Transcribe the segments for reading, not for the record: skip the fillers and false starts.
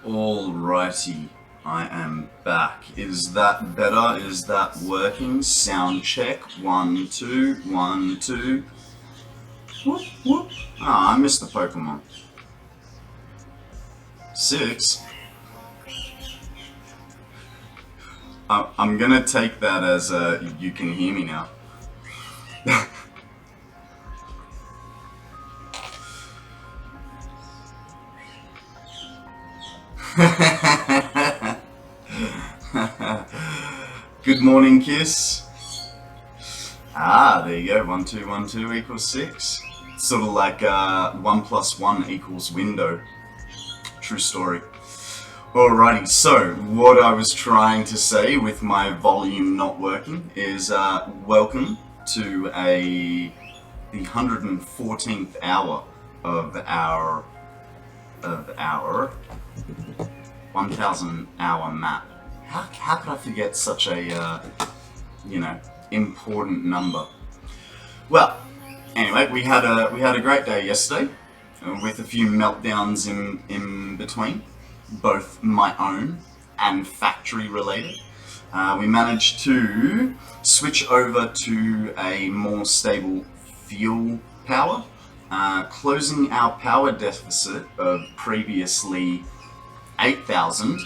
Alrighty, I am back. Is that better? Is that working? Sound check. 1, 2, 1, 2. Whoop, whoop. Ah, I missed the Pokemon. 6. I'm gonna take that as you can hear me now. Good morning, Kiss. Ah, there you go. 1, 2, 1, 2 equals 6. Sort of like 1 plus 1 equals window. True story. Alrighty, so what I was trying to say with my volume not working is welcome to the 114th hour of our 1,000 hour map. How could I forget such a important number? Well, anyway, we had a great day yesterday with a few meltdowns in between, both my own and factory related. We managed to switch over to a more stable fuel power, closing our power deficit of previously 8,000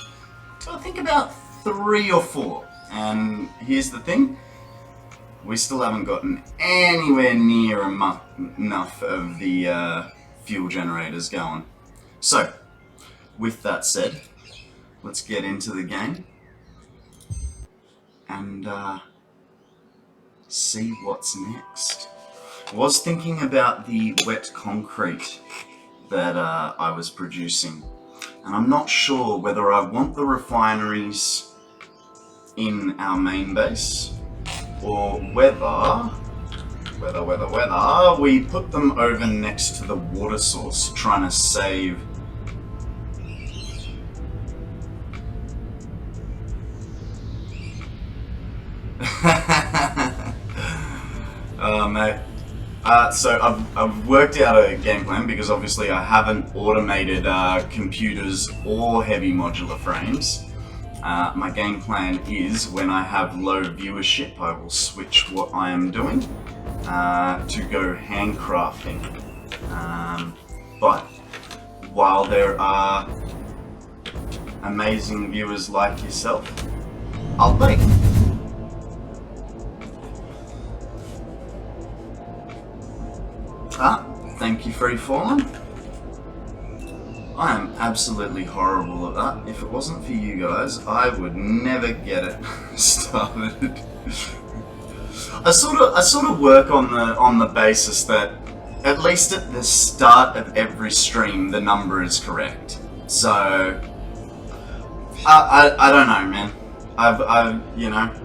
to I think about 3 or 4. And here's the thing, we still haven't gotten anywhere near enough of the fuel generators going. So, with that said, let's get into the game and see what's next. I was thinking about the wet concrete that I was producing, and I'm not sure whether I want the refineries in our main base or whether we put them over next to the water source, trying to save mate. So I've worked out a game plan, because obviously I haven't automated computers or heavy modular frames. My game plan is, when I have low viewership, I will switch what I am doing to go handcrafting. But while there are amazing viewers like yourself, I'll bake. Thank you, Free Fallen. I am absolutely horrible at that. If it wasn't for you guys, I would never get it started. I sort of work on the basis that at least at the start of every stream the number is correct. So I don't know, man. I've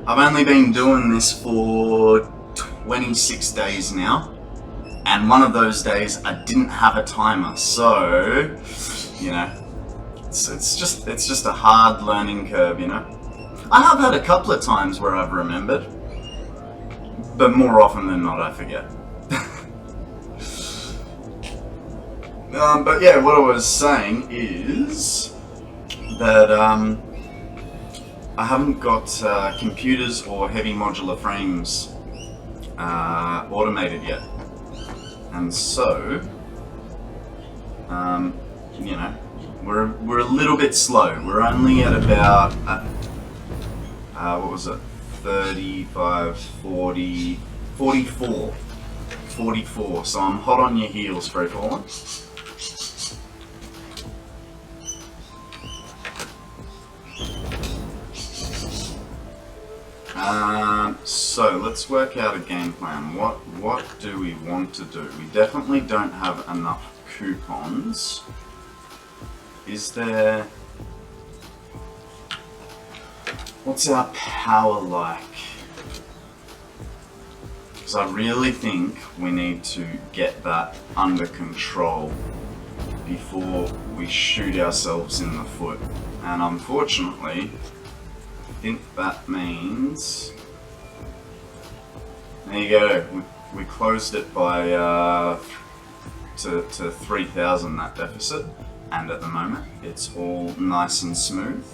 only been doing this for 26 days now. And one of those days I didn't have a timer, so it's just a hard learning curve, I have had a couple of times where I've remembered, but more often than not I forget. But yeah, what I was saying is that I haven't got computers or heavy modular frames automated yet. And so, we're a little bit slow. We're only at about, what was it, 35, 40, 44. 44, so I'm hot on your heels, Free Fallen. So let's work out a game plan. What do we want to do? We definitely don't have enough coupons. Is there... What's our power like? Because I really think we need to get that under control before we shoot ourselves in the foot. And unfortunately, I think that means... There you go. We closed it by to 3,000, that deficit. and at the moment it's all nice and smooth.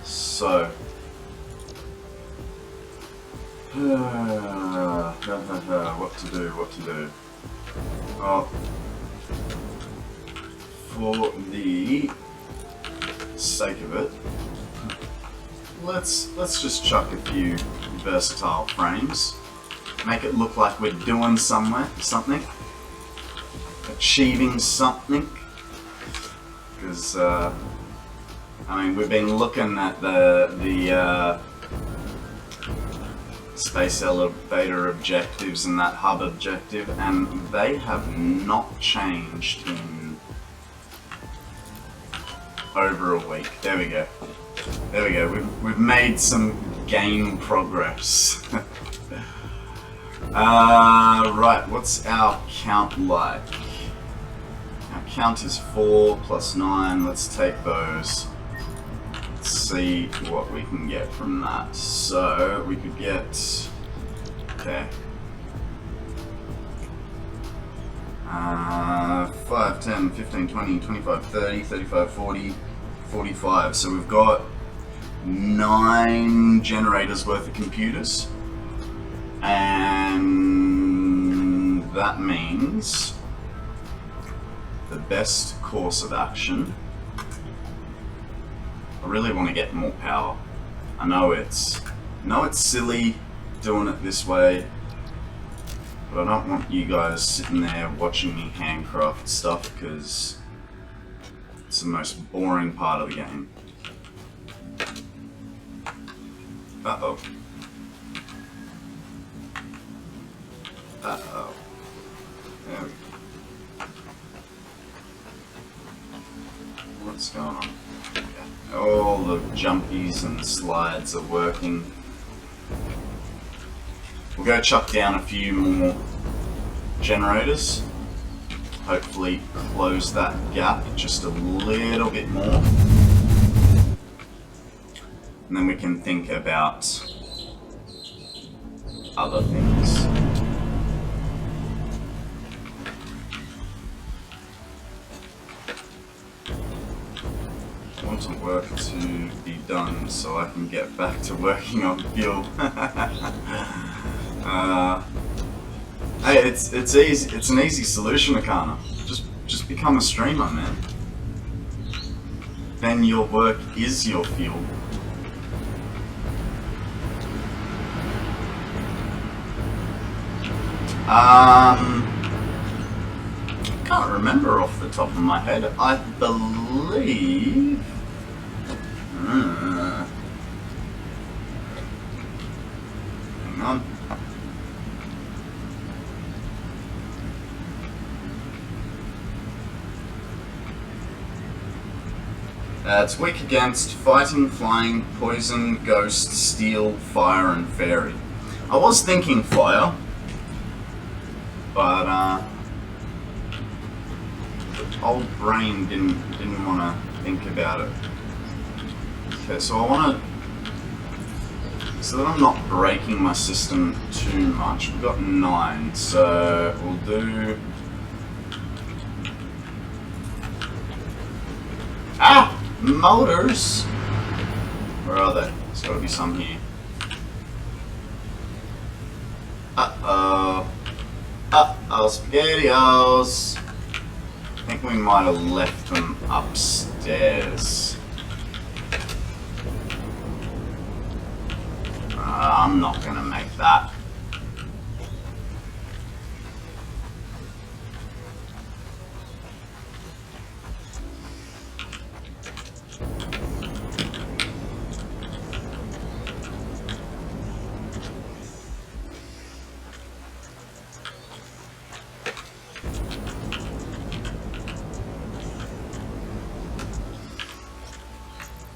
So what to do? Oh, for the sake of it, let's just chuck a few versatile frames, make it look like we're doing something, achieving something. Because I mean, we've been looking at the space elevator objectives and that hub objective, and they have not changed in over a week. There we go. We've made some game progress. Right, what's our count like? Our count is 4 plus 9. Let's take those. Let's see what we can get from that. So we could get, okay, 5, 10, 15, 20, 25, 30, 35, 40, 45. So we've got 9 generators worth of computers, and that means the best course of action. I really want to get more power. I know it's silly doing it this way, but I don't want you guys sitting there watching me handcraft stuff, because it's the most boring part of the game. Uh-oh. Uh-oh. There we go. What's going on? Okay. All the jumpies and slides are working. We'll go chuck down a few more generators. Hopefully close that gap just a little bit more. And then we can think about other things. I want some work to be done so I can get back to working on fuel. Hey, it's easy. It's an easy solution, Akana. Just become a streamer, man. Then your work is your fuel. Can't remember off the top of my head. I believe. Hang on. It's weak against fighting, flying, poison, ghost, steel, fire, and fairy. I was thinking fire, but the old brain didn't want to think about it. Okay, so I want to, so that I'm not breaking my system too much. We've got 9, so we'll do. Ah! Motors! Where are they? There's got to be some here. Uh-oh. Uh-oh, SpaghettiOs! I think we might have left them upstairs. I'm not gonna make that.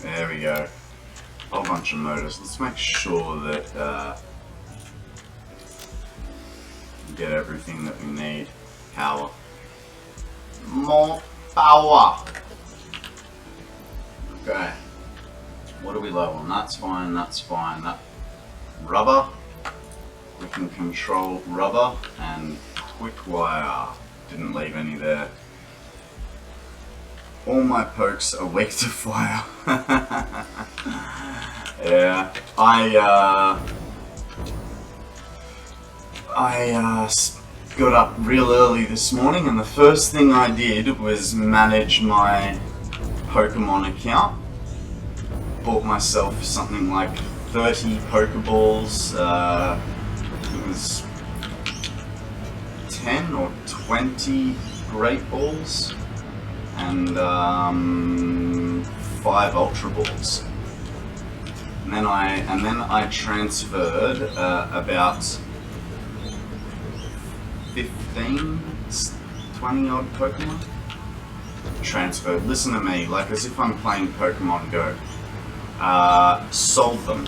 There we go. Whole bunch of motors. Let's make sure that we get everything that we need. Power. More power. Okay. What are we low on? That's fine. That's fine. That rubber. We can control rubber and quick wire. Didn't leave any there. All my pokes are weak to fire. Yeah, I got up real early this morning, and the first thing I did was manage my Pokemon account. Bought myself something like 30 Pokeballs. It was 10 or 20 Great Balls and 5 Ultra Balls. And then I transferred about 15, 20 odd Pokemon. Transferred. Listen to me, like as if I'm playing Pokemon Go. Sold them.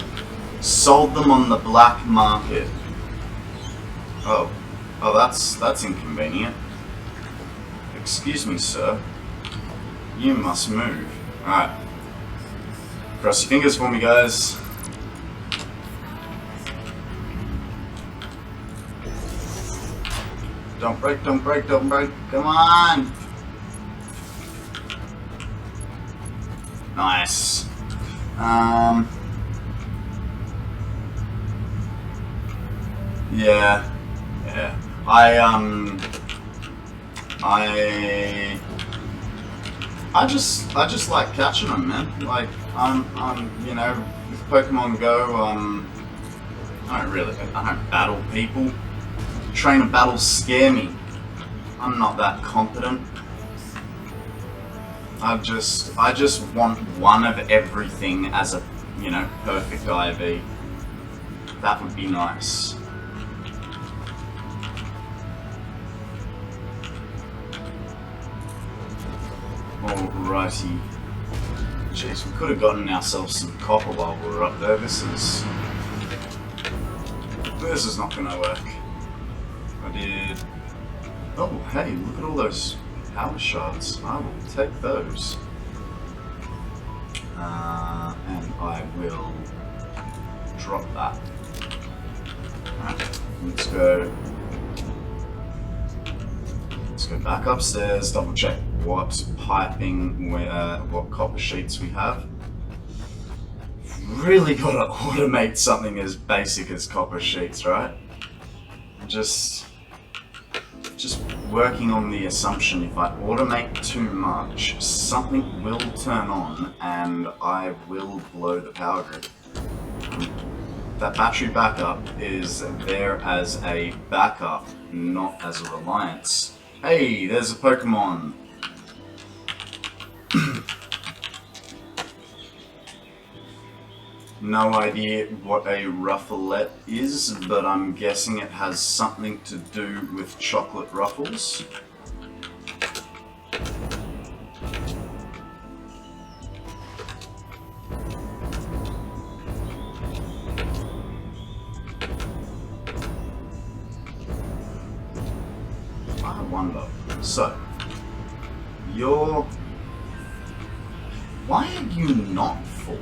Sold them on the black market. Oh, that's inconvenient. Excuse me, sir. You must move. Alright. Cross your fingers for me, guys. Don't break, don't break, don't break. Come on! Nice. Yeah. I just like catching them, man. Like, you know, with Pokemon Go, I don't battle people. Trainer battles scare me. I'm not that competent. I just want one of everything as a, you know, perfect IV. That would be nice. Alrighty. Jeez, we could have gotten ourselves some copper while we were up there. This is not gonna work. I did. Oh, hey, look at all those power shards. I will take those. And I will drop that. Alright, let's go back upstairs, double check what piping, what copper sheets we have. Really gotta automate something as basic as copper sheets, right? Just working on the assumption if I automate too much, something will turn on and I will blow the power grid. That battery backup is there as a backup, not as a reliance. Hey, there's a Pokemon. No idea what a rufflet is, but I'm guessing it has something to do with chocolate ruffles. I wonder. So, why are you not full?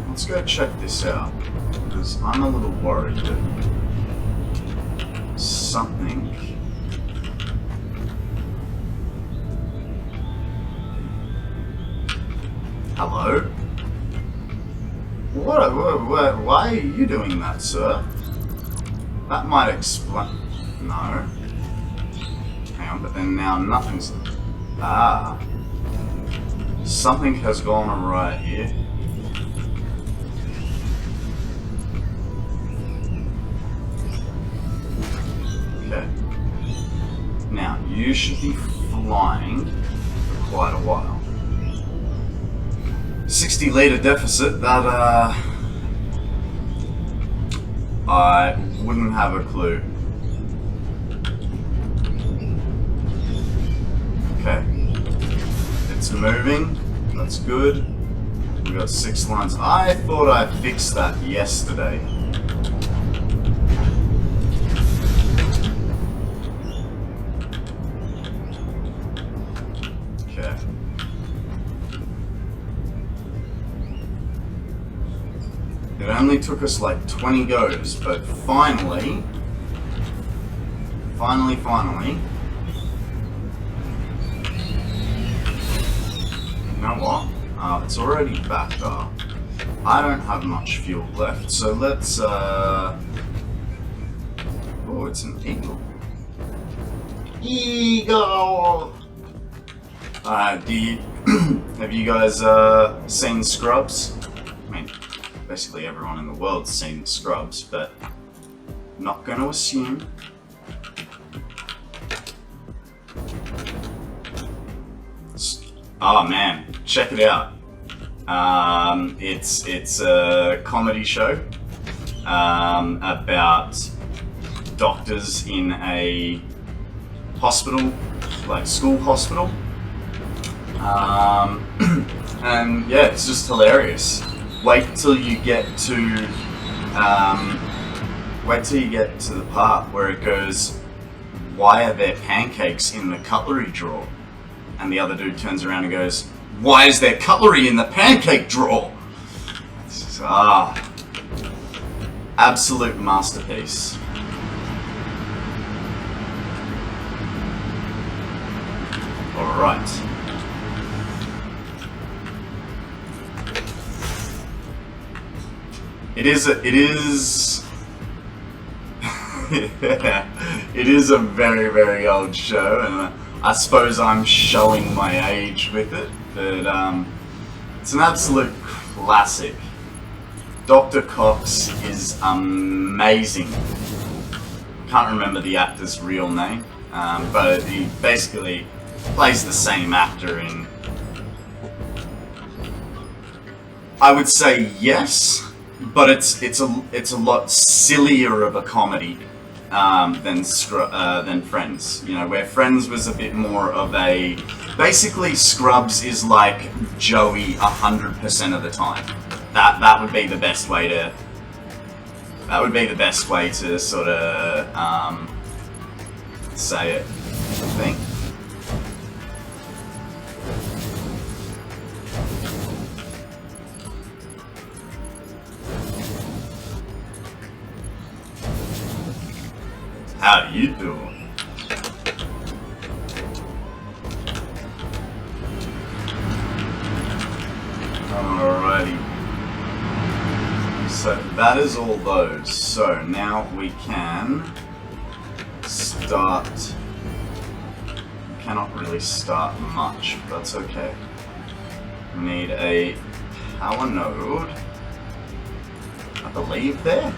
Let's go check this out, because I'm a little worried that something... Hello? Why are you doing that, sir? That might explain... No. Hang on, but then now nothing's... Ah. Something has gone awry here. Okay. Now, you should be flying for quite a while. 60 litre deficit, that, I wouldn't have a clue. Okay. It's moving, that's good. We got 6 lines. I thought I fixed that yesterday. It only took us like 20 goes, but finally, you know what? It's already backed up. I don't have much fuel left, so let's, oh, it's an eagle. Eagle! Alright, have you guys, seen Scrubs? I mean, basically everyone in the world's seen Scrubs, but not gonna assume. Oh man, check it out. It's a comedy show about doctors in a hospital, like school hospital. And yeah, it's just hilarious. Wait till you get to the part where it goes, "Why are there pancakes in the cutlery drawer?" And the other dude turns around and goes, "Why is there cutlery in the pancake drawer?" Absolute masterpiece. All right. It is it is a very, very old show, and I suppose I'm showing my age with it, but it's an absolute classic. Dr. Cox is amazing. Can't remember the actor's real name, but he basically plays the same actor in, I would say yes, but it's a lot sillier of a comedy than Friends. You know, where Friends was a bit more of a, basically Scrubs is like Joey 100% of the time. That would be the best way to. That would be the best way to sort of say it, I think. How you doing? Alrighty. So that is all those. So now we can start. We cannot really start much, but that's okay. We need a power node, I believe there.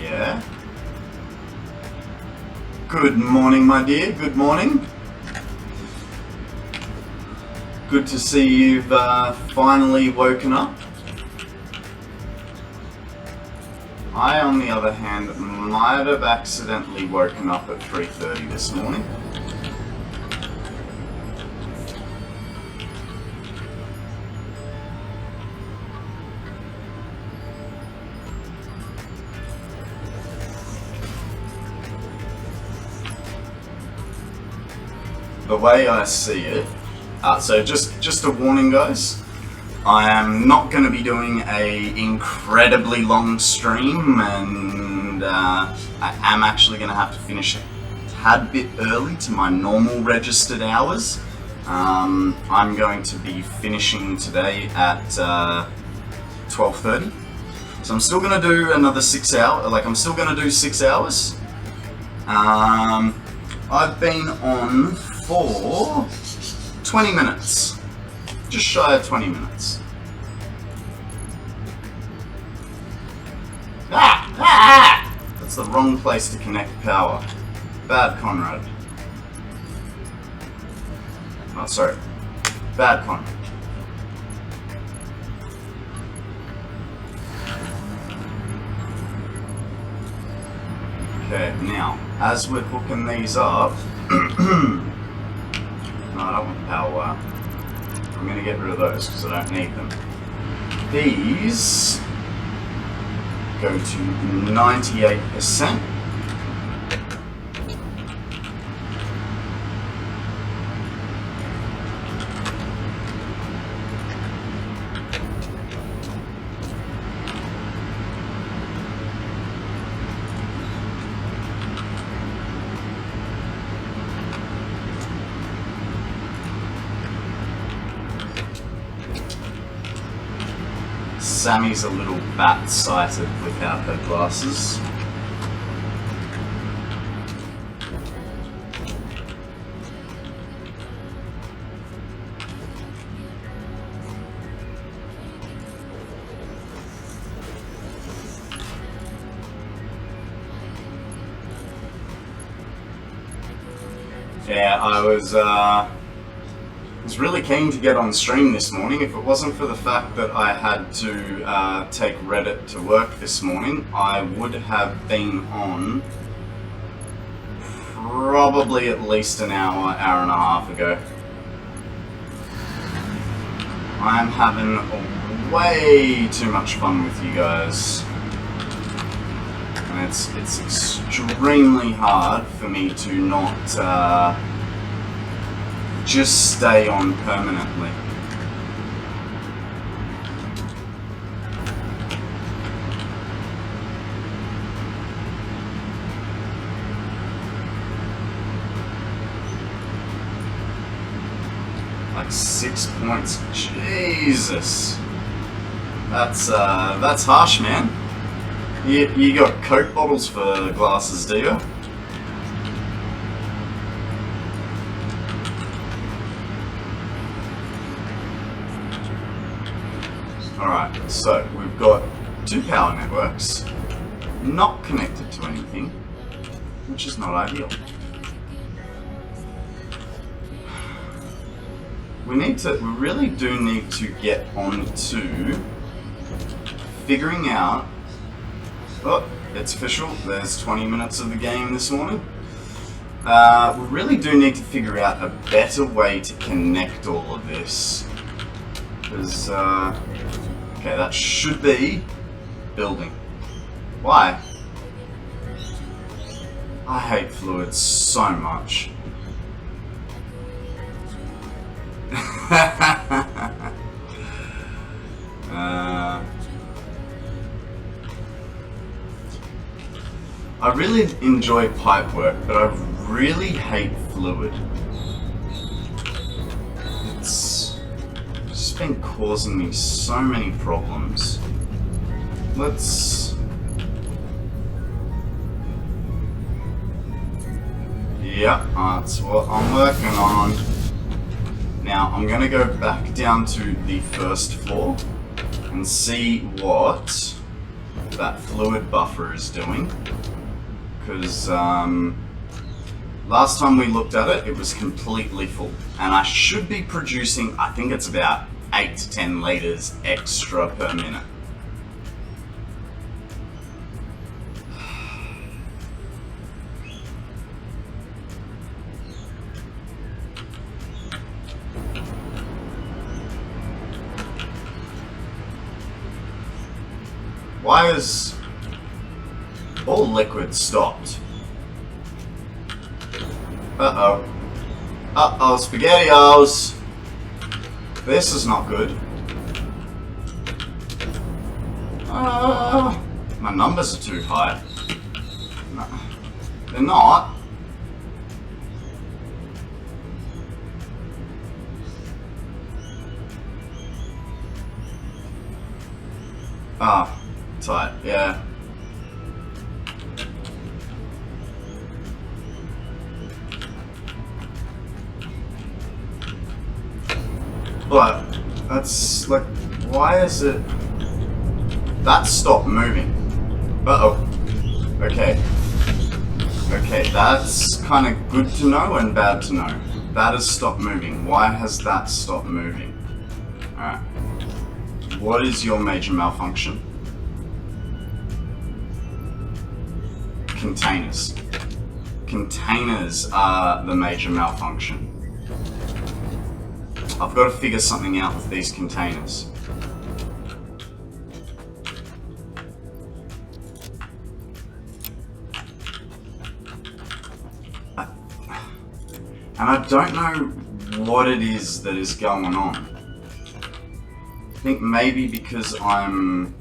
Yeah. Good morning, my dear. Good morning. Good to see you've finally woken up. I, on the other hand, might have accidentally woken up at 3:30 this morning. The way I see it, so just a warning, guys. I am not going to be doing a incredibly long stream, and I am actually going to have to finish a tad bit early to my normal registered hours. I'm going to be finishing today at 12:30, so I'm still going to do another 6 hours. Like, I'm still going to do 6 hours. I've been on for 20 minutes. Just shy of 20 minutes. That's the wrong place to connect power. Bad Konrad. Oh, sorry. Bad Konrad. Okay, now, as we're hooking these up, no, I don't want the power wire. I'm going to get rid of those because I don't need them. These go to 98%. Sammy's a little bat-sighted without her glasses. Yeah, I was really keen to get on stream this morning. If it wasn't for the fact that I had to take Reddit to work this morning, I would have been on probably at least an hour, hour and a half ago. I'm having way too much fun with you guys. And it's extremely hard for me to not just stay on permanently. Like 6 points, Jesus. That's harsh, man. You got Coke bottles for glasses, do you? Alright, so we've got 2 power networks, not connected to anything, which is not ideal. We really do need to get on to figuring out. Oh, it's official. There's 20 minutes of the game this morning. We really do need to figure out a better way to connect all of this. Because, okay, that should be building. Why? I hate fluids so much. I really enjoy pipe work, but I really hate fluid. It's just been causing me so many problems. Yeah, that's what I'm working on. Now, I'm going to go back down to the first floor and see what that fluid buffer is doing. Because last time we looked at it, it was completely full. And I should be producing, I think it's about 8 to 10 litres extra per minute. Why is all liquid stopped? Uh-oh. Uh-oh, SpaghettiOs! This is not good. My numbers are too high. No, they're not. Ah, tight, yeah. But that's like, why is it that stopped moving? Uh-oh. Okay. Okay, that's kind of good to know and bad to know. That has stopped moving. Why has that stopped moving? Alright. What is your major malfunction? Containers. Containers are the major malfunction. I've got to figure something out with these containers. And I don't know what it is that is going on. I think maybe because I'm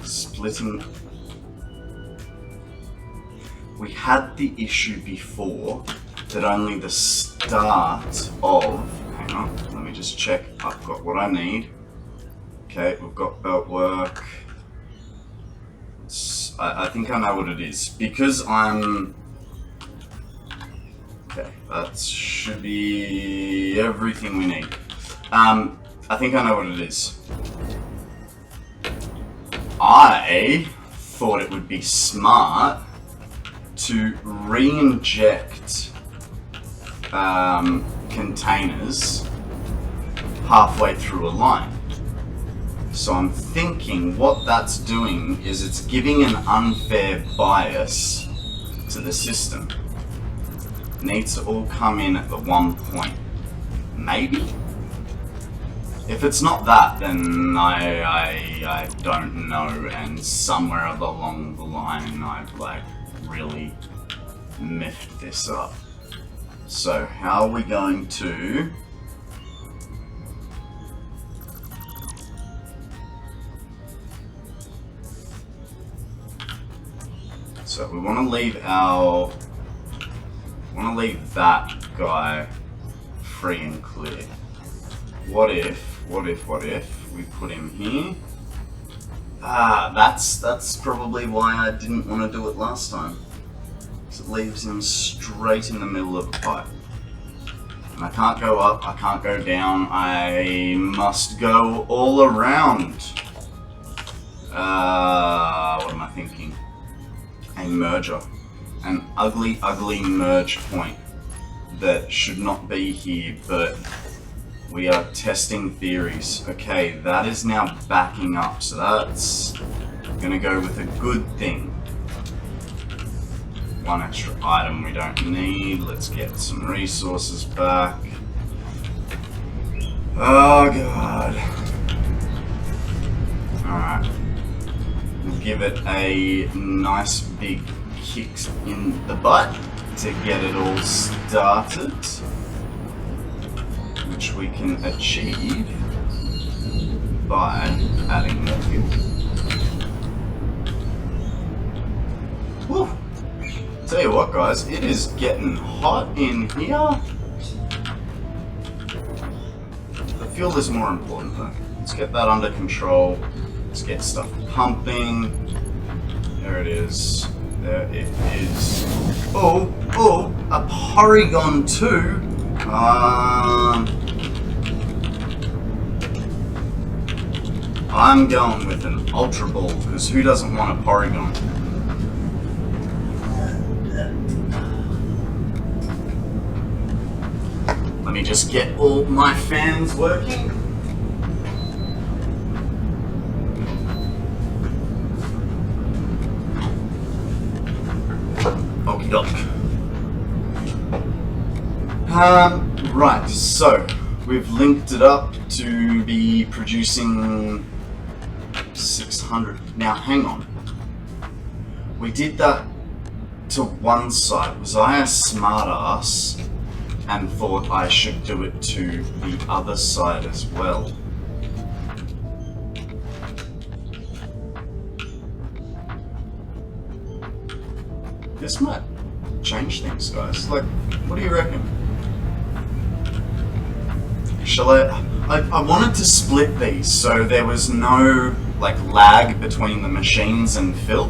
splitting. We had the issue before that only the start of, hang on, let me me just check I've got what I need. Okay, we've got belt work. I think I know what it is. Because I'm... Okay, that should be everything we need. I think I know what it is. I thought it would be smart to re-inject containers halfway through a line. So I'm thinking what that's doing is it's giving an unfair bias to the system. It needs to all come in at the one point. Maybe? If it's not that, then I don't know, and somewhere along the line I've like really miffed this up. So how are we going to... So we want to leave that guy free and clear. What if we put him here? That's probably why I didn't want to do it last time. Because it leaves him straight in the middle of the pipe. And I can't go up, I can't go down, I must go all around. What am I thinking? A merger. An ugly, ugly merge point that should not be here, but we are testing theories. Okay, that is now backing up, so that's gonna go with a good thing. One extra item we don't need. Let's get some resources back. Oh god. Alright. We'll give it a nice big kick in the butt to get it all started, which we can achieve by adding more fuel. Whew. Tell you what guys, it is getting hot in here. The fuel is more important though. Let's get that under control. Let's get stuff pumping. There it is. There it is. Oh, a Porygon too. I'm going with an Ultra Ball, because who doesn't want a Porygon? Let me just get all my fans working. Okie doke. Right, so we've linked it up to be producing 600. Now, hang on. We did that to one side. Was I a smart ass and thought I should do it to the other side as well? This might change things, guys. Like, what do you reckon? Shall I wanted to split these so there was no like lag between the machines and Phil.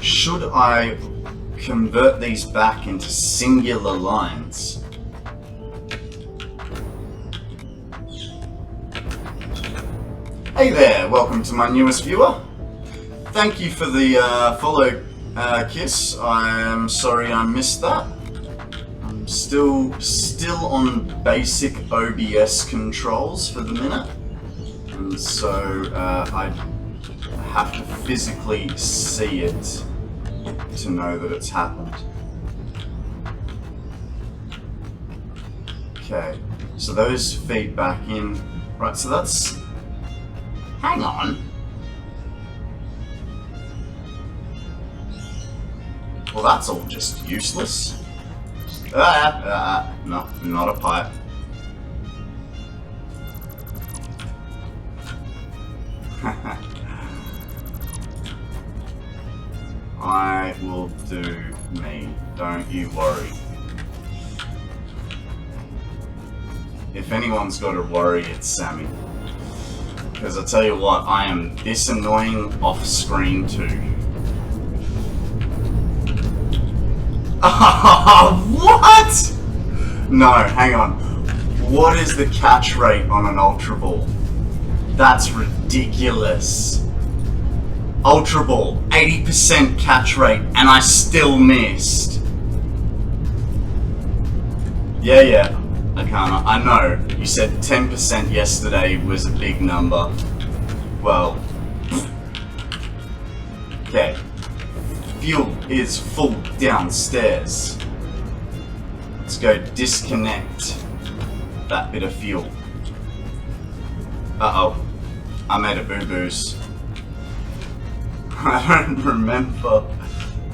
Should I convert these back into singular lines? Hey there, welcome to my newest viewer. Thank you for the follow, Kiss. I am sorry I missed that. I'm still on basic OBS controls for the minute, and so I have to physically see it to know that it's happened. Okay, so those feed back in. Right, so that's... Hang on. Well, that's all just useless. No, not a pipe. I will do me. Don't you worry. If anyone's got to worry, it's Sammy. Because I tell you what, I am this annoying off screen too. What? No, hang on. What is the catch rate on an Ultra Ball? That's ridiculous. Ultra Ball, 80% catch rate, and I still missed. Yeah. I know. You said 10% yesterday was a big number. Well, okay. Fuel is full downstairs. Let's go disconnect that bit of fuel. Uh-oh. I made a boo-boos. I don't remember.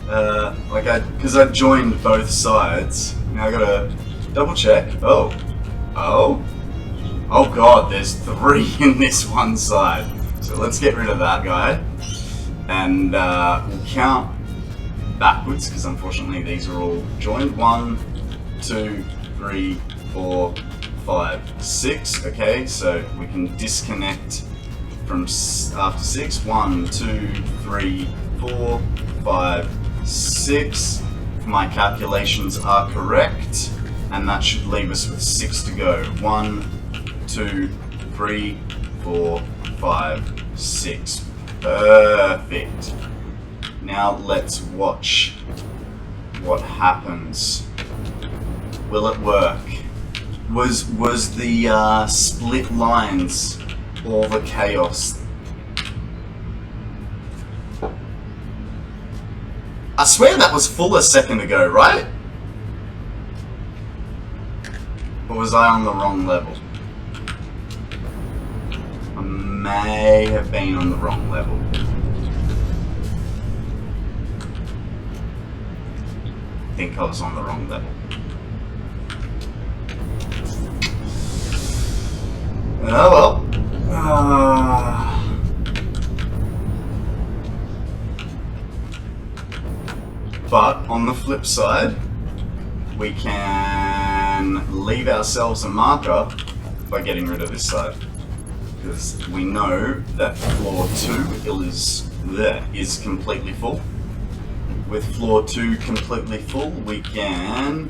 Because I joined both sides. Now I gotta double check. Oh god, there's 3 in this one side. So let's get rid of that guy. And we'll count backwards, because unfortunately these are all joined. 1, 2, 3, 4, 5, 6. Okay, so we can disconnect from after 6. 1, 2, 3, 4, 5, 6. If my calculations are correct. And that should leave us with 6 to go. 1, 2, 3, 4, 5, 6. Perfect. Now let's watch what happens. Will it work? Was the split lines all the chaos? I swear that was full a second ago, right? Or was I on the wrong level? I may have been on the wrong level. I think I was on the wrong level. Oh well. But on the flip side, we can leave ourselves a marker by getting rid of this side, because we know that floor 2 is completely full. With floor 2 completely full, we can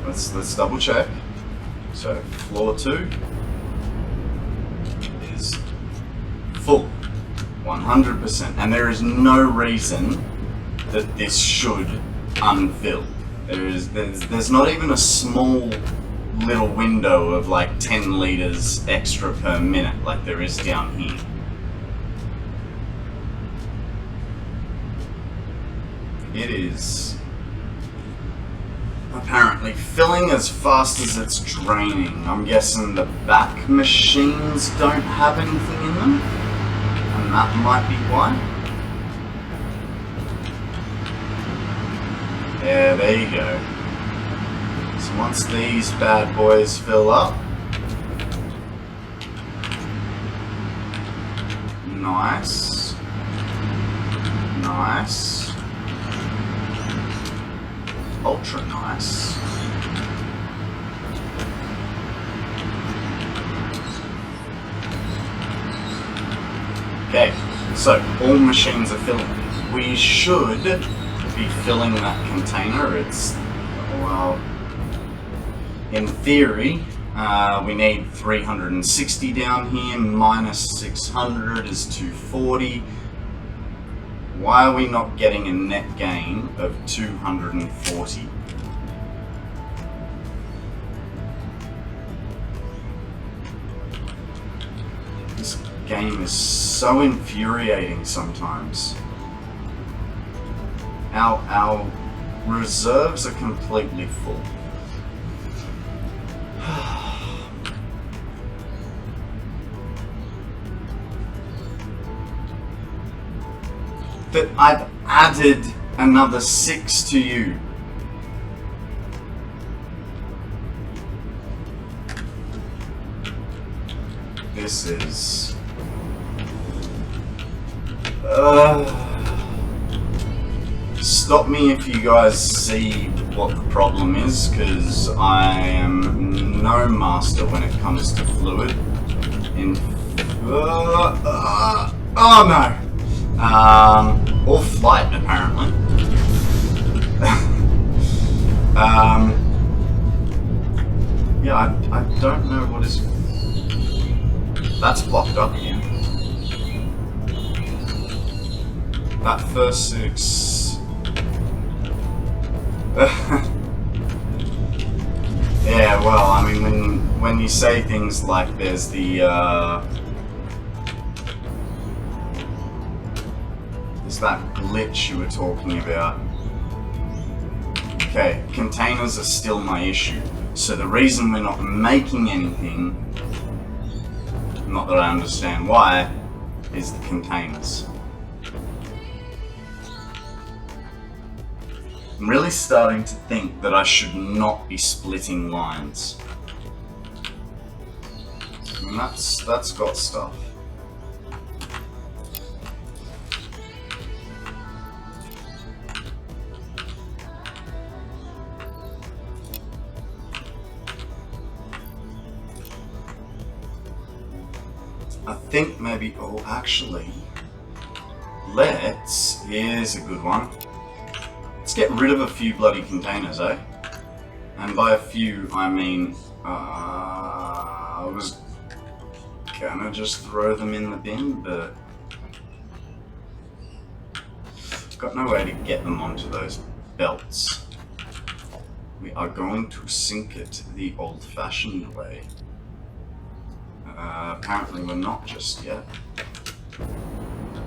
let's double check. So floor 2 is full. 100%, and there is no reason that this should unfill. There's not even a small little window of like 10 liters extra per minute like there is down here. It is apparently filling as fast as it's draining. I'm guessing the back machines don't have anything in them. And that might be why. Yeah, there you go. So once these bad boys fill up, nice, nice, ultra nice. Okay, so all machines are filling. We should be filling that container. It's, well, in theory, we need 360 down here, minus 600 is 240. Why are we not getting a net gain of 240? This game is so infuriating sometimes. Our reserves are completely full. But I've added another 6 to you. This is Stop me if you guys see what the problem is, because I am no master when it comes to fluid. Oh no! Or flight, apparently. Yeah, I don't know what is... That's blocked up again. That first 6... Yeah, well, I mean, when you say things like there's the, there's that glitch you were talking about. Okay, containers are still my issue. So the reason we're not making anything, not that I understand why, is the containers. I'm really starting to think that I should not be splitting lines. And that's got stuff. I think maybe, oh actually, here's a good one. Let's get rid of a few bloody containers, eh? And by a few, I mean, I was gonna just throw them in the bin, but got no way to get them onto those belts. We are going to sink it the old-fashioned way. Apparently we're not just yet.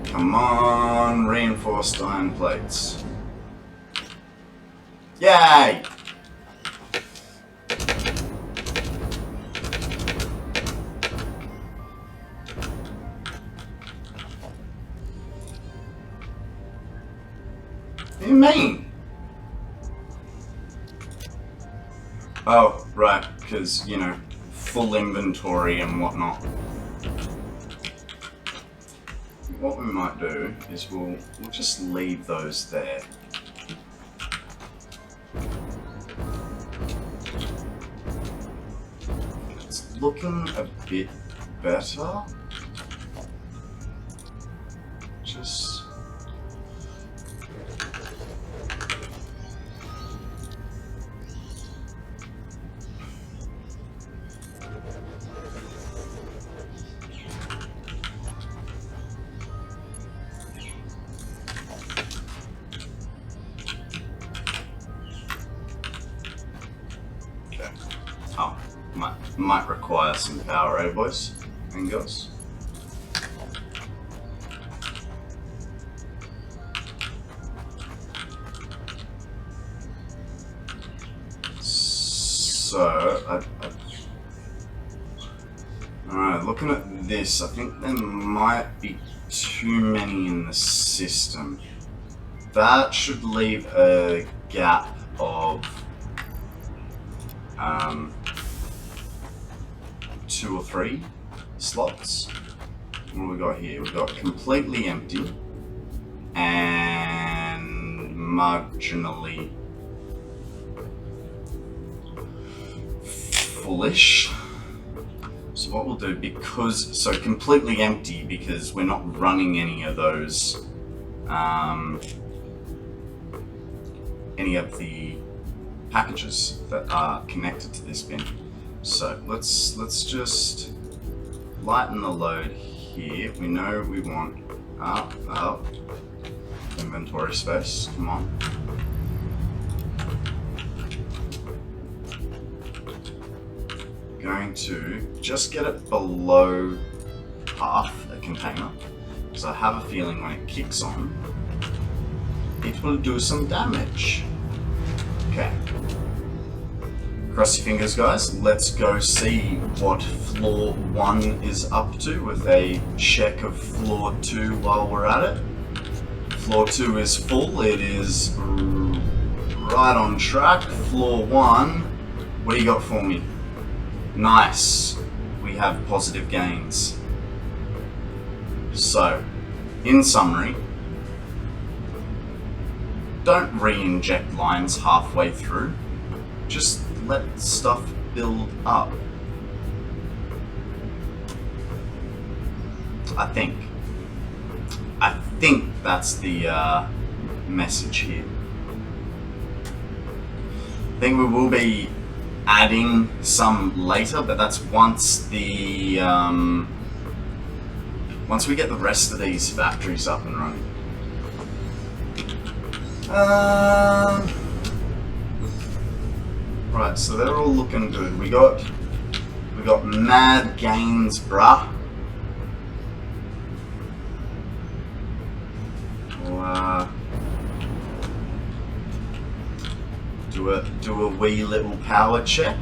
Come on, reinforced iron plates. Yay! What do you mean? Oh, right, because, you know, full inventory and whatnot. What we might do is we'll just leave those there. It's looking a bit better. Just... Oh, might require some power, eh, boys and girls? So, alright, looking at this, I think there might be too many in the system. That should leave a gap of 2 or 3 slots. What do we got here? We've got completely empty and marginally fullish. So what we'll do, so completely empty because we're not running any of those, any of the packages that are connected to this bin. So let's just lighten the load here. We know we want up inventory space. Come on. Going to just get it below half a container, because I have a feeling when it kicks on, it will do some damage. Okay. Cross your fingers, guys. Let's go see what floor 1 is up to with a check of floor 2 while we're at it. Floor 2 is full. It is right on track. Floor 1, what do you got for me? Nice. We have positive gains. So, in summary, don't re-inject lines halfway through. Just let stuff build up. I think that's the message here. I think we will be adding some later, but that's once the once we get the rest of these factories up and running. Right, so they're all looking good. We got mad gains, bruh. We'll do a wee little power check.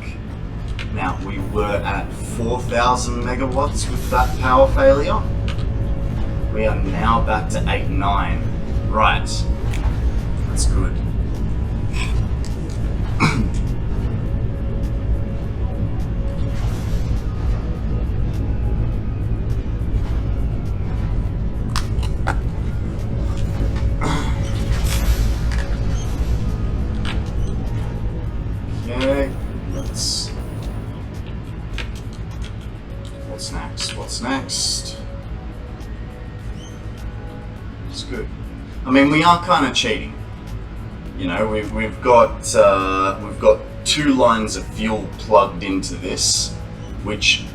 Now, we were at 4,000 megawatts with that power failure. We are now back to 8.9. Right. That's good. Okay, what's next? What's next? It's good. I mean, we are kind of cheating. You know, we've got 2 lines of fuel plugged into this, which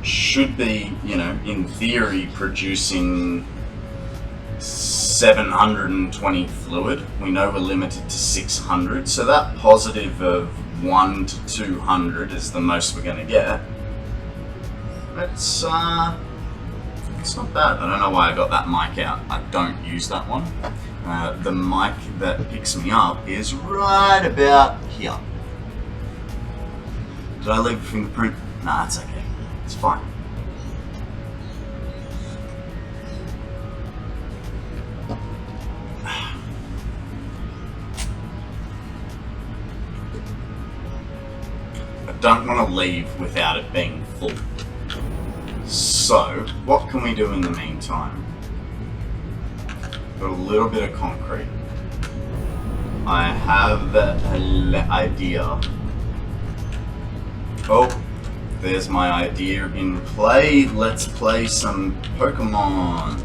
should be, you know, in theory, producing 720 fluid. We know we're limited to 600, so that positive of 1 to 200 is the most we're going to get. It's not bad. I don't know why I got that mic out. I don't use that one. The mic that picks me up is right about here. Did I leave a fingerprint? Nah, it's okay. It's fine. I don't want to leave without it being full. So, what can we do in the meantime? Got a little bit of concrete. I have an idea. Oh, there's my idea in play. Let's play some Pokemon.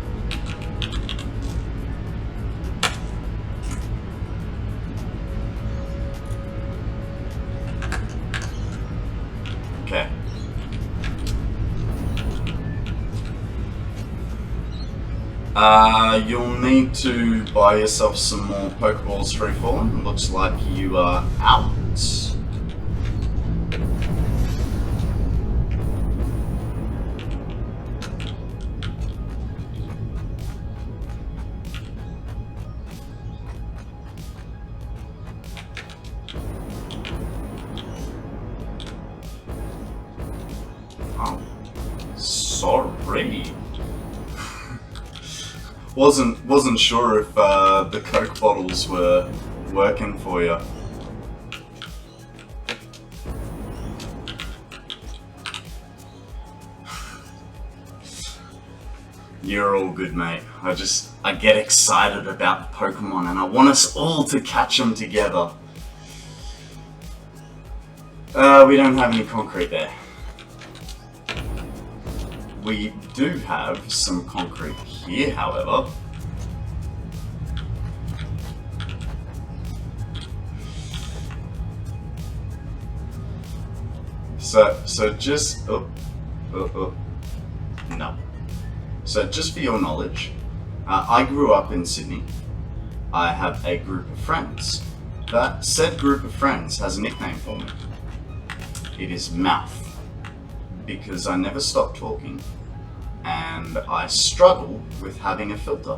Okay. You'll need to buy yourself some more Pokeballs free falling. Looks like you are out. Oh, sorry. Wasn't sure if the Coke bottles were working for you. You're all good, mate. I get excited about the Pokemon and I want us all to catch them together. We don't have any concrete there. We do have some concrete here, however. So just no. So just for your knowledge, I grew up in Sydney. I have a group of friends. That said group of friends has a nickname for me. It is Mouth. Because I never stop talking, and I struggle with having a filter.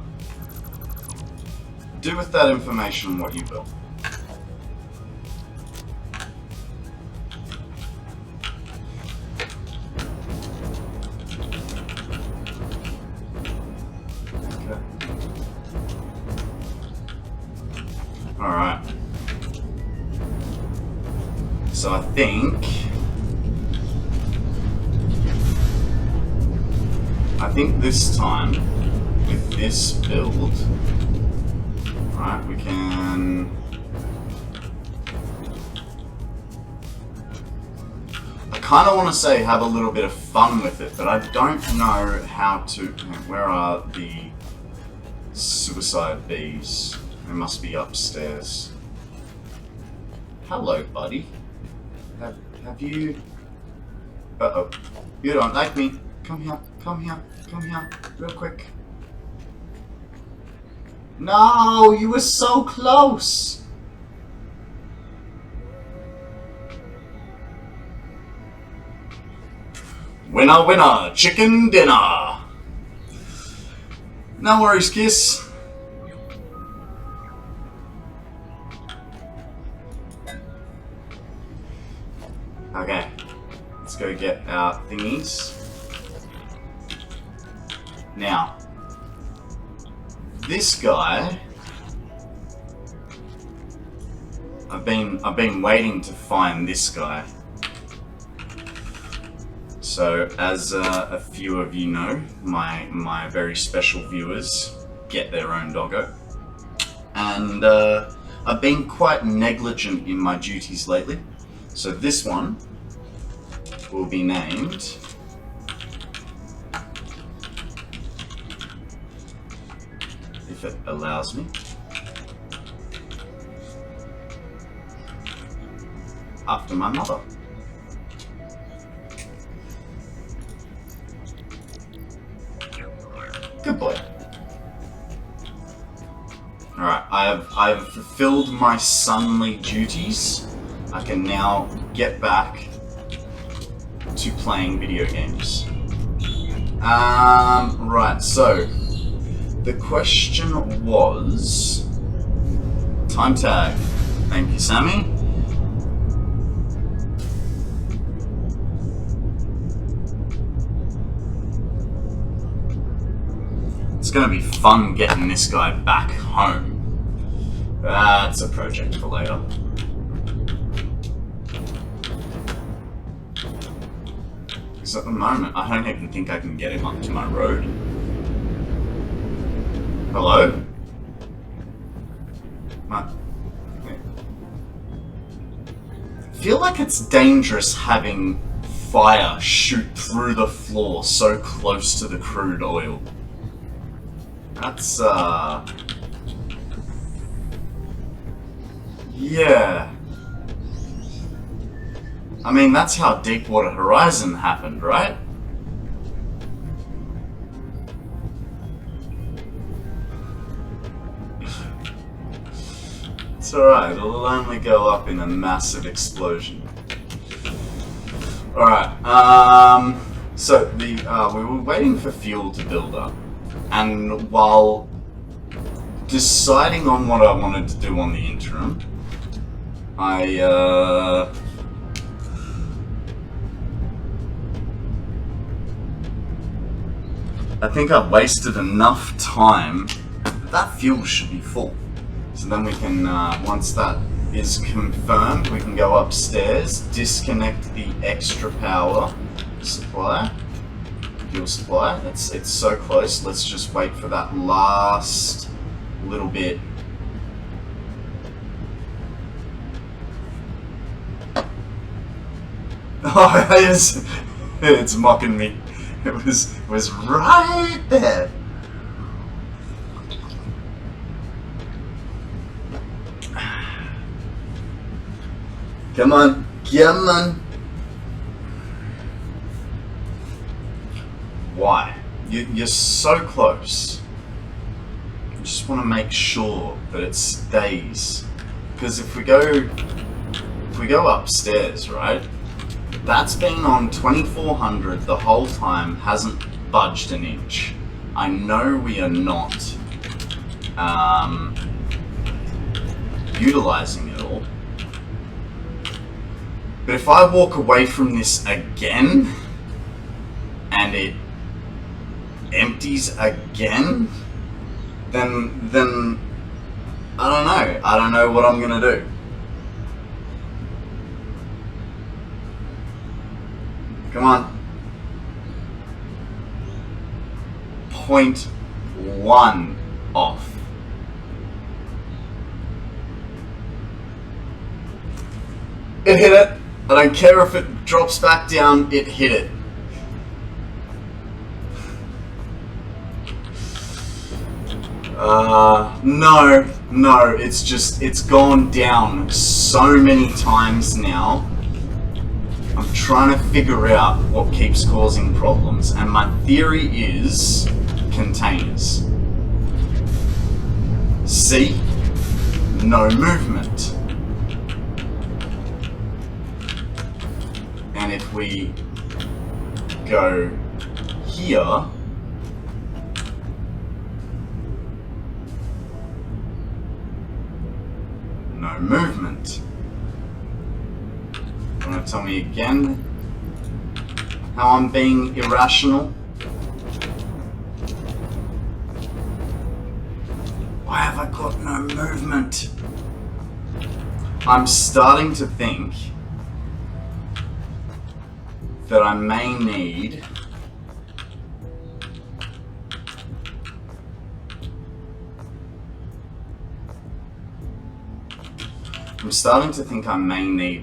Do with that information what you will. Okay. Alright. So I think this time, with this build, right, we can... I kind of want to say have a little bit of fun with it, but I don't know how to... Where are the suicide bees? They must be upstairs. Hello, buddy. Have you... Uh-oh. You don't like me. Come here, come here, come here, real quick. No, you were so close. Winner, winner, chicken dinner. No worries, kiss. Okay, let's go get our thingies. Now, this guy, I've been waiting to find this guy. So, as a few of you know, my very special viewers get their own doggo, and I've been quite negligent in my duties lately. So this one will be named if it allows me. After my mother. Good boy. Alright, I've fulfilled my sonly duties. I can now get back to playing video games. Right, so the question was time tag. Thank you, Sammy. It's gonna be fun getting this guy back home. That's a project for later. Because at the moment, I don't even think I can get him up to my road. Hello? I feel like it's dangerous having fire shoot through the floor so close to the crude oil. That's, yeah. I mean, that's how Deepwater Horizon happened, right? It's alright, it'll only go up in a massive explosion. Alright, so we were waiting for fuel to build up. And while deciding on what I wanted to do on the interim, I think I've wasted enough time. That fuel should be full. So then we can, once that is confirmed, we can go upstairs, disconnect the extra power supply. Fuel supply. It's so close. Let's just wait for that last little bit. Oh, it's mocking me. It was right there. Come on, come on. Why? You're so close. I just want to make sure that it stays. Because if we go upstairs, right? That's been on 2400 the whole time, hasn't budged an inch. I know we are not utilizing it all. But if I walk away from this again, and it empties again, then I don't know. I don't know what I'm gonna do. Come on. Point one off. It hit it. I don't care if it drops back down, it hit it. No, it's gone down so many times now. I'm trying to figure out what keeps causing problems, and my theory is containers. See? No movement. And if we go here, no movement. Want to tell me again how I'm being irrational? Why have I got no movement? I'm starting to think that I may need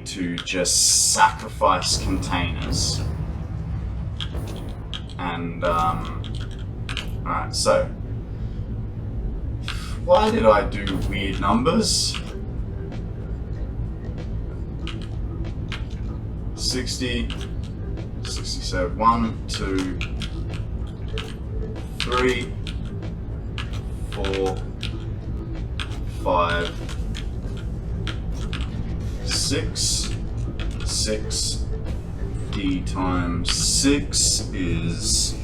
to just sacrifice containers. And, alright, so why did I do weird numbers? 60, so 1, 2, 3, 4, 5, 6. 6 times 6 is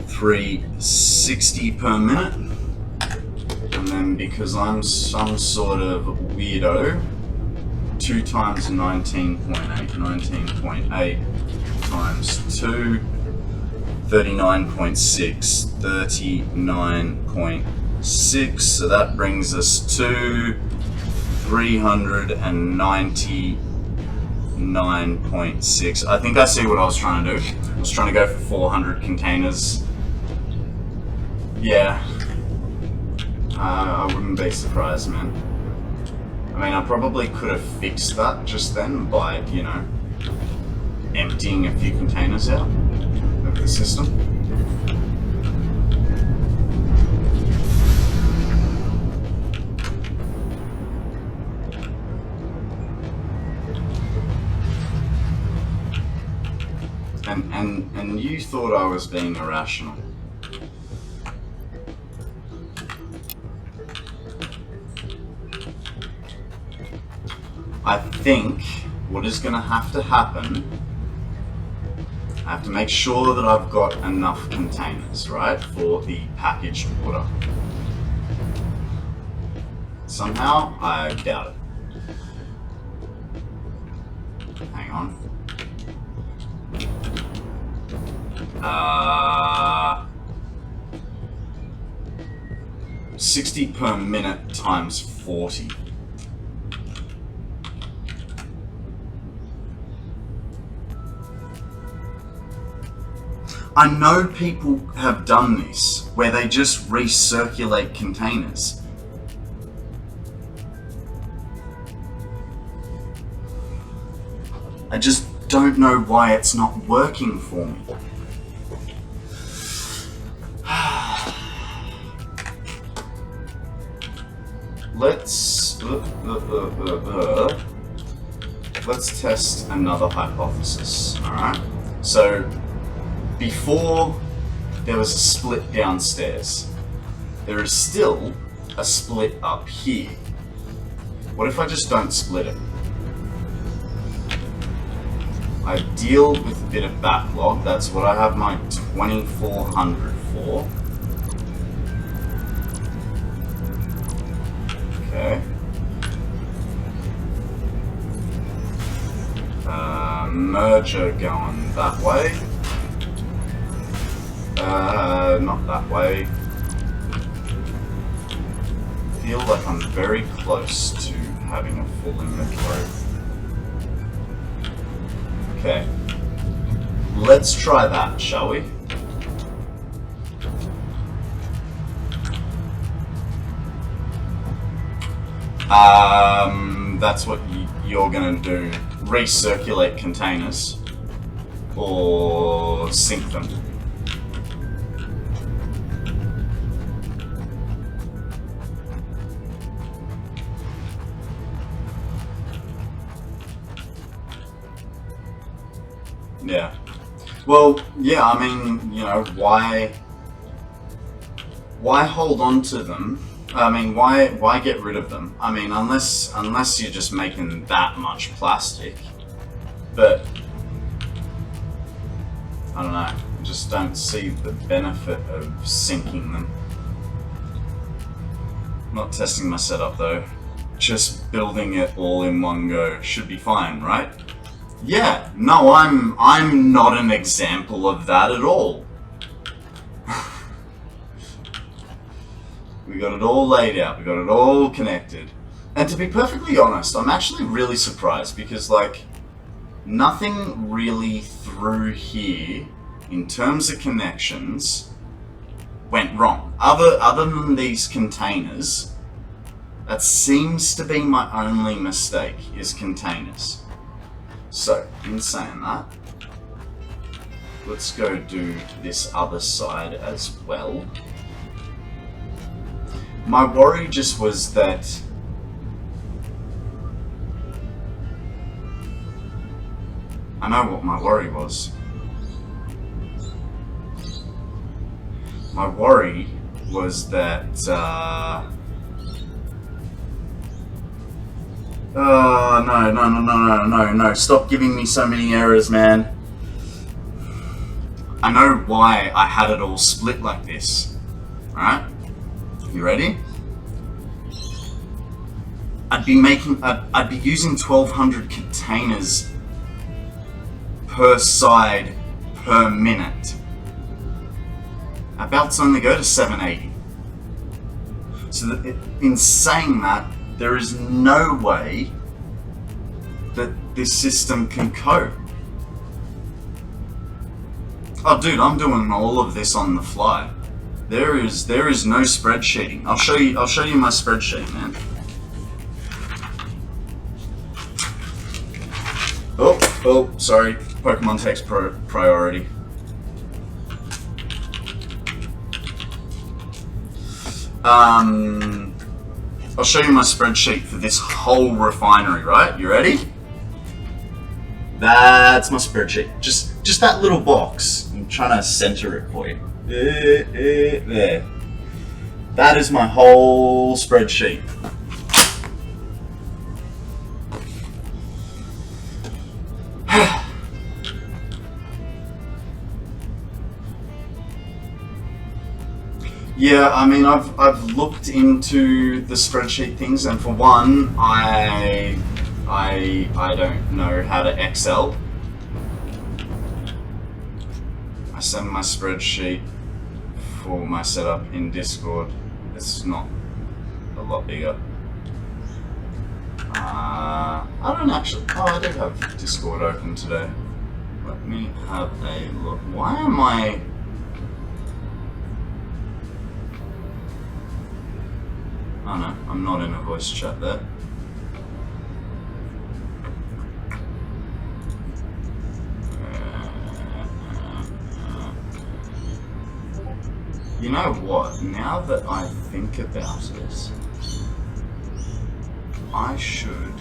360 per minute. And then because I'm some sort of weirdo, 2 times 19.8, 19.8 times 2, 39.6, 39.6, so that brings us to 399.6. I think I see what I was trying to do. I was trying to go for 400 containers. Yeah. I wouldn't be surprised, man. I mean, I probably could have fixed that just then by, you know, emptying a few containers out of the system. And you thought I was being irrational. I think what is going to have to happen, I have to make sure that I've got enough containers, right, for the packaged water. Somehow, I doubt it. Hang on. 60 per minute times 40. I know people have done this, where they just recirculate containers. I just don't know why it's not working for me. Let's test another hypothesis, alright? So, before there was a split downstairs, there is still a split up here. What if I just don't split it? I deal with a bit of backlog, that's what I have my 2400 for. Okay. Merger going that way. Not that way. Feel like I'm very close to having a full inventory. Okay. Let's try that, shall we? That's what you're gonna do. Recirculate containers or sync them. Yeah. Well, yeah, I mean, you know, why hold on to them? I mean, why get rid of them? I mean, unless you're just making that much plastic. But I don't know. I just don't see the benefit of syncing them. Not testing my setup though. Just building it all in one go should be fine, right? Yeah. No, I'm not an example of that at all. We got it all laid out, we got it all connected. And to be perfectly honest, I'm actually really surprised because, like, nothing really through here, in terms of connections, went wrong. Other than these containers, that seems to be my only mistake, is containers. So, in saying that, let's go do this other side as well. My worry just was that I know what my worry was. My worry was that no, stop giving me so many errors, man. I know why I had it all split like this. Alright? You ready? I'd be using 1200 containers per side per minute. Our belts only go to 780. So that in saying that, there is no way that this system can cope. Oh dude, I'm doing all of this on the fly. There is no spreadsheeting. I'll show you my spreadsheet, man. Oh, sorry. Pokemon takes priority. I'll show you my spreadsheet for this whole refinery, right? You ready? That's my spreadsheet. Just that little box. I'm trying to center it for you. There. That is my whole spreadsheet. Yeah, I mean, I've looked into the spreadsheet things, and for one, I don't know how to Excel. I send my spreadsheet for my setup in Discord. It's not a lot bigger. I don't actually. Oh, I do have Discord open today. Let me have a look. Why am I? Oh no, I'm not in a voice chat there. You know what? Now that I think about it, I should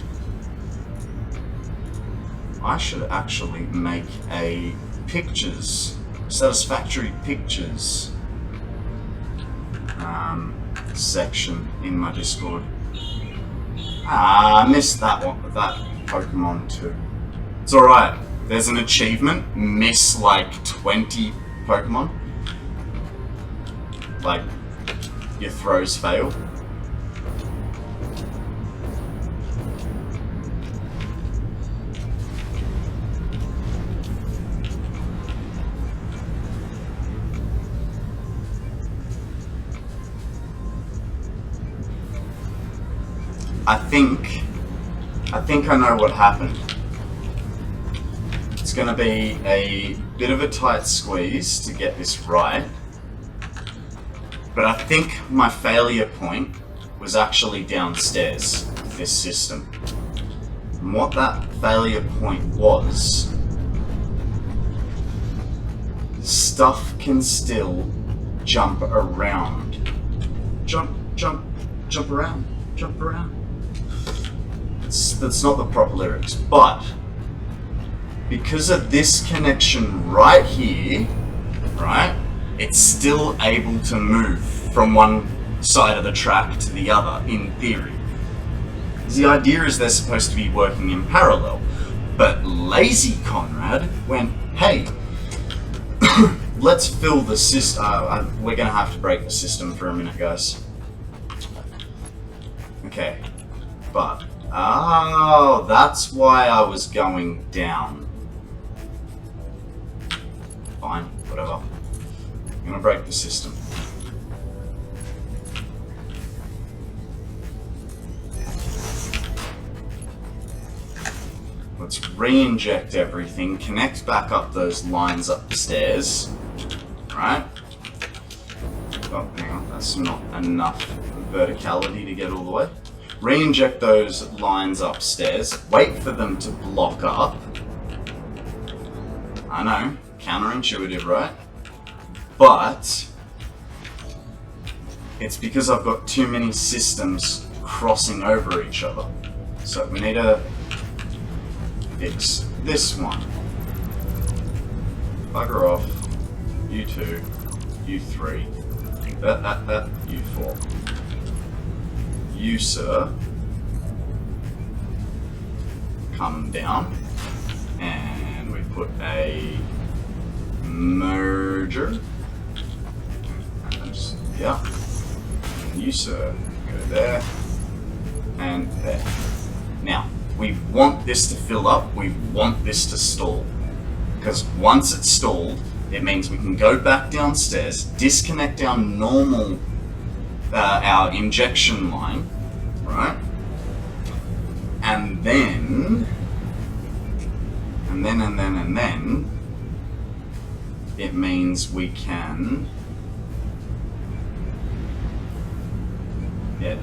actually make a pictures, Satisfactory pictures section in my Discord. I missed that one, that Pokemon too. It's alright. There's an achievement, miss like 20 Pokemon. Like, your throws fail. I think I know what happened. It's gonna be a bit of a tight squeeze to get this right. But I think my failure point was actually downstairs. this system. And what that failure point was, stuff can still jump around. Jump around. That's not the proper lyrics, but because of this connection right here, right, it's still able to move from one side of the track to the other, in theory. The idea is they're supposed to be working in parallel, but lazy Konrad went, hey, let's fill the system. We're gonna have to break the system for a minute, guys. Okay, but oh, that's why I was going down. Fine, whatever. I'm gonna break the system. Let's re-inject everything, connect back up those lines up the stairs, right? Oh, hang on, that's not enough verticality to get all the way. Re-inject those lines upstairs, wait for them to block up. I know, counterintuitive, right? But it's because I've got too many systems crossing over each other. So we need to fix this one. Bugger off. U2, U3, U4. You, sir, come down, and we put a merger. Yeah. You, sir, go there and there. Now, we want this to fill up, we want this to stall. Because once it's stalled, it means we can go back downstairs, disconnect our normal, our injection line, right? And then, it means we can,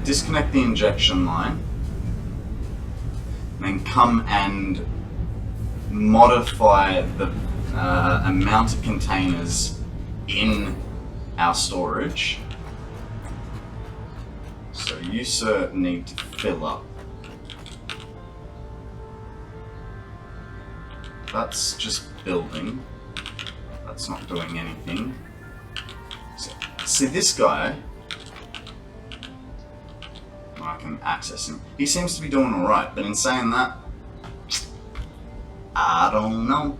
disconnect the injection line, and then come and modify the amount of containers in our storage. So you, sir, need to fill up. That's just building. That's not doing anything. So, see this guy, I can access him. He seems to be doing alright, but in saying that, I don't know.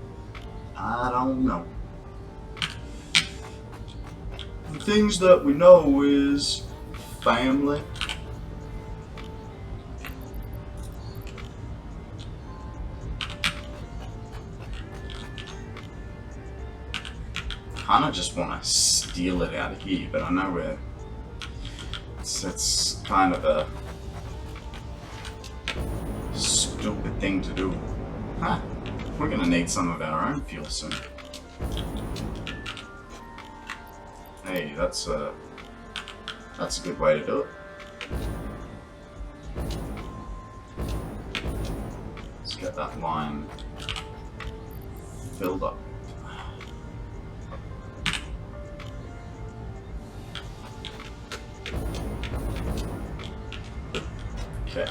The things that we know is family. Kinda just want to steal it out of here, but I know where. It's kind of a stupid thing to do. Huh. We're gonna need some of our own fuel soon. Hey, that's a good way to do it. Let's get that line filled up. Okay.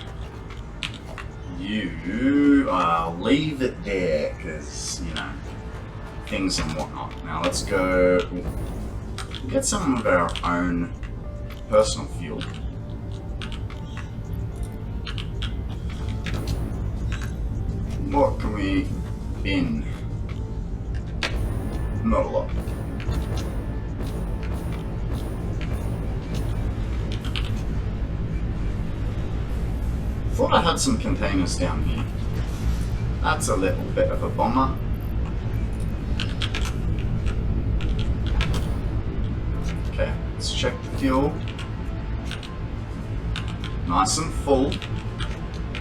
I'll leave it there because, you know, things and whatnot. Now let's go get some of our own personal fuel. What can we bin? Not a lot. Thought I had some containers down here. That's a little bit of a bomber. Okay, let's check the fuel. Nice and full.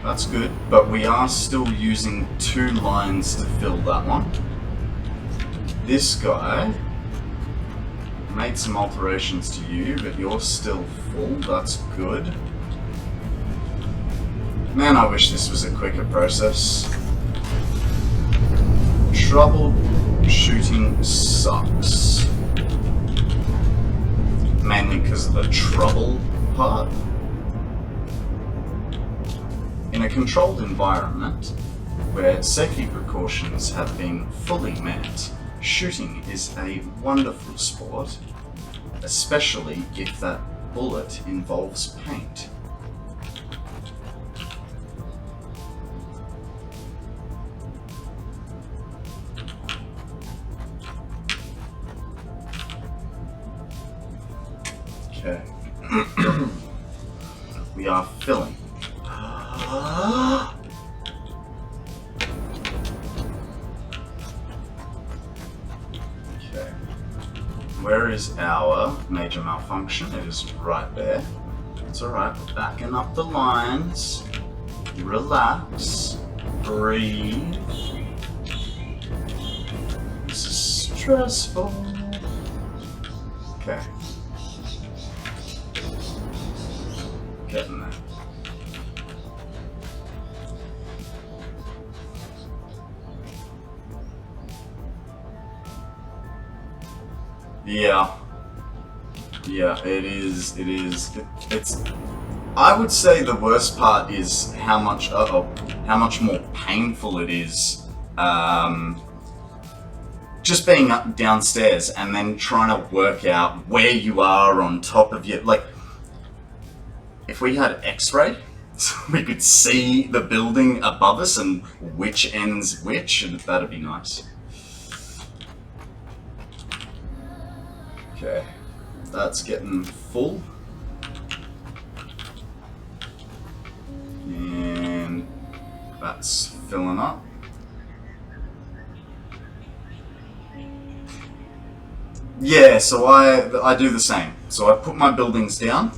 That's good, but we are still using 2 lines to fill that one. This guy made some alterations to you, but you're still full. That's good. Man, I wish this was a quicker process. Troubleshooting sucks. Mainly because of the trouble part. In a controlled environment, where safety precautions have been fully met, shooting is a wonderful sport, especially if that bullet involves paint. Okay. We are filling. Okay. Where is our major malfunction? It is right there. It's alright, we're backing up the lines. Relax. Breathe. This is stressful. Okay. Getting there. Yeah, it is. It's. I would say the worst part is how much more painful it is. Just being up downstairs and then trying to work out where you are on top of you. Like, if we had X-ray, so we could see the building above us and which ends which, and that'd be nice. Okay, that's getting full. And that's filling up. Yeah, so I do the same. So I put my buildings down.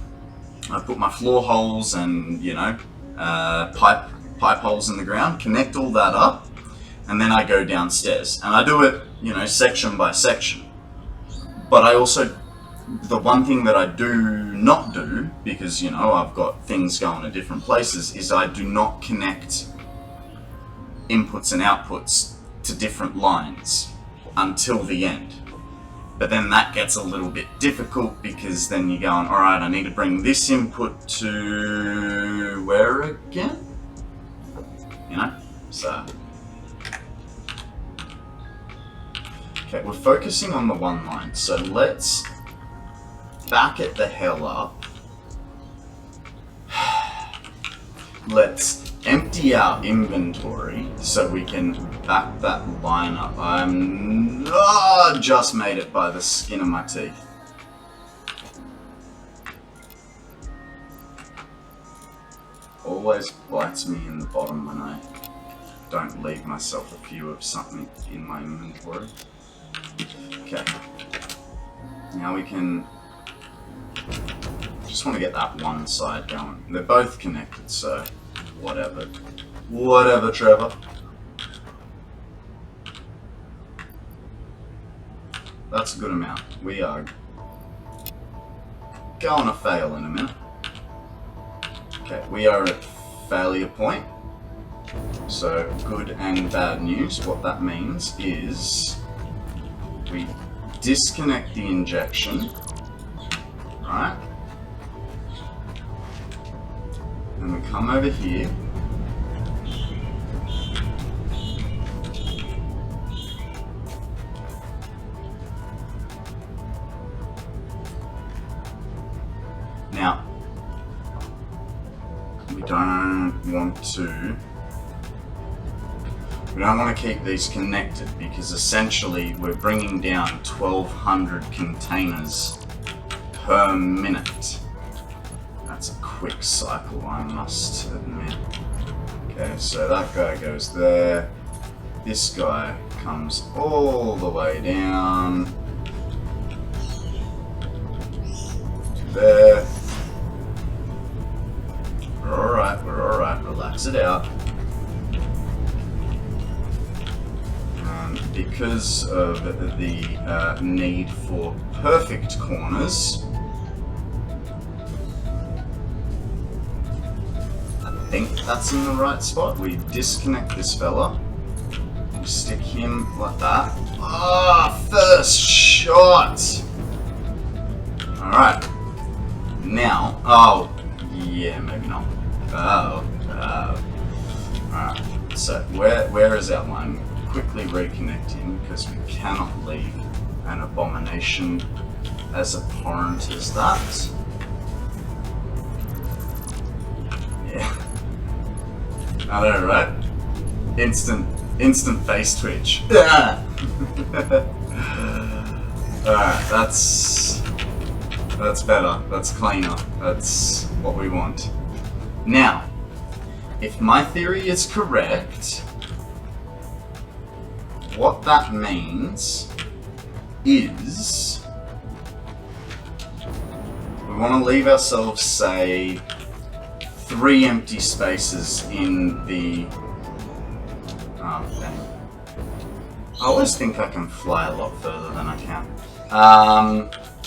I put my floor holes and, you know, pipe holes in the ground, connect all that up, and then I go downstairs. And I do it, you know, section by section. But I also, the one thing that I do not do, because, you know, I've got things going to different places, is I do not connect inputs and outputs to different lines until the end. But then that gets a little bit difficult because then you're going, alright, I need to bring this input to where again? You know? So. Okay, we're focusing on the one line, so let's back it the hell up. Let's empty our inventory so we can back that line up. Just made it by the skin of my teeth. Always bites me in the bottom when I don't leave myself a few of something in my inventory. Okay. Now we can just want to get that one side going. They're both connected, so whatever. Whatever, Trevor. That's a good amount. We are going to fail in a minute. Okay, we are at failure point. So, good and bad news. What that means is we disconnect the injection, right? And we come over here. Now, we don't want to keep these connected because essentially we're bringing down 1,200 containers per minute. That's a quick cycle, I must admit. Okay, so that guy goes there. This guy comes all the way down to there. We're alright, relax it out. Because of the need for perfect corners, think that's in the right spot. We disconnect this fella. We stick him like that. Ah, first shot! Alright. Now, oh, yeah, maybe not. Alright, so where is our line? Quickly reconnect him, because we cannot leave an abomination as abhorrent as that. Yeah. I know, right? Instant face twitch. Alright, that's better. That's cleaner. That's what we want. Now, if my theory is correct, what that means is we want to leave ourselves, say, 3 empty spaces in the... Oh, dang. I always think I can fly a lot further than I can.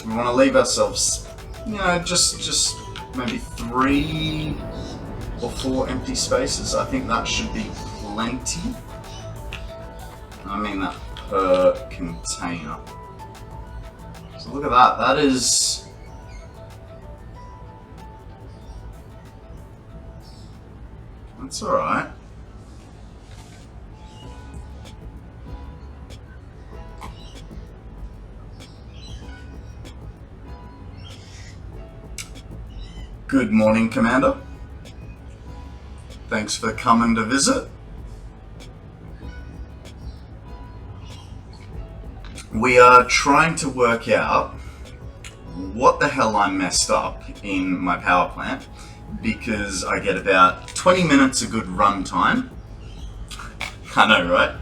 We want to leave ourselves, you know, just maybe 3 or 4 empty spaces. I think that should be plenty. I mean that per container. So look at that. That is... That's alright. Good morning, Commander. Thanks for coming to visit. We are trying to work out what the hell I messed up in my power plant, because I get about 20 minutes of good run time. I know, right?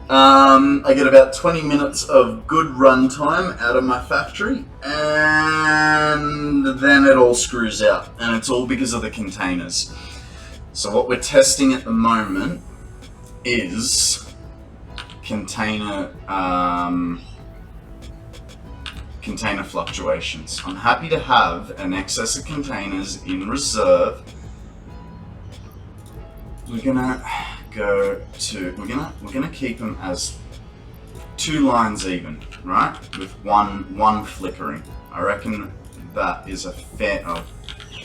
I get about 20 minutes of good run time out of my factory, and then it all screws out, and it's all because of the containers. So what we're testing at the moment is container fluctuations. I'm happy to have an excess of containers in reserve. We're gonna go to we're gonna keep them as 2 lines even, right? With one flickering. I reckon that is a fair. I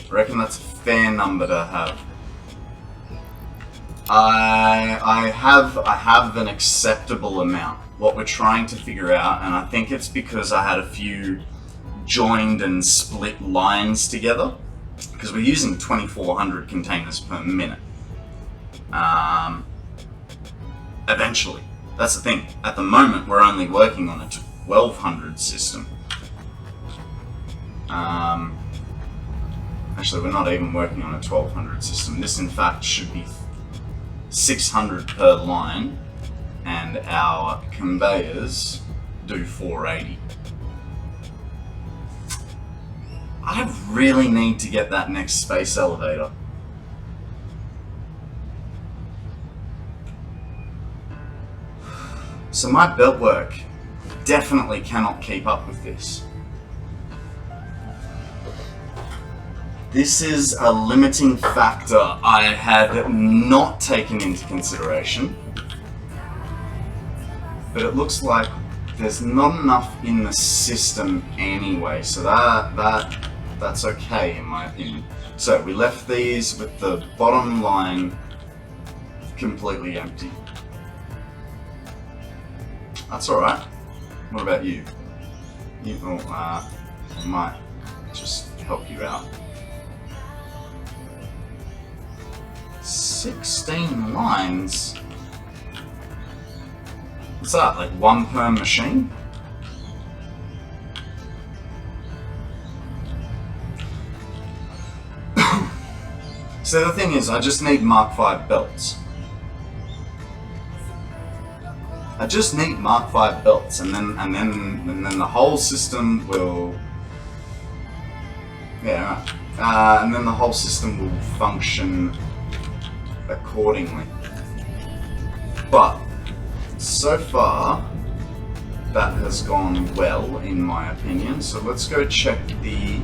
reckon that's a fair number to have. I have an acceptable amount. What we're trying to figure out, and I think it's because I had a few joined and split lines together, because we're using 2,400 containers per minute. Eventually, that's the thing. At the moment, we're only working on a 1,200 system. Actually, we're not even working on a 1,200 system. This, in fact, should be 600 per line, and our conveyors do 480. I really need to get that next space elevator. So my belt work definitely cannot keep up with this. This is a limiting factor I had not taken into consideration, but it looks like there's not enough in the system anyway, so that's okay in my opinion. So we left these with the bottom line completely empty. That's alright. What about you? You might just help you out. 16 lines? What's that, like 1 per machine? So the thing is, I just need Mark V belts. I just need Mark V belts, and then the whole system will, yeah, and then the whole system will function accordingly. But so far, that has gone well, in my opinion. So let's go check the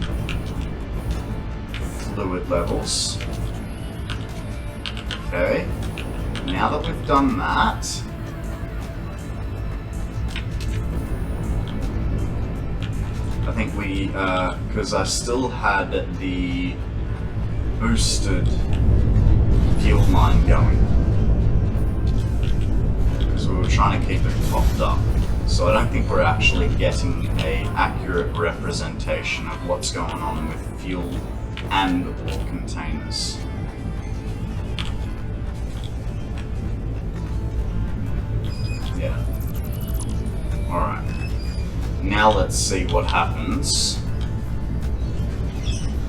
fluid levels. Okay, now that we've done that, I think we, because I still had the boosted fuel line going, because we were trying to keep it topped up. So I don't think we're actually getting an accurate representation of what's going on with fuel and ore containers. Yeah. Alright. Now let's see what happens.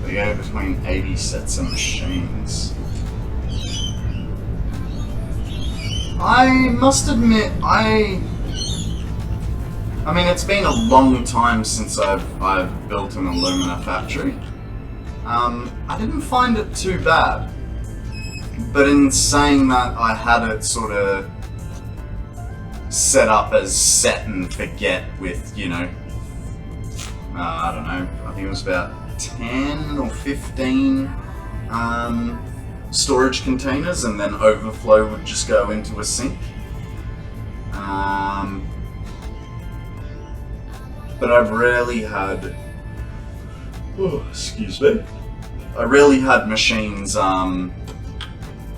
We go between 80 sets of machines. I must admit, I mean, it's been a long time since I've built an alumina factory. I didn't find it too bad. But in saying that, I had it sort of set up as set and forget with, you know, I don't know, I think it was about 10 or 15 storage containers, and then overflow would just go into a sink. But I've rarely had, oh, excuse me, I rarely had machines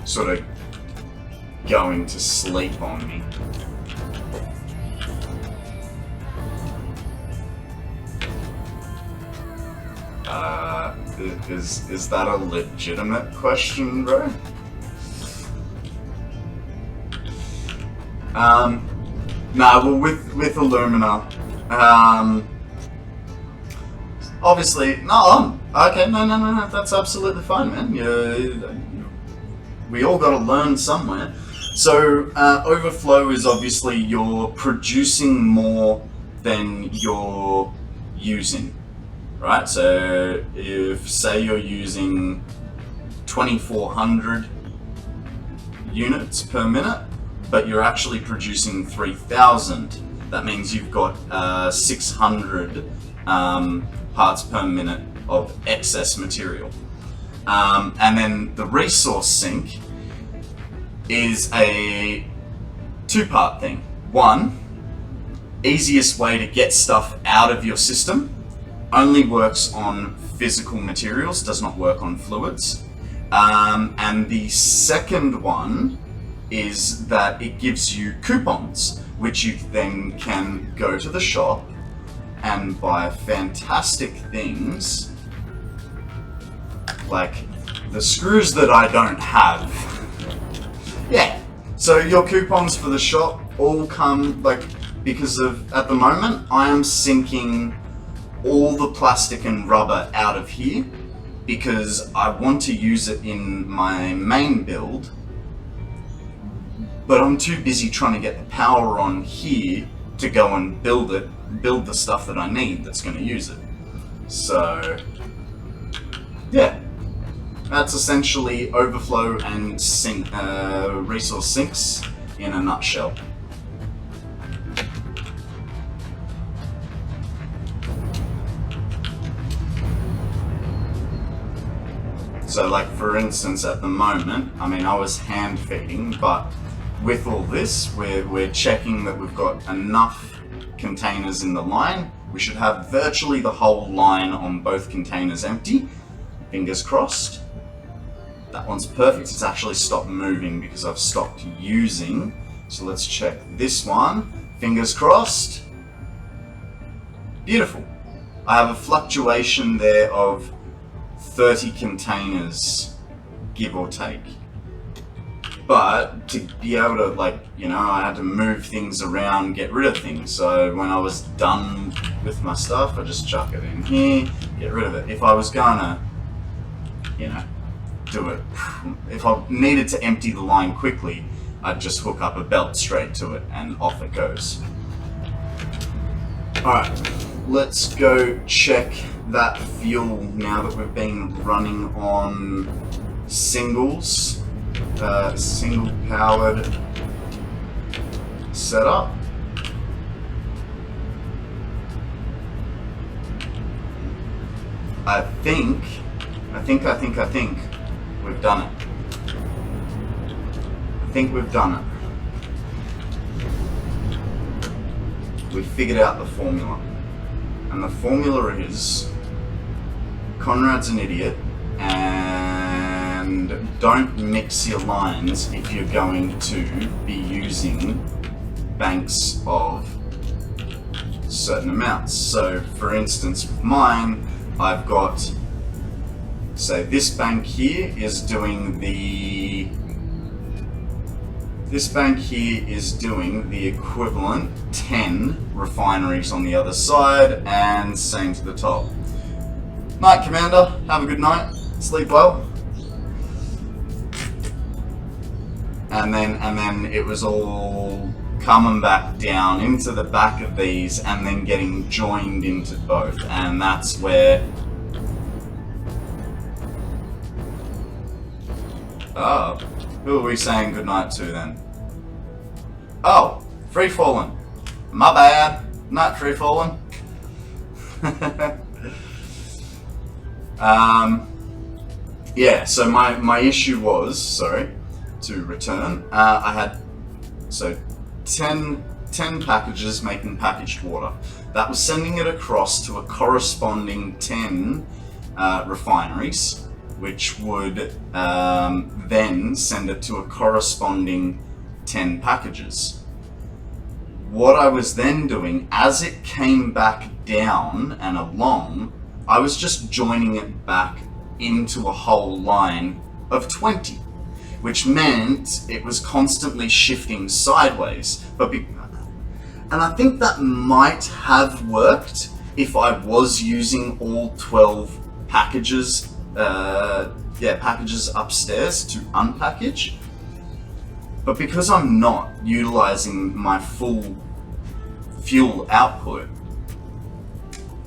sort of going to sleep on me. Is that a legitimate question, bro? Nah, well, with alumina, obviously, no, okay, no, that's absolutely fine, man. We all gotta learn somewhere. So, overflow is obviously you're producing more than you're using, right? So, if, say you're using 2,400 units per minute, but you're actually producing 3,000, that means you've got 600 parts per minute of excess material. And then the resource sink is a two-part thing. One, easiest way to get stuff out of your system, only works on physical materials, does not work on fluids. And the second one is that it gives you coupons, which you then can go to the shop and buy fantastic things like the screws that I don't have. Yeah, so your coupons for the shop all come, like, because of, at the moment, I am sinking all the plastic and rubber out of here because I want to use it in my main build, but I'm too busy trying to get the power on here to go and build the stuff that I need that's going to use it. So, yeah, that's essentially overflow and sink, resource sinks in a nutshell. So, like, for instance, at the moment, I mean, I was hand feeding, but with all this, we're checking that we've got enough containers in the line. We should have virtually the whole line on both containers empty. Fingers crossed. That one's perfect. It's actually stopped moving because I've stopped using. So let's check this one. Fingers crossed. Beautiful. I have a fluctuation there of 30 containers, give or take. But to be able to, like, you know, I had to move things around, get rid of things. So when I was done with my stuff, I just chuck it in here, get rid of it. If I was gonna, you know, do it, if I needed to empty the line quickly, I'd just hook up a belt straight to it and off it goes. Alright, let's go check that fuel now that we've been running on singles. Single powered setup. I think we've done it. think we've done it. We've figured out the formula. And the formula is Konrad's an idiot and don't mix your lines if you're going to be using banks of certain amounts. So for instance with mine, I've got, say this bank here is doing the equivalent 10 refineries on the other side, and same to the top. Night, Commander. Have a good night. Sleep well. And then it was all coming back down into the back of these and then getting joined into both, and that's where who are we saying goodnight to then? Oh, Free Fallen. My bad. Not Free Fallen. Yeah, so my issue was, sorry, to return, I had, so 10 packages making packaged water. That was sending it across to a corresponding 10 refineries, which would then send it to a corresponding 10 packages. What I was then doing, as it came back down and along, I was just joining it back into a whole line of 20, which meant it was constantly shifting sideways. And I think that might have worked if I was using all 12 packages, packages upstairs to unpackage. But because I'm not utilizing my full fuel output,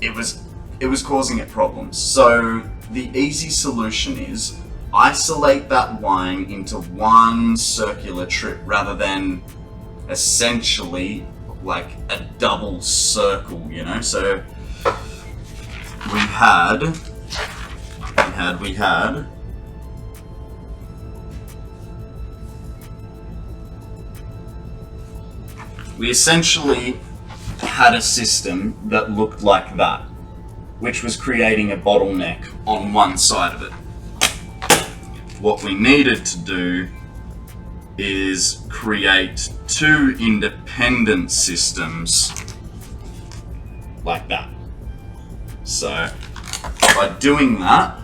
it was causing it problems. So the easy solution is isolate that line into one circular trip rather than essentially like a double circle, you know? So we essentially had a system that looked like that, which was creating a bottleneck on one side of it. What we needed to do is create two independent systems like that. So by doing that,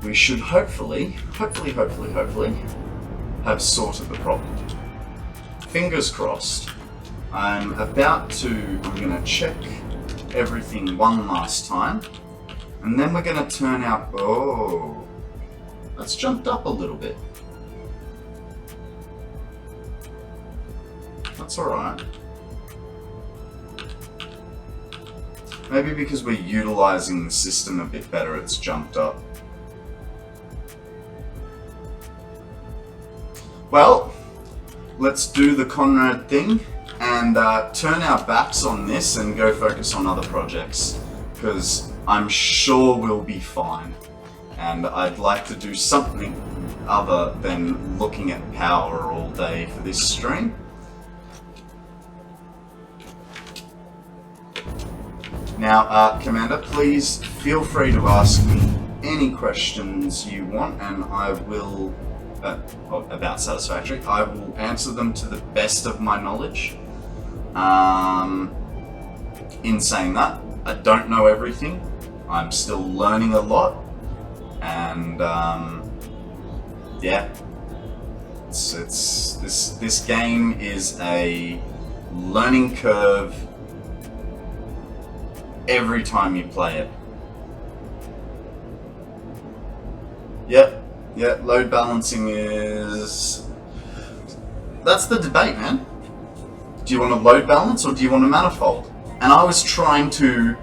we should hopefully have sorted the problem. Fingers crossed. I'm gonna check everything one last time, and then we're gonna turn out, oh, that's jumped up a little bit. That's alright. Maybe because we're utilizing the system a bit better, it's jumped up. Well, let's do the Konrad thing and turn our backs on this and go focus on other projects, because I'm sure we'll be fine. And I'd like to do something other than looking at power all day for this stream. Now, Commander, please feel free to ask me any questions you want, and I will, about Satisfactory, I will answer them to the best of my knowledge. In saying that, I don't know everything. I'm still learning a lot, and yeah, this game is a learning curve every time you play it. Yep, load balancing is... That's the debate, man. Do you want to load balance or do you want to manifold? And I was trying to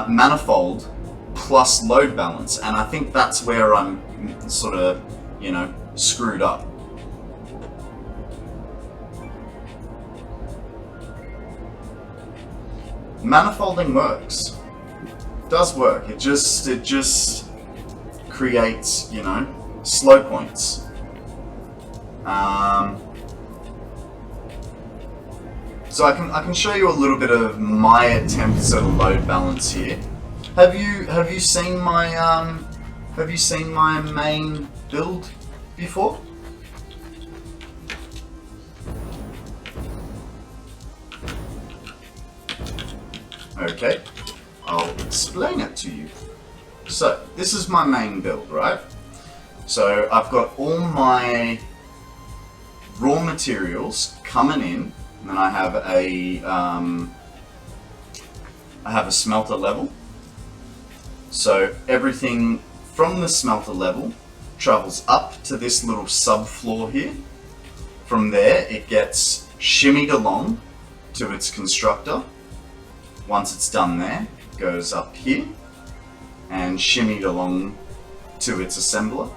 manifold plus load balance, and I think that's where I'm sort of, you know, screwed up. Manifolding works. It does work. It just creates, you know, slow points. So I can show you a little bit of my attempts at a load balance here. Have you seen my main build before? Okay, I'll explain it to you. So this is my main build, right? So I've got all my raw materials coming in, and then I have a smelter level. So everything from the smelter level travels up to this little subfloor here. From there, it gets shimmied along to its constructor. Once it's done there, it goes up here and shimmied along to its assembler.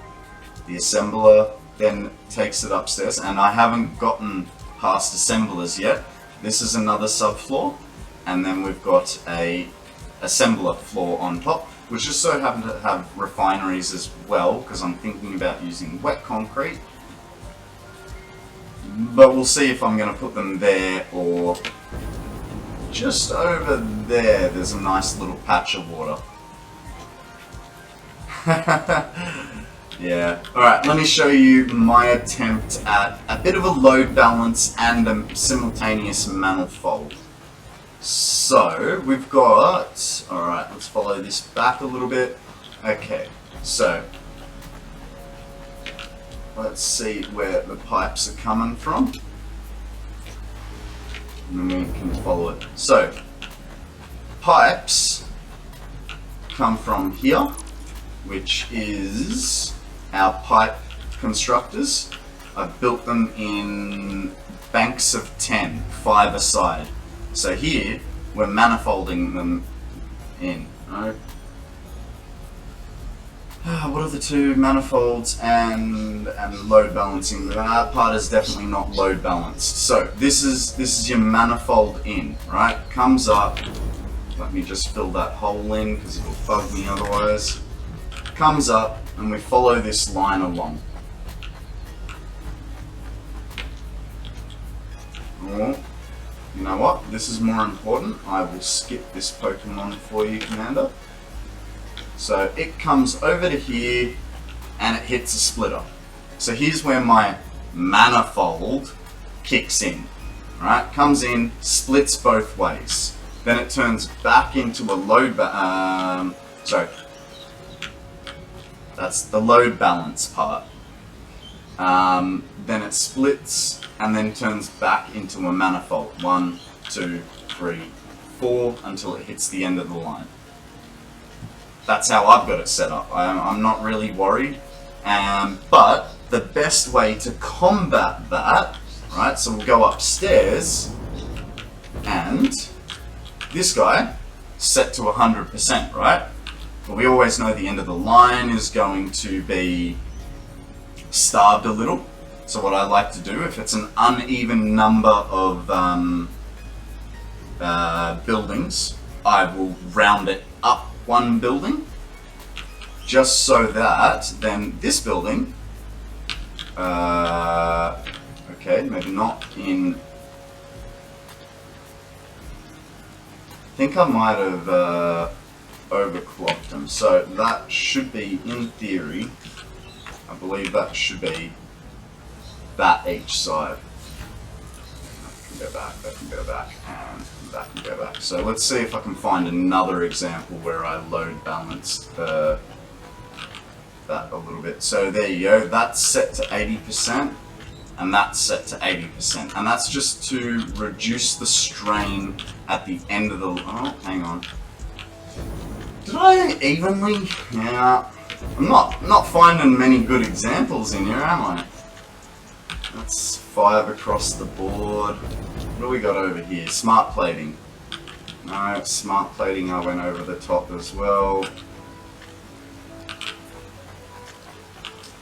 The assembler then takes it upstairs, and I haven't gotten past assemblers yet. This is another subfloor, and then we've got a assembler floor on top, which just so happen to have refineries as well, because I'm thinking about using wet concrete. But we'll see if I'm going to put them there or just over there. There's a nice little patch of water. Yeah. Alright, let me show you my attempt at a bit of a load balance and a simultaneous manifold. So, we've got... Alright, let's follow this back a little bit. Okay, so... let's see where the pipes are coming from. And then we can follow it. So, pipes come from here, which is our pipe constructors. I've built them in banks of 10, 5 a side. So here, we're manifolding them in. Right? What are the two? Manifolds and load balancing. That part is definitely not load balanced. So this is your manifold in, right? Comes up. Let me just fill that hole in because it'll bug me otherwise. Comes up, and we follow this line along. Oh, you know what? This is more important. I will skip this Pokemon for you, Commander. So it comes over to here, and it hits a splitter. So here's where my manifold kicks in. Right? Comes in, splits both ways. Then it turns back into a load that's the load balance part. Then it splits and then turns back into a manifold. 1, 2, 3, 4 until it hits the end of the line. That's how I've got it set up. I'm not really worried. But the best way to combat that, right? So we'll go upstairs, and this guy set to 100%, right? But we always know the end of the line is going to be starved a little. So what I like to do, if it's an uneven number of buildings, I will round it up one building, just so that then this building, okay, maybe not in, I think I might have overclocked them, so that should be, in theory, I believe that should be that each side. That can go back, that can go back, and that can go back. So let's see if I can find another example where I load balanced that a little bit. So there you go, that's set to 80%, and that's set to 80%. And that's just to reduce the strain at the end of the, oh, hang on. Did I evenly? Yeah. I'm not finding many good examples in here, am I? That's 5 across the board. What do we got over here? Smart plating. No, smart plating I went over the top as well.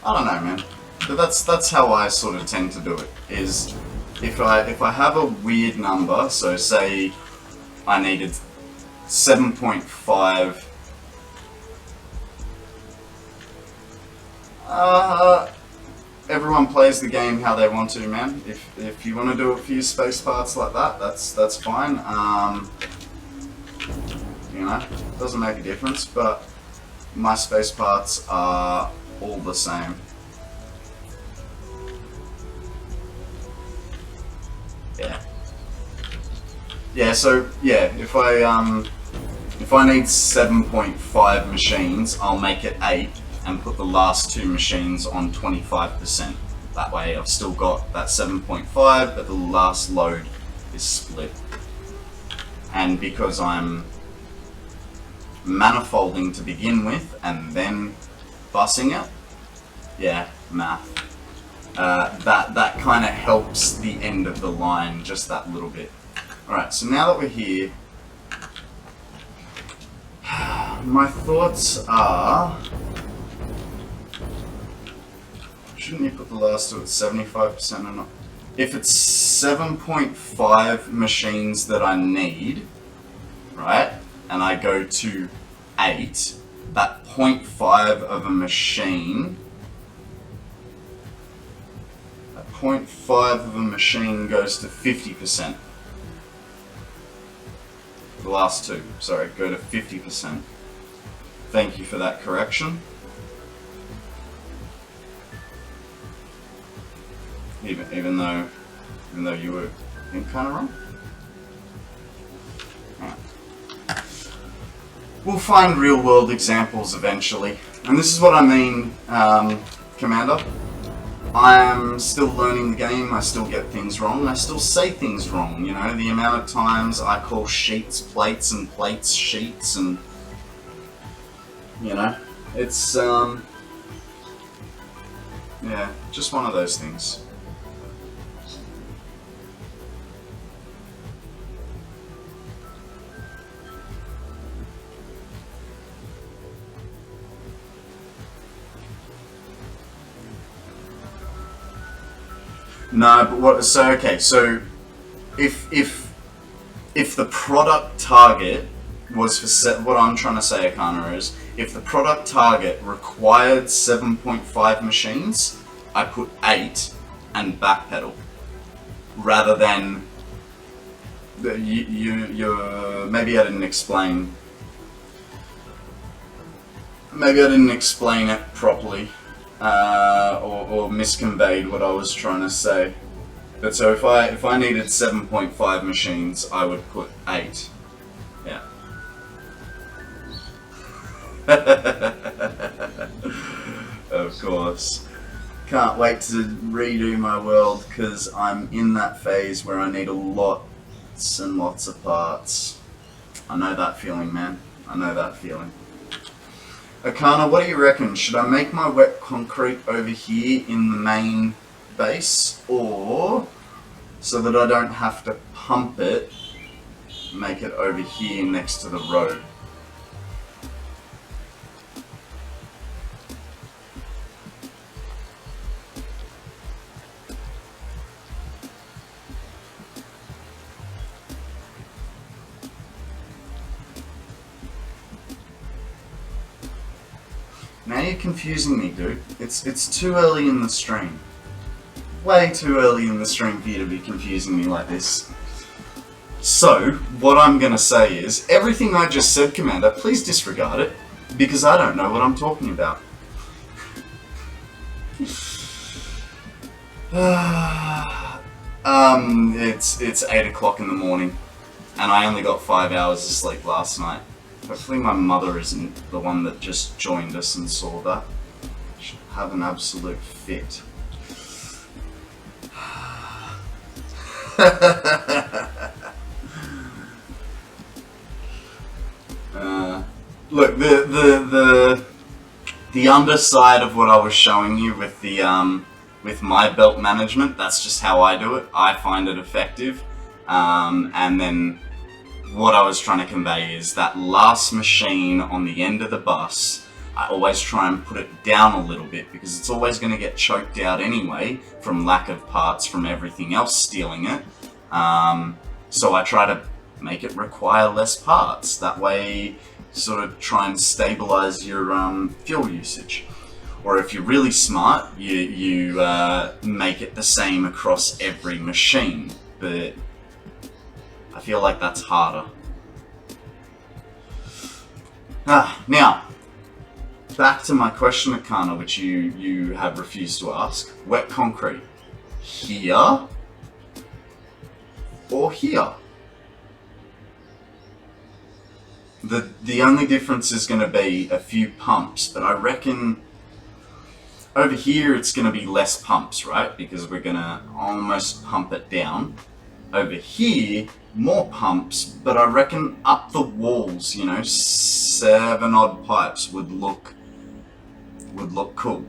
I don't know, man. But that's how I sort of tend to do it. Is if I have a weird number, so say I needed 7.5. Everyone plays the game how they want to, man. If you want to do a few space parts like that, that's fine. You know, doesn't make a difference, but my space parts are all the same. Yeah. Yeah, so yeah, if I need 7.5 machines, I'll make it 8 and put the last 2 machines on 25%. That way I've still got that 7.5, but the last load is split. And because I'm manifolding to begin with and then bussing it, yeah, math. That kind of helps the end of the line just that little bit. Alright, so now that we're here, my thoughts are, shouldn't you put the last two at 75% or not? If it's 7.5 machines that I need, right, and I go to 8, that 0.5 of a machine, that 0.5 of a machine goes to 50%. The last two, sorry, go to 50%. Thank you for that correction. Even though you were kind of wrong. Right. We'll find real world examples eventually, and this is what I mean, Commander. I am still learning the game, I still get things wrong, I still say things wrong, you know, the amount of times I call sheets plates and plates sheets, and, you know, it's, yeah, just one of those things. No, but what? So okay, so if the product target was for what I'm trying to say, Akana, is if the product target required 7.5 machines, I put 8 and backpedal, rather than you maybe I didn't explain. Maybe I didn't explain it properly. Or misconveyed what I was trying to say. But so if I needed 7.5 machines, I would put 8. Yeah. Of course. Can't wait to redo my world, because I'm in that phase where I need lots and lots of parts. I know that feeling, man. I know that feeling. Akana, what do you reckon? Should I make my wet concrete over here in the main base, or so that I don't have to pump it, make it over here next to the road? Now you're confusing me, dude. It's too early in the stream. Way too early in the stream for you to be confusing me like this. So, what I'm gonna say is, everything I just said, Commander, please disregard it, because I don't know what I'm talking about. It's 8 o'clock in the morning, and I only got 5 hours of sleep last night. Hopefully my mother isn't the one that just joined us and saw that. She'll have an absolute fit. Look, the underside of what I was showing you with the with my belt management, that's just how I do it. I find it effective, and then what I was trying to convey is that last machine on the end of the bus, I always try and put it down a little bit, because it's always going to get choked out anyway from lack of parts from everything else stealing it. So I try to make it require less parts. That way, sort of try and stabilize your fuel usage. Or if you're really smart, you make it the same across every machine. But I feel like that's harder. Now, back to my question, Akana, which you have refused to ask. Wet concrete. Here or here? The only difference is going to be a few pumps, but I reckon over here it's going to be less pumps, right? Because we're going to almost pump it down. Over here, more pumps, but I reckon up the walls, you know, 7 odd pipes would look cool.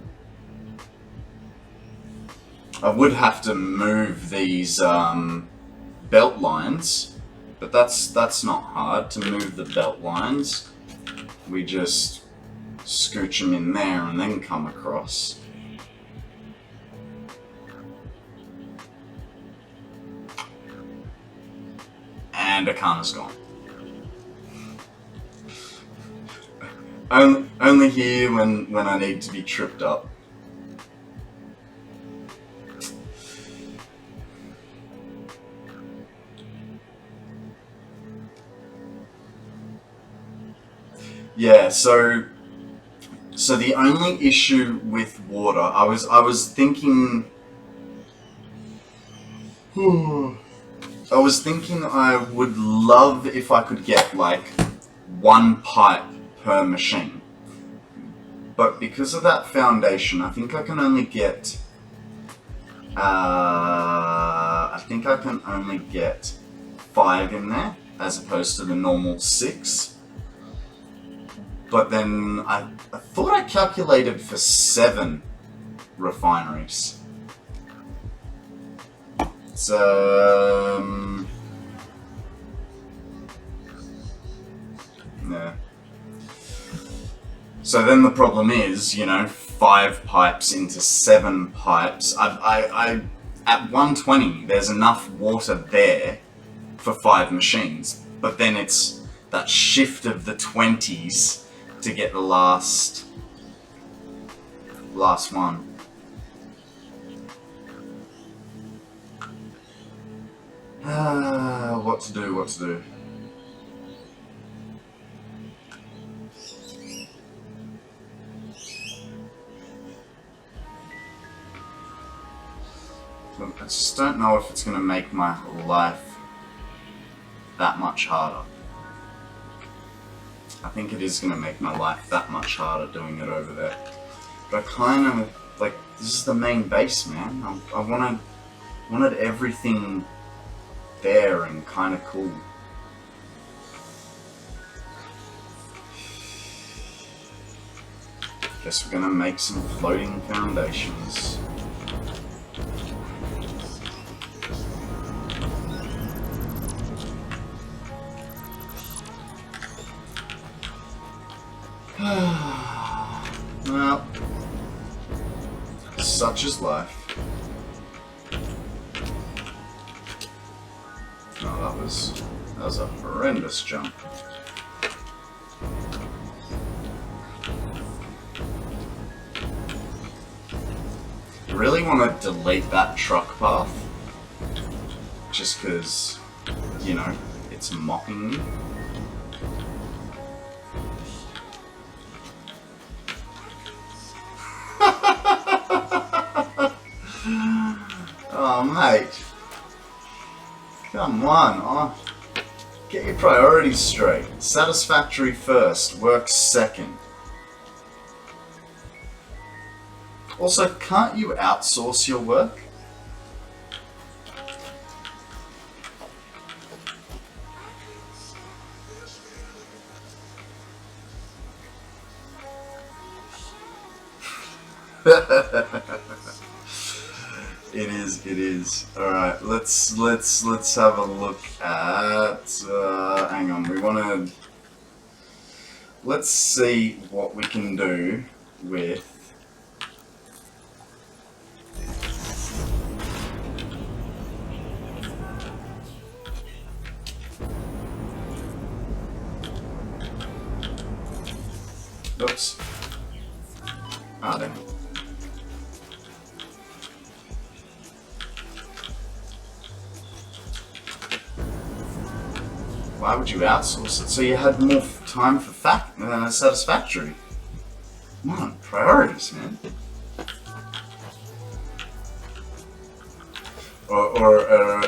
I would have to move these belt lines, but that's not hard to move the belt lines. We just scooch them in there and then come across. And Akana's gone. Only here when I need to be tripped up. Yeah, so the only issue with water, I was thinking I would love if I could get like 1 pipe per machine. But because of that foundation, I think I can only get 5 in there as opposed to the normal 6. But then I thought I calculated for 7 refineries. So, yeah. So then the problem is, you know, 5 pipes into 7 pipes. I at 120, there's enough water there for 5 machines. But then it's that shift of the 20s to get the last one. What to do? I just don't know if it's going to make my life that much harder. I think it is going to make my life that much harder doing it over there. But I kind of, like, this is the main base, man. I wanted everything there and kind of cool. Guess we're going to make some floating foundations. Well, such is life. Oh, that was a horrendous jump. I really want to delete that truck path, just because, you know, it's mocking me. Oh, mate. Come on. Oh, get your priorities straight. Satisfactory first, work second. Also, can't you outsource your work? It is. Alright, let's have a look at, hang on, let's see what we can do with oops. Ah, damn. Why would you outsource it? So you had more time for Satisfactory. Come on, priorities, man. Or are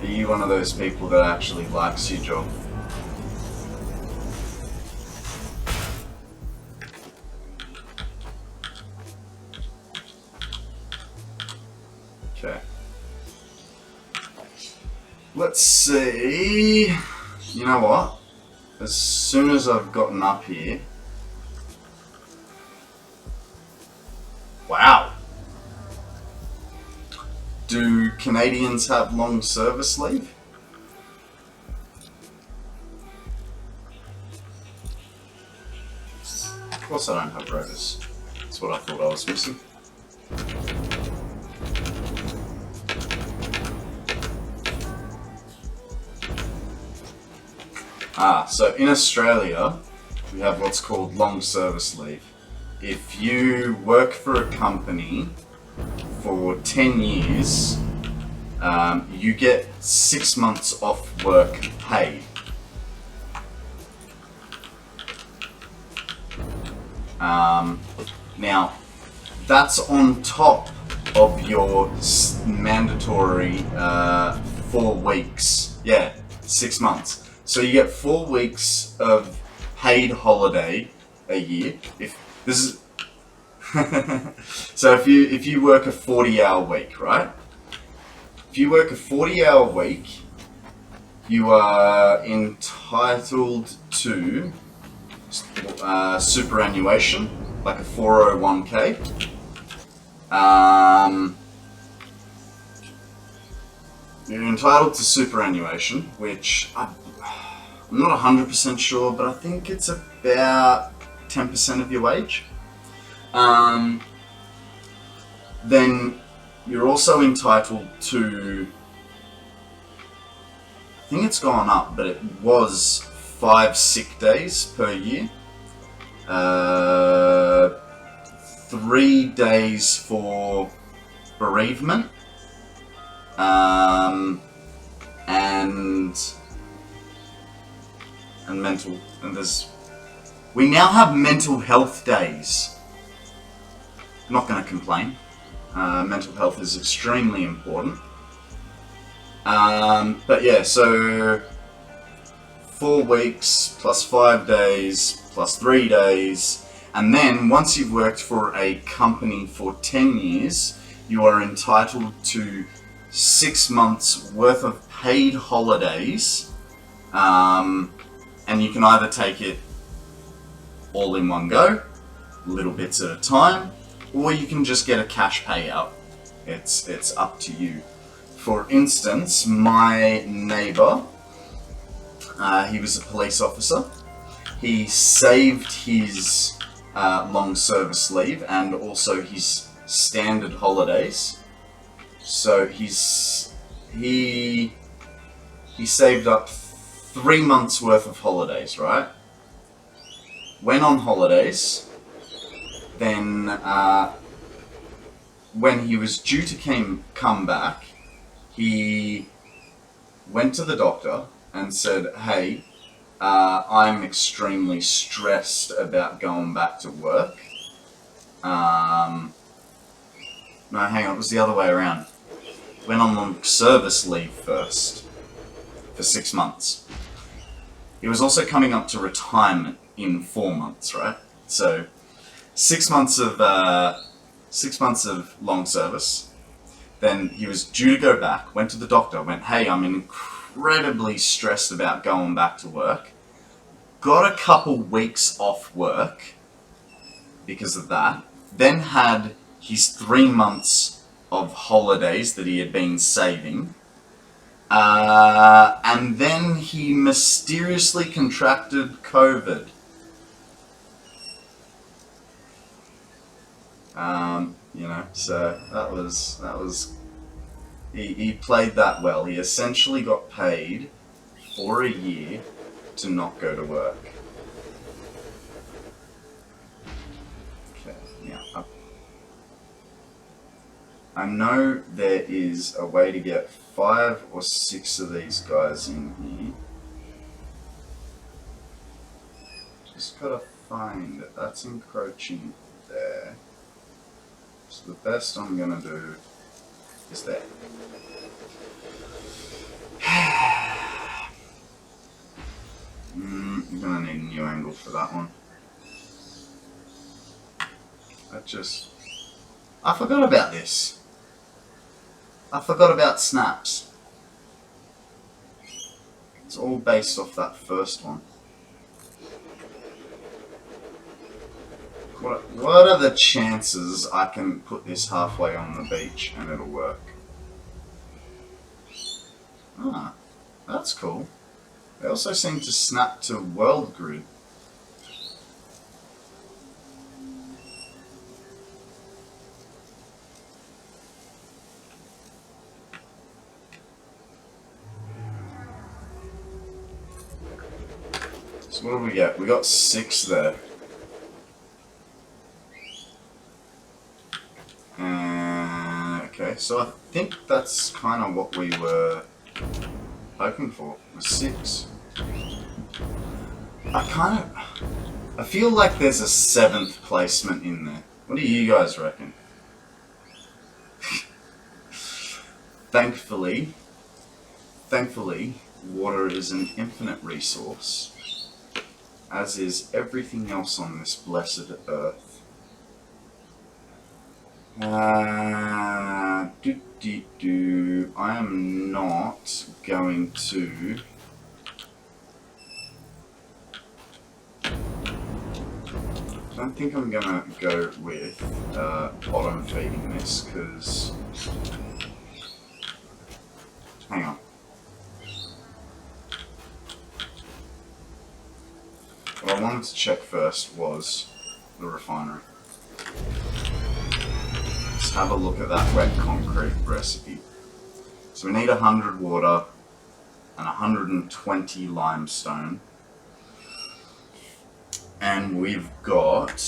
you one of those people that actually likes your job? Okay. Let's see. You know what? As soon as I've gotten up here. Wow. Do Canadians have long service leave? Of course I don't have rotas. That's what I thought I was missing. So in Australia, we have what's called long service leave. If you work for a company for 10 years, you get 6 months off work paid. Now, that's on top of your mandatory 4 weeks. Yeah, 6 months. So you get 4 weeks of paid holiday a year. If this is so if you work a 40-hour week, right? If you work a 40-hour week, you are entitled to superannuation, like a 401k. You're entitled to superannuation, which I'm not 100% sure, but I think it's about 10% of your wage. Then you're also entitled to, I think it's gone up, but it was 5 sick days per year. 3 days for bereavement. And mental, and we now have mental health days. I'm not going to complain. Mental health is extremely important. But yeah, so 4 weeks plus 5 days plus 3 days, and then once you've worked for a company for 10 years, you are entitled to 6 months worth of paid holidays, and you can either take it all in one go, little bits at a time, or you can just get a cash payout. It's up to you. For instance, my neighbour, he was a police officer. He saved his long service leave and also his standard holidays. So he saved up 3 months worth of holidays, right? Went on holidays, then when he was due to come back, he went to the doctor and said, hey, I'm extremely stressed about going back to work. No, hang on, it was the other way around. Went on service leave first for 6 months. He was also coming up to retirement in 4 months, right? So 6 months of 6 months of long service. Then he was due to go back. Went to the doctor. Went, hey, I'm incredibly stressed about going back to work. Got a couple weeks off work because of that. Then had his 3 months of holidays that he had been saving. And then he mysteriously contracted COVID. You know, so that was he played that well. He essentially got paid for a year to not go to work. Okay. I know there is a way to get 5 or 6 of these guys in here. Just gotta find it. That's encroaching there. So the best I'm gonna do is there. You're gonna need a new angle for that one. I forgot about this. I forgot about snaps. It's all based off that first one. What are the chances I can put this halfway on the beach and it'll work? Ah, that's cool. They also seem to snap to world grid. So what do we get? We got 6 there. Okay, so I think that's kind of what we were hoping for, was 6. I feel like there's a 7th placement in there. What do you guys reckon? Thankfully, water is an infinite resource, as is everything else on this blessed earth. I am not going to I don't think I'm gonna go with bottom feeding this, because hang on. What I wanted to check first was the refinery. Let's have a look at that wet concrete recipe. So we need 100 water and 120 limestone. And we've got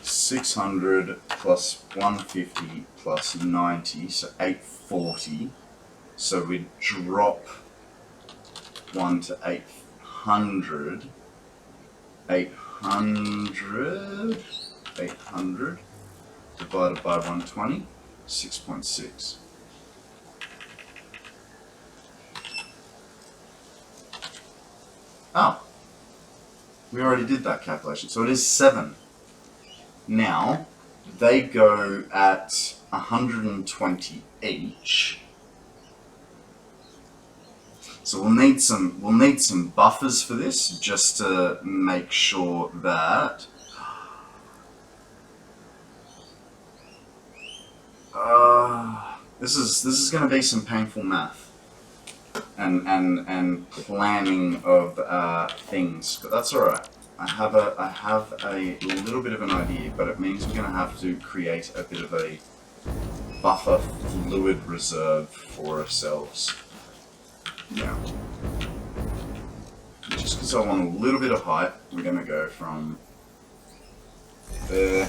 600 plus 150 plus 90, so 840. So we drop 1 to 800. 800 divided by 120, 6.6. Oh, we already did that calculation, so it is 7. Now, they go at 120 each. So we'll need some buffers for this, just to make sure that this is going to be some painful math and planning of things, but that's all right. I have a little bit of an idea, but it means we're going to have to create a bit of a buffer fluid reserve for ourselves. Yeah. Just because I want a little bit of height, we're going to go from there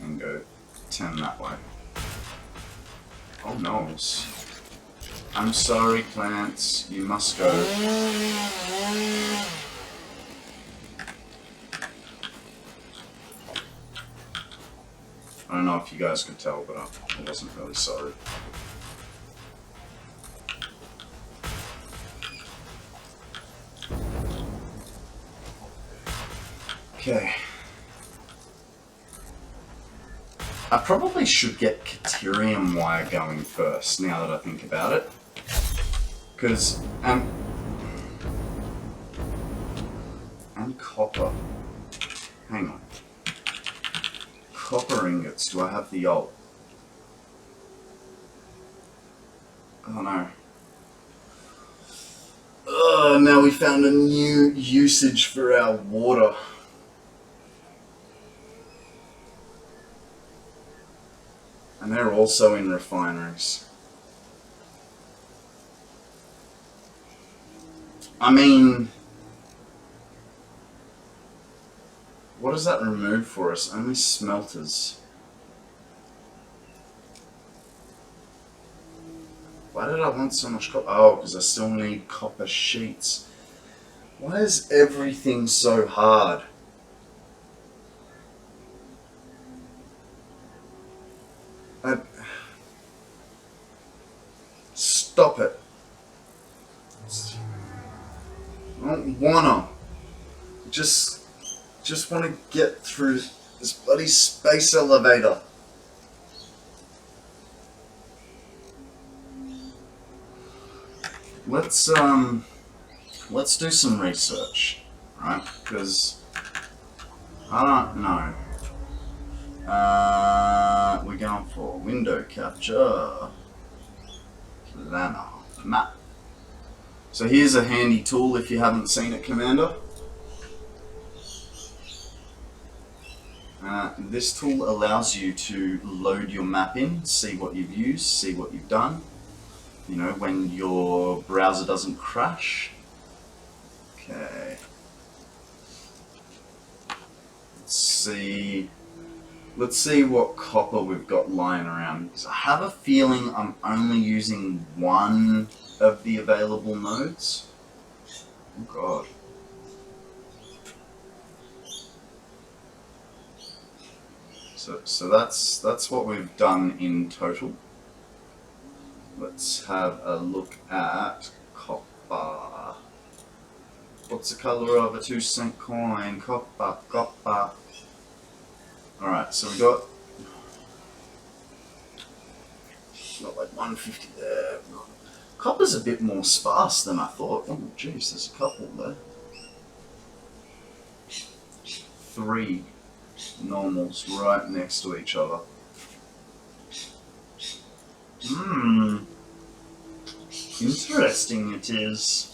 and go 10 that way. Oh no. I'm sorry, plants, you must go. I don't know if you guys could tell, but I wasn't really sorry. Okay. I probably should get Caterium wire going first, now that I think about it. Because, and copper. Hang on. Copper ingots, do I have the old? Oh no. Oh, now we found a new usage for our water. And they're also in refineries. I mean, what does that remove for us? Only smelters. Why did I want so much copper? Oh, because I still need copper sheets. Why is everything so hard? Stop it. I don't wanna. Just want to get through this bloody space elevator. Let's do some research, right? Because I don't know. We're going for window capture, planner, map. So here's a handy tool if you haven't seen it, Commander. This tool allows you to load your map in, see what you've used, see what you've done. You know, when your browser doesn't crash. Okay. Let's see what copper we've got lying around. Because I have a feeling I'm only using one of the available nodes. Oh god. So that's what we've done in total. Let's have a look at copper. What's the color of a 2-cent coin? Copper, copper. Alright, so we got like 150 there. Copper's a bit more sparse than I thought. Oh jeez, there's a couple there. 3 normals right next to each other. Interesting it is.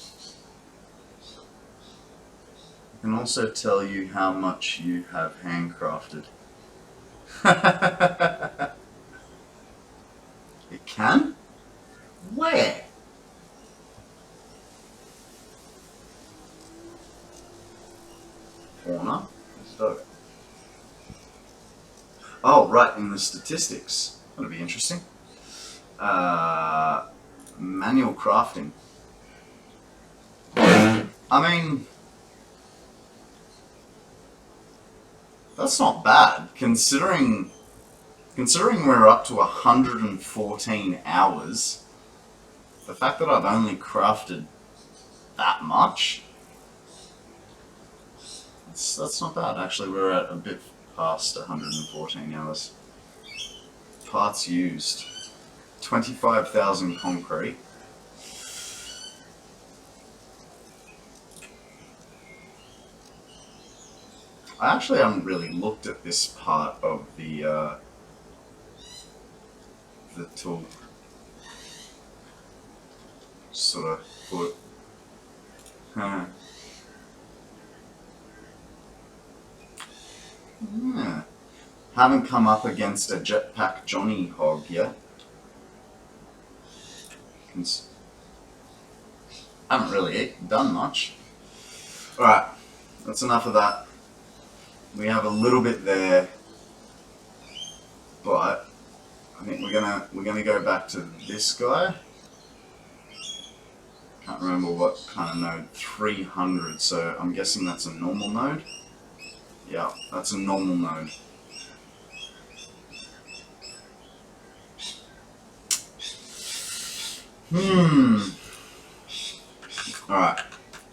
I can also tell you how much you have handcrafted. It can? Where? Fauna? Let's oh, right, in the statistics. That'll be interesting. Manual crafting. I mean, that's not bad, considering we're up to 114 hours. The fact that I've only crafted that much, that's not bad. Actually, we're at a bit past 114 hours. Parts used. 25,000 concrete. I actually haven't really looked at this part of the tool. Sort of put. Yeah. Haven't come up against a jetpack Johnny hog yet. Haven't really done much. Alright, that's enough of that. We have a little bit there, but I think we're gonna go back to this guy. Can't remember what kind of node. 300. So I'm guessing that's a normal node. Yeah, that's a normal node. Alright,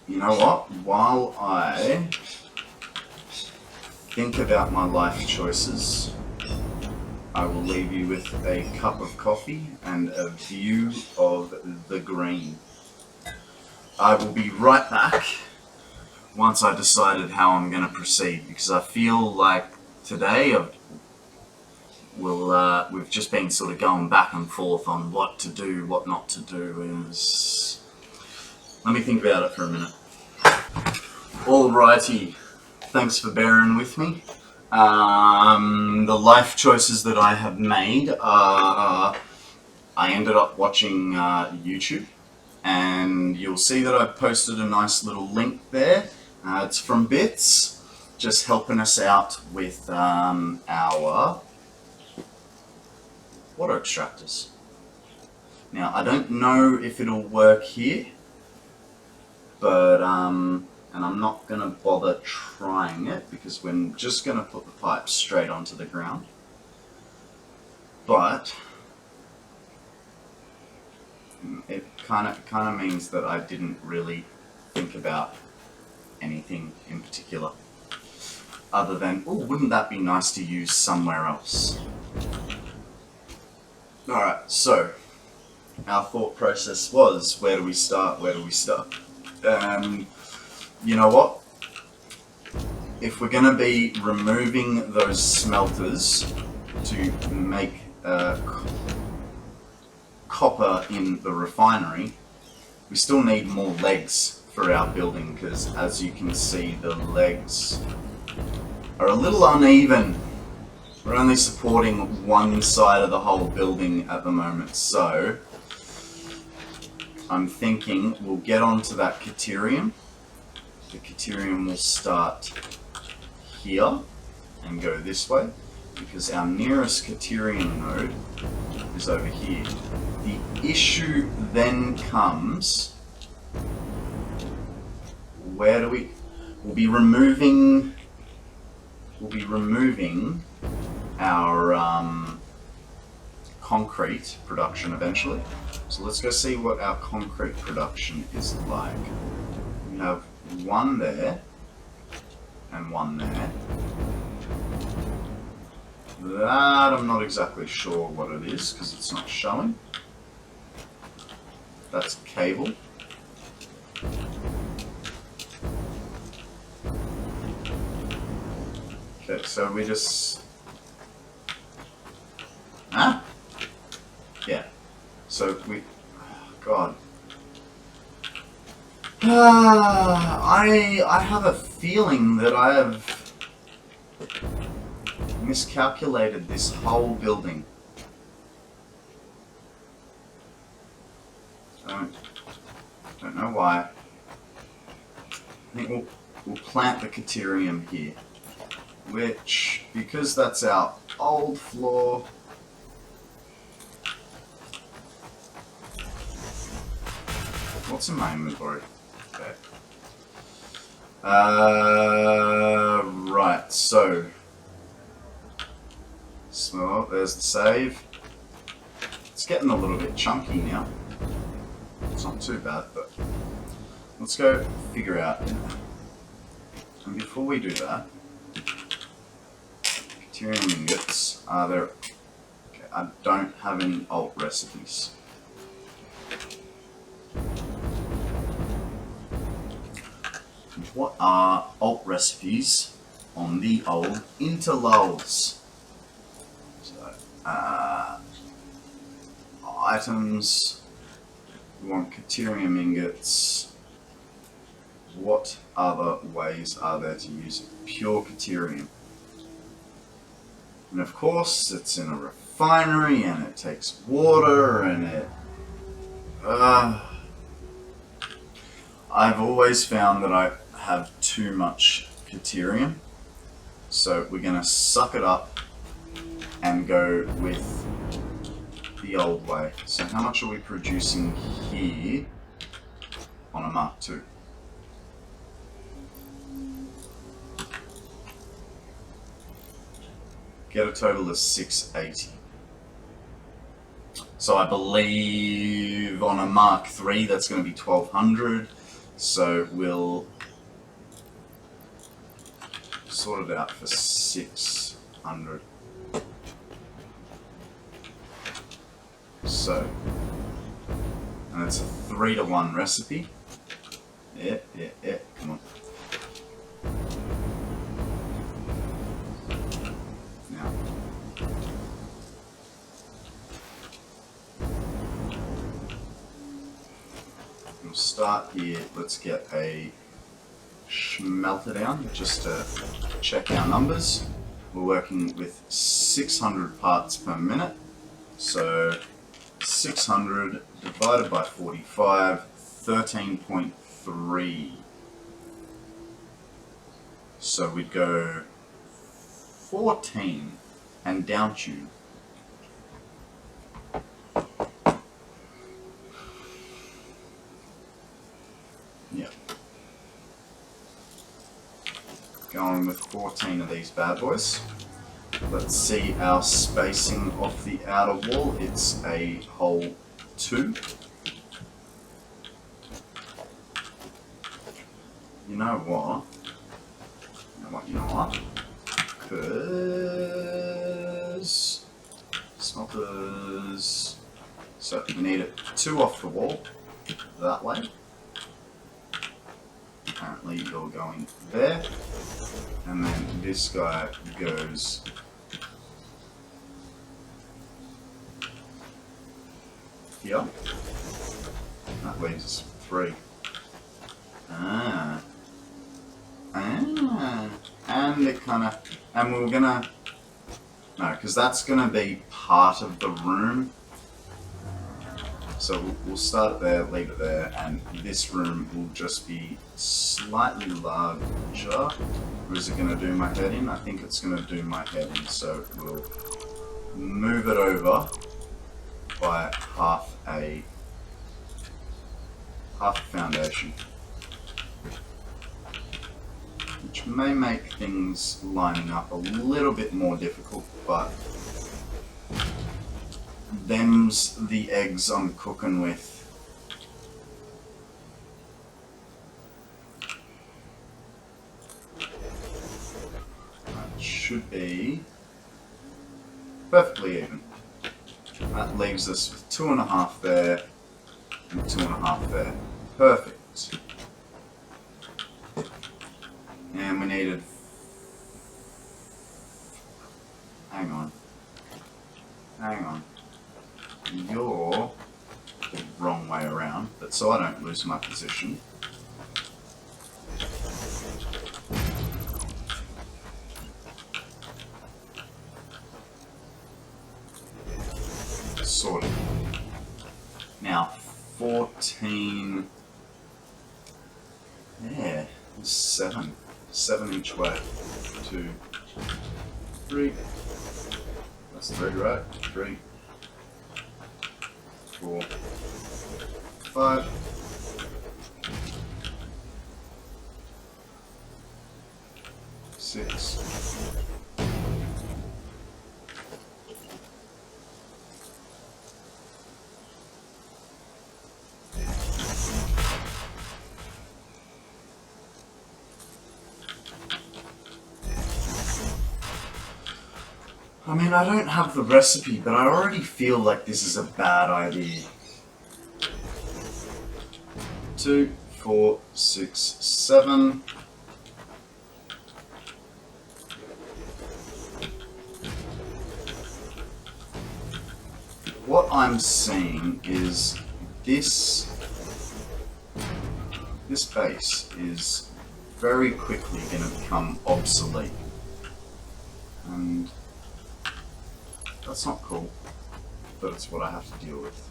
you know what? While I think about my life choices, I will leave you with a cup of coffee and a view of the green. I will be right back once I've decided how I'm going to proceed, because I feel like today we've just been sort of going back and forth on what to do, what not to do. Let me think about it for a minute. Alrighty, thanks for bearing with me. The life choices that I have made are, I ended up watching YouTube, and you'll see that I've posted a nice little link there. It's from Bitz. just helping us out with our water extractors. Now, I don't know if it'll work here, but, and I'm not going to bother trying it because we're just going to put the pipe straight onto the ground. But it kind of means that I didn't really think about anything in particular, other than, oh, wouldn't that be nice to use somewhere else? Alright, so our thought process was, where do we start, where do we start? You know what? If we're going to be removing those smelters to make copper in the refinery, we still need more legs for our building, because as you can see, the legs are a little uneven. We're only supporting one side of the whole building at the moment, so I'm thinking we'll get onto that Caterium. The Caterium will start here and go this way, because our nearest Caterium node is over here. The issue then comes, where do we'll be removing our concrete production eventually. So let's go see what our concrete production is like. We have one there and one there. That I'm not exactly sure what it is because it's not showing. That's cable. Okay, so we just... Ah? Yeah. So we... Oh, God. I have a feeling that I have miscalculated this whole building. I don't know why. I think we'll plant the Caterium here, which, because that's our old floor, what's in my inventory? Okay. Right, so there's the save. It's getting a little bit chunky now. It's not too bad, but let's go figure out. And before we do that, Caterium ingots are there. Okay, I don't have any alt recipes. What are alt recipes on the old interlulls? So, items, we want Caterium ingots. What other ways are there to use pure Caterium? And of course, it's in a refinery and it takes water and it... I've always found that I have too much Caterium, so we're going to suck it up and go with the old way. So how much are we producing here on a Mark II? Get a total of 680. So I believe on a Mark III that's going to be 1200. So we'll sort it out for 600. So, and it's a 3-to-1 recipe. Yeah, come on. Now, we'll start here. Let's get a smelter down just to check our numbers. We're working with 600 parts per minute. So 600 divided by 45, 13.3. So we'd go 14 and down tune. Yep. Going with 14 of these bad boys. Let's see our spacing off the outer wall. It's a hole 2. You know what? You know what? Because smelters. So we need it 2 off the wall that way. Apparently you're going there, and then this guy goes here. That leaves us 3. And it and we're gonna, no, because that's gonna be part of the room. So we'll start it there, leave it there, and this room will just be slightly larger. Or is it going to do my head in? I think it's going to do my head in, so we'll move it over by half a foundation. Which may make things lining up a little bit more difficult, but them's the eggs I'm cooking with. That should be perfectly even. That leaves us with 2.5 there and 2.5 there. Perfect. And we needed... Hang on. You're the wrong way around, but so I don't lose my position. Sorted. Now, 14... Yeah, 7. 7 each way. 2, 3. That's 3, right? 3. 4, 5, 6, I don't have the recipe, but I already feel like this is a bad idea. 2, 4, 6, 7. What I'm seeing is this base is very quickly going to become obsolete. And that's not cool, but it's what I have to deal with.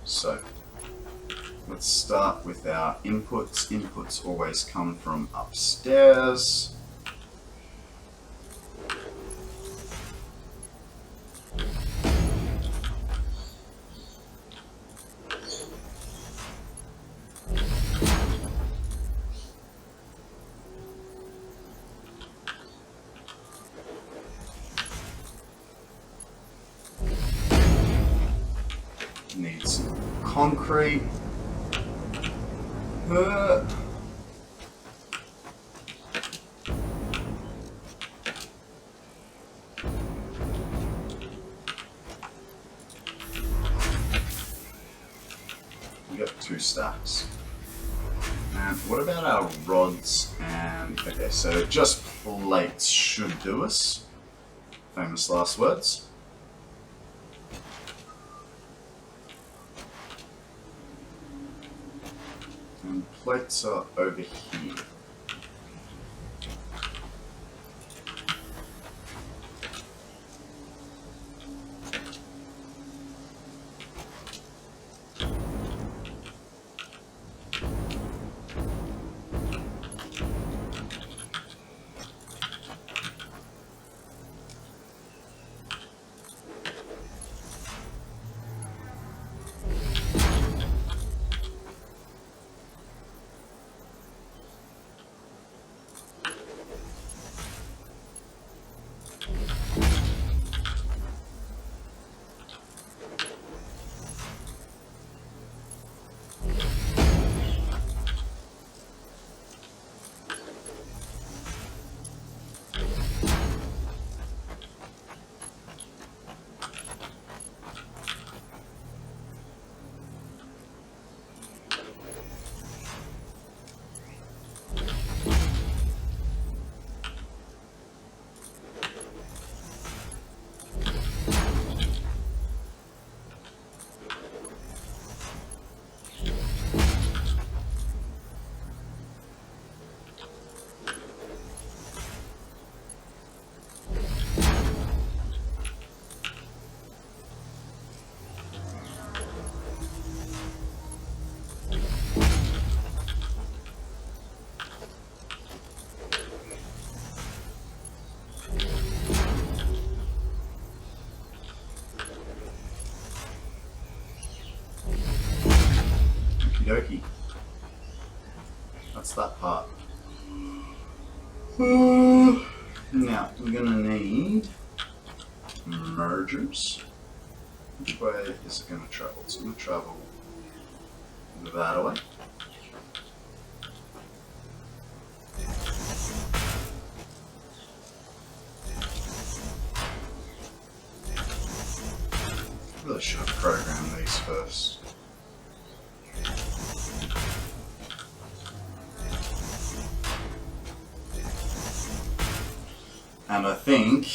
So, let's start with our inputs. Inputs always come from upstairs. Need some concrete. We got 2 stacks. And what about our rods? And okay, so just plates should do us. Famous last words. And plates are over here. That's that part. Now, we're going to need mergers. Which way is it going to travel? It's going to travel that way. Really should have programmed these first. And I think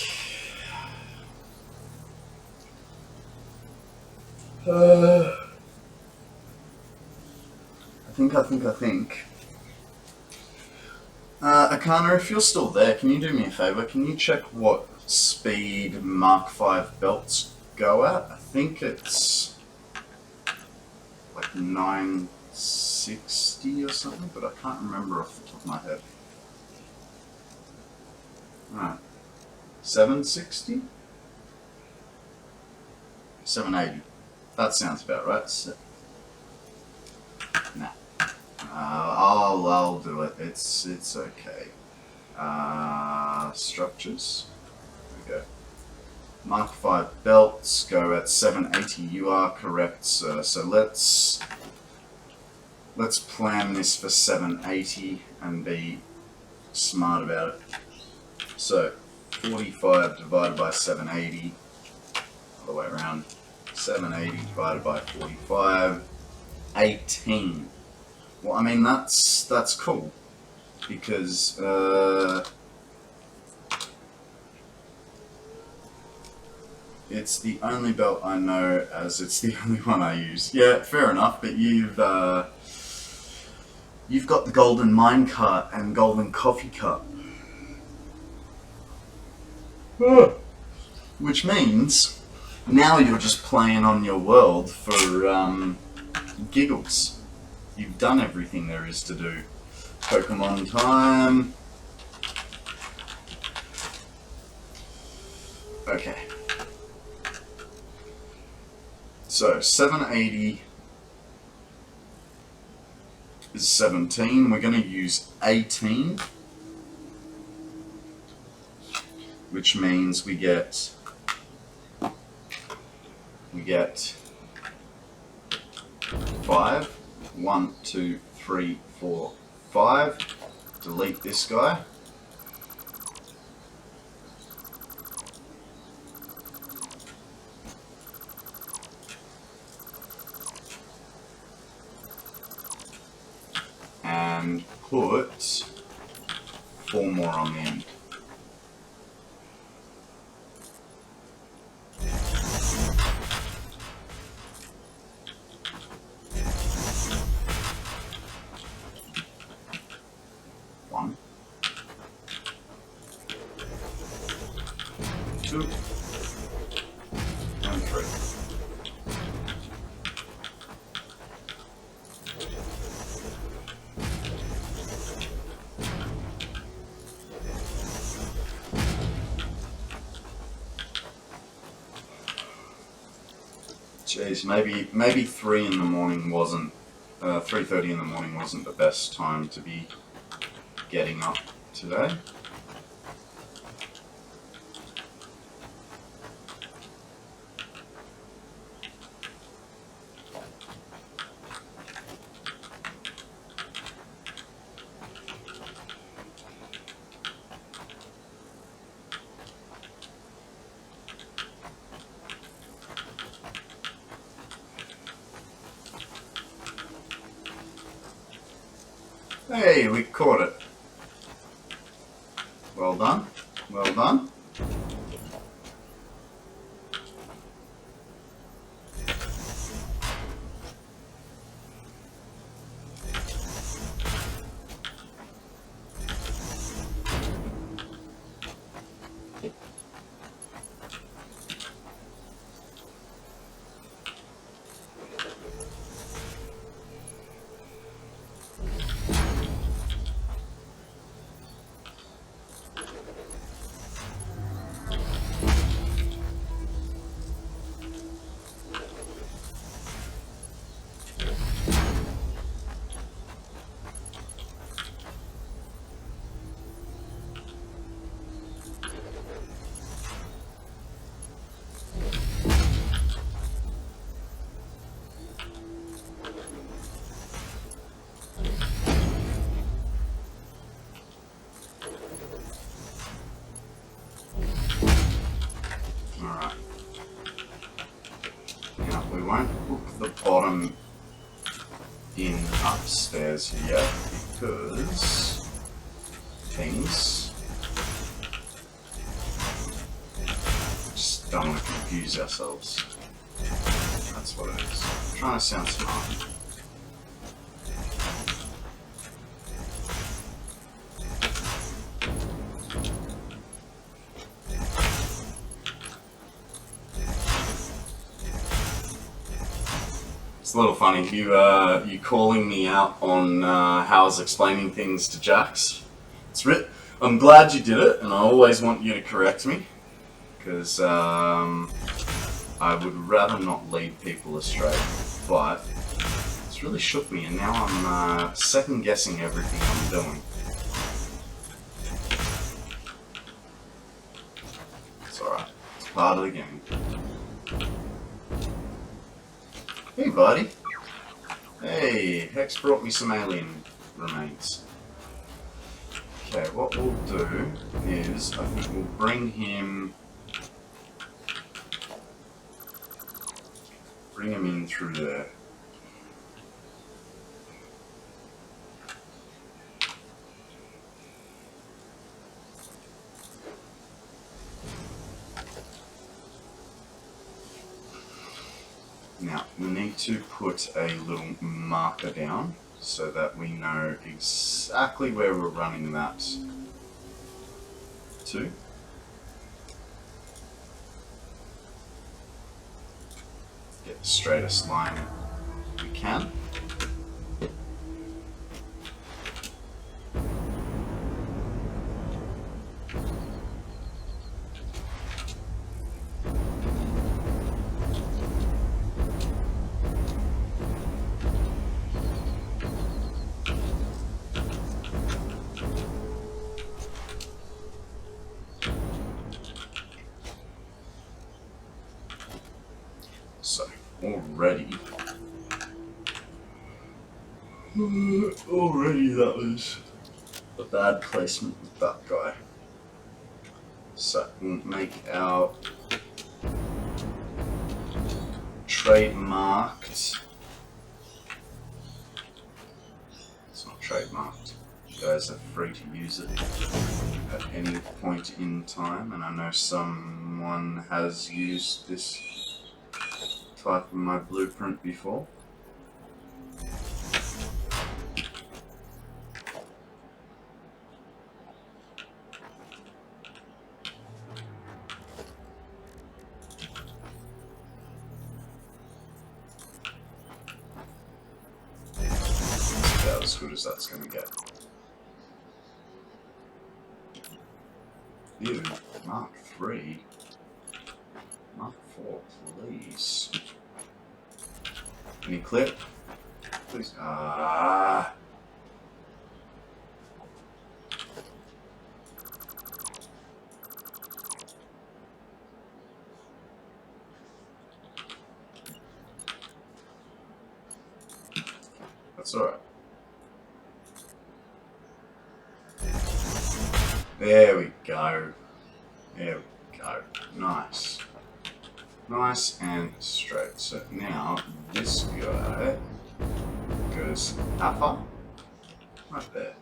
Akana, if you're still there, can you do me a favor? Can you check what speed Mark 5 belts go at? I think it's like 960 or something, but I can't remember off the top of my head. Right. 760? 780. That sounds about right. So, nah. I'll do it. It's okay. Structures. There we go. Mark 5 belts go at 780. You are correct, sir. So let's plan this for 780 and be smart about it. So 45 divided by 780, all the way around. 780 divided by 45, 18. Well, I mean that's cool because it's the only belt I know as it's the only one I use. Yeah, fair enough. But you've got the golden minecart and golden coffee cup. Which means now you're just playing on your world for giggles. You've done everything there is to do. Pokemon time. Okay. So 780 is 17. We're going to use 18. Which means we get 5. 1, 2, 3, 4, 5. Delete this guy. And put 4 more on the end. Jeez, maybe 3 in the morning wasn't 3:30 in the morning wasn't the best time to be getting up today. Hey, we caught it. Well done. Well done. players yet because things just don't want to confuse ourselves. That's what it is. I'm trying to sound smart. It's a little funny, you calling me out on how I was explaining things to Jax. I'm glad you did it, and I always want you to correct me, because I would rather not lead people astray, but it's really shook me, and now I'm second guessing everything I'm doing. It's alright, it's part of the game. Hey buddy. Hey, Hex brought me some alien remains. Okay, what we'll do is, I think we'll bring him in through there. Now, we need to put a little marker down so that we know exactly where we're running that to. Get the straightest line we can. Already that was a bad placement with that guy. So we'll make our trademarked. It's not trademarked. You guys are free to use it at any point in time, and I know someone has used this type of my blueprint before. As good as that's going to get. Ew, Mark 3. Mark 4, please. Any clip? Please. That's alright. There we go. There we go. Nice. Nice and straight. So now this guy goes upper. Right there.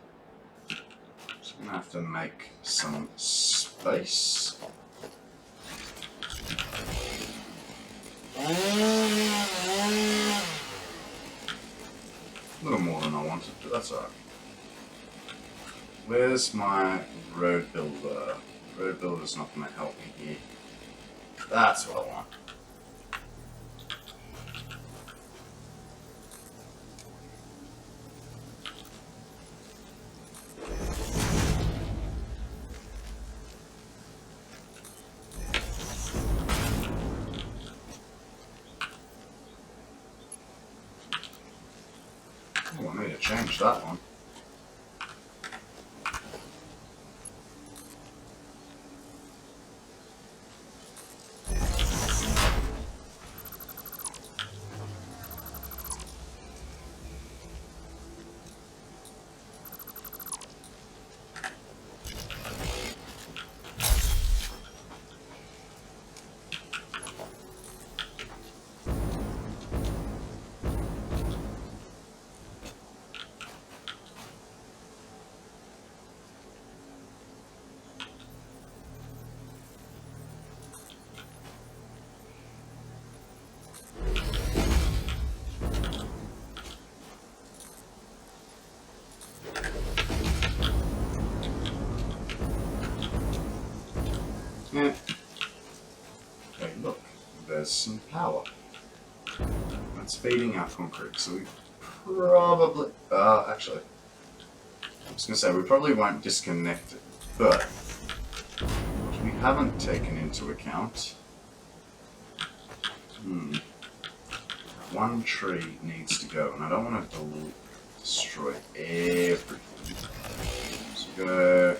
Just gonna have to make some space. A little more than I wanted, but that's alright. Where's my road builder? Road builder's not going to help me here. That's what I want. Oh, I need to change that one. Yeah. Hey, look, there's some power. That's feeding our concrete, so we probably... actually, I was going to say, we probably won't disconnect it, but what we haven't taken into account... One tree needs to go, and I don't want to destroy everything. So go...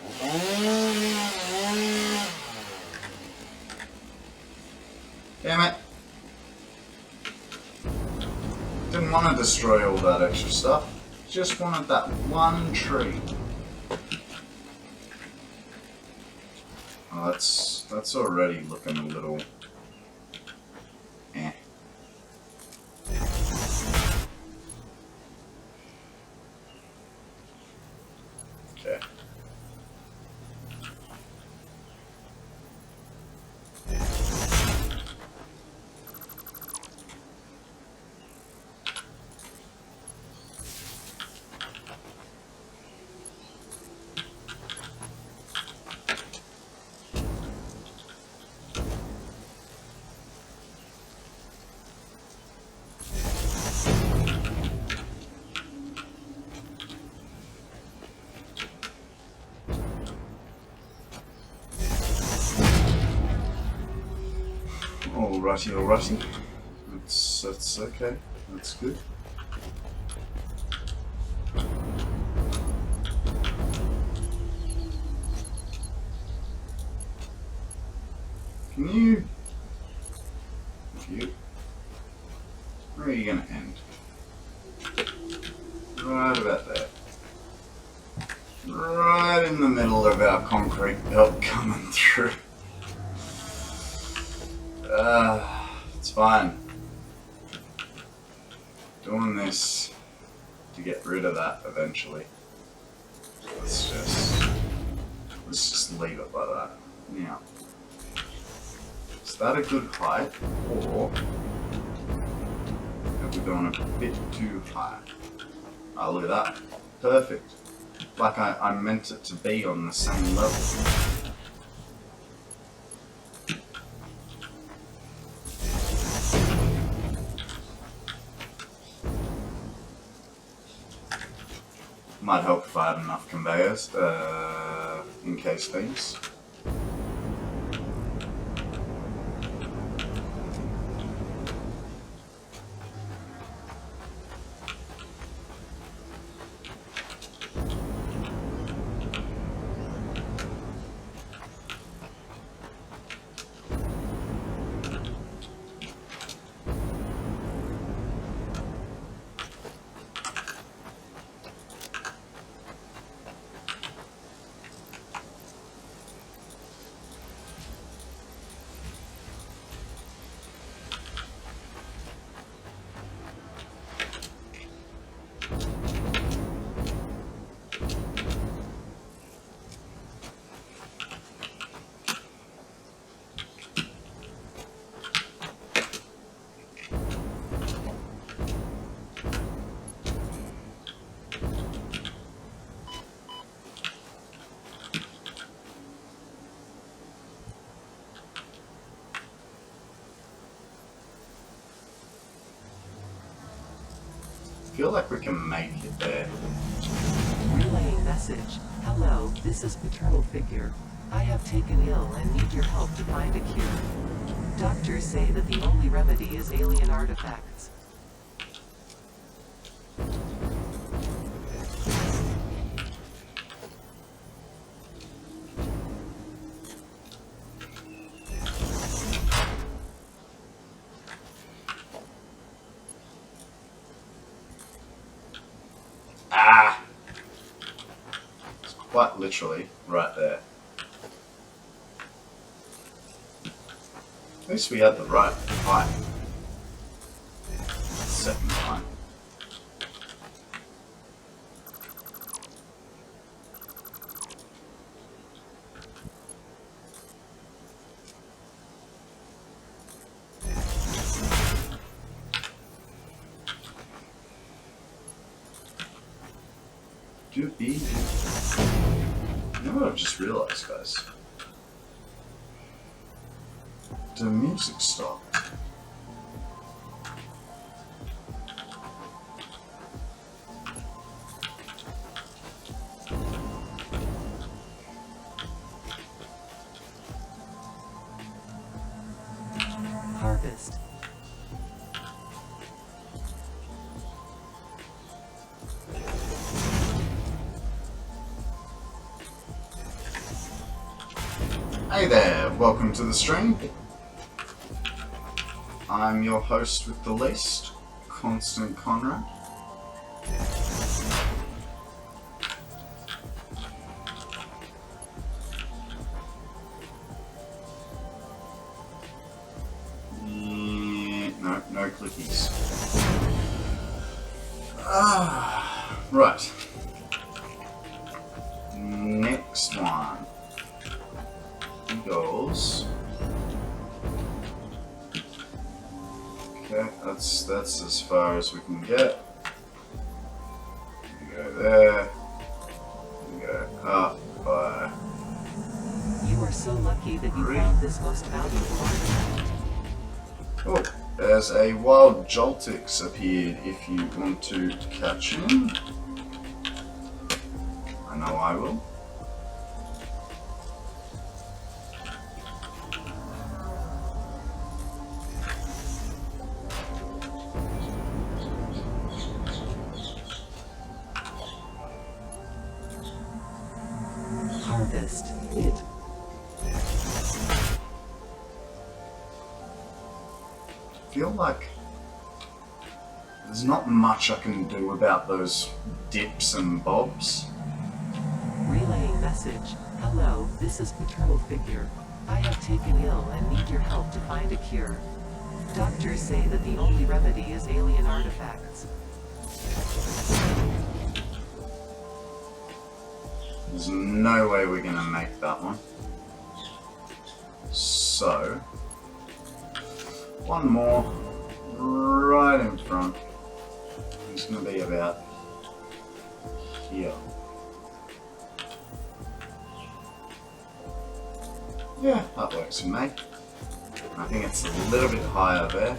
Damn it! Didn't want to destroy all that extra stuff. Just wanted that one tree. Oh, that's already looking a little... eh. Okay. Alrighty. That's okay. That's good. Can you... Where are you gonna end? Right about there. Right in the middle of our concrete belt coming through. It's fine. Doing this to get rid of that eventually. Let's just leave it like that. Now, is that a good height, or have we gone a bit too high? Oh, look at that. Perfect. Like I meant it to be on the same level. Might help if I had enough conveyors, in case things. I feel like we can make it there. Relaying message. Hello, this is Paternal Figure. I have taken ill and need your help to find a cure. Doctors say that the only remedy is alien artifacts. Quite literally, right there. At least we had the right height. Second time. You know what I've just realised, guys? the music stop? Harvest. Hey there, welcome to the stream. I'm your host with the least, KonstantKonrad. No clickies. Right. Next one. Goes. Okay, that's as far as we can get. We go there. We go up by. You are so lucky that you found this most valuable artifact. Oh, there's a wild Joltix appeared if you want to catch him. I know I will. Harvest it. I feel like there's not much I can do about those dips and bobs. Relaying message. Hello, this is Patrol Figure. I have taken ill and need your help to find a cure. Doctors say that the only remedy is alien artifacts. There's no way we're gonna make that one. So, one more right in front. It's gonna be about here. Yeah, that works for me. I think it's a little bit higher there.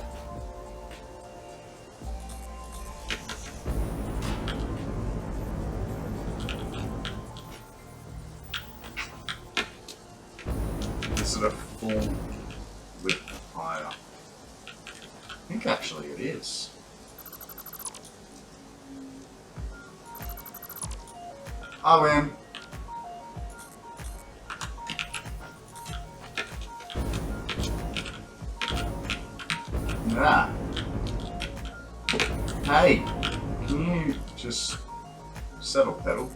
Is it a full width higher? I think actually it is. I win. Ah. Hey, can you just settle pedal?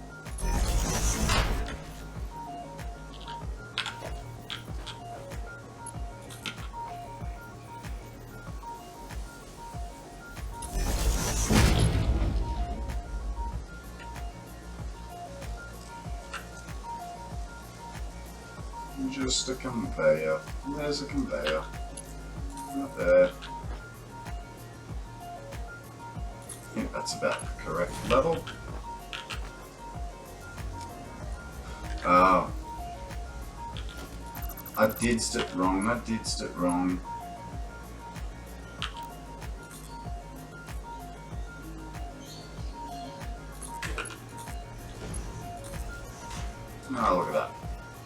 Just a conveyor. There's a conveyor. Right there. I think that's about the correct level. I did it wrong. I did it wrong. Oh, look at that.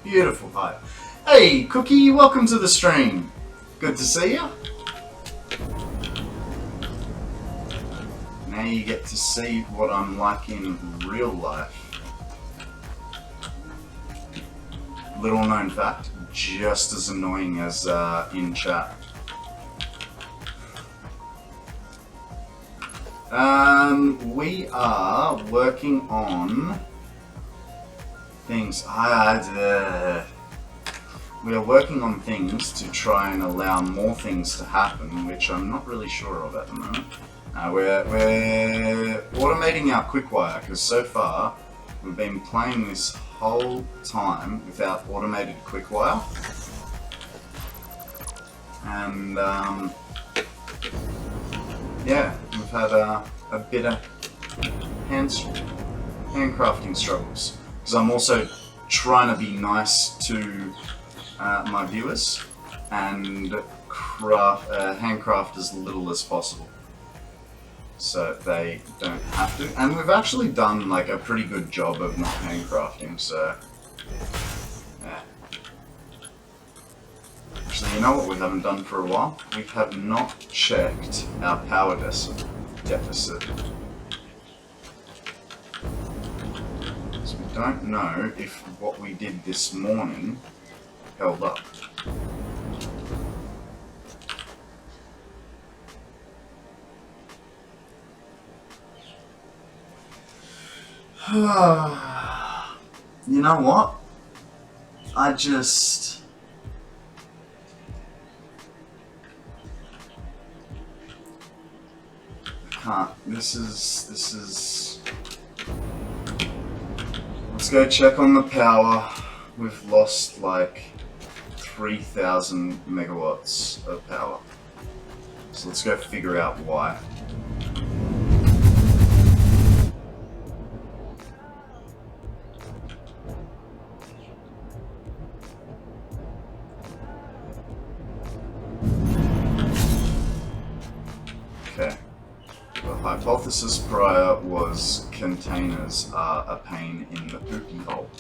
Beautiful pipe. Hey, Cookie, welcome to the stream. Good to see you. Now you get to see what I'm like in real life. Little known fact, just as annoying as in Chap. We are working on things. We are working on things to try and allow more things to happen, which I'm not really sure of at the moment. We're automating our quickwire, because so far we've been playing this whole time without automated quickwire. And yeah, we've had a bit of handcrafting struggles, because I'm also trying to be nice to my viewers and handcraft as little as possible, so they don't have to. And we've actually done like a pretty good job of not handcrafting, so yeah. Actually, you know what we haven't done for a while? We have not checked our power deficit. So we don't know if what we did this morning held up. You know what? I can't. This is. Let's go check on the power. We've lost like 3,000 megawatts of power. So let's go figure out why. Okay. The hypothesis prior was containers are a pain in the poopy hole.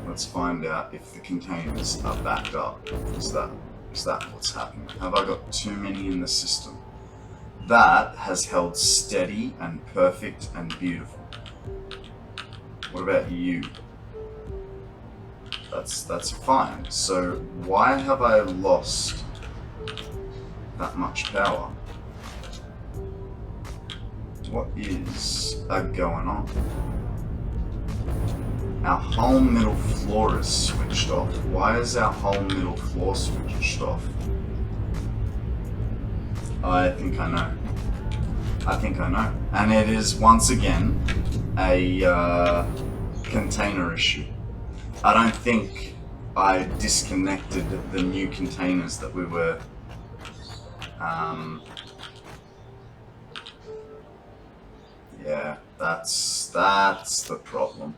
Let's find out if the containers are backed up. Is that what's happening? Have I got too many in the system? That has held steady and perfect and beautiful. What about you? That's fine. So why have I lost that much power? What is going on? Our whole middle floor is switched off. Why is our whole middle floor switched off? I think I know. I think I know. And it is once again a container issue. I don't think I disconnected the new containers that we were yeah, that's the problem.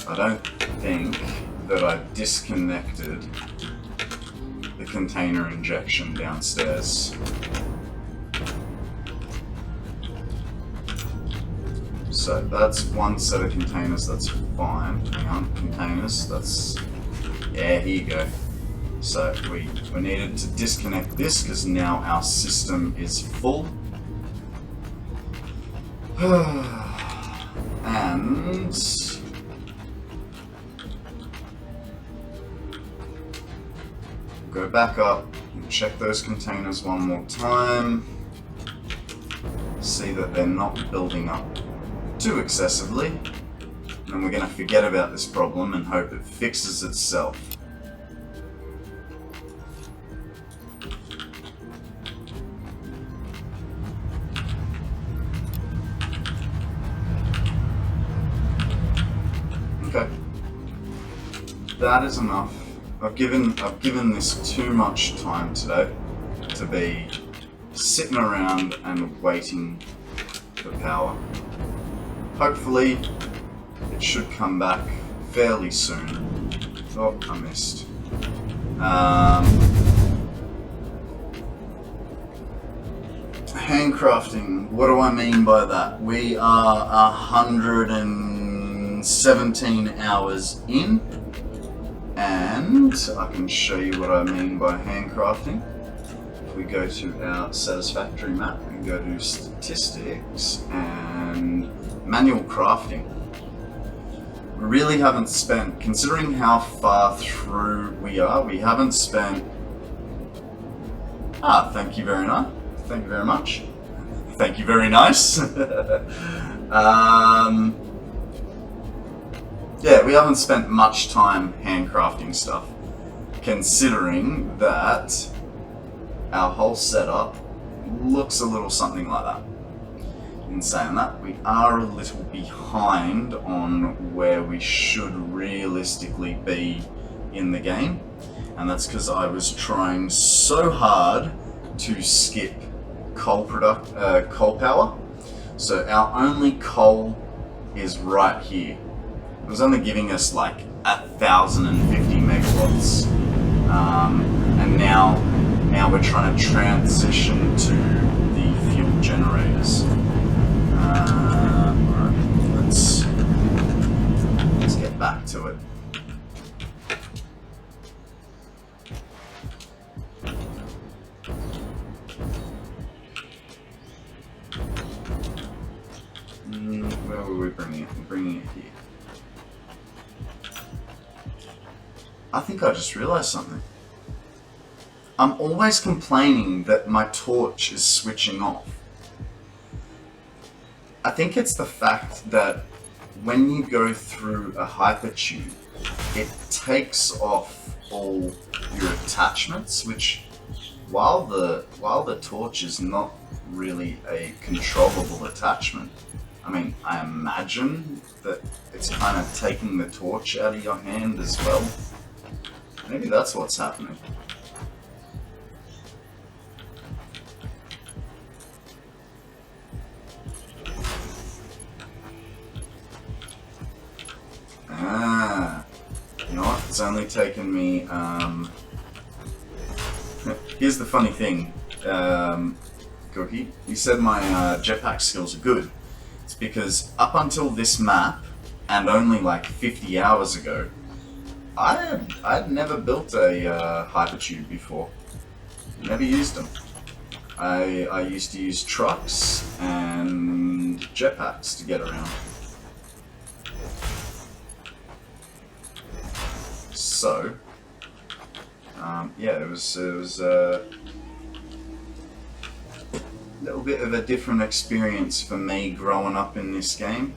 I don't think that I disconnected the container injection downstairs. So that's one set of containers, that's fine. Hang on, containers, that's, yeah, here you go. So we needed to disconnect this because now our system is full. And go back up and check those containers one more time. See that they're not building up too excessively. And we're going to forget about this problem and hope it fixes itself. Okay, that is enough. I've given this too much time today to be sitting around and waiting for power. Hopefully, it should come back fairly soon. Oh, I missed. Handcrafting, what do I mean by that? We are 117 hours in, and I can show you what I mean by handcrafting. If we go to our Satisfactory map and go to statistics and manual crafting, we really haven't spent, considering how far through we are, we haven't spent, thank you very much. Thank you very much. Thank you very nice. Yeah, we haven't spent much time handcrafting stuff, considering that our whole setup looks a little something like that. In saying that, we are a little behind on where we should realistically be in the game, and that's because I was trying so hard to skip coal power. So our only coal is right here. It was only giving us like 1,050 megawatts, and now we're trying to transition to the fuel generators. Alright, let's get back to it. Where were we bringing it? We're bringing it here. I think I just realised something. I'm always complaining that my torch is switching off. I think it's the fact that when you go through a hypertube, it takes off all your attachments, which while the torch is not really a controllable attachment, I mean, I imagine that it's kind of taking the torch out of your hand as well. Maybe that's what's happening. Ah, you know what? It's only taken me, here's the funny thing, Cookie. You said my jetpack skills are good. It's because up until this map, and only like 50 hours ago, I'd never built a hypertube before. Never used them. I used to use trucks and jetpacks to get around. So, yeah, it was a little bit of a different experience for me growing up in this game.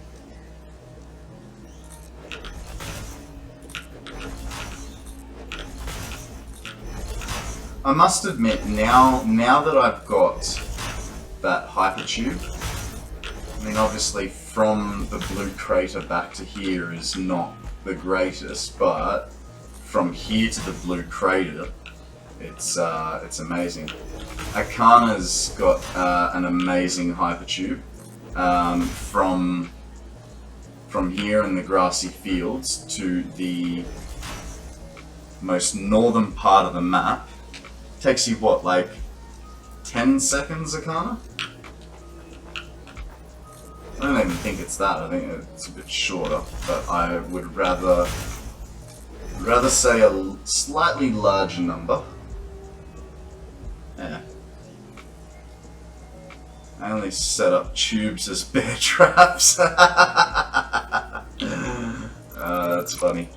I must admit, now that I've got that hypertube, I mean obviously from the blue crater back to here is not the greatest, but from here to the blue crater, it's amazing. Akana's got an amazing hypertube from here in the grassy fields to the most northern part of the map. Takes you what, like 10 seconds, Akana? I don't even think it's that. I think it's a bit shorter, but I would rather say a slightly larger number. Yeah. I only set up tubes as bear traps. That's funny.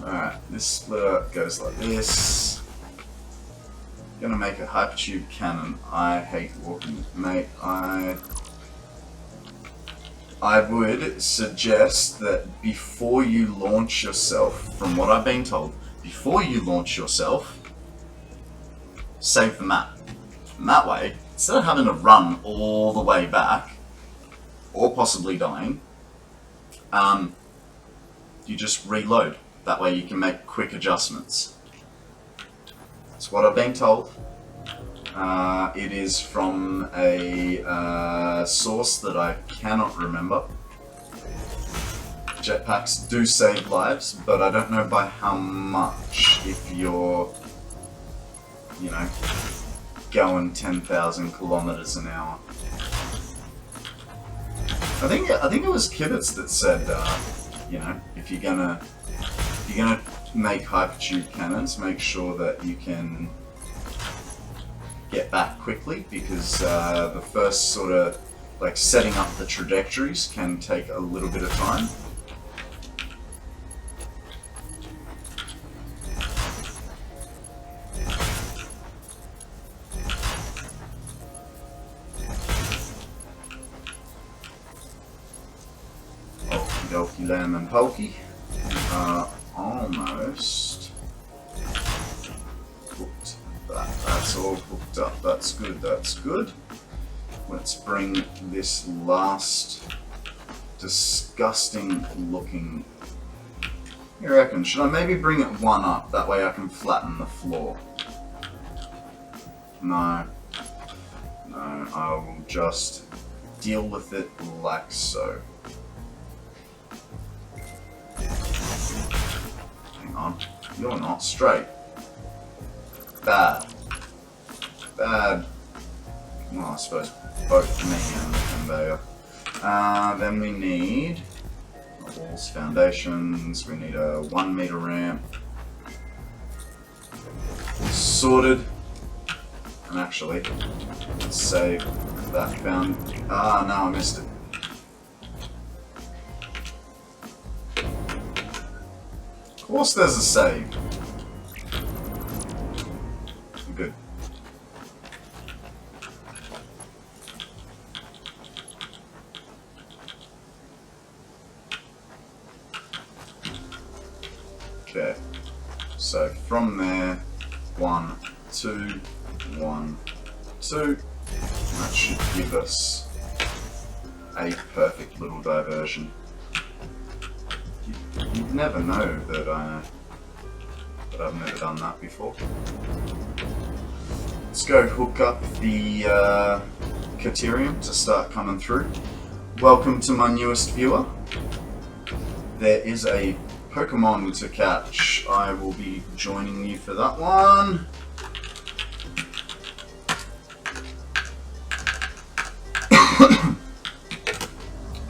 Alright, this splitter goes like this. Gonna make a hypertube cannon. I hate walking, mate. I would suggest that before you launch yourself, from what I've been told, before you launch yourself, save the map. And that way, instead of having to run all the way back, or possibly dying, you just reload. That way you can make quick adjustments. That's what I've been told. It is from a source that I cannot remember. Jetpacks do save lives, but I don't know by how much if you're, you know, going 10,000 kilometers an hour. I think it was Kibitz that said, you know, if you're gonna make hypertube cannons, make sure that you can get back quickly, because the first sort of like setting up the trajectories can take a little bit of time. Okie dokie lamb and pokey. Almost hooked that. That's all hooked up. That's good. That's good. Let's bring this last disgusting looking. You reckon? Should I maybe bring it one up? That way I can flatten the floor. No. No, I will just deal with it like so. Hang on, you're not straight. Bad. Bad. Well, I suppose both me and the conveyor. Then we need walls, foundations, we need a 1 meter ramp. Sorted. And actually, let's save that found. Ah, no, I missed it. Of course there's a save. Good. Okay, so from there, 1, 2, 1, 2. That should give us a perfect little diversion. You'd never know that I've never done that before. Let's go hook up the Caterium to start coming through. Welcome to my newest viewer. There is a Pokemon to catch. I will be joining you for that one.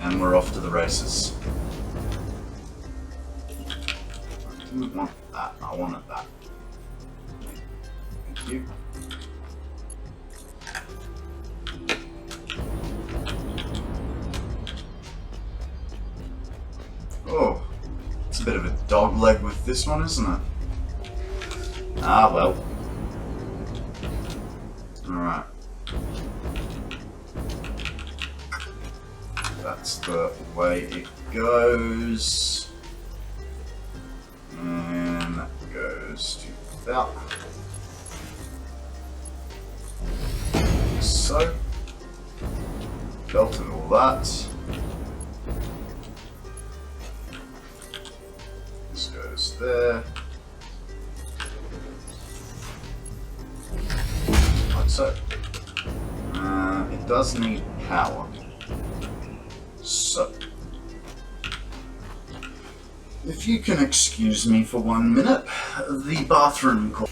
And we're off to the races. I didn't want that, I wanted that. Thank you. Oh, it's a bit of a dog leg with this one, isn't it? Ah, well. Alright. That's the way it goes. And that goes to that. So. Belted all that. This goes there. Like so. It does need power. So, if you can excuse me for 1 minute, the bathroom call.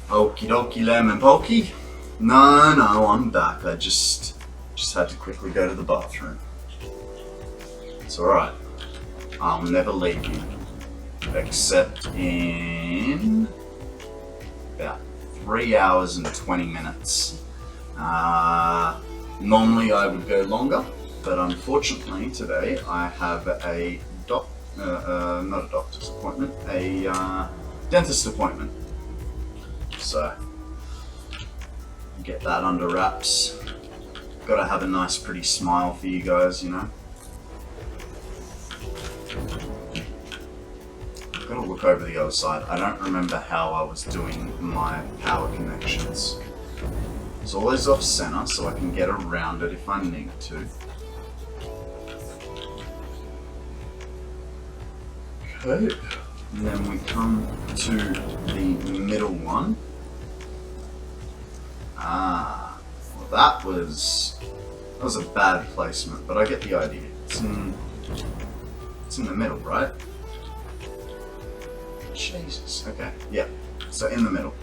Okie dokie lemon pokey. No, I'm back. I just had to quickly go to the bathroom. It's alright. I'll never leave you. Except in about 3 hours and 20 minutes. Normally I would go longer. But unfortunately today I have a not a doctor's appointment, a dentist appointment. So get that under wraps. Gotta have a nice pretty smile for you guys, you know. Gotta look over the other side. I don't remember how I was doing my power connections. It's always off center so I can get around it if I need to. Okay, and then we come to the middle one. Ah, well that was a bad placement, but I get the idea. It's in the middle, right? Jesus. Okay, yeah. So in the middle.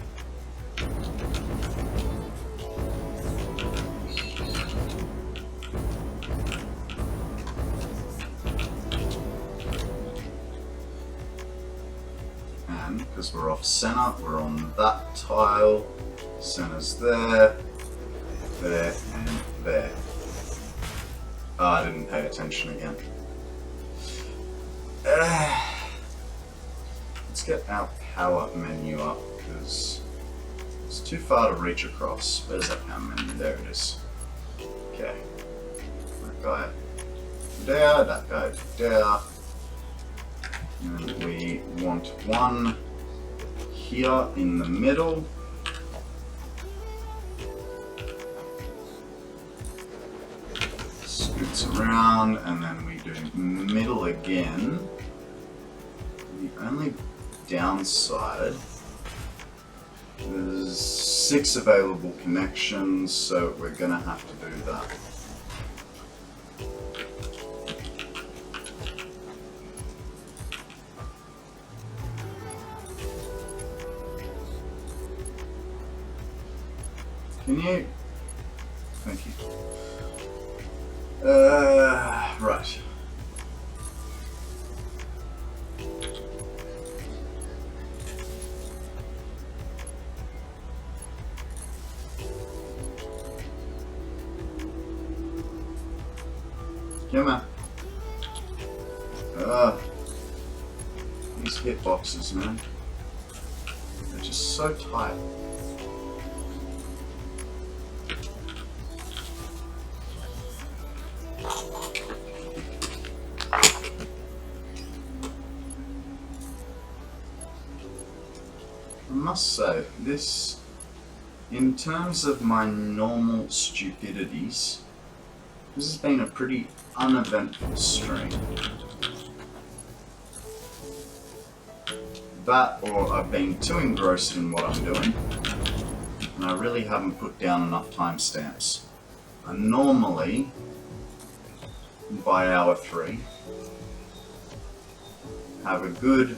Because we're off center, we're on that tile, center's there, there, and there. Oh, I didn't pay attention again. Let's get our power menu up, because it's too far to reach across. Where's that power menu? There it is. Okay. That guy there, that guy there. And we want one here in the middle. Scoots around, and then we do middle again. The only downside, there's 6 available connections, so we're gonna have to do that. Can you? Thank you. Right. Come on. These hitboxes, man. They're just so tight. I must say, this, in terms of my normal stupidities, this has been a pretty uneventful stream. That, or I've been too engrossed in what I'm doing, and I really haven't put down enough timestamps. I normally, by hour 3, have a good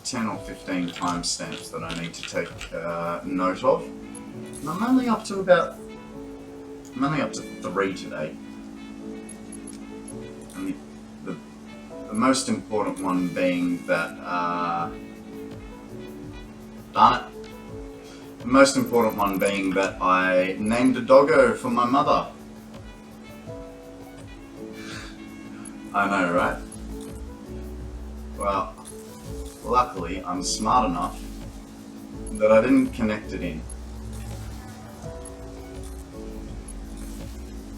10 or 15 timestamps that I need to take note of. And I'm only up to 3 today. And the most important one being that, darn it. The most important one being that I named a doggo for my mother. I know, right? Well, luckily I'm smart enough that I didn't connect it in.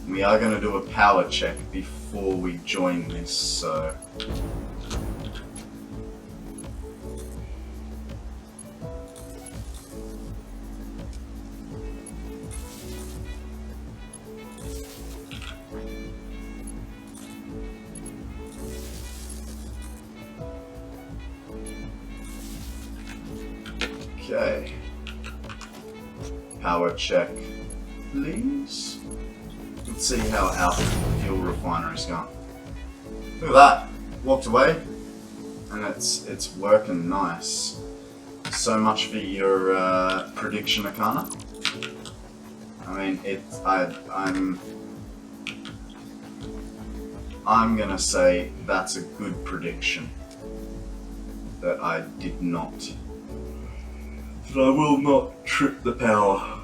We are going to do a power check before we join this, so... Okay. Power check, please. Let's see how our fuel refinery's going. Look at that. Walked away, and it's working nice. So much for your prediction, Akana. I mean, I'm gonna say that's a good prediction. That I did not. That I will not trip the power.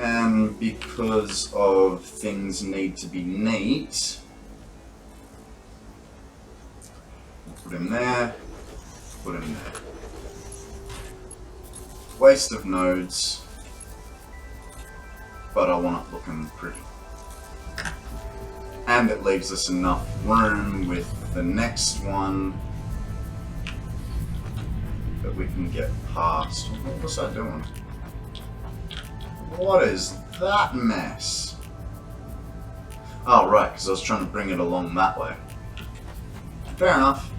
And because of things need to be neat, put him there, put him there. Waste of nodes, but I want it looking pretty. And it leaves us enough room with the next one that we can get past. What was I doing? What is that mess? Oh, right, because I was trying to bring it along that way. Fair enough.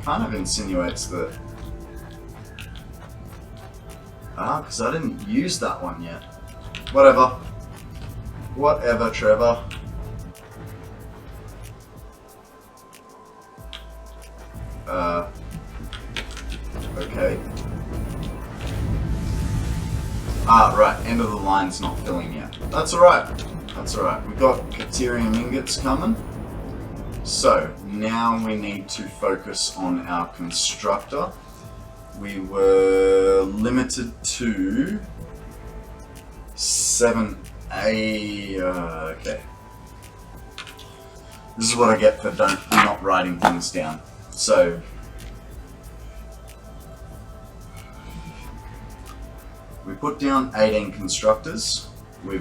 Kind of insinuates that... Ah, because I didn't use that one yet. Whatever. Whatever, Trevor. Okay. Ah, right, end of the line's not filling yet. That's alright. That's alright. We've got Caterium ingots coming. So, now we need to focus on our constructor. We were limited to 7A. Okay. This is what I get for not writing things down. So, we put down 18 constructors. We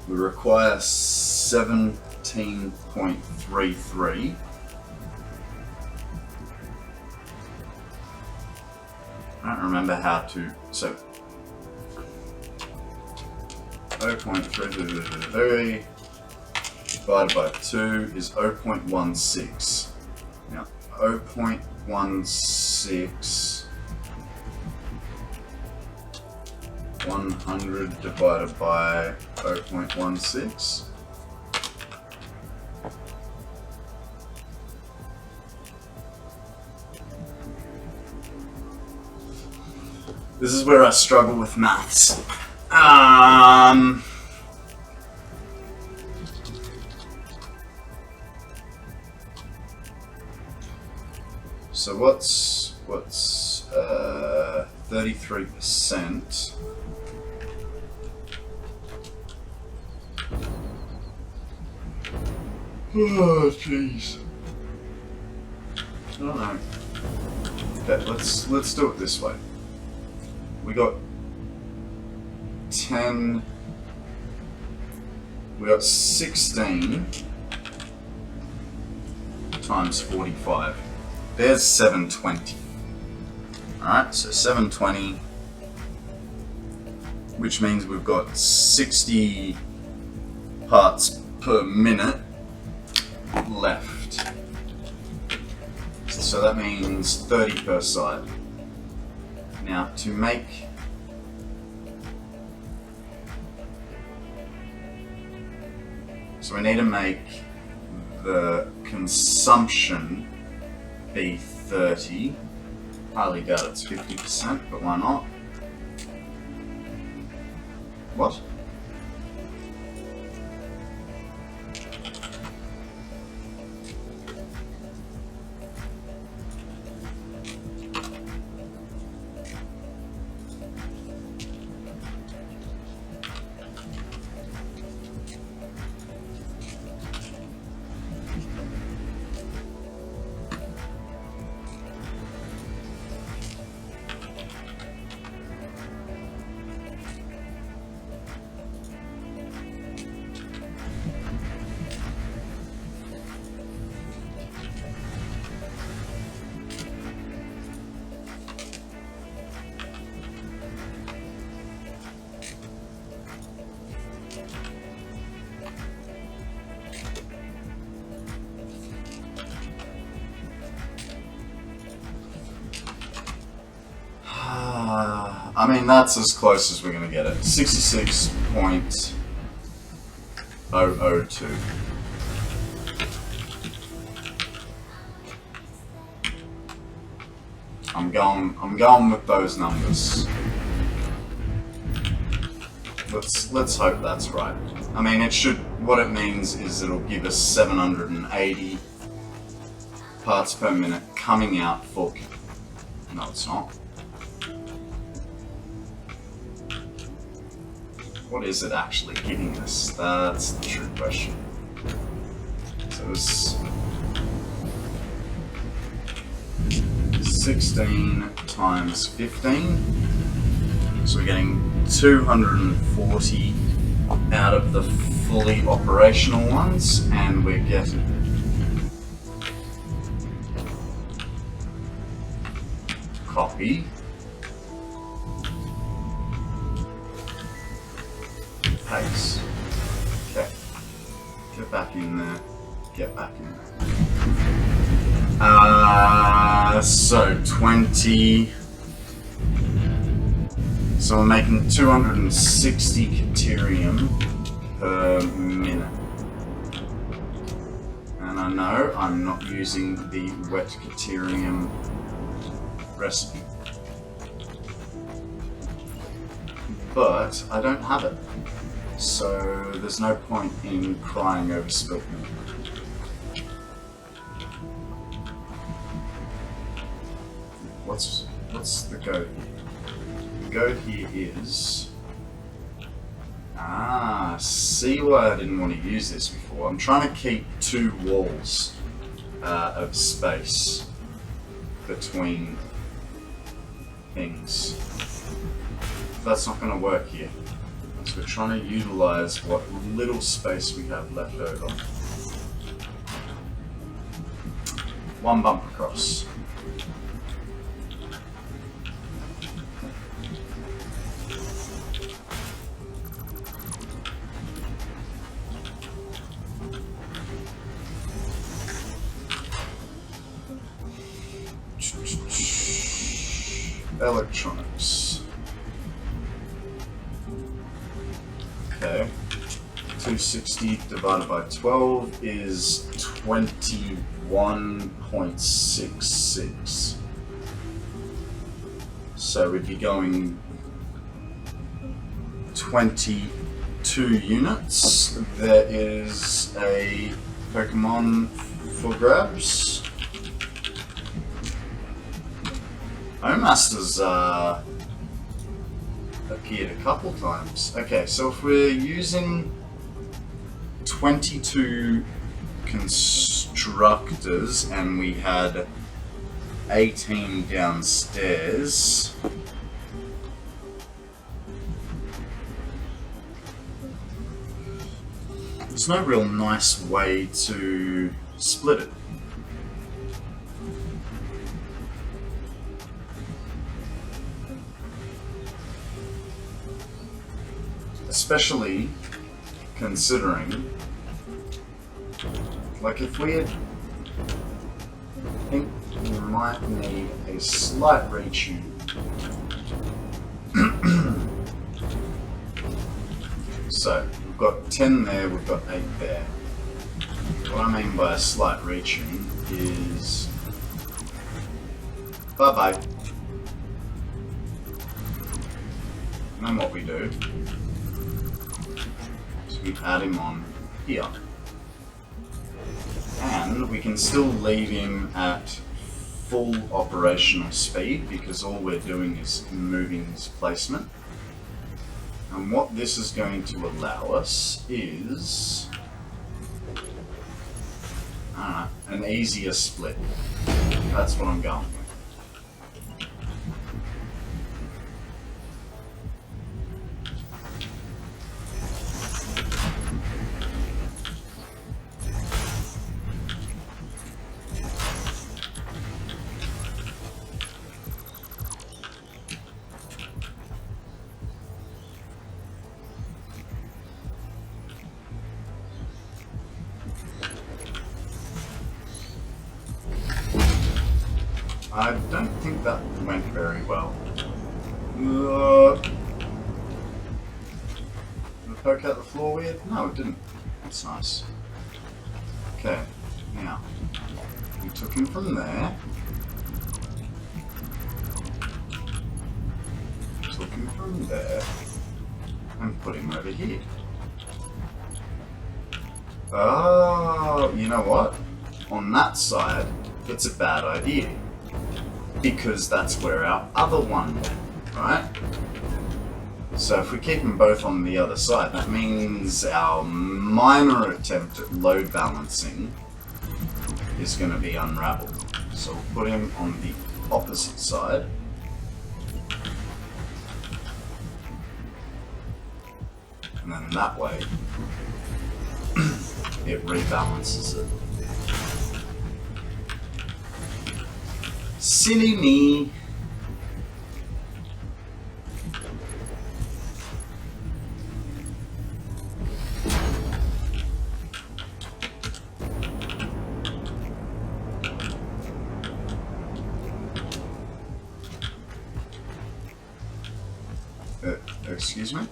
require 17.33. I don't remember how to, so 0.33 divided by 2 is 0.16. Now 0.16 100 divided by 0.16. This is where I struggle with maths. So what's 33%? Oh jeez. I don't know. Okay, let's do it this way. We got 10. We got 16 times 45. There's 720. Alright, so 720, which means we've got 60 parts per minute left. So that means 30 per side. Now to make we need to make the consumption be 30. Highly doubt it's 50%, but why not? What? I mean, that's as close as we're going to get it. 66.002. I'm going with those numbers. Let's hope that's right. I mean, it should. What it means is it'll give us 780 parts per minute coming out for. No, it's not. What is it actually giving us? That's the true question. So it's 16 times 15. So we're getting 240 out of the fully operational ones, and we're getting copy. Paste. Okay. Get back in there. Get back in there. So 20. So we're making 260 Caterium per minute. And I know I'm not using the wet Caterium recipe. But I don't have it. So there's no point in crying over spilt milk. What's the goat here? The goat here is... see why I didn't want to use this before. I'm trying to keep two walls of space between things. That's not going to work here. So we're trying to utilize what little space we have left over. One bump across. Electronics. Okay. 260 divided by 12 is 21.66. So we'd be going 22 units. There is a Pokemon for grabs. Omaster's appeared a couple times. Okay, so if we're using 22 constructors and we had 18 downstairs, there's no real nice way to split it. Especially considering, like, if we had, I think we might need a slight retune. So we've got 10 there, we've got 8 there. What I mean by a slight retune is bye-bye. And then what we do is we add him on here. And we can still leave him at full operational speed because all we're doing is moving his placement. And what this is going to allow us is, I don't know, an easier split. That's what I'm going with. I don't think that went very well. Did it poke out the floor weird? No, it didn't. That's nice. Okay, now, we took him from there. Took him from there. And put him over here. Oh, you know what? On that side, it's a bad idea. Because that's where our other one went, right? So if we keep them both on the other side, that means our minor attempt at load balancing is going to be unraveled. So we'll put him on the opposite side. And then that way, it rebalances it. Silly me. Excuse me?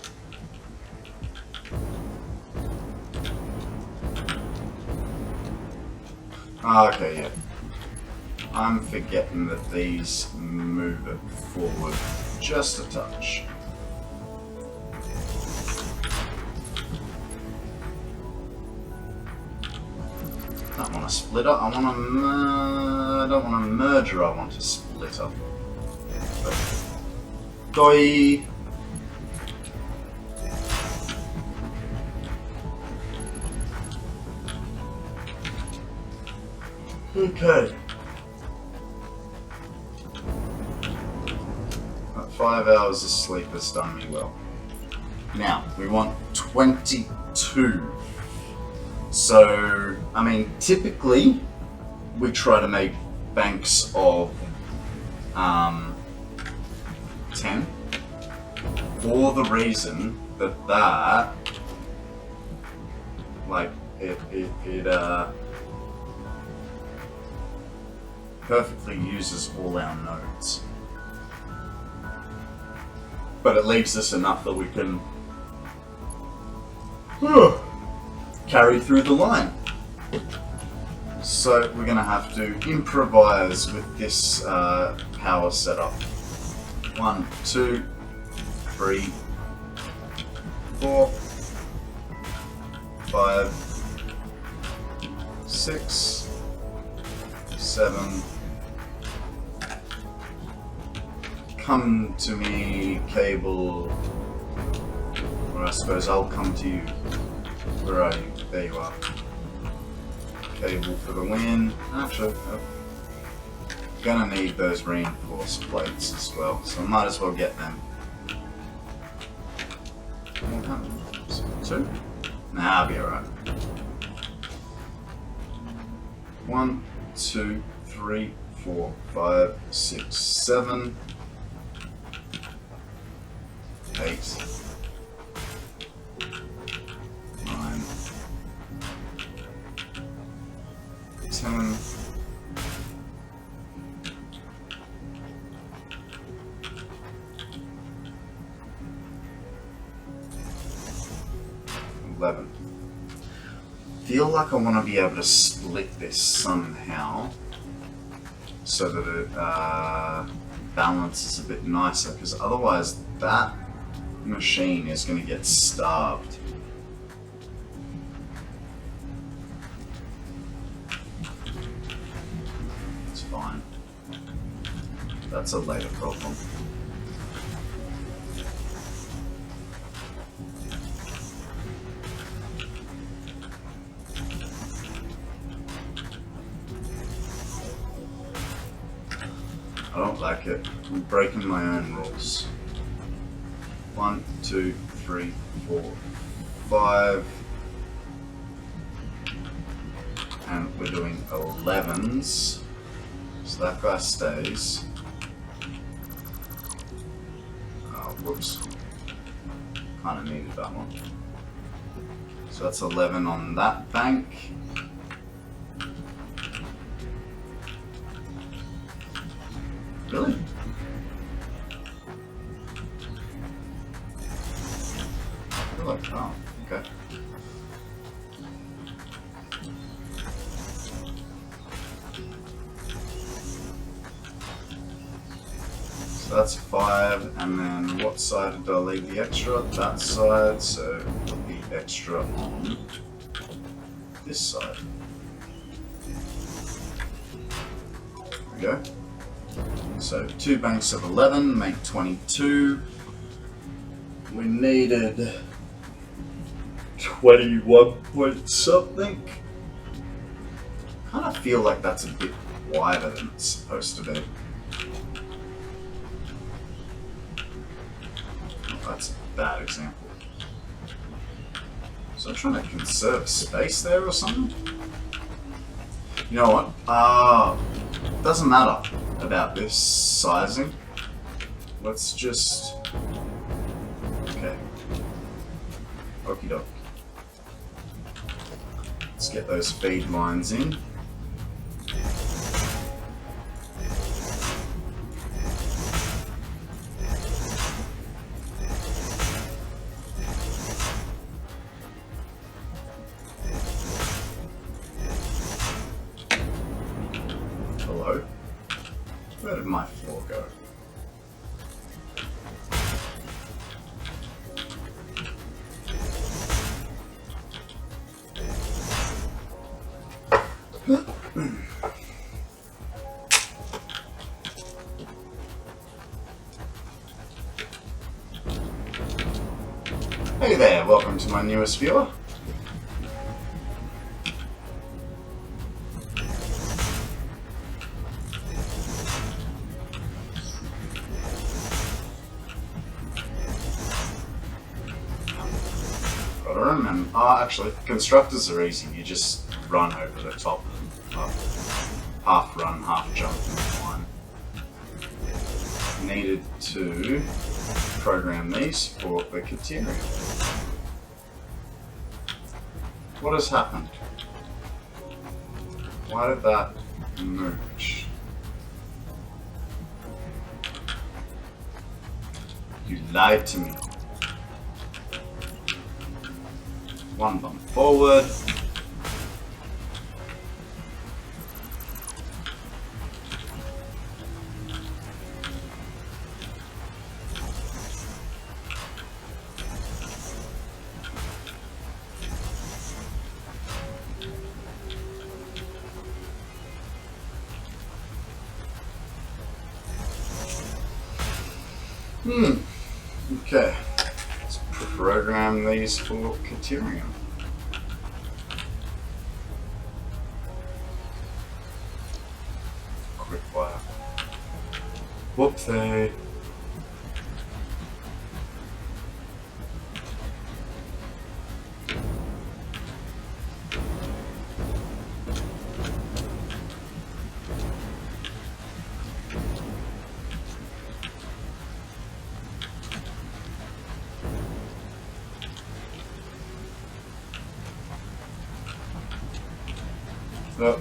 Okay, yeah. I'm forgetting that these move it forward just a touch. I don't want to split up, I don't want to merger, I want to split up. Doi! Okay. That 5 hours of sleep has done me well. Now, we want 22. So, I mean, typically, we try to make banks of 10. For the reason that like, it perfectly uses all our nodes. But it leaves us enough that we can carry through the line. So we're going to have to improvise with this power setup. 1, 2, 3, 4, 5, 6, 7. Come to me, cable. Or I suppose I'll come to you. Where are you? There you are. Cable for the win. Actually, I'm gonna need those reinforced plates as well, so I might as well get them. 2? Nah, I'll be alright. 1, 2, 3, 4, 5, 6, 7, 8, 9, 10, 11. Feel like I want to be able to split this somehow so that it balances a bit nicer, because otherwise that machine is going to get starved. It's fine. That's a later problem. I don't like it. I'm breaking my own rules. 1, 2, 3, 4, 5. And we're doing 11s. So that guy stays. Oh, whoops. Kind of needed that one. So that's 11 on that bank. Really? Oh, okay. So that's 5, and then what side did I leave the extra? That side, so put the extra on this side. There we go. So 2 banks of 11 make 22. We needed 21 point something. Kind of feel like that's a bit wider than it's supposed to be. Oh, that's a bad example. So I'm trying to conserve space there or something. You know what? Doesn't matter about this sizing. Let's just... Okay. Okie doke. Let's get those feed lines in. Hello? Where did my floor go? Hey there, welcome to my newest viewer. Gotta remember, actually, constructors are easy, you just run over the top of them. Half run, half jump in one. Needed to program these for the criteria. What has happened? Why did that merge? You lied to me. One bump forward. Okay. Let's program these for Caterium. Quick wire. Whoopsie. Oh.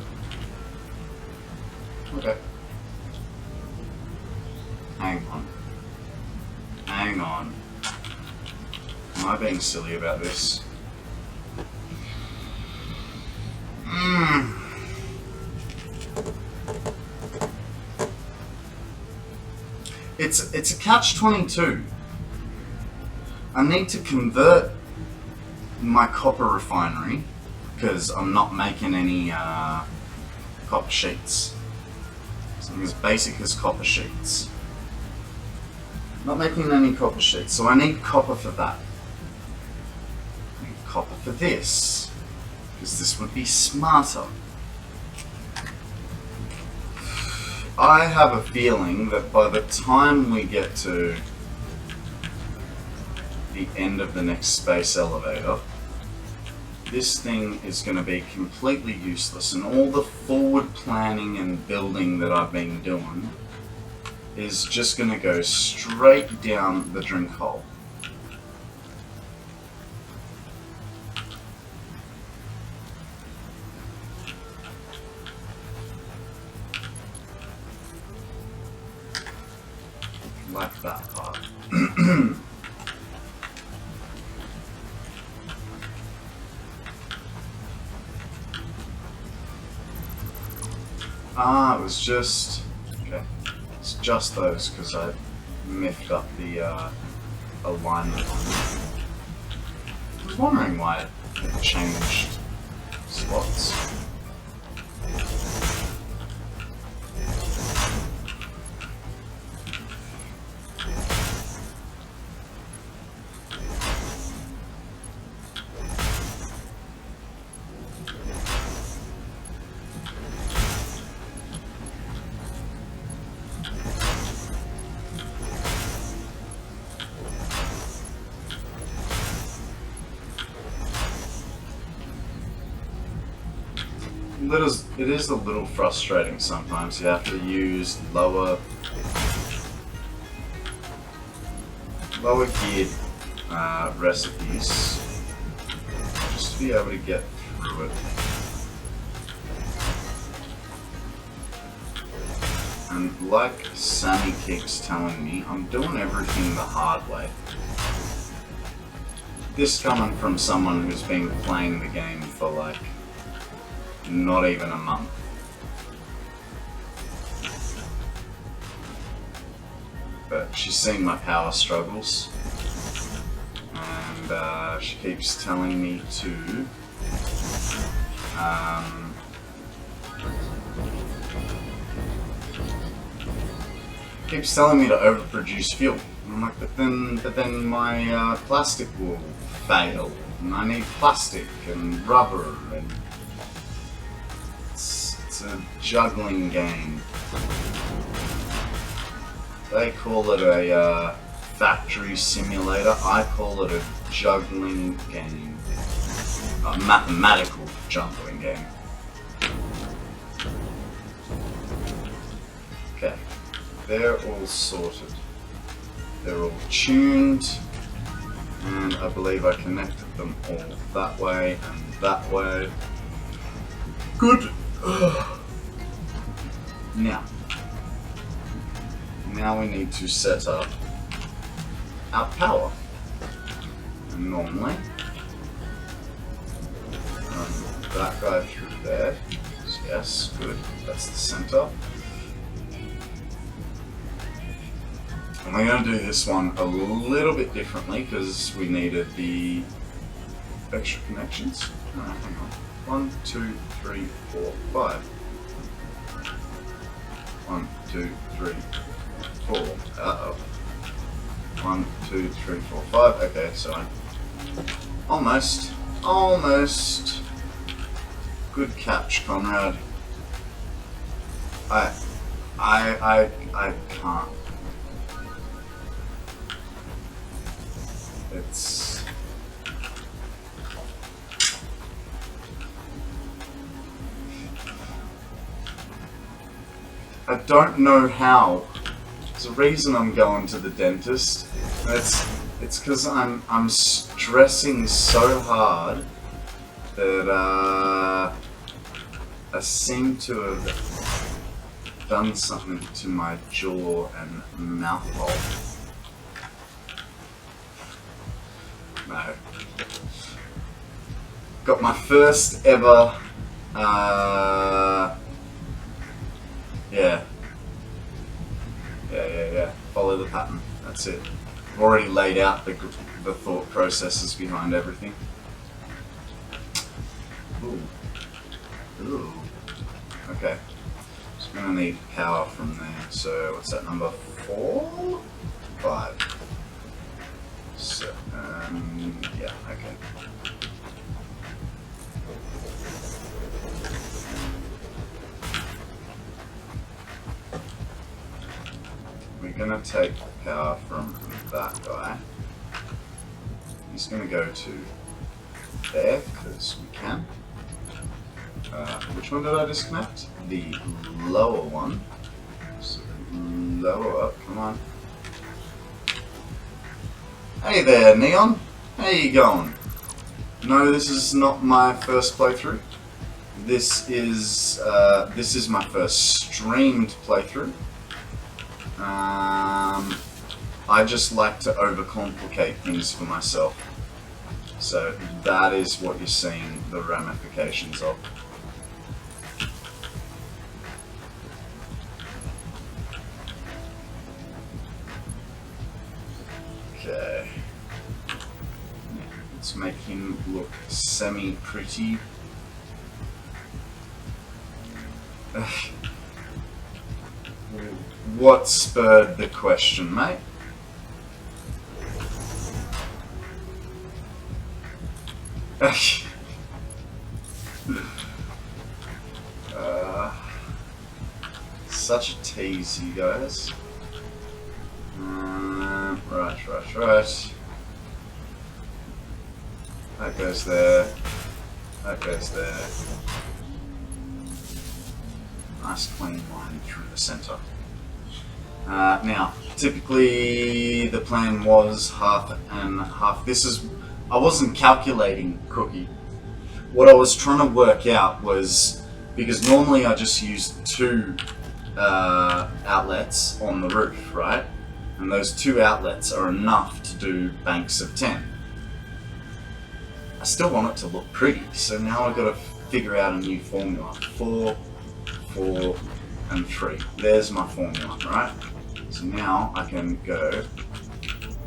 Okay. Hang on. Hang on. Am I being silly about this? It's a catch-22. I need to convert my copper refinery because I'm not making any copper sheets. Something as basic as copper sheets. Not making any copper sheets, so I need copper for that. I need copper for this, because this would be smarter. I have a feeling that by the time we get to the end of the next space elevator, this thing is going to be completely useless, and all the forward planning and building that I've been doing is just going to go straight down the drink hole. Like that part. It was just... okay. It's just those, because I miffed up the alignment on it. I was wondering why it changed slots. It is a little frustrating sometimes. You have to use lower geared recipes just to be able to get through it. And like Sammy keeps telling me, I'm doing everything the hard way. This coming from someone who's been playing the game for like not even a month. But she's seen my power struggles, and she keeps telling me to overproduce fuel. And I'm like, but then my plastic will fail, and I need plastic and rubber, and it's a juggling game. They call it a factory simulator. I call it a juggling game. A mathematical juggling game. Okay, they're all sorted. They're all tuned, and I believe I connected them all that way and that way. Good. Now we need to set up our power. And normally, that guy through there. Yes, good. That's the center. And we're going to do this one a little bit differently because we needed the extra connections. Hang on. 1, 2, 3, 4, 5. 1, 2, 3, 4. Uh-oh. 1, 2, 3, 4, 5. Okay, so almost. Good catch, Konrad. I can't. It's... I don't know how. There's a reason I'm going to the dentist. It's because I'm stressing so hard that I seem to have done something to my jaw and mouth hole. No. Got my first ever yeah. Follow the pattern. That's it. I've already laid out the thought processes behind everything. Ooh. Okay. So I'm gonna need power from there. So what's that number? 4? 5. So yeah, okay. We're gonna take power from that guy. He's gonna go to there because we can. Which one did I disconnect? The lower one. So lower, come on. Hey there, Neon. How you going? No, this is not my first playthrough. This is my first streamed playthrough. I just like to overcomplicate things for myself. So that is what you're seeing the ramifications of. Okay. Let's make him look semi-pretty. What spurred the question, mate? Such a tease, you guys. Right. That goes there. That goes there. Nice clean line through the center. Now, typically the plan was half and half. I wasn't calculating Cookie. What I was trying to work out was, because normally I just use 2 outlets on the roof, right? And those 2 outlets are enough to do banks of 10. I still want it to look pretty, so now I've got to figure out a new formula. 4, 4, and 3. There's my formula, right? So now I can go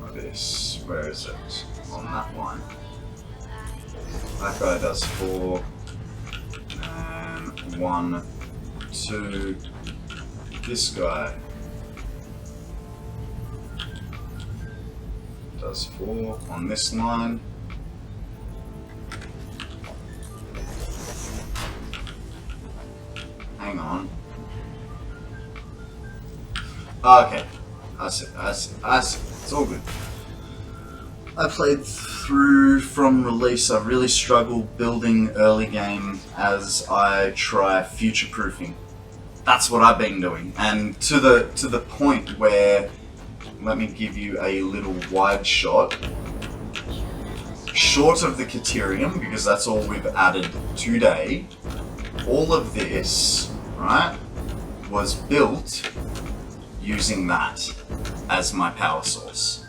like this. Where is it? On that line. That guy does 4, and 1, 2. This guy does 4 on this line. Hang on. Okay. I see. It's all good. I played through from release. I really struggled building early game as I try future-proofing. That's what I've been doing, and to the point where, let me give you a little wide shot. Short of the Caterium, because that's all we've added today, all of this, right, was built using that as my power source.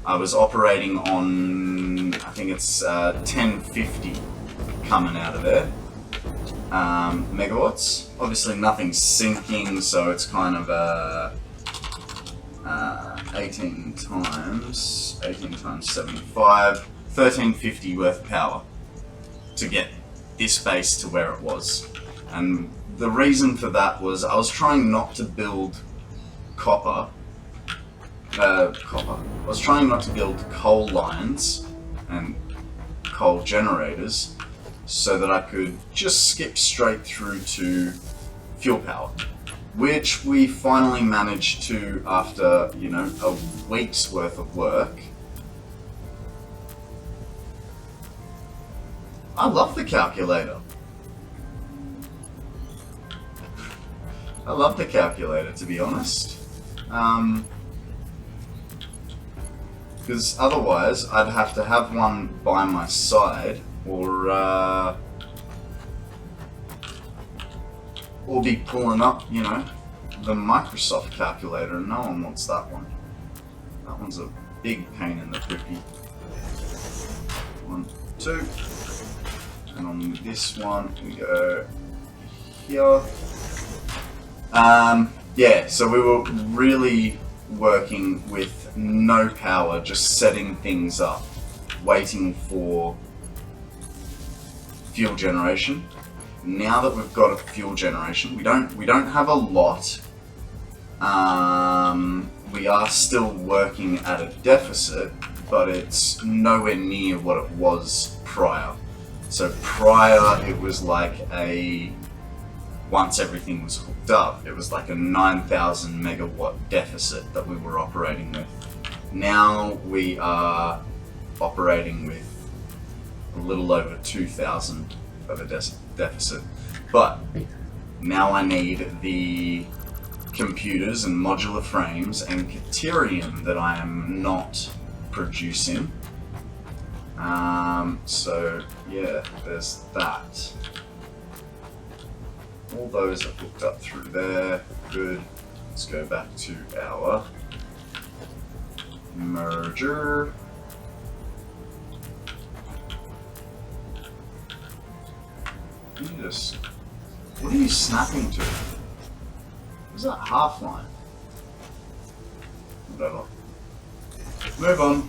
I was operating on, I think it's 1050 coming out of there. Megawatts. Obviously nothing's syncing, so it's kind of 18 times 75, 1350 worth of power to get this base to where it was. And the reason for that was I was trying not to build copper copper. I was trying not to build coal lines and coal generators so that I could just skip straight through to fuel power, which we finally managed to after, you know, a week's worth of work. I love the calculator. I love the calculator, to be honest. Because otherwise I'd have to have one by my side, or be pulling up, you know, the Microsoft calculator, and no one wants that one. That one's a big pain in the cookie. 1, 2. And on this one, we go here. Yeah, so we were really working with no power, just setting things up, waiting for fuel generation. Now that we've got a fuel generation, we don't have a lot. We are still working at a deficit, but it's nowhere near what it was prior. So prior, it was like once everything was hooked up, it was like a 9,000 megawatt deficit that we were operating with. Now we are operating with a little over 2,000 of a deficit. But now I need the computers and modular frames and Caterium that I am not producing. So yeah, there's that. All those are hooked up through there. Good. Let's go back to our merger. What are you snapping to? Is that half line? Whatever. Move on.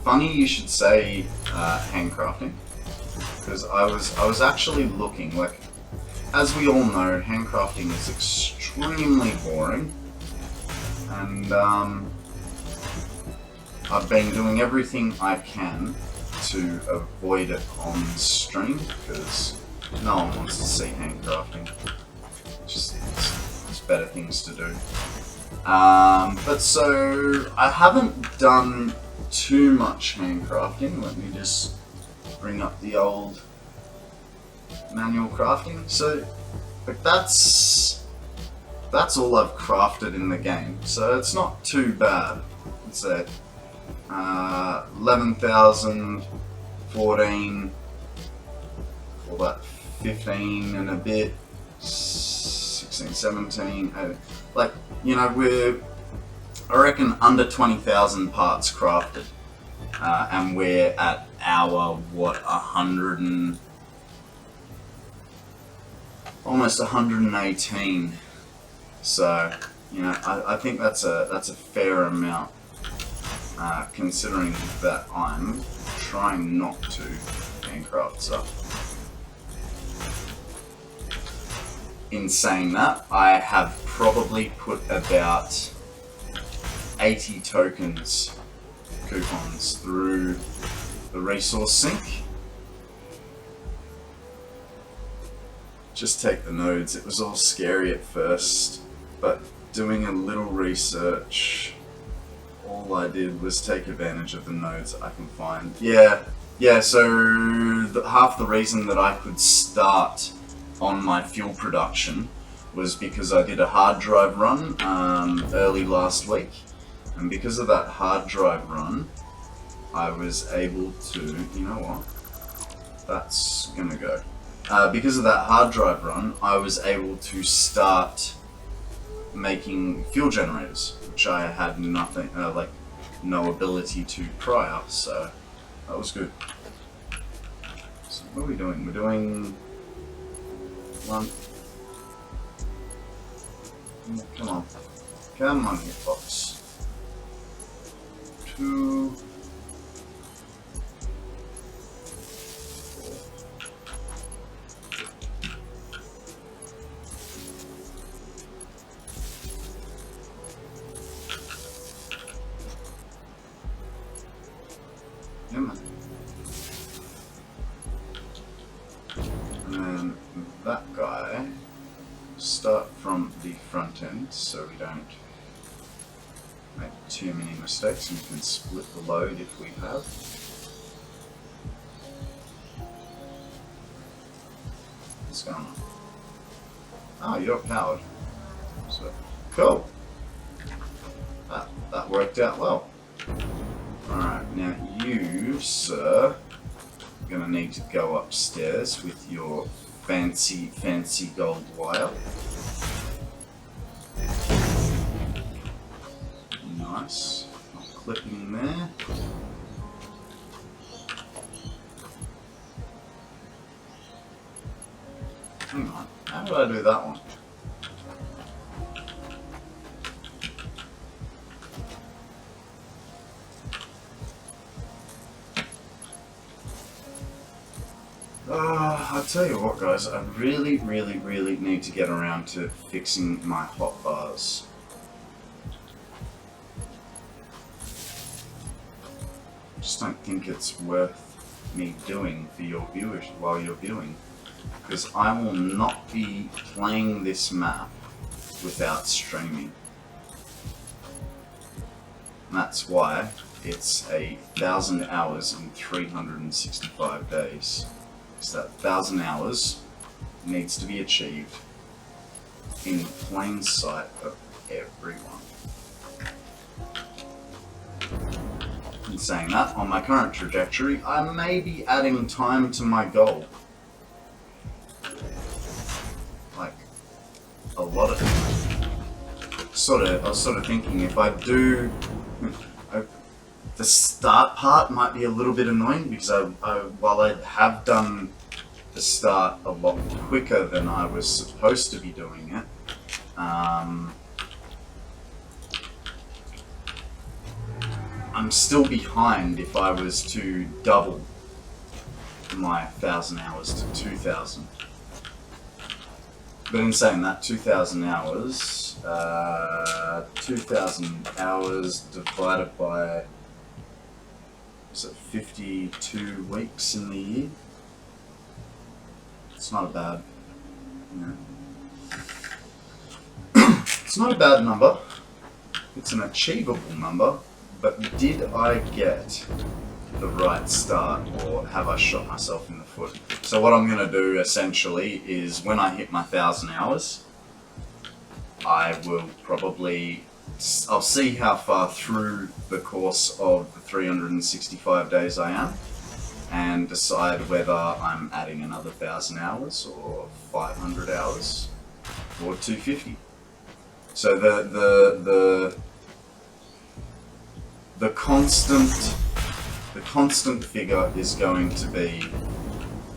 Funny you should say handcrafting, because I was actually looking, like, as we all know, handcrafting is extremely boring, and I've been doing everything I can to avoid it on stream, because no one wants to see handcrafting. There's better things to do. But so I haven't done too much handcrafting. Let me just bring up the old manual crafting. So, like, that's all I've crafted in the game. So it's not too bad. It's at 11,000, 14, all that 15 and a bit, 16, 17. Like, you know, I reckon under 20,000 parts crafted, and we're at our, what, almost 118. So, you know, I think that's a fair amount, considering that I'm trying not to handcraft stuff. In saying that, I have probably put about 80 tokens, coupons, through the resource sink. Just take the nodes. It was all scary at first, but doing a little research, all I did was take advantage of the nodes I can find. Yeah, so half the reason that I could start on my fuel production was because I did a hard drive run early last week, and because of that hard drive run, I was able to, you know what, that's gonna go. Because of that hard drive run, I was able to start making fuel generators, which I had nothing, like no ability to prior, so that was good. So what are we doing? We're doing one. Come on. Come on here, folks. 2. Come on. And then that guy, start from the front end so we don't make too many mistakes, and we can split the load if we have. What's going on? Oh, you're powered. So cool. That worked out well. Alright, now you, sir, are gonna need to go upstairs with your fancy gold wire. Nice. Not clipping there. Hang on, how did I do that one? I'll tell you what, guys, I really need to get around to fixing my hotbars. Just don't think it's worth me doing for your viewers while you're viewing, because I will not be playing this map without streaming. And that's why it's 1,000 hours in 365 days. So that 1,000 hours needs to be achieved in plain sight of everyone. In saying that, on my current trajectory, I may be adding time to my goal. Like, a lot of time. I was sort of thinking if I do... The start part might be a little bit annoying because while I have done the start a lot quicker than I was supposed to be doing it, I'm still behind if I was to double my 1,000 hours to 2,000. But in saying that, 2,000 hours, 2,000 hours divided by, is it 52 weeks in the year? It's not a bad, it's not a bad number. It's an achievable number, but did I get the right start, or have I shot myself in the foot? So what I'm going to do essentially is when I hit my 1,000 hours, I will probably, I'll see how far through the course of the 365 days I am, and decide whether I'm adding another 1,000 hours or 500 hours or 250. So the constant figure is going to be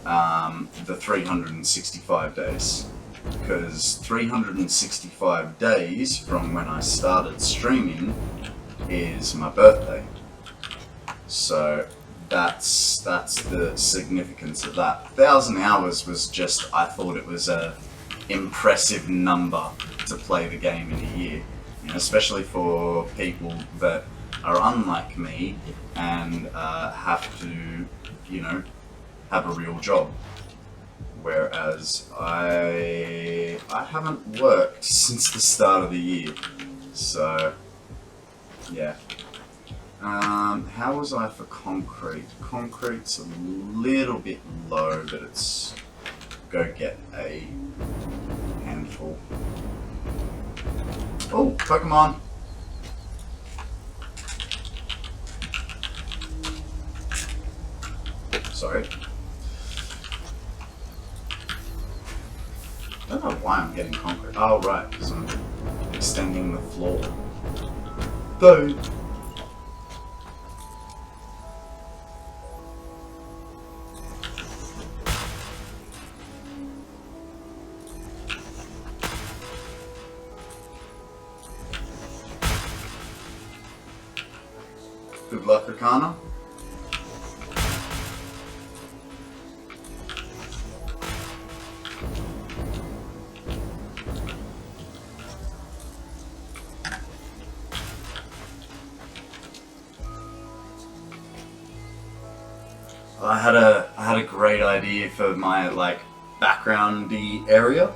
the 365 days, because 365 days from when I started streaming is my birthday. So that's the significance of that. 1,000 hours was just, I thought it was a impressive number to play the game in a year, you know, especially for people that are unlike me and have to, you know, have a real job. Whereas I haven't worked since the start of the year, so yeah. How was I for concrete? Concrete's a little bit low, but it's go get a hand painful. Oh, Pokemon! Sorry. I don't know why I'm getting concrete. Oh, right, because I'm extending the floor. Though. Good luck, Arcana. I had a great idea for my like backgroundy area.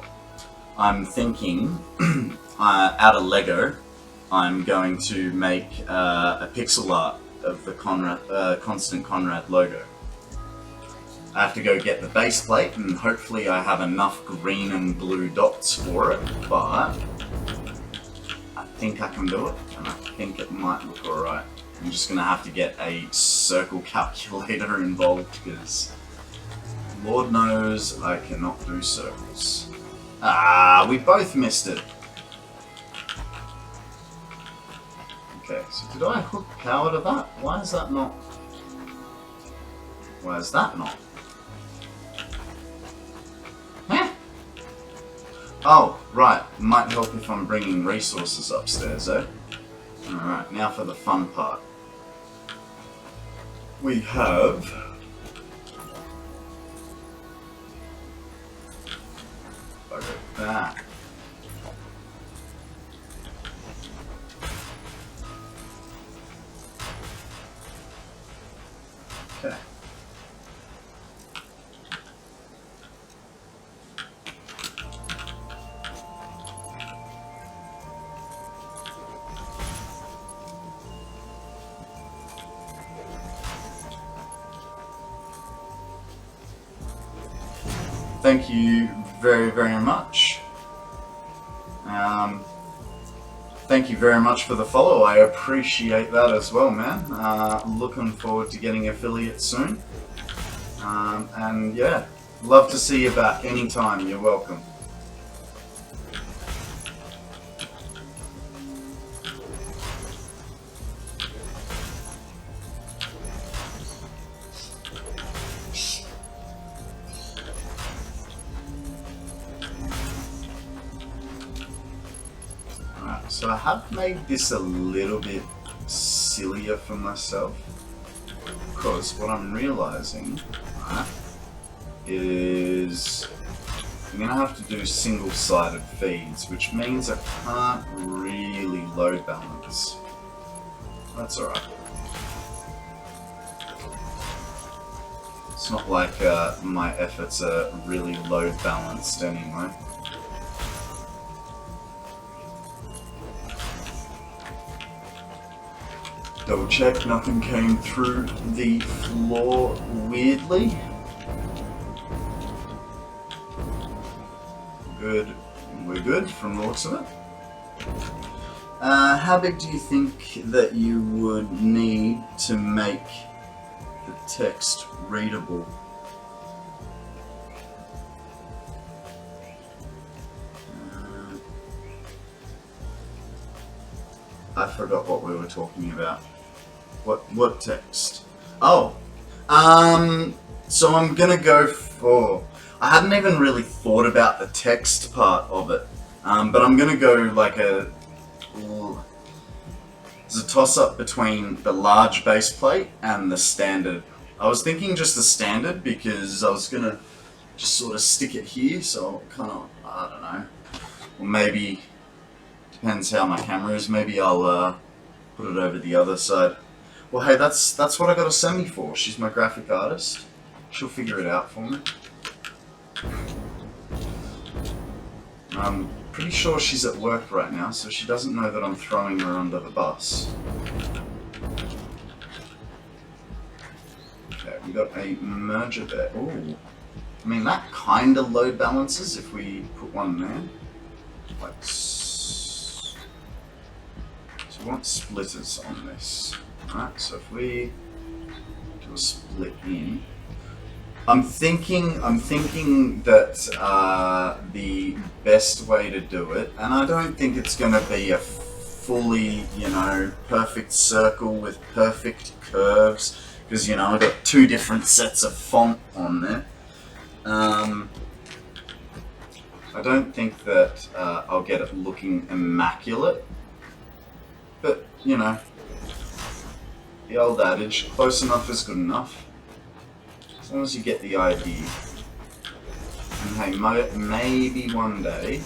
I'm thinking out of Lego, I'm going to make a pixel art of the KonstantKonrad logo. I have to go get the base plate, and hopefully I have enough green and blue dots for it, but I think I can do it, and I think it might look alright. I'm just going to have to get a circle calculator involved, because Lord knows I cannot do circles. Ah, we both missed it. Okay, so did I hook power to that? Why is that not? Why is that not? Huh? Oh, right. Might help if I'm bringing resources upstairs, eh? Alright, now for the fun part. We have... that. Okay. Thank you very, very much. Thank you very much for the follow. I appreciate that as well, man. Looking forward to getting affiliates soon. And yeah, love to see you back anytime. You're welcome. So I have made this a little bit sillier for myself, because what I'm realizing, right, is I'm going to have to do single-sided feeds, which means I can't really load balance. That's alright. It's not like my efforts are really load balanced anyway. Double check, nothing came through the floor weirdly. Good, we're good from the looks of it. How big do you think that you would need to make the text readable? I forgot what we were talking about. What text? Oh, so I'm gonna go for... I hadn't even really thought about the text part of it, but I'm gonna go like a... There's a toss-up between the large base plate and the standard. I was thinking just the standard because I was gonna just sort of stick it here, so kind of, I don't know, or maybe, depends how my camera is, maybe I'll put it over the other side. Well, hey, that's what I got a semi for. She's my graphic artist. She'll figure it out for me. I'm pretty sure she's at work right now, so she doesn't know that I'm throwing her under the bus. Okay, we got a merger there. Ooh. I mean, that kind of load balances if we put one there. like so we want splitters on this. Alright, so if we do a split in, I'm thinking that the best way to do it, and I don't think it's going to be a fully, you know, perfect circle with perfect curves, because, you know, I've got two different sets of font on there. I don't think that I'll get it looking immaculate, but, you know, the old adage, close enough is good enough. As long as you get the idea. And hey, maybe one day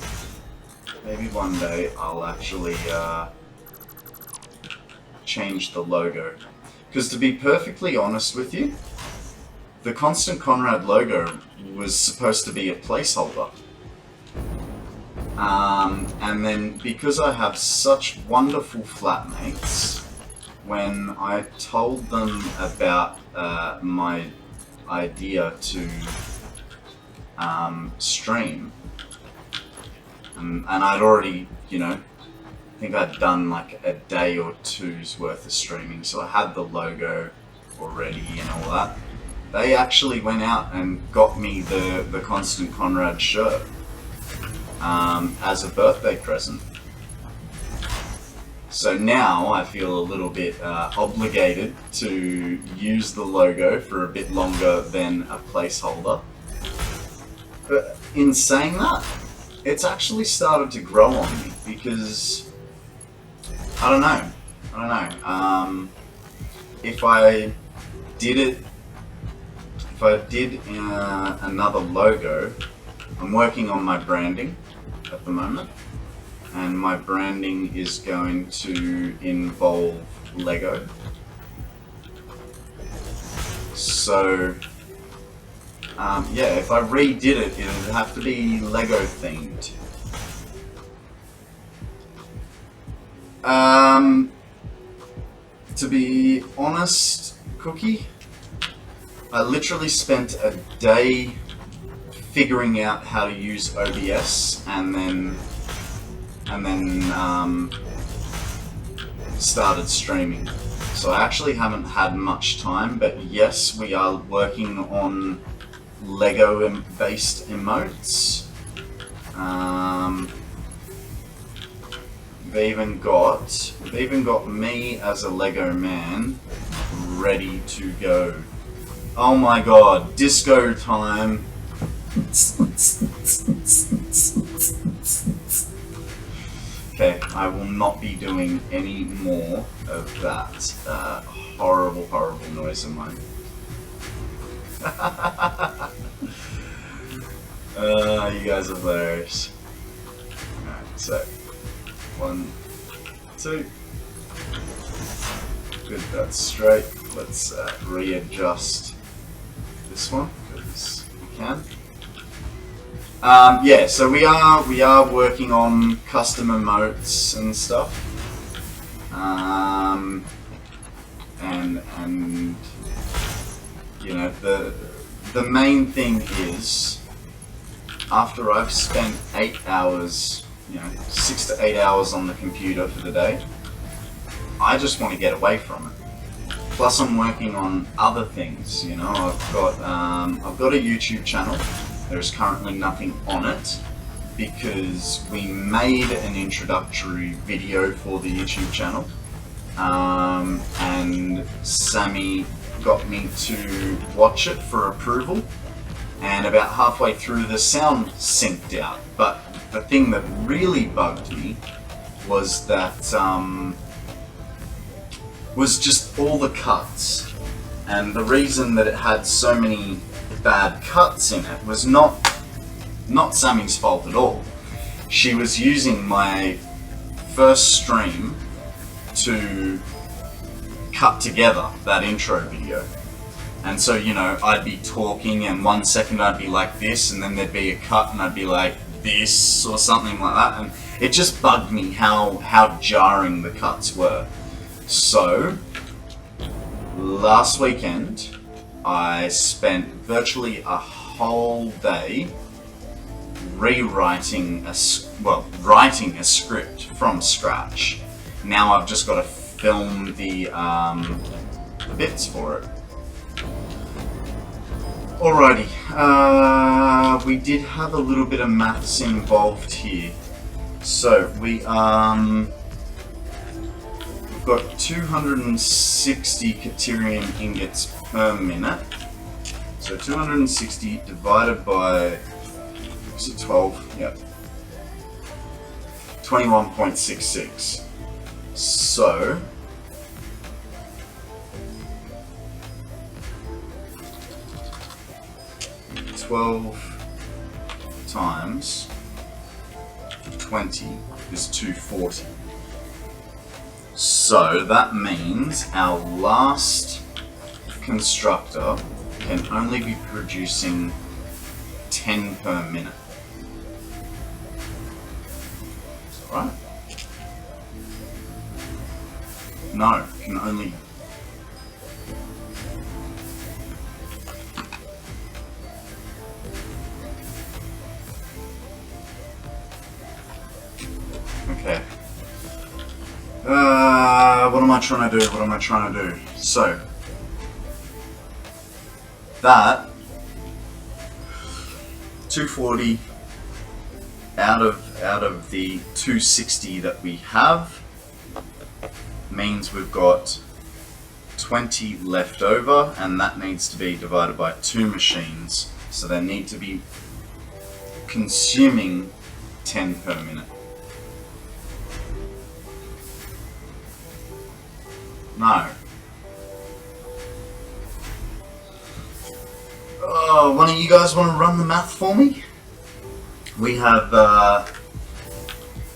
I'll actually change the logo. Because to be perfectly honest with you, the KonstantKonrad logo was supposed to be a placeholder. And then because I have such wonderful flatmates, when I told them about my idea to stream, and I'd already, you know, I think I'd done like a day or two's worth of streaming, so I had the logo already and all that. They actually went out and got me the KonstantKonrad shirt as a birthday present. So now I feel a little bit obligated to use the logo for a bit longer than a placeholder. But in saying that, it's actually started to grow on me because I don't know. If I did another logo, I'm working on my branding at the moment. And my branding is going to involve Lego. So, yeah, if I redid it, it would have to be Lego themed. To be honest, Cookie, I literally spent a day figuring out how to use OBS and then started streaming. So I actually haven't had much time, but yes, we are working on Lego based emotes. We've even got me as a Lego man ready to go. Oh my god, disco time. Okay, I will not be doing any more of that horrible, horrible noise of mine. You guys are hilarious. Alright, so 1, 2. Good, that's straight. Let's readjust this one because we can. Yeah, so we are working on custom emotes and stuff, and you know, the main thing is, after I've spent 8 hours, you know, 6 to 8 hours on the computer for the day, I just want to get away from it. Plus, I'm working on other things. You know, I've got a YouTube channel. There's currently nothing on it because we made an introductory video for the YouTube channel, and Sammy got me to watch it for approval, and about halfway through the sound synced out. But the thing that really bugged me was that was just all the cuts, and the reason that it had so many bad cuts in it was not Sammy's fault at all. She was using my first stream to cut together that intro video, and so, you know, I'd be talking and 1 second I'd be like this, and then there'd be a cut and I'd be like this or something like that, and it just bugged me how jarring the cuts were. So last weekend I spent virtually a whole day rewriting writing a script from scratch. Now I've just got to film the bits for it. Alrighty, we did have a little bit of maths involved here. So we've got 260 Caterium ingots per minute. So 260 divided by, is it 12? Yep. 21.66. So 12 times 20 is 240. So that means our last constructor can only be producing 10 per minute. Is that right? No, can only... Okay. What am I trying to do? What am I trying to do? So, that 240 out of the 260 that we have means we've got 20 left over, and that needs to be divided by 2 machines. So they need to be consuming 10 per minute. No. Oh, one of you guys want to run the math for me? We have,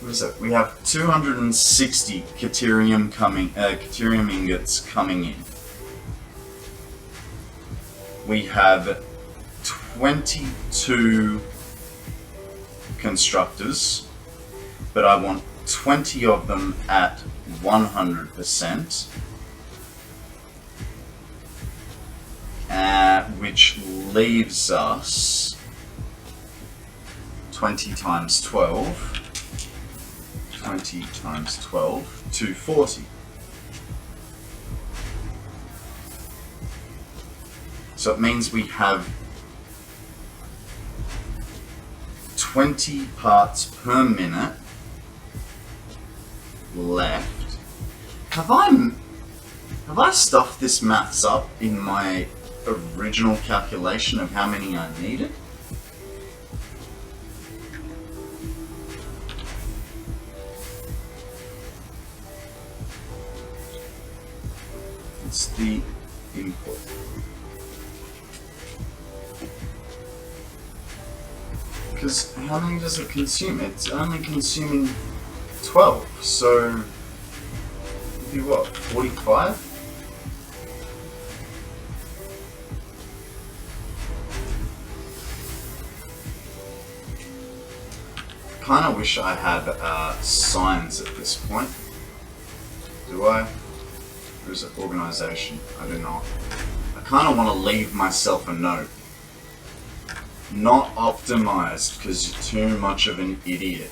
what is it? We have 260 Caterium ingots coming in. We have 22 constructors, but I want 20 of them at 100%. Which leaves us 20 times 12. 20 times 12, 240. So it means we have 20 parts per minute left. Have I stuffed this maths up in my original calculation of how many I needed? It's the input. Because how many does it consume? It's only consuming 12, so it'd be what, 45? I kind of wish I had signs at this point. Do I? Or is it organization? I don't know. I kind of want to leave myself a note. Not optimized because you're too much of an idiot.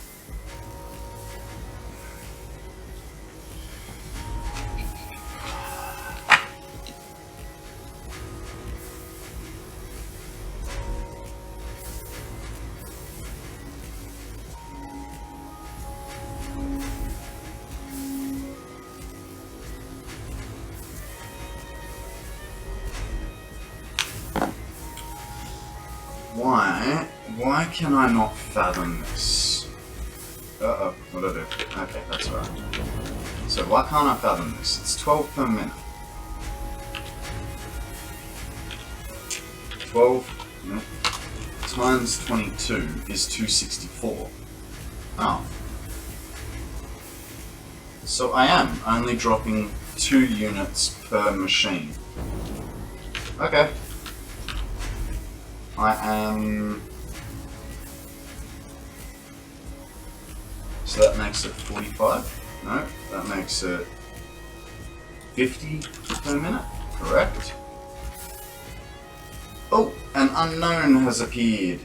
Why can I not fathom this? Uh-oh, what did I do? Okay, that's right. So why can't I fathom this? It's 12 per minute. 12 times 22 is 264. Oh. So I am only dropping 2 units per machine. Okay. I am... So that makes it 45? No, that makes it 50 per minute, correct? Oh, an unknown has appeared.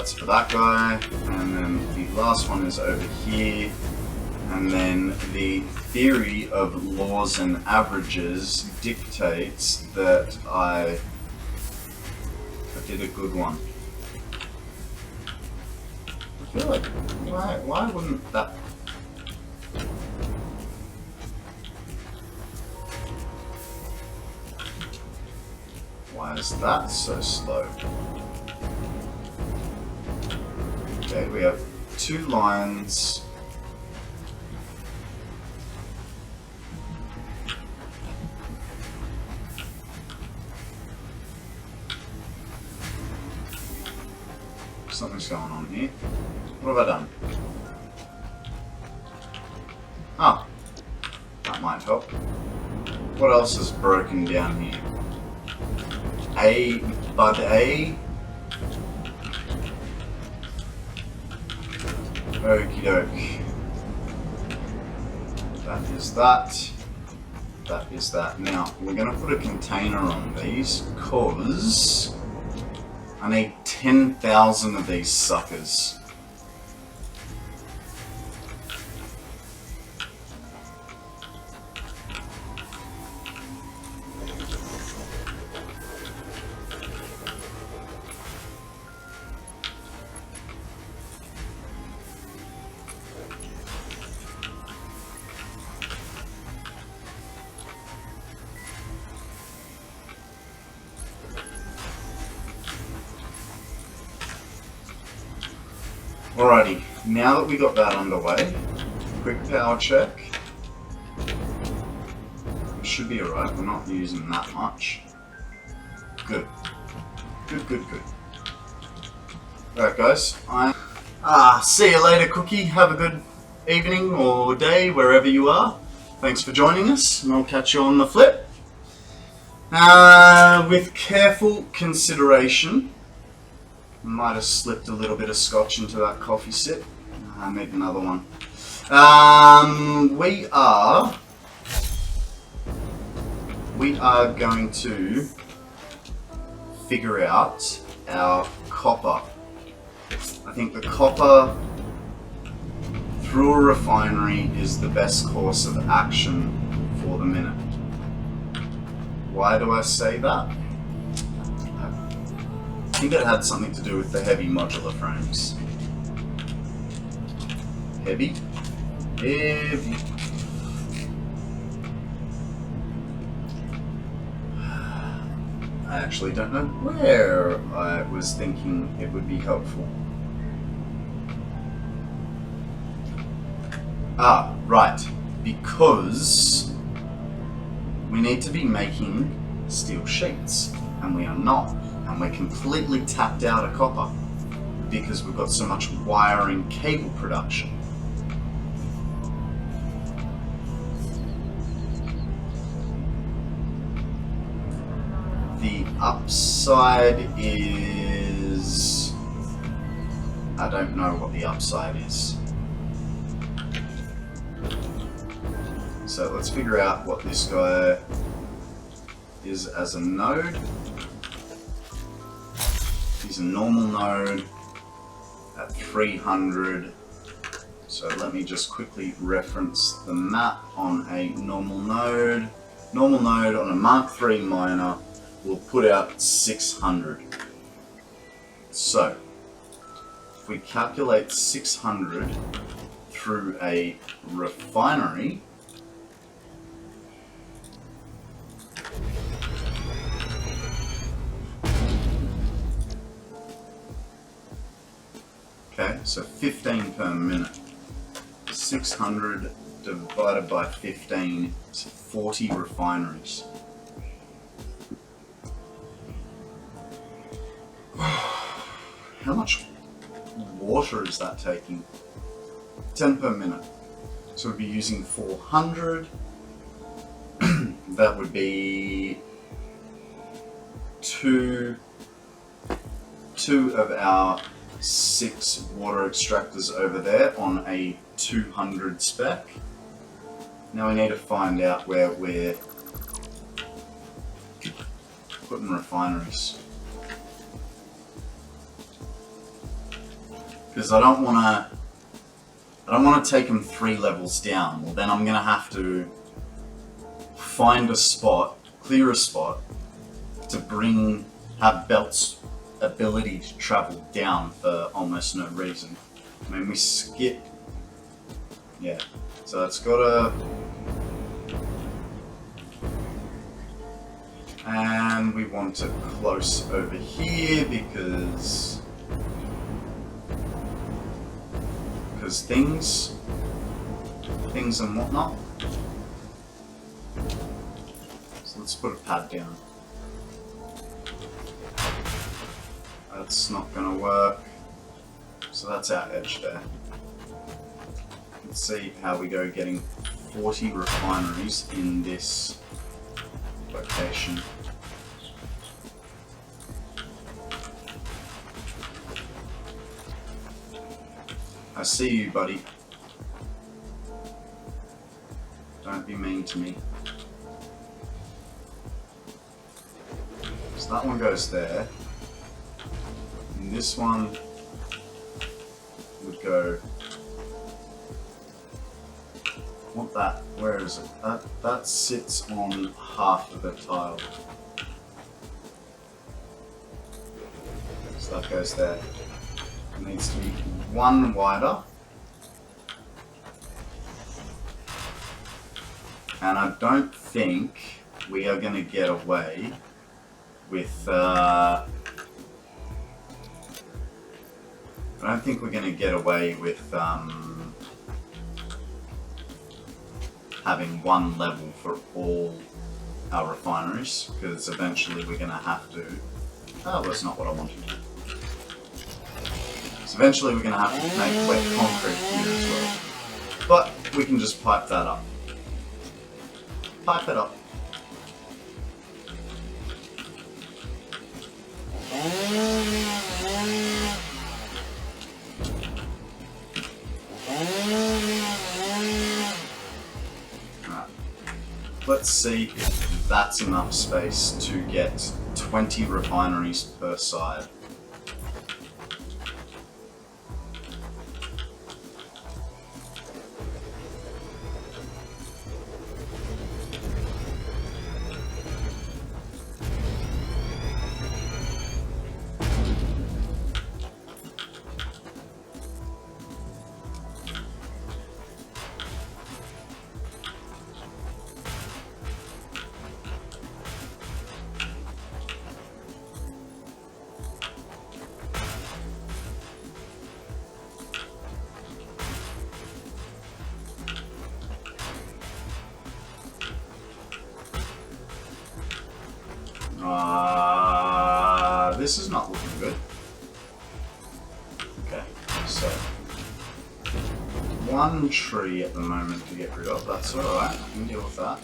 that's for that guy, and then the last one is over here, and then the theory of laws and averages dictates that I did a good one. I feel like, why wouldn't that... Why is that so slow? Okay, we have 2 lines. Something's going on here. What have I done? Oh, that might help. What else is broken down here? Bud A. Okie doke. That is that. That is that. Now, we're going to put a container on these because I need 10,000 of these suckers. Alrighty, now that we got that underway, quick power check. It should be alright, we're not using that much. Good. Good, good, good. Alright guys, see you later, Cookie. Have a good evening or day, wherever you are. Thanks for joining us, and I'll catch you on the flip. With careful consideration, I might have slipped a little bit of scotch into that coffee sip. I need another one. We are going to figure out our copper. I think the copper through a refinery is the best course of action for the minute. Why do I say that? I think it had something to do with the heavy modular frames. Heavy? Heavy. I actually don't know where I was thinking it would be helpful. Ah, right. Because we need to be making steel sheets, and we are not. And we're completely tapped out of copper because we've got so much wiring cable production. The upside is... I don't know what the upside is. So let's figure out what this guy is as a node. He's a normal node at 300. So let me just quickly reference the map on a normal node. Normal node on a Mark III miner will put out 600. So if we calculate 600 through a refinery, okay, so 15 per minute. 600 divided by 15 is 40 refineries. How much water is that taking? 10 per minute. So we'd be using 400. That would be two of our 6 water extractors over there on a 200 spec. Now we need to find out where we're putting refineries. Because I don't want to take them 3 levels down. Well, then I'm going to have to find a spot, clear a spot, to have Belt's ability to travel down for almost no reason. I mean, we skip. Yeah, so it's got and we want it close over here because things and whatnot. So let's put a pad down. That's not gonna work. So that's our edge there. Let's see how we go getting 40 refineries in this location. I see you, buddy. Don't be mean to me. So that one goes there. And this one would go. Want that? Where is it? That sits on half of the tile. So that goes there. It needs to be one wider. And I don't think we are going to get away with having one level for all our refineries, because eventually we're going to have to. Oh, that's not what I wanted. So eventually we're going to have to make wet concrete here as well. But we can just pipe that up. Pipe it up. Right. Let's see if that's enough space to get 20 refineries per side. This is not looking good. Okay, so one tree at the moment to get rid of. That's alright, I can deal with that.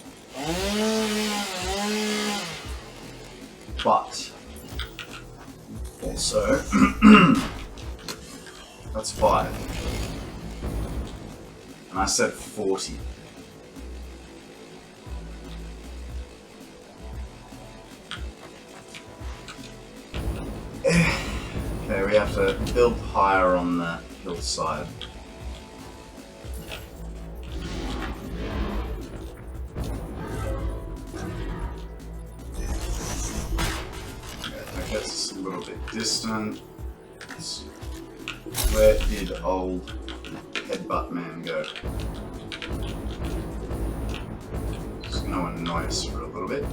But also that's 5. And I said 40. Okay, we have to build higher on the hillside. Okay, that gets us a little bit distant. Where did old headbutt man go? Just gonna annoy us for a little bit.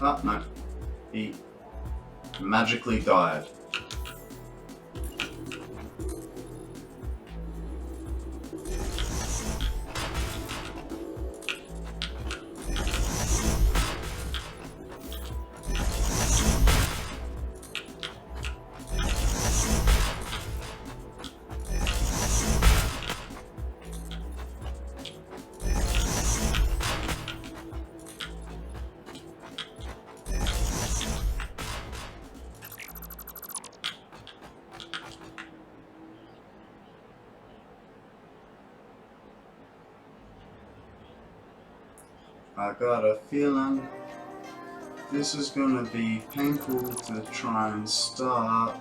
Oh, no. He magically died. I got a feeling this is gonna be painful to try and start.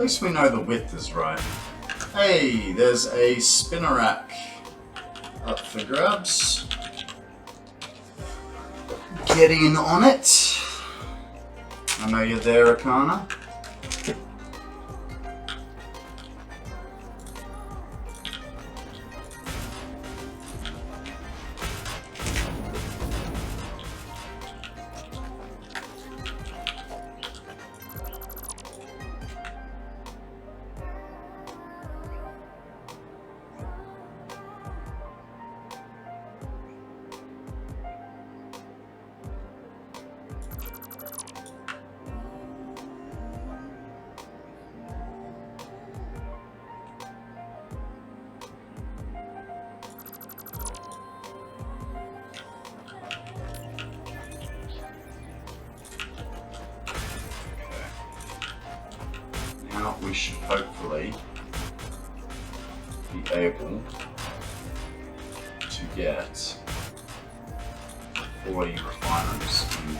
least we know the width is right. Hey, there's a spinner rack up for grabs. Get in on it. I know you're there, Akana. Now we should hopefully be able to get 40 refiners in.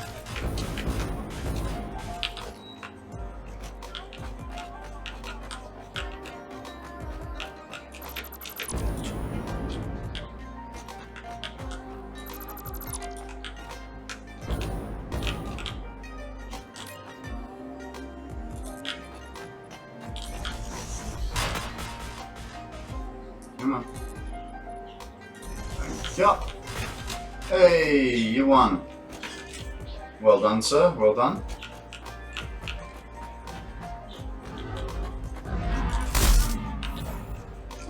Come on. Thank you. Hey, you won. Well done, sir. Well done.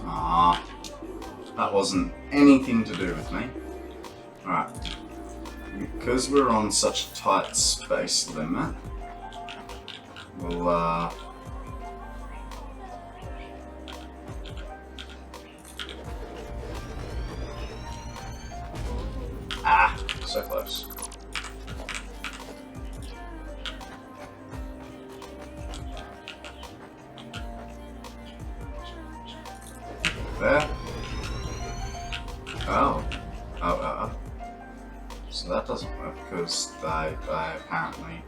Ah, that wasn't anything to do with me. Alright. Because we're on such a tight space limit, we'll, so close. There. Oh. So that doesn't work because I apparently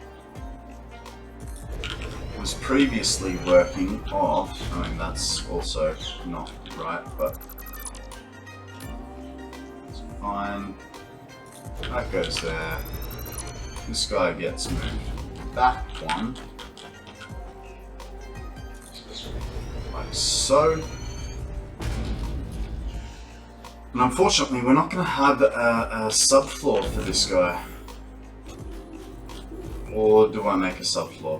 was previously working off. I mean, that's also not right, but it's fine. That goes there. This guy gets moved. That one. Like so. And unfortunately, we're not going to have a subfloor for this guy. Or do I make a subfloor?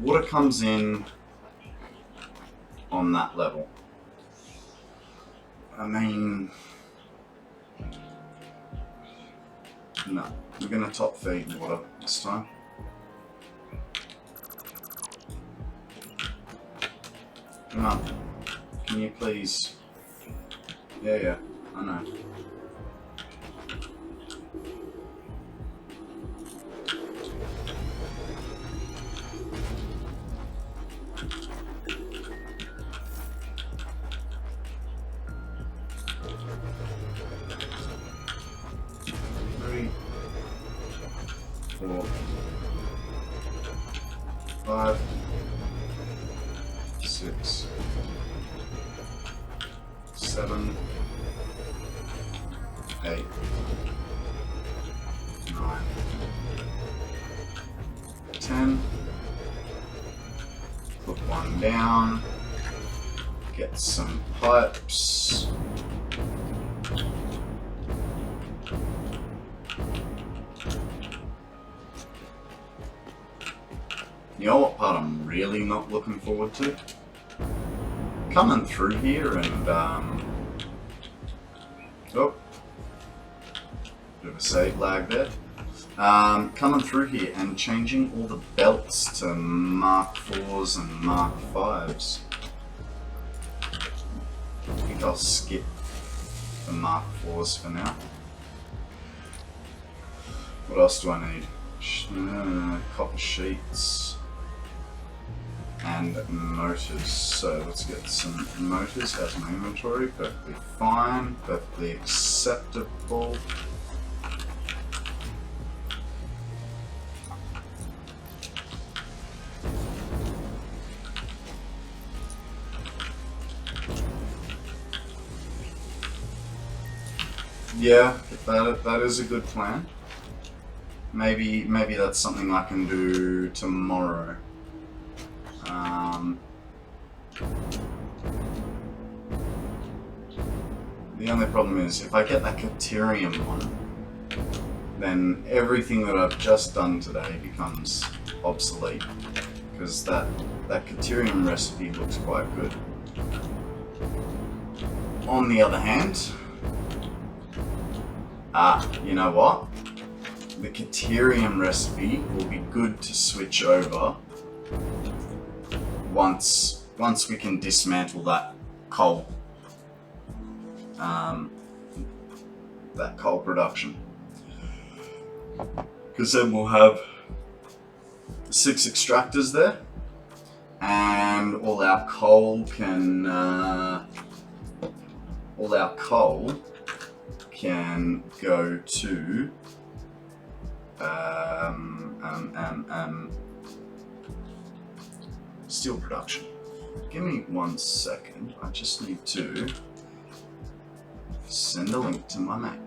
Water comes in on that level. I mean, no, we're going to top feed water this time. Come on, can you please? Yeah, I know. Five, 6, 7, 8, 9, 10. Put one down. Get some pipes. You know what part I'm really not looking forward to? Coming through here and, oh, bit of a save lag there. Coming through here and changing all the belts to Mark 4s and Mark 5s. I think I'll skip the Mark 4s for now. What else do I need? Copper sheets. And motors. So let's get some motors out of my inventory. Perfectly fine, perfectly acceptable. Yeah, that is a good plan. Maybe that's something I can do tomorrow. The only problem is if I get that Caterium one, then everything that I've just done today becomes obsolete, because that Caterium recipe looks quite good. On the other hand, you know what? The Caterium recipe will be good to switch over once we can dismantle that coal. That coal production, because then we'll have 6 extractors there, and all our coal can go to steel production. Give me 1 second. I just need to send a link to my mate.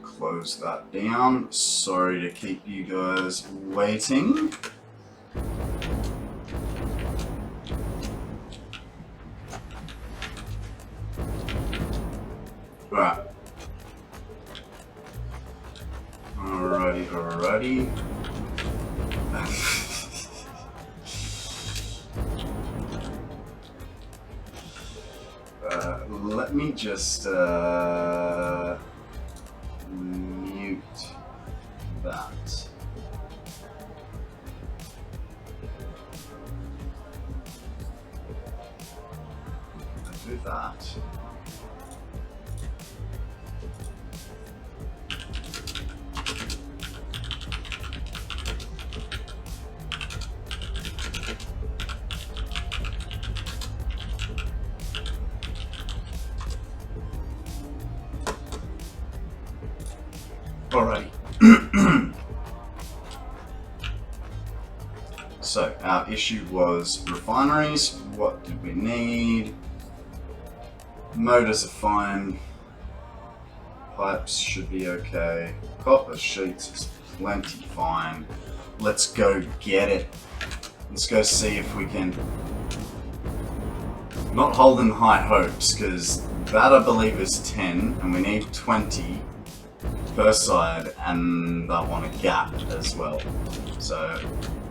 Close that down. Sorry to keep you guys waiting. Right. Alrighty. Let me just mute that. Do that. Alrighty. So our issue was refineries. What did we need? Motors are fine. Pipes should be okay. Copper sheets is plenty fine. Let's go get it. Let's go see if we can. Not holding high hopes, because that I believe is 10 and we need 20 per side, and I want a gap as well. So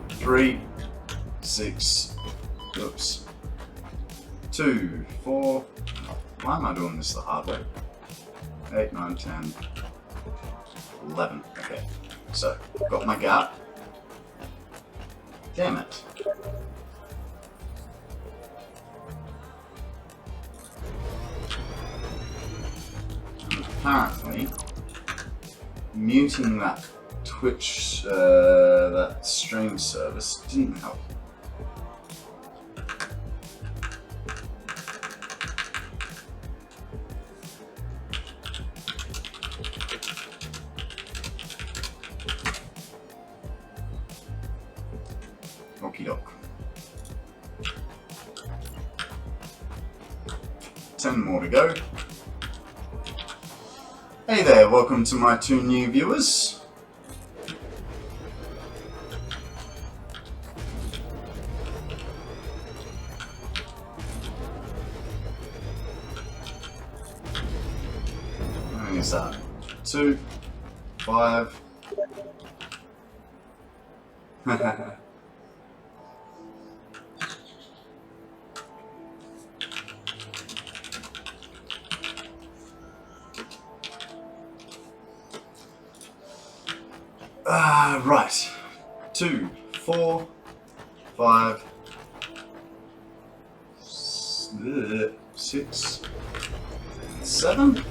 3, 6, oops, 2, 4, why am I doing this the hard way? 8, 9, 10, 11, okay. So, got my gap. Damn it. And apparently, muting that Twitch, that stream service didn't help. Okie doke. 10 more to go. Hey there, welcome to my 2 new viewers. is that? 2, 5. Right. 2, 4, 5, 6, 7.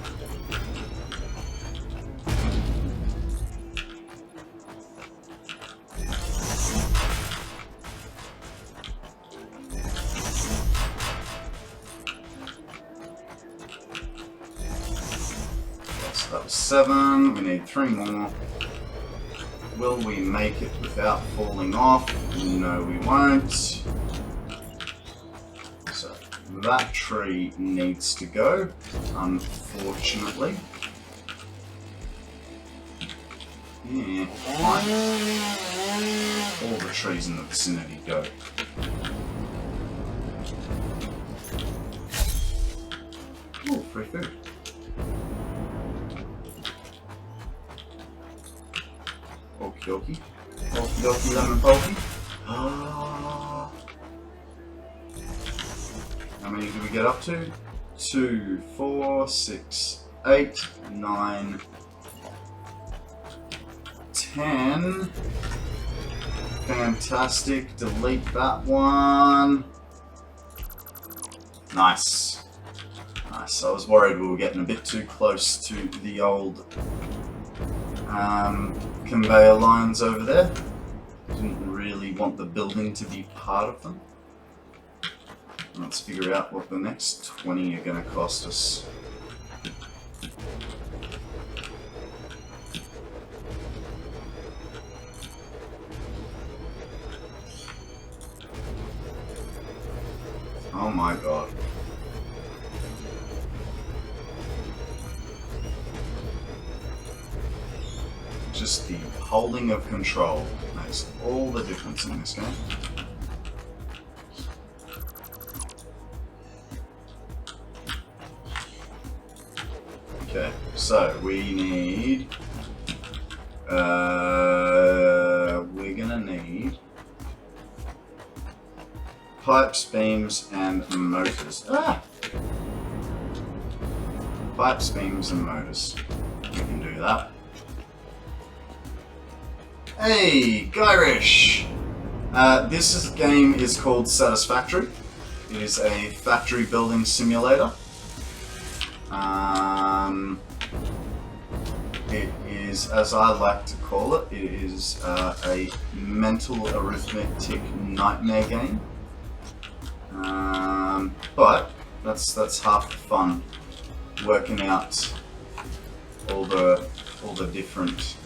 Yes, that was 7. We need 3 more. Will we make it without falling off? No, we won't. So that tree needs to go, unfortunately. Yeah, fine. All the trees in the vicinity go. Ooh, free food. Okie dokie. Okie dokie, lemon pokey. How many do we get up to? 2, 4, 6, 8, 9, 10. Fantastic. Delete that one. Nice. Nice. I was worried we were getting a bit too close to the old conveyor lines over there. Didn't really want the building to be part of them. Let's figure out what the next 20 are going to cost us. Oh my god. Just the holding of control makes all the difference in this game. Okay, so we need... we're gonna need pipes, beams, and motors. Pipes, beams, and motors. We can do that. Hey, Gyrish! This game is called Satisfactory. It is a factory building simulator. It is, as I like to call it, it is a mental arithmetic nightmare game. But that's half the fun, working out all the different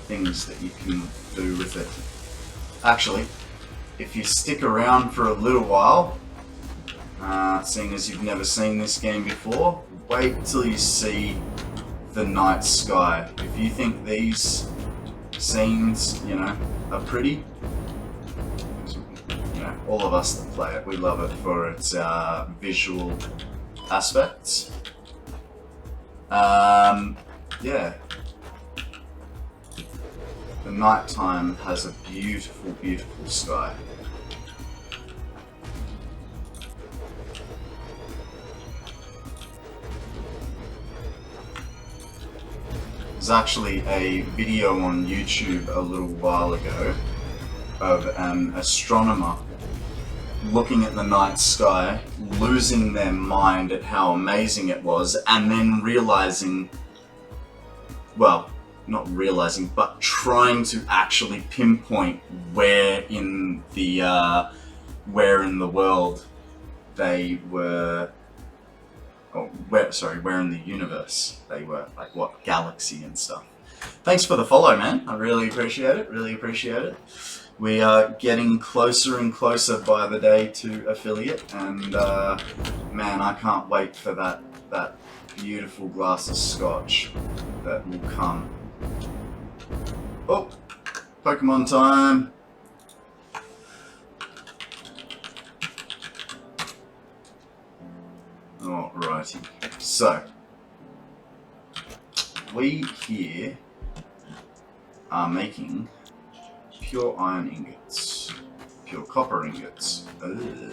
things that you can do with it. Actually, if you stick around for a little while, seeing as you've never seen this game before, wait till you see the night sky. If you think these scenes, are pretty, all of us that play it, we love it for its visual aspects. Yeah. The nighttime has a beautiful, beautiful sky. There's actually a video on YouTube a little while ago of an astronomer looking at the night sky, losing their mind at how amazing it was, and then realizing, well, not realizing, but trying to actually pinpoint where in the world they were, where in the universe they were, like what galaxy and stuff. Thanks for the follow, man. I really appreciate it. Really appreciate it. We are getting closer and closer by the day to affiliate, and man, I can't wait for that beautiful glass of scotch that will come. Oh, Pokemon time. Alrighty, so we here are making pure iron ingots, pure copper ingots. Ugh.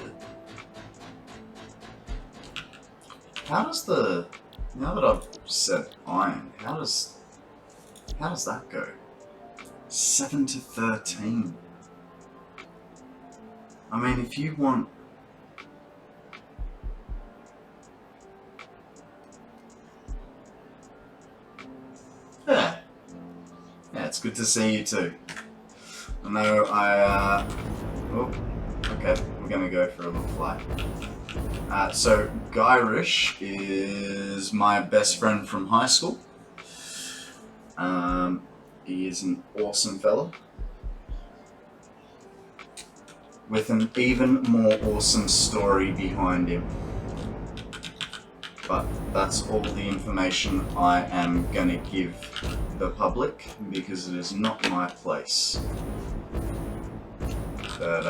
How does the, now that I've said iron, how does that go? 7 to 13. I mean, if you want, yeah, it's good to see you too. I know oh, okay, we're gonna go for a little fly. So Gyrish is my best friend from high school. He is an awesome fella with an even more awesome story behind him. But that's all the information I am going to give the public because it is not my place. But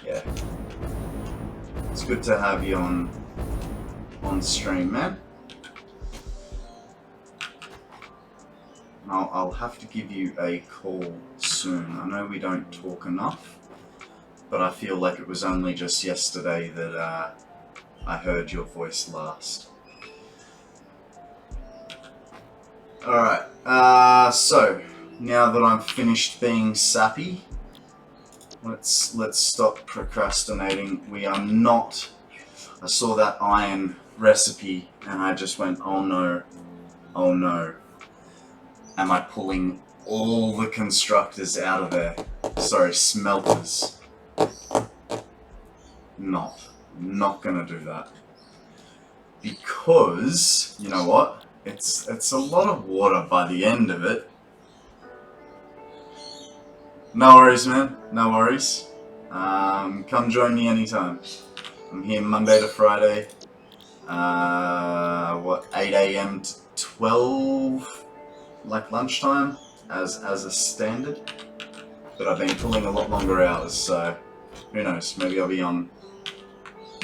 yeah, it's good to have you on stream, man. I'll have to give you a call soon. I know we don't talk enough, but I feel like it was only just yesterday that I heard your voice last. Alright, so now that I'm finished being sappy, let's stop procrastinating. We are not. I saw that iron recipe and I just went, oh no, oh no. Am I pulling all the constructors out of there? Sorry, smelters. Not gonna do that. Because, you know what? It's a lot of water by the end of it. No worries, man. No worries. Come join me anytime. I'm here Monday to Friday. 8 AM to 12, like lunchtime, as a standard. But I've been pulling a lot longer hours, so who knows? Maybe I'll be on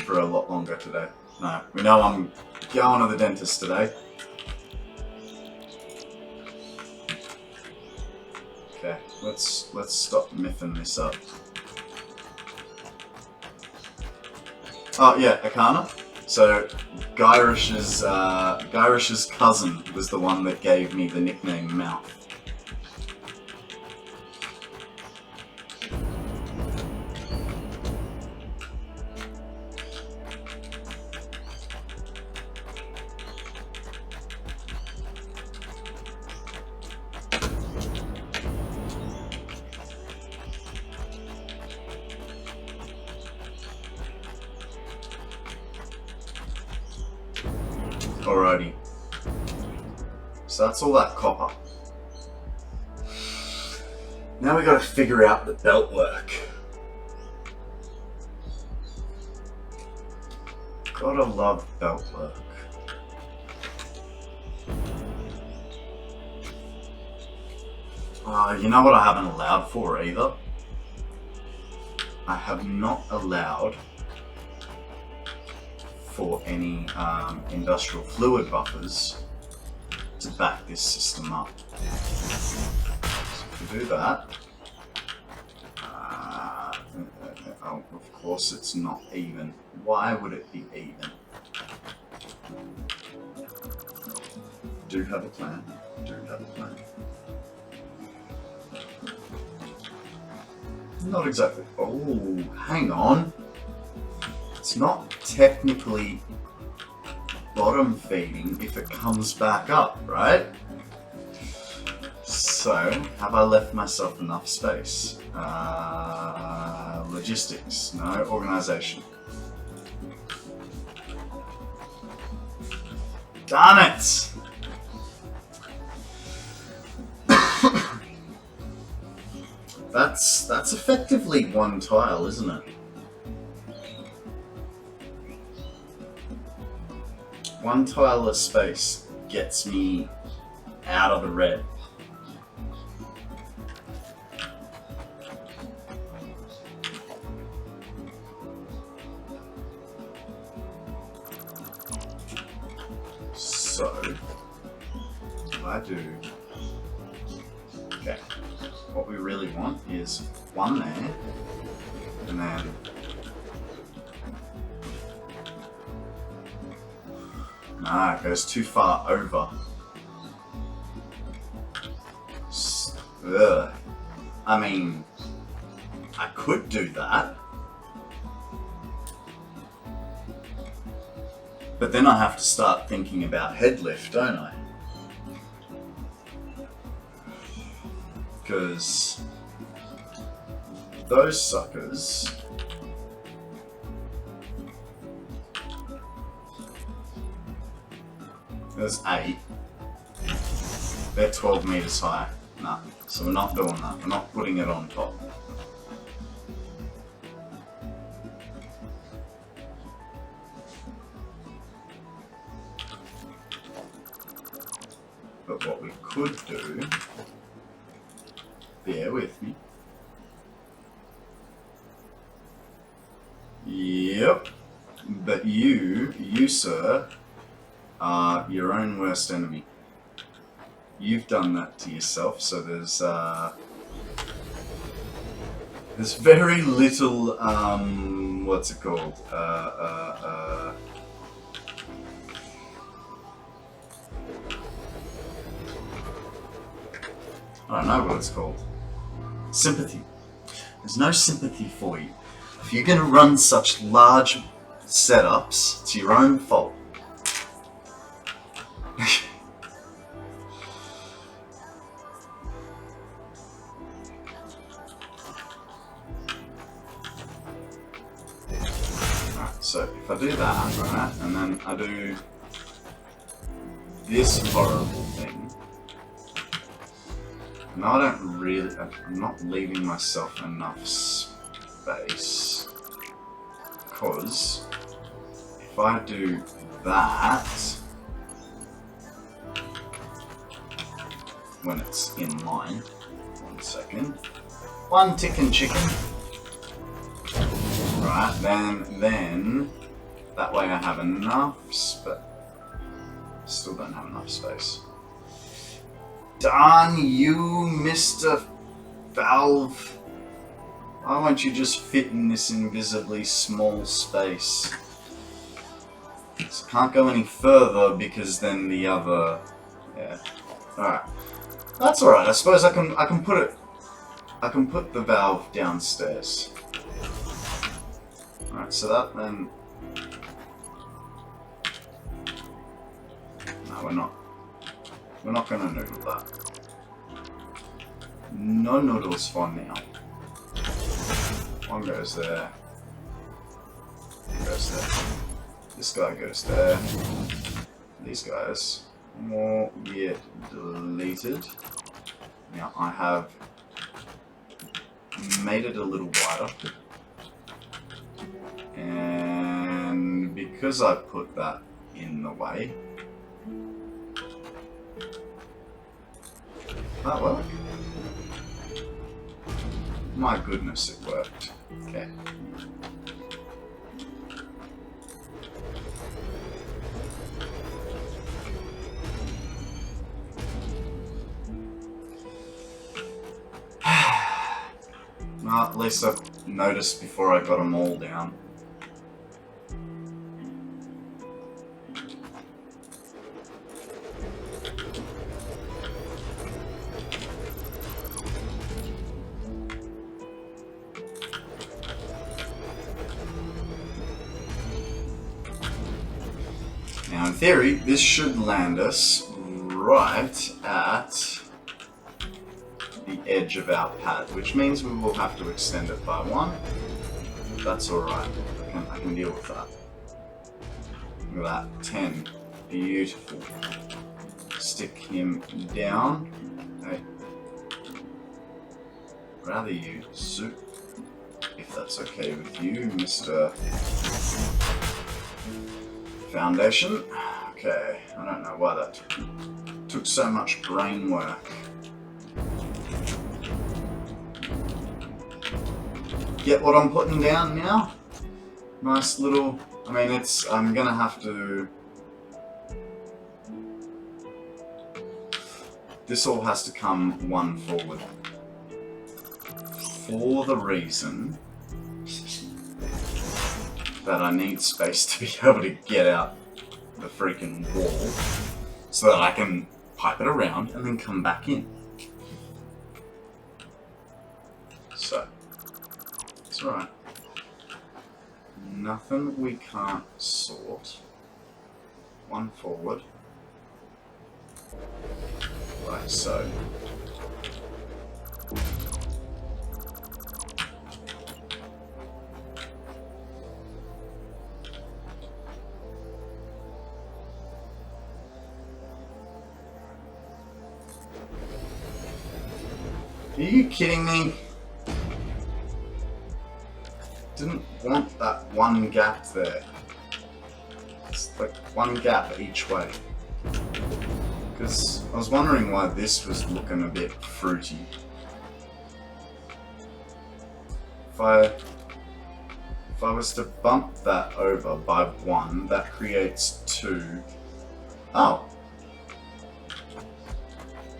for a lot longer today. No, we know I'm going to the dentist today. Okay, let's stop miffing this up. Oh yeah, Akana. So Gyrish's cousin was the one that gave me the nickname Mouth. Alrighty. So that's all that copper. Now we gotta figure out the belt work. Gotta love belt work. You know what I haven't allowed for either? I have not allowed for any industrial fluid buffers to back this system up. So if we do that, oh, of course it's not even. Why would it be even? Do have a plan. Do have a plan. Not exactly. Oh, hang on. It's not technically bottom feeding if it comes back up, right? So, have I left myself enough space? Logistics, no. Organization. Darn it! That's effectively one tile, isn't it? One tile of space gets me out of the red. So, I do... Okay. What we really want is one there, and then... Nah, it goes too far over. Ugh. I mean, I could do that. But then I have to start thinking about head lift, don't I? Because those suckers... There's 8. They're 12 meters high. Nah, so we're not doing that. We're not putting it on top. But what we could do, bear with me. Yep. But you sir, are your own worst enemy. You've done that to yourself, so there's very little, what's it called? I don't know what it's called. Sympathy. There's no sympathy for you. If you're going to run such large setups, it's your own fault. So if I do that, right, and then I do this horrible thing, now I don't really, I'm not leaving myself enough space, because if I do that, when it's in line, 1 second, one ticking chicken. Right, then that way I have enough, but still don't have enough space. Darn you, Mr. Valve! Why won't you just fit in this invisibly small space? So can't go any further because then the other, yeah. Alright, that's alright. I suppose I can put the valve downstairs. Alright, so that then... No, we're not. We're not gonna noodle that. No noodles for now. One goes there. One goes there. This guy goes there. These guys will get deleted. Now I have made it a little wider. And because I put that in the way, that work? My goodness, it worked. Okay. Well, at least I noticed before I got them all down. Now, in theory, this should land us right at the edge of our pad, which means we will have to extend it by 1. That's alright. I can deal with that. Look at that. 10. Beautiful. Stick him down. Hey. Rather you soup, if that's okay with you, Mr. Foundation. Okay, I don't know why that took so much brain work. Get what I'm putting down now? Nice little, I mean I'm gonna have to, this all has to come one forward. For the reason that I need space to be able to get out the freaking wall so that I can pipe it around and then come back in. So, it's alright. Nothing we can't sort. One forward. Like so. Are you kidding me? Didn't want that one gap there. It's like one gap each way. Because I was wondering why this was looking a bit fruity. If I was to bump that over by 1, that creates 2. Oh.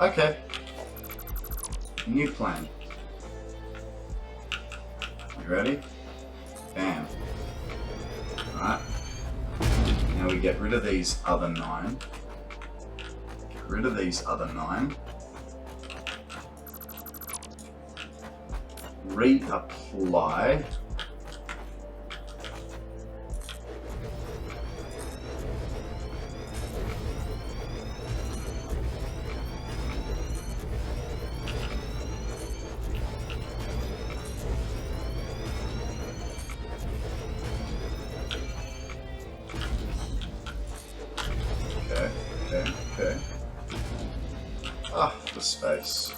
Okay. New plan. You ready? Bam. Alright. Now we get rid of these other 9. Get rid of these other 9. Reapply. Okay. Ah, the space.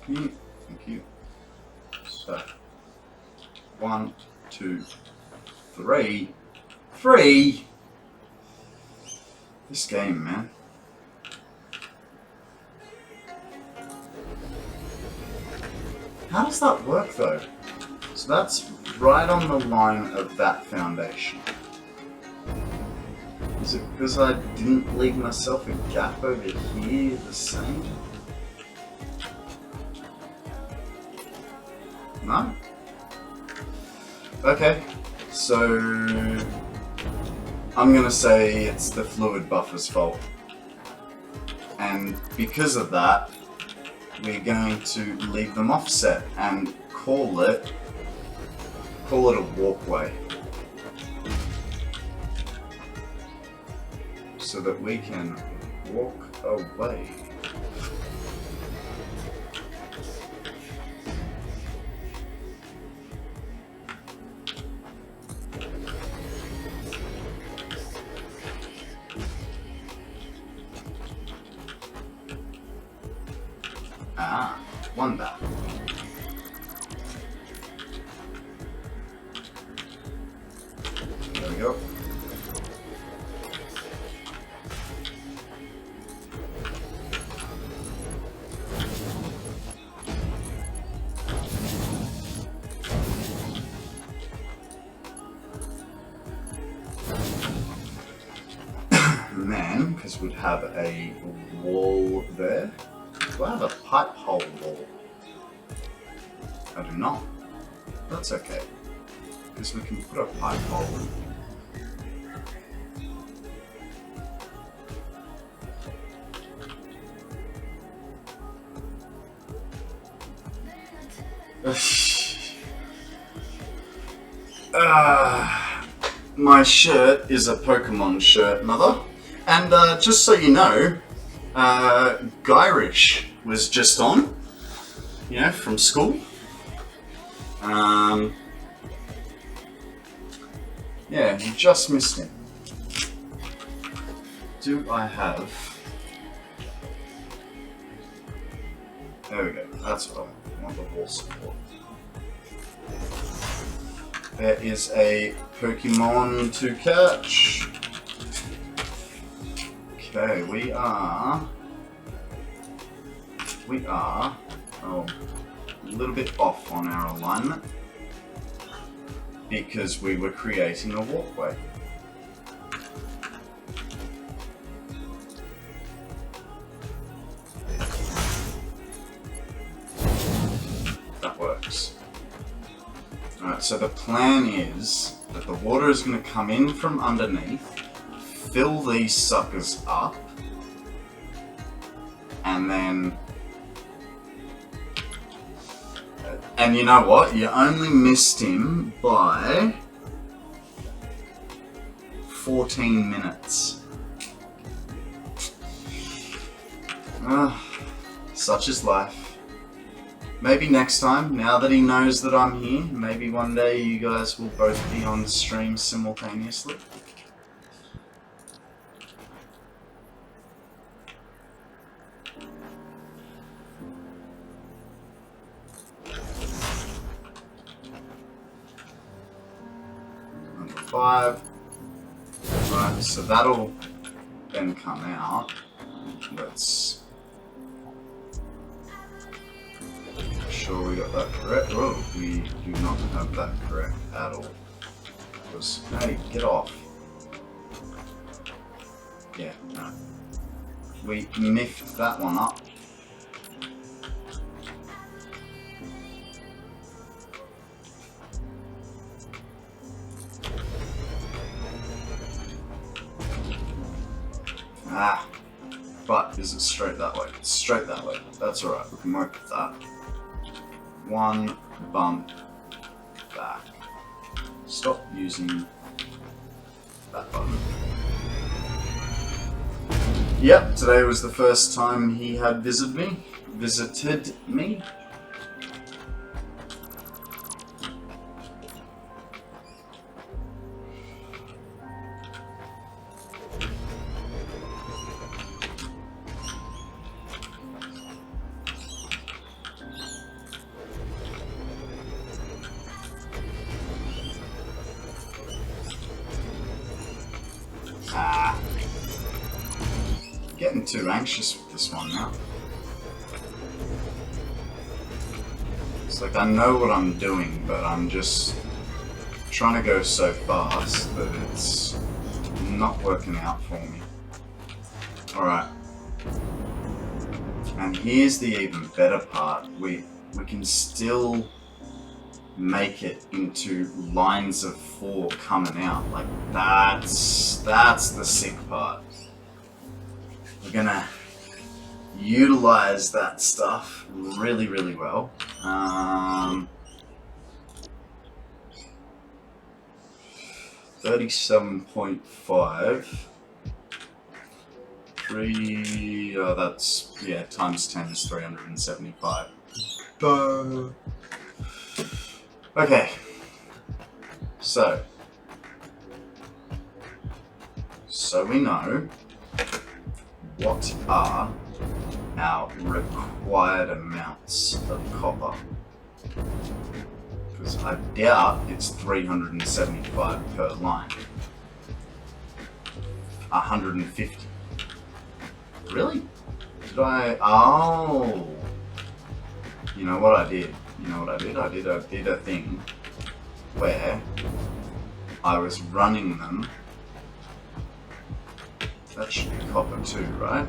Thank you. So, 1, 2, 3. 3! This game, man. How does that work though? So that's right on the line of that foundation. Is it because I didn't leave myself a gap over here the same? No? Okay, so I'm gonna say it's the fluid buffer's fault. And because of that, we're going to leave them offset and call it a walkway. So that we can walk away. Ah, wonder. There we go. And then, because we'd have a wall there. Do I have a pipe hole wall? I do not. That's okay. Because we can put a pipe hole in. My shirt is a Pokemon shirt, mother. And just so you know, Gyrish was just on, you know, from school. Yeah, you just missed him. Do I have... There we go, that's what I want, the wall support. There is a Pokemon to catch. Okay, we are a little bit off on our alignment because we were creating a walkway. That works. Alright, so the plan is that the water is going to come in from underneath, fill these suckers up, and then... And you know what? You only missed him by 14 minutes. Such is life. Maybe next time, now that he knows that I'm here, maybe one day you guys will both be on stream simultaneously. Number 5. Right, so that'll then come out. Let's make sure we got that correct. Oh, we do not have that correct at all. Because, hey, get off. Yeah, no. We miffed that one up. But is it straight that way? It's straight that way. That's alright, we can work with that. One bump back. Stop using that button. Yep, today was the first time he had visited me. Getting too anxious with this one now. It's like I know what I'm doing, but I'm just trying to go so fast that it's not working out for me. Alright. And here's the even better part. We can still make it into lines of 4 coming out. Like that's the sick part. We're gonna utilize that stuff really, really well. 37.5. 3. Oh, that's times 10 is 375. Okay. So we know what are our required amounts of copper. Because I doubt it's 375 per line. 150. Really? Did I? Oh. You know what I did? I did a thing where I was running them. That should be copper too, right?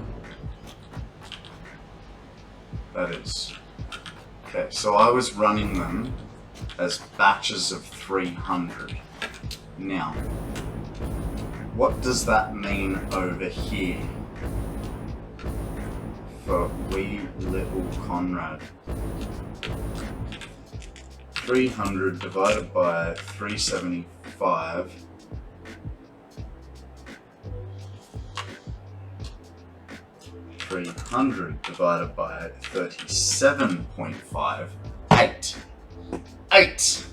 That is. Okay, so I was running them as batches of 300. Now, what does that mean over here for wee little Konrad? 300 divided by 375. 300 divided by 37.5, 8. 8!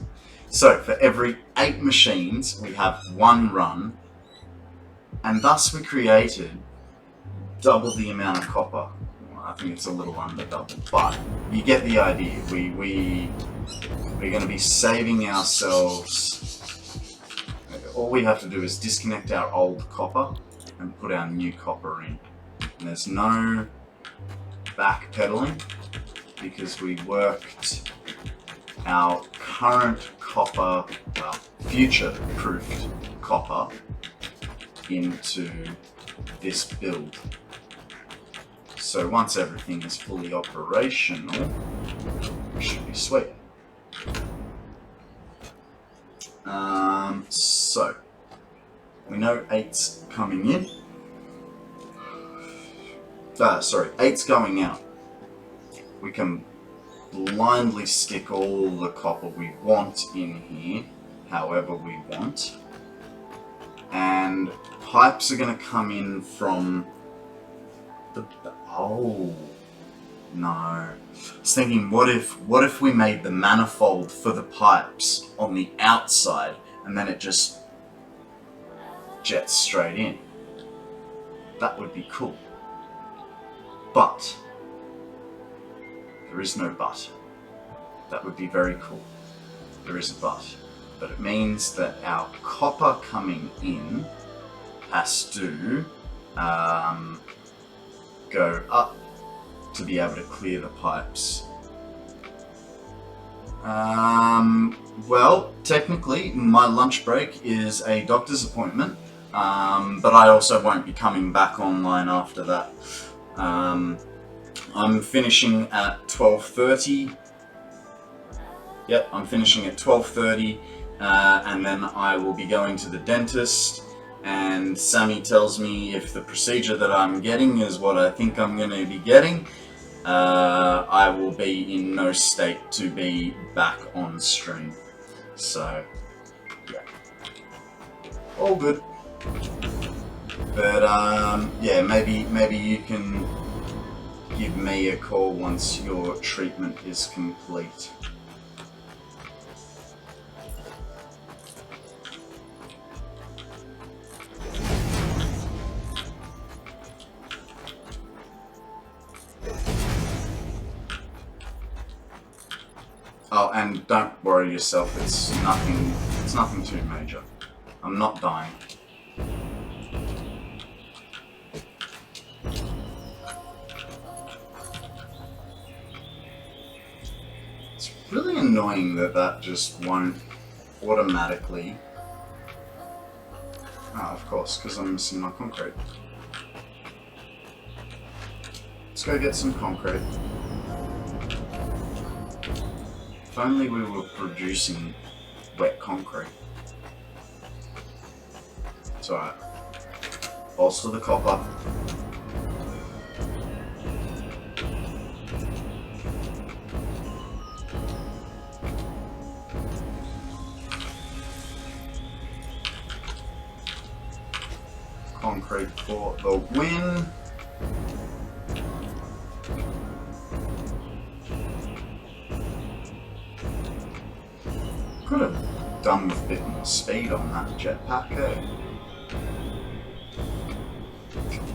So for every 8 machines, we have 1 run, and thus we created double the amount of copper. Well, I think it's a little under double, but you get the idea. We're going to be saving ourselves. All we have to do is disconnect our old copper and put our new copper in. And there's no backpedaling because we worked our current copper, well, future-proofed copper into this build. So once everything is fully operational, it should be sweet. So we know 8's coming in. Sorry, 8's going out. We can blindly stick all the copper we want in here, however we want. And pipes are going to come in from the... Oh, no. I was thinking, what if we made the manifold for the pipes on the outside, and then it just jets straight in? That would be cool. But there is no but. That would be very cool. There is a but. But it means that our copper coming in has to go up to be able to clear the pipes. Well, technically, my lunch break is a doctor's appointment, but I also won't be coming back online after that. I'm finishing at 12:30. Yep, I'm finishing at 12:30, and then I will be going to the dentist, and Sammy tells me if the procedure that I'm getting is what I think I'm going to be getting, I will be in no state to be back on stream. So, yeah. All good. But, yeah, maybe you can give me a call once your treatment is complete. Oh, and don't worry yourself, it's nothing too major. I'm not dying. It's really annoying that just won't automatically... Ah, of course, because I'm missing my concrete. Let's go get some concrete. If only we were producing wet concrete. It's alright. Bolster the copper. Concrete for the win. Could have done with a bit more speed on that jetpack, eh?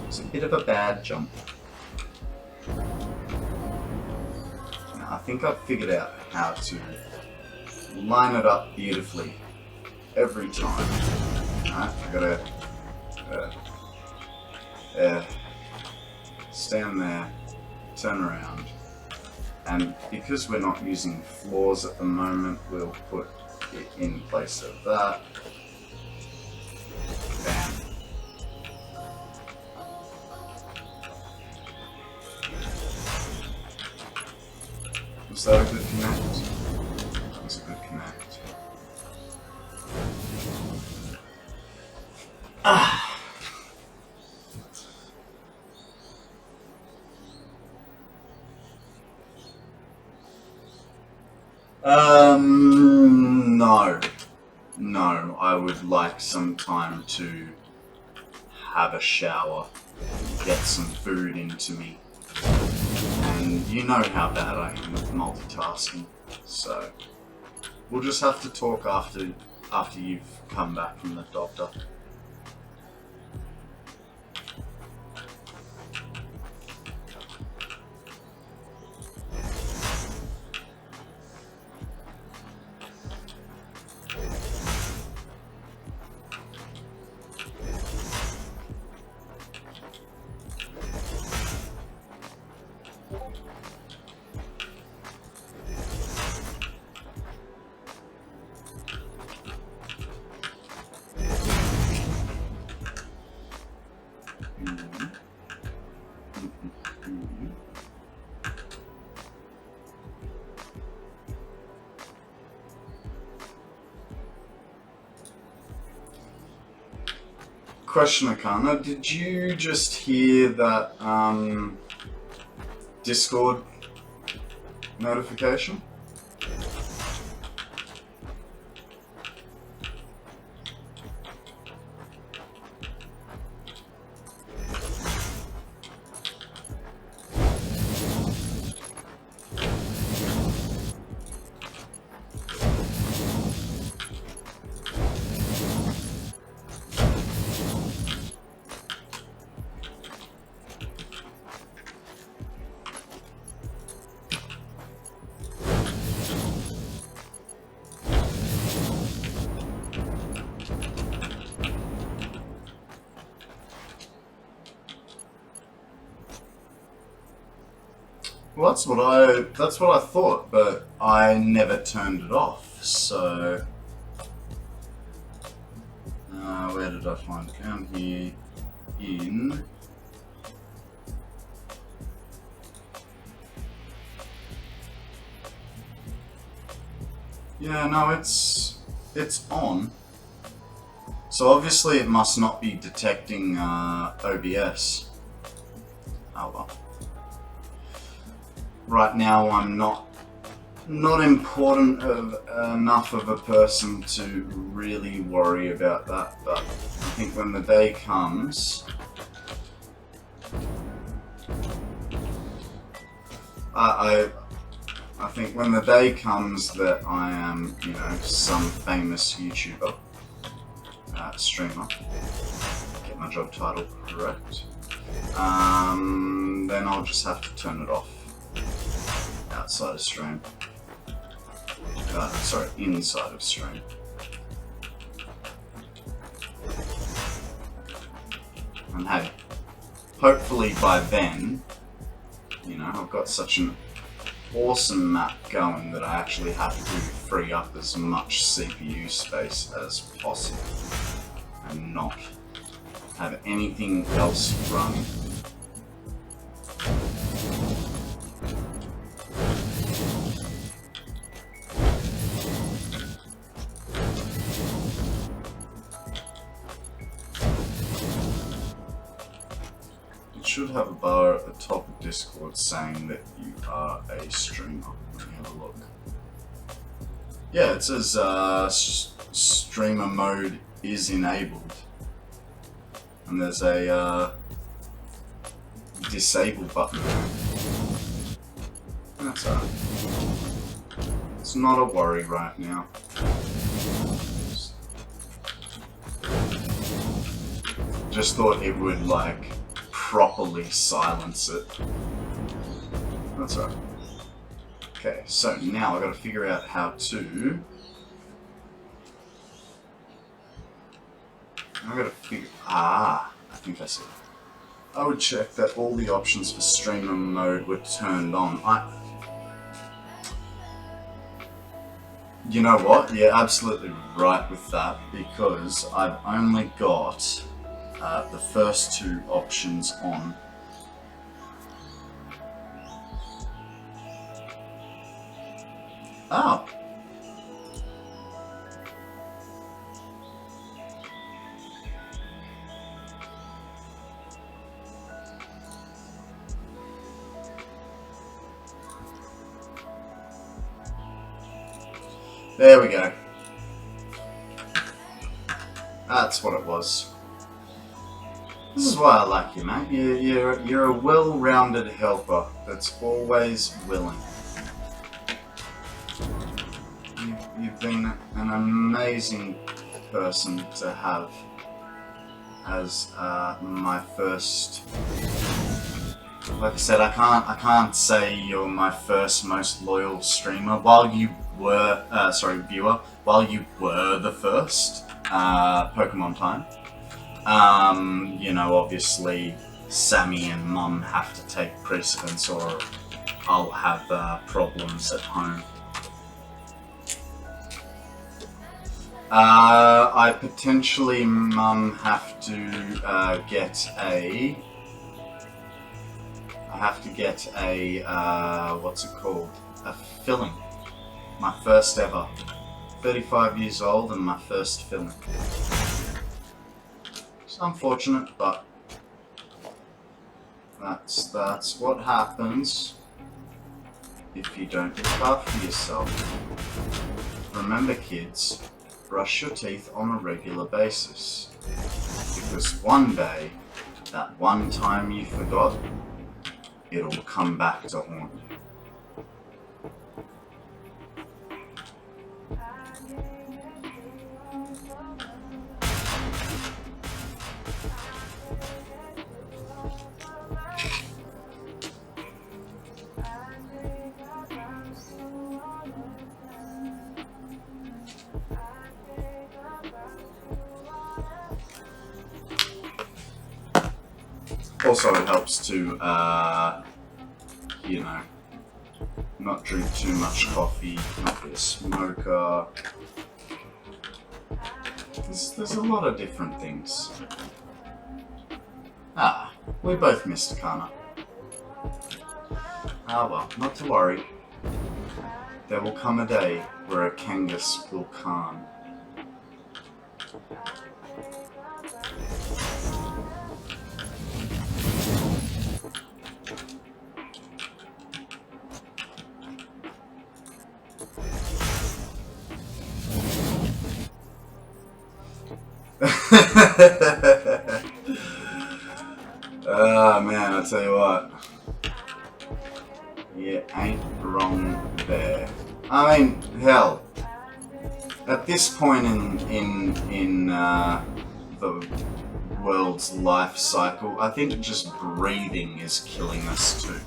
It's a bit of a bad jump. Now, I think I've figured out how to line it up beautifully every time. Alright, I gotta stand there, turn around, and because we're not using floors at the moment, we'll put it in place of that. Bam. Was that a good connect? That was a good connect. Ah. No, I would like some time to have a shower, get some food into me, and you know how bad I am with multitasking, so we'll just have to talk after you've come back from the doctor. question, Akana. Did you just hear that Discord notification? Well, that's what I thought, but I never turned it off. So, where did I find it? Down here in. Yeah, no, it's on. So obviously it must not be detecting OBS. Oh well. Right now I'm not important enough of a person to really worry about that, but I think when the day comes, I think when the day comes that I am, you know, some famous YouTuber, streamer, get my job title correct, then I'll just have to turn it off outside of stream. Sorry, inside of stream. And hey, hopefully by then, you know, I've got such an awesome map going that I actually have to free up as much CPU space as possible and not have anything else running. Should have a bar at the top of Discord saying that you are a streamer. Let me have a look. Yeah, it says streamer mode is enabled, and there's a disable button. That's alright. It's not a worry right now. Just thought it would like properly silence it. That's right. Okay, so now I gotta figure out how to. I think I see it. I would check that all the options for streamer mode were turned on. You know what? You're absolutely right with that, because I've only got the first two options on. Oh. There we go. That's what it was. This is why I like you, mate. You're a well-rounded helper that's always willing. You've been an amazing person to have as my first. Like I said, I can't say you're my first most loyal streamer. While you were, viewer. While you were the first Pokemon time. You know, obviously, Sammy and Mum have to take precedence, or I'll have problems at home. I potentially, Mum, have to get a. I have to get a what's it called? A filling. My first ever. 35 years old and my first filling. So unfortunate, but that's what happens if you don't look after yourself. Remember, kids, brush your teeth on a regular basis, because one day, that one time you forgot, it'll come back to haunt you. Also, it helps to, you know, not drink too much coffee, not be a smoker. There's a lot of different things. Ah, we both missed Kana. Ah well, not to worry. There will come a day where a Kangas will calm. Ah man, I tell you what, you ain't wrong there. I mean, hell, at this point in the world's life cycle, I think just breathing is killing us too.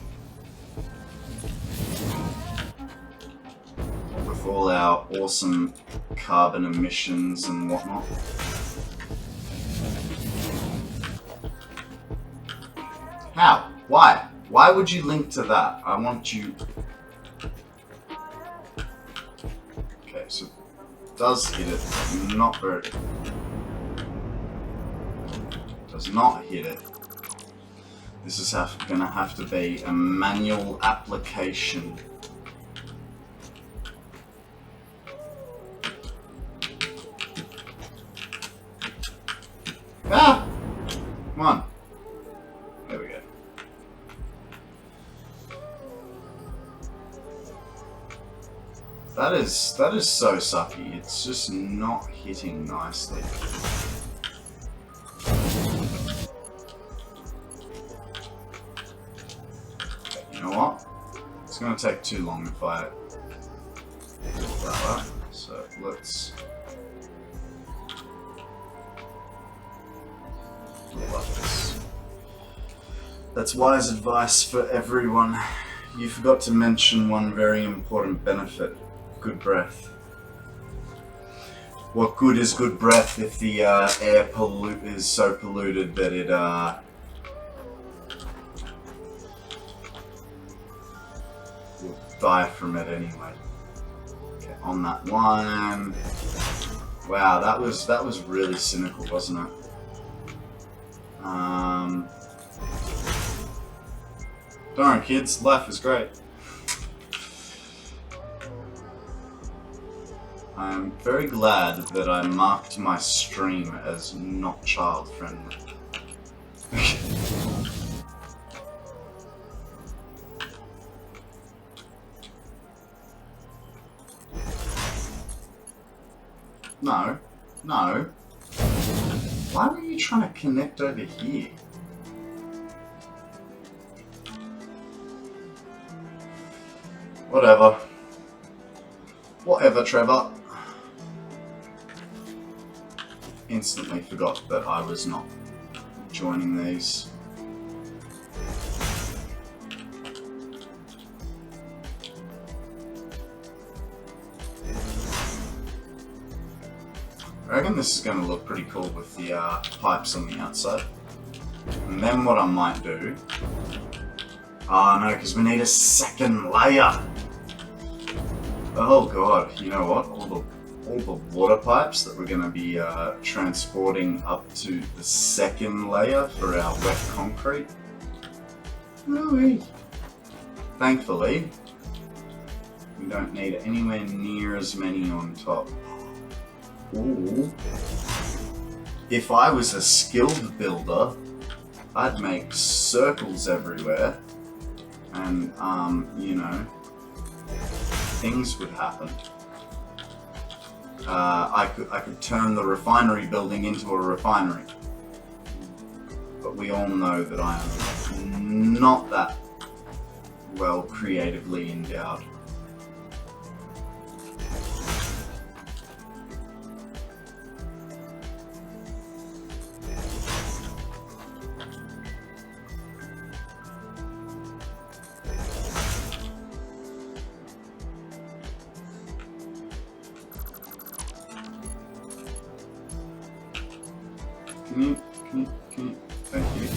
With all our awesome carbon emissions and whatnot. How? Why? Why would you link to that? I want you... Okay, so it does hit it. Not very... Does not hit it. This is gonna have to be a manual application. Ah! Come on. There we go. That is so sucky. It's just not hitting nicely. Okay, you know what? It's gonna take too long if I do that. So let's do it like this. That's wise advice for everyone. You forgot to mention one very important benefit. Good breath. What good is good breath if the air is so polluted that it will die from it anyway. Okay, on that one. Wow, that was really cynical, wasn't it? Don't worry, kids. Life is great. I'm very glad that I marked my stream as not child friendly. No. No. Why were you trying to connect over here? Whatever. Whatever, Trevor. Instantly forgot that I was not joining these. I reckon this is going to look pretty cool with the pipes on the outside. And then what I might do... Oh no, because we need a second layer! Oh god, you know what? All the water pipes that we're going to be transporting up to the second layer for our wet concrete. Really? Thankfully, we don't need anywhere near as many on top. Ooh. if I was a skilled builder, I'd make circles everywhere, and you know, things would happen. I could turn the refinery building into a refinery, but we all know that I am not that well creatively endowed. Can you, thank you.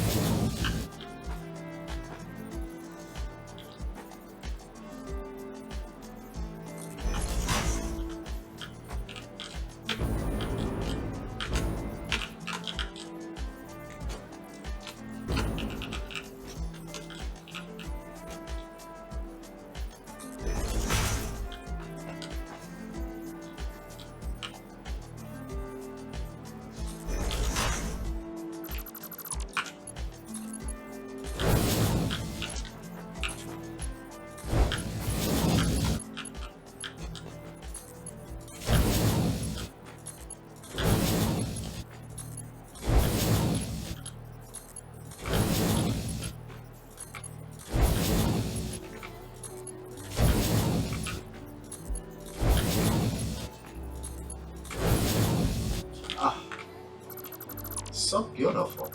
So beautiful.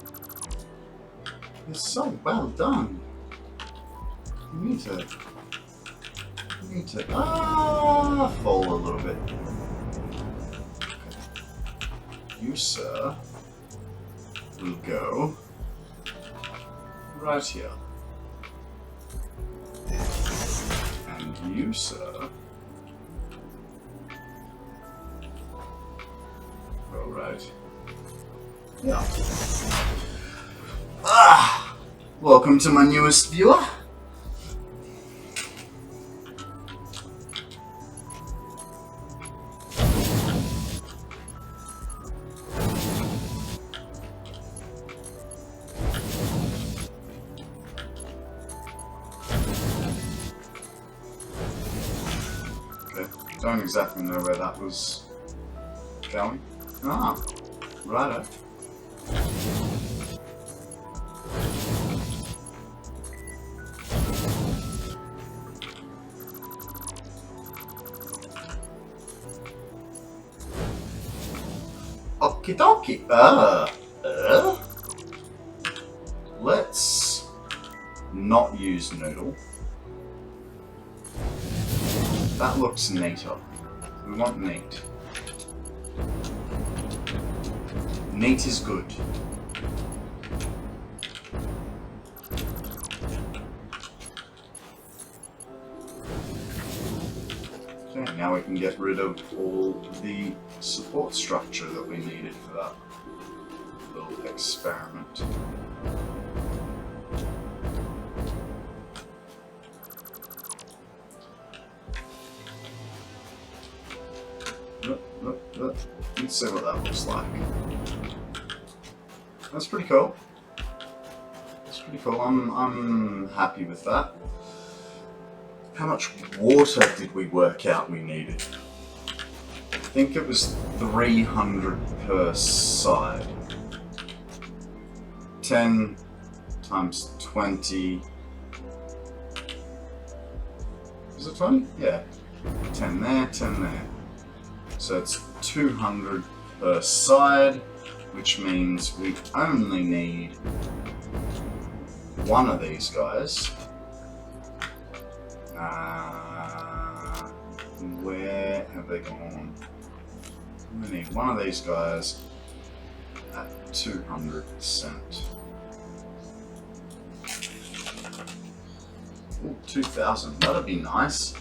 It's so well done. You need to fall a little bit. Okay. You, sir, will go right here. And you, sir, go right. Yeah. Welcome to my newest viewer. Okay, don't exactly know where that was going. Ah, righto. Okie dokie. Let's not use noodle. That looks neater. We want neat. Neat is good. Okay, now we can get rid of all the support structure that we needed for that little experiment. Let's see what that looks like. That's pretty cool. That's pretty cool. I'm happy with that. How much water did we work out we needed? I think it was 300 per side. 10 times 20. Is it 20? Yeah. 10 there, 10 there. So it's 200 per side, which means we only need one of these guys. Where have they gone? We need one of these guys at 200%. Ooh, 2,000. That'd be nice.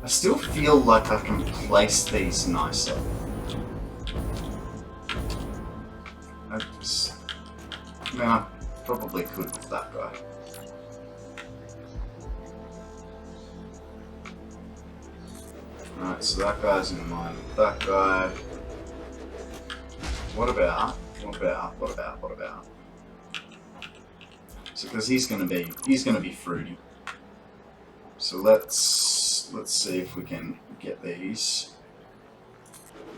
I still feel like I can place these nicer. I mean, I probably could with that guy. Alright, so that guy's in line with that guy. What about? So, because he's gonna be fruity. So let's see if we can get these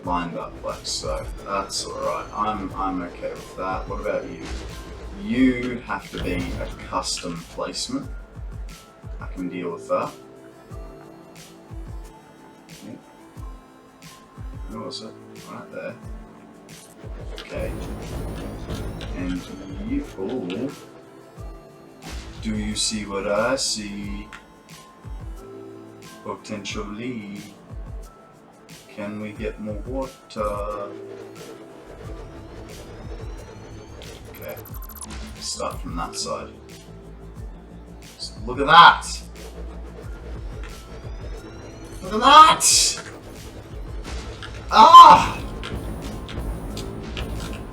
lined up like so. That's alright. I'm okay with that. What about you? You have to be a custom placement. I can deal with that. Where was it? Right there. Okay. And you... Ooh. Do you see what I see? Potentially. Can we get more water? Okay. Start from that side. So look at that! Look at that! Ah!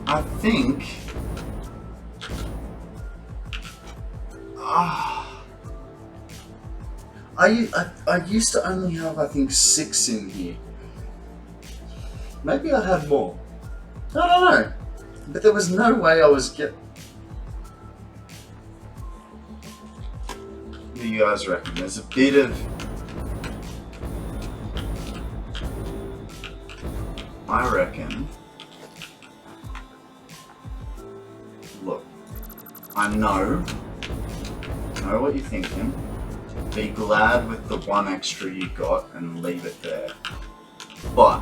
I think... I used to only have, I think, 6 in here. Maybe I had more. I don't know. But there was no way I was What do you guys reckon? There's a bit of... I reckon... Look. I know what you're thinking. Be glad with the 1 extra you got and leave it there. But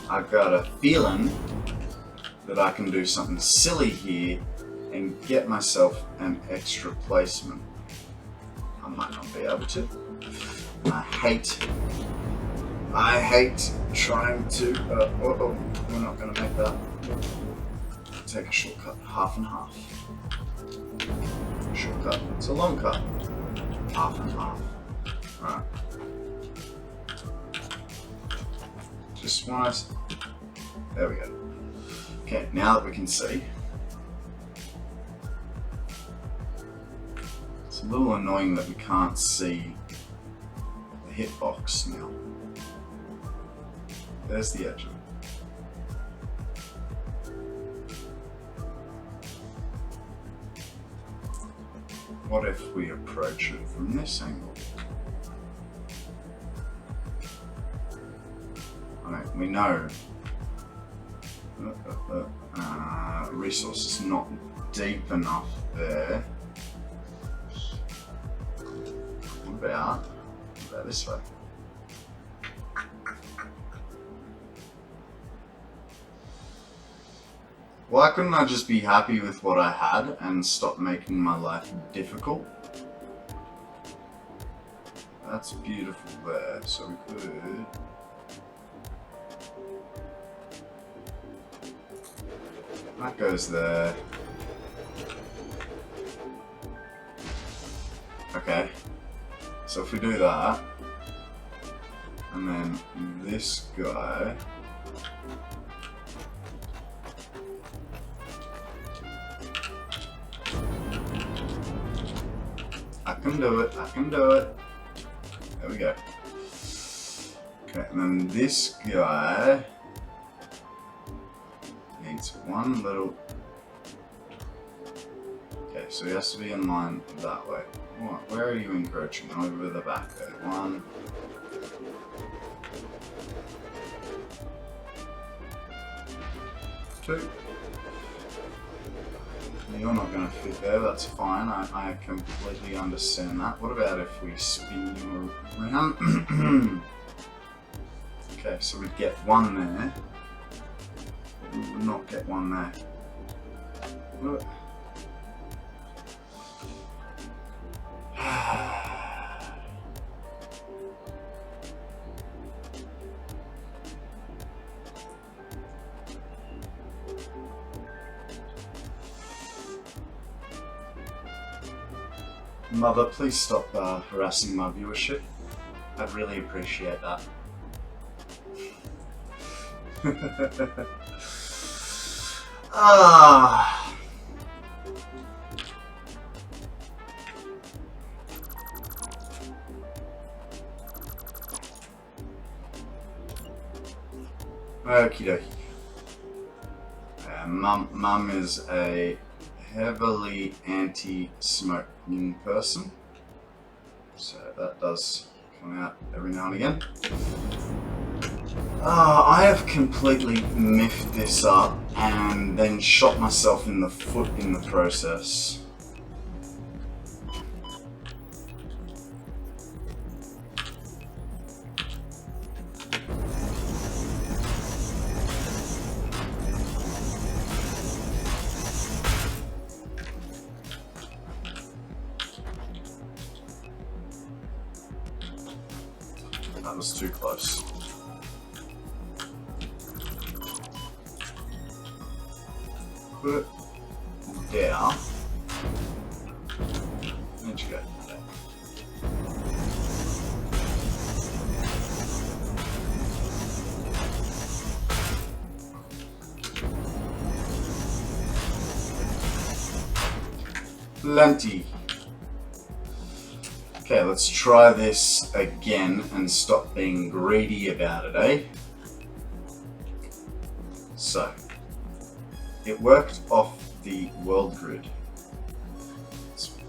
I got a feeling that I can do something silly here and get myself an extra placement. I might not be able to. I hate trying to. We're not going to make that. Take a shortcut, half and half. Shortcut. It's a long cut. Half and half. Right. Just want to... There we go. Okay, now that we can see. It's a little annoying that we can't see the hitbox now. There's the edge of it. What if we approach it from this angle? Alright, we know resource is not deep enough there. What about this way? Why couldn't I just be happy with what I had and stop making my life difficult? That's beautiful there, so we could... That goes there. Okay, so if we do that, and then this guy... I can do it, I can do it. There we go. Okay, and then this guy needs one little... Okay, so he has to be in line that way. What? Where are you encroaching? Over the back there. 1. Two. You're not going to fit there, that's fine, I completely understand that. What about if we spin you around? Okay, so we'd get 1 there. We would not get 1 there. Look. Mother, please stop harassing my viewership. I'd really appreciate that. Okie dokie. Mum is a heavily anti-smoking person, so that does come out every now and again. I have completely miffed this up and then shot myself in the foot in the process. That was too close. Put it down. Where'd you go? Plenty. Okay, let's try this again and stop being greedy about it, eh? So, it worked off the world grid.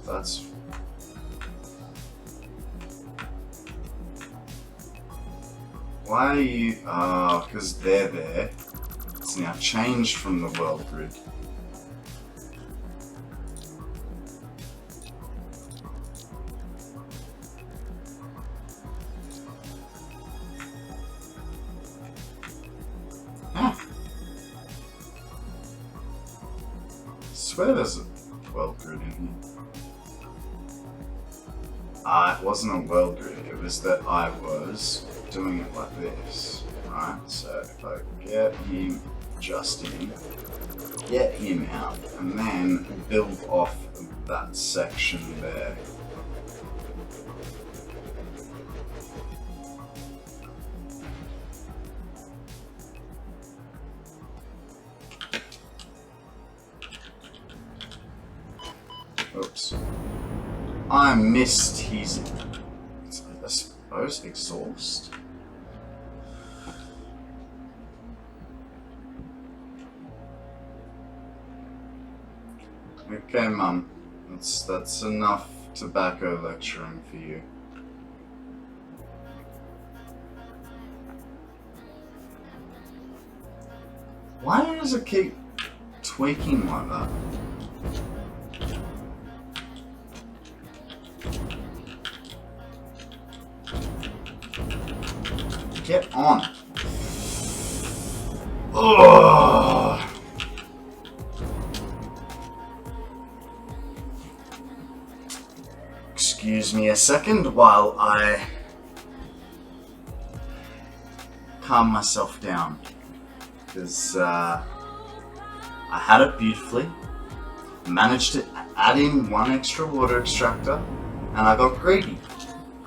That's why are you? Because they're there. It's now changed from the world grid. I swear there's a world grid in here. It wasn't a world grid, it was that I was doing it like this. Right, so if I get him just in, get him out, and then build off that section there. Oops. I missed his, I suppose, exhaust. Okay, Mum. That's enough tobacco lecturing for you. Why does it keep tweaking like that? Get on. Ugh. Excuse me a second while I calm myself down, because I had it beautifully, managed to add in one extra water extractor, and I got greedy.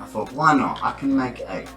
I thought, why not? I can make 8.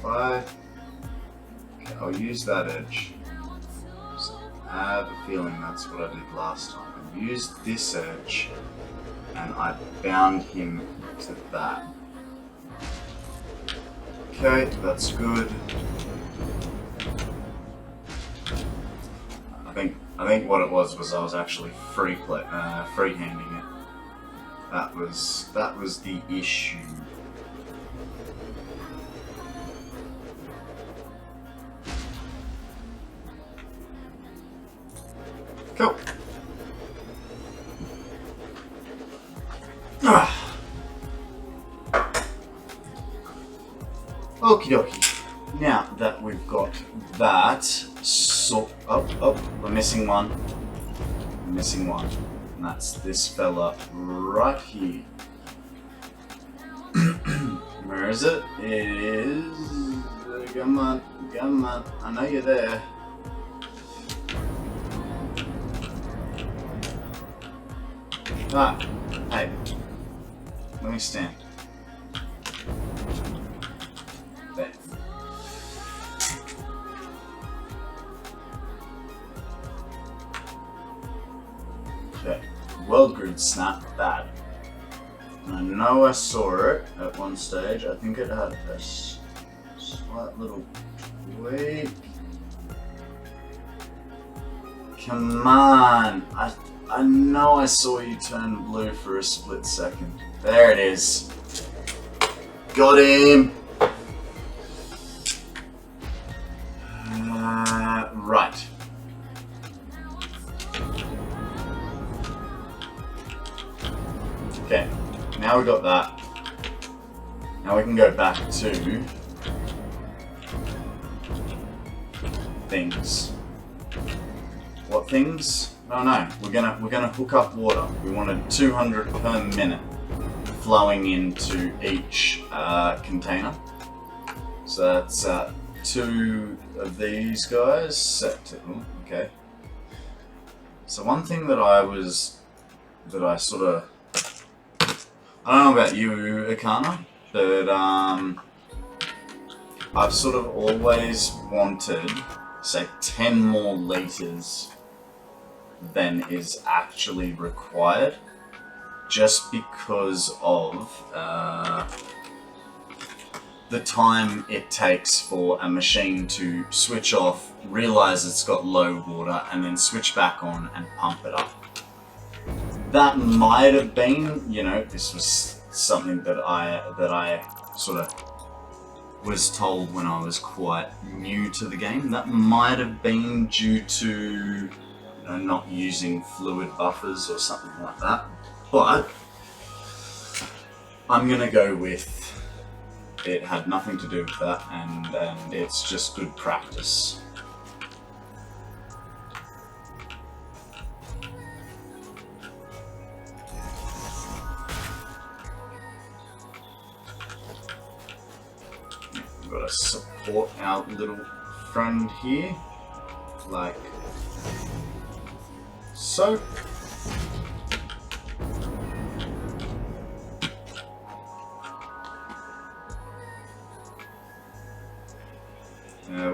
Okay, I'll use that edge. So I have a feeling that's what I did last time. I used this edge and I bound him to that. Okay, that's good. I think what it was I was actually freehanding it. That was the issue. Cool. Okie dokie. Now that we've got that, so we're missing one. that's this fella right here. Where is it? It is... Come on, come on. I know you're there. Ah, hey. Let me stand. There. Okay. World grid snap, bad. I know I saw it at one stage. I think it had a slight little tweak. Come on! I know I saw you turn blue for a split second. There it is. Got him! Right. Okay, now we got that. Now we can go back to things. What things? Oh no, we're gonna hook up water. We wanted 200 per minute flowing into each container. So that's 2 of these guys set to, okay. So one thing that I sort of, I don't know about you, Akana, but I've sort of always wanted, say, 10 more liters than is actually required, just because of the time it takes for a machine to switch off, realize it's got low water, and then switch back on and pump it up. That might have been, you know, this was something that I sort of was told when I was quite new to the game. That might have been due to, you know, not using fluid buffers or something like that. But I'm gonna go with it had nothing to do with that, and it's just good practice. We've got to support our little friend here, like so.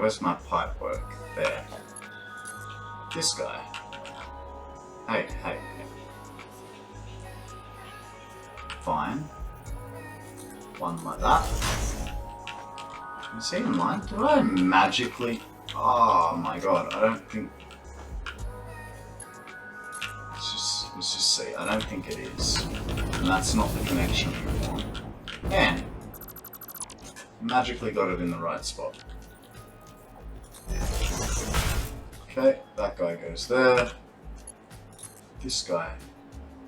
Where's my pipe work? There. This guy. Hey. Fine. One like that. You see in mine? Did I magically... Oh my god, I don't think... Let's just see. I don't think it is. And that's not the connection we want. And magically got it in the right spot. Okay, that guy goes there. This guy.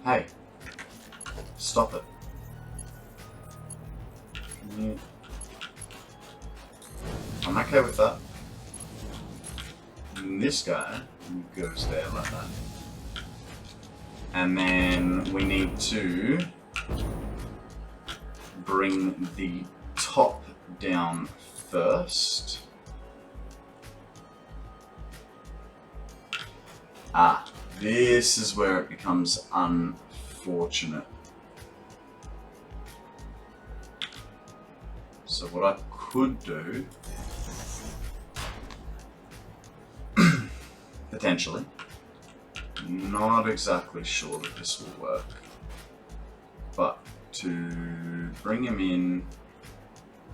Hey. Stop it. Can you... I'm okay with that. And this guy goes there like that. And then we need to bring the top down first. Ah, this is where it becomes unfortunate. So what I could do, potentially, not exactly sure that this will work, but to bring him in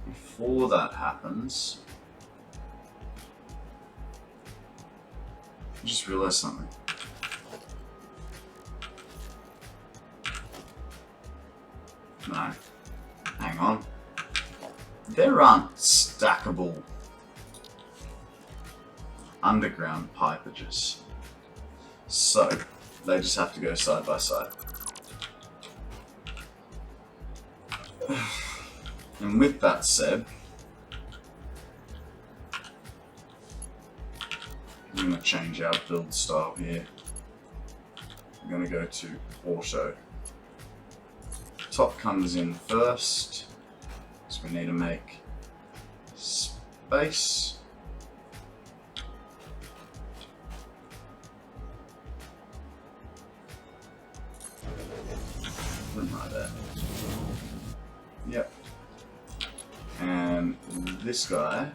before that happens, I just realized something. No, hang on. There aren't stackable underground pipages, so they just have to go side by side. And with that said, I'm going to change our build style here. I'm going to go to auto. Top comes in first, so we need to make space. Right there. Yep. And this guy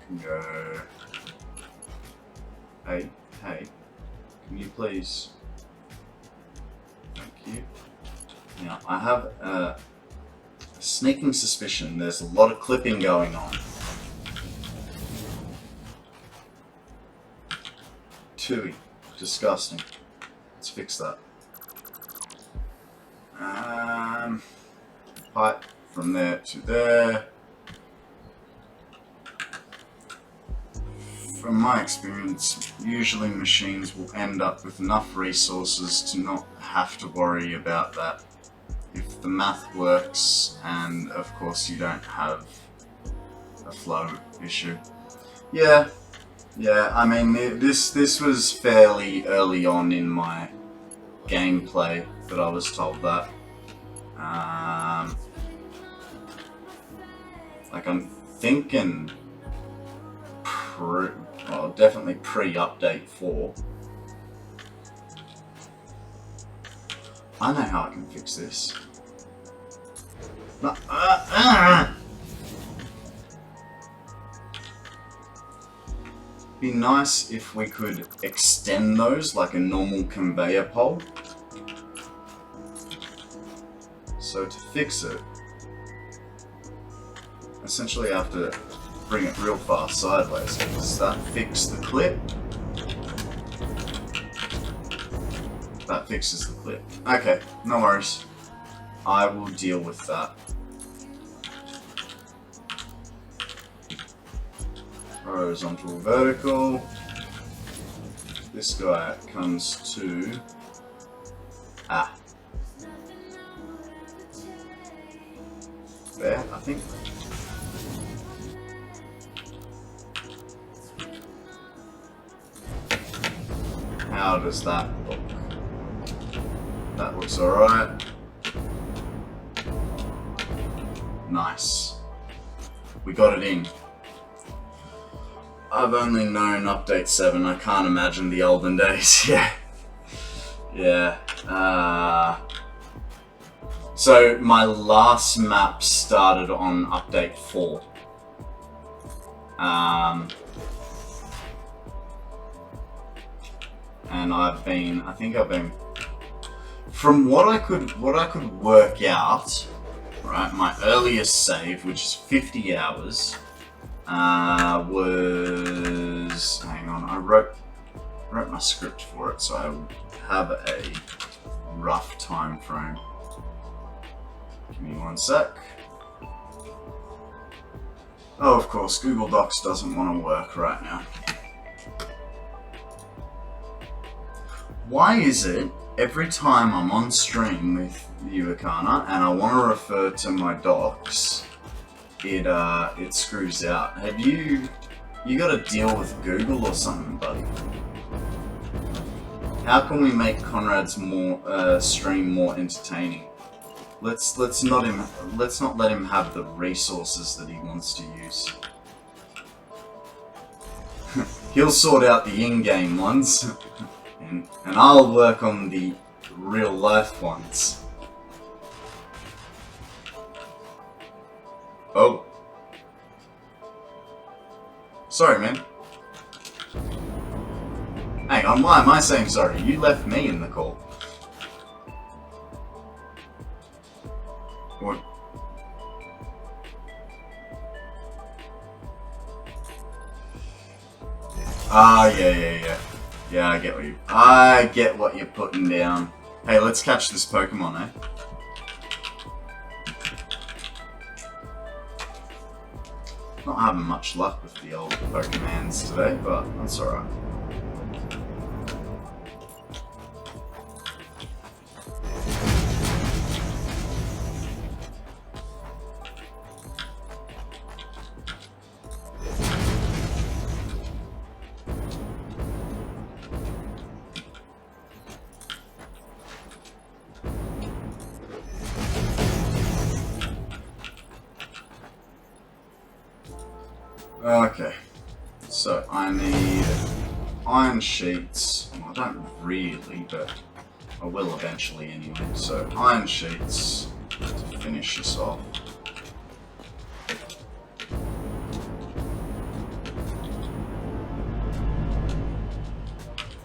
can go, hey, can you please, thank you. Now, I have a sneaking suspicion there's a lot of clipping going on. Tooey. Disgusting. Let's fix that. Pipe from there to there. From my experience, usually machines will end up with enough resources to not have to worry about that if the math works, and of course you don't have a flow issue. Yeah, I mean, this was fairly early on in my gameplay that I was told that. Like, I'm thinking definitely pre-update 4. I know how I can fix this. Be nice if we could extend those like a normal conveyor pole. So to fix it, essentially I have to bring it real fast sideways. Does that fix the clip? That fixes the clip. Okay, no worries. I will deal with that. Horizontal, vertical. This guy comes to... there, I think. How does that look? That looks alright. Nice. We got it in. I've only known update 7, I can't imagine the olden days. Yeah. So my last map started on update 4. And I think I've been, from what I could work out, right, my earliest save, which is 50 hours, was, hang on, I wrote my script for it, so I have a rough time frame. Give me one sec. Oh, of course, Google Docs doesn't want to work right now. Why is it every time I'm on stream with you, Akana, and I want to refer to my docs, it screws out? Have you got to deal with Google or something, buddy? How can we make Konrad's stream more entertaining? Let's not let him have the resources that he wants to use. He'll sort out the in-game ones, and I'll work on the real-life ones. Oh. Sorry, man. Hang on, why am I saying sorry? You left me in the call. What? Yeah. Yeah, I get what you're putting down. Hey, let's catch this Pokemon, eh? Not having much luck with the old Pokemons today, but that's alright. Okay. So I need iron sheets. Well, I don't really, but I will eventually anyway. So iron sheets to finish this off.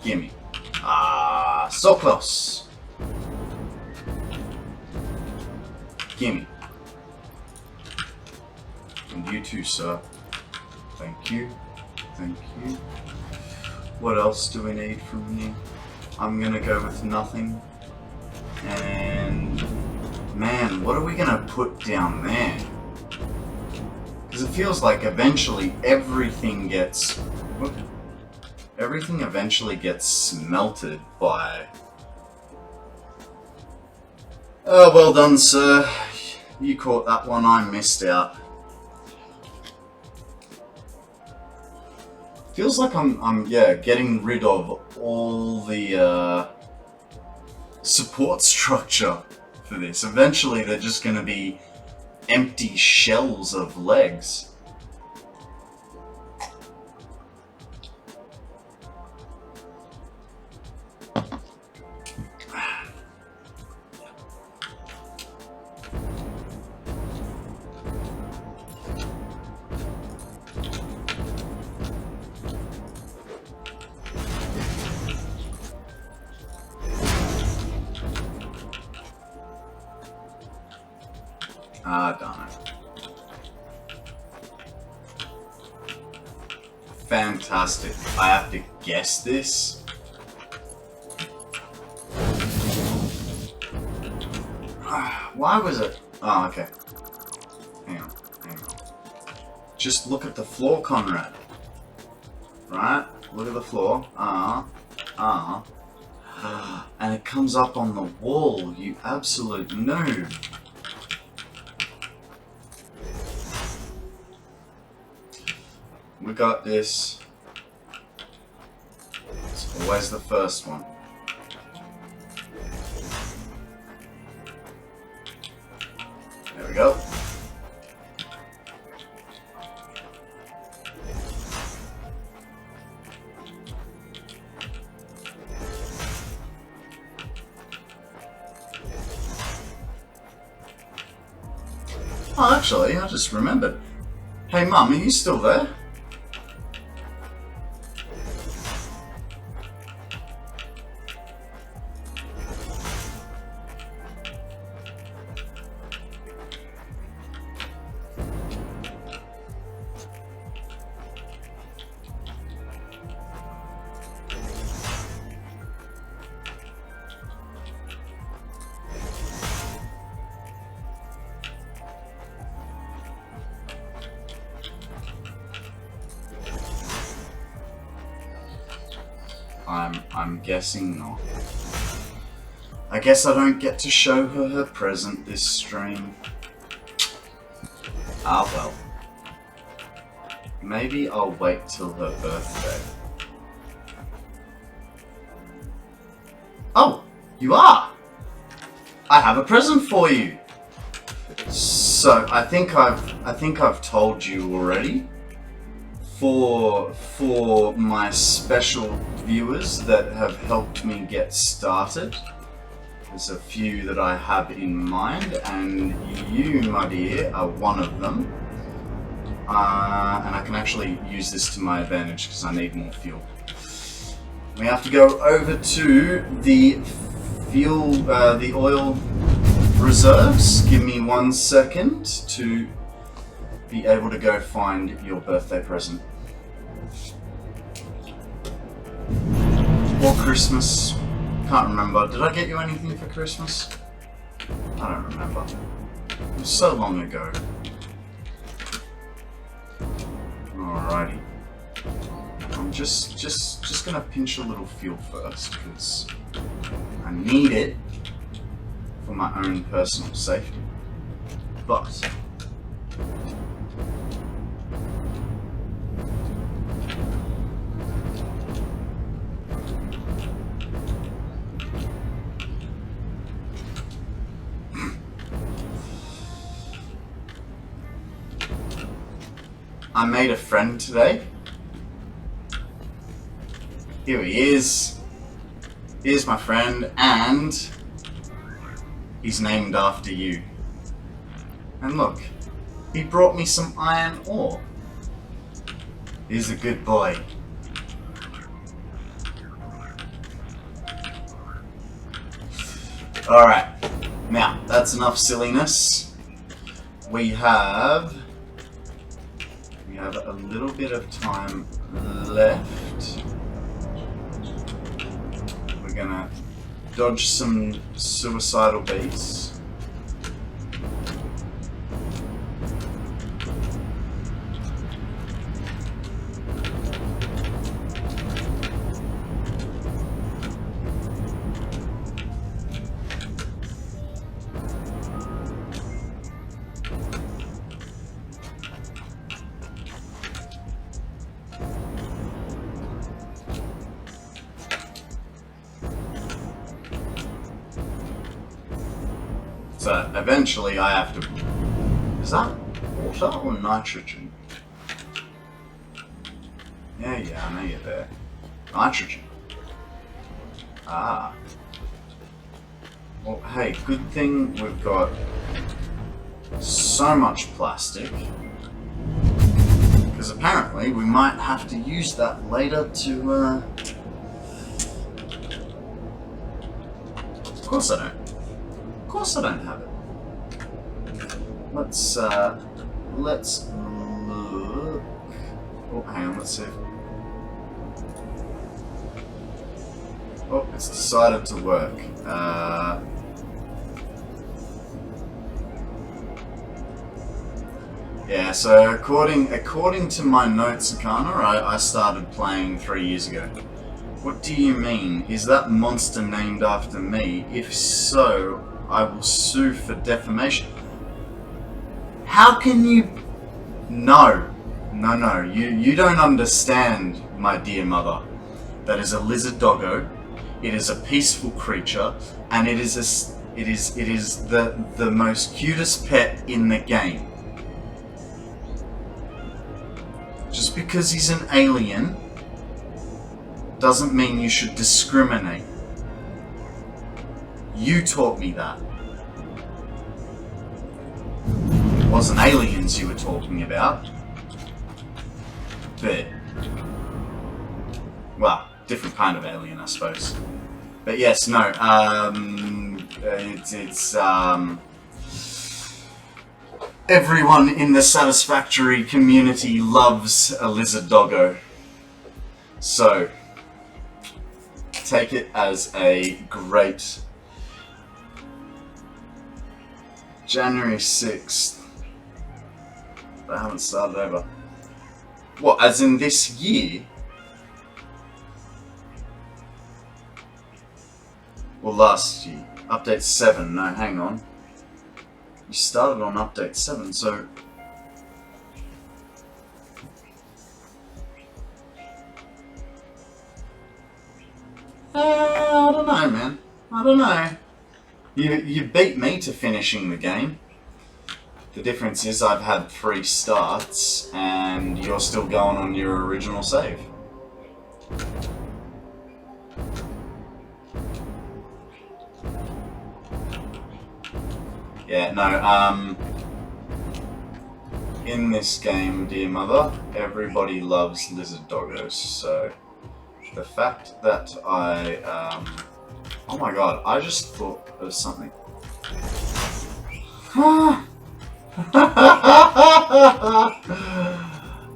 Gimme. Ah, so close. Gimme. And you too, sir. Thank you. Thank you. What else do we need from here? I'm gonna go with nothing. And man, what are we gonna put down there? Because it feels like eventually everything gets smelted by. Oh, well done, sir. You caught that one, I missed out. Feels like I'm getting rid of all the support structure for this. Eventually they're just gonna be empty shells of legs. Ah, darn it. Fantastic. I have to guess this. Why was it? Oh, okay. Hang on. Just look at the floor, Konrad. Right? Look at the floor. And it comes up on the wall, you absolute noob. We got this. It's always the first one. There we go. Oh, actually, I just remembered. Hey, Mum, are you still there? I'm guessing not. I guess I don't get to show her her present this stream. Ah well. Maybe I'll wait till her birthday. Oh, you are! I have a present for you! So, I think I've told you already. For my special viewers that have helped me get started. There's a few that I have in mind, and you, my dear, are one of them. And I can actually use this to my advantage because I need more fuel. We have to go over to the fuel, the oil reserves. Give me 1 second to be able to go find your birthday present. Or Christmas. Can't remember. Did I get you anything for Christmas? I don't remember. It was so long ago. Alrighty. I'm just gonna pinch a little fuel first, because I need it for my own personal safety. But I made a friend today. Here he is. Here's my friend, and he's named after you. And look, he brought me some iron ore. He's a good boy. Alright, now that's enough silliness. We have a little bit of time left. We're gonna dodge some suicidal bees. So eventually I have to... Is that water or nitrogen? Yeah, I know you're there. Nitrogen. Ah. Well, hey, good thing we've got so much plastic. Because apparently we might have to use that later to, Of course I don't. Of course I don't have it. Let's look. Oh, hang on, let's see. Oh, it's decided to work. Yeah, so according to my notes, Akana, I started playing 3 years ago. What do you mean? Is that monster named after me? If so, I will sue for defamation. How can you... No, you don't understand, my dear mother. That is a lizard doggo. It is a peaceful creature, and it is the most cutest pet in the game. Just because he's an alien doesn't mean you should discriminate. You taught me that. It wasn't aliens you were talking about, but, well, different kind of alien, I suppose. But yes, no, everyone in the Satisfactory community loves a lizard doggo. So, take it as a great January 6th. I haven't started over. What, as in this year? Well, last year. Update 7. No, hang on. You started on update 7, so... I don't know, man. I don't know. You beat me to finishing the game. The difference is I've had 3 starts, and you're still going on your original save. Yeah, no, in this game, dear mother, everybody loves lizard doggos, so the fact that I, oh my god, I just thought of something.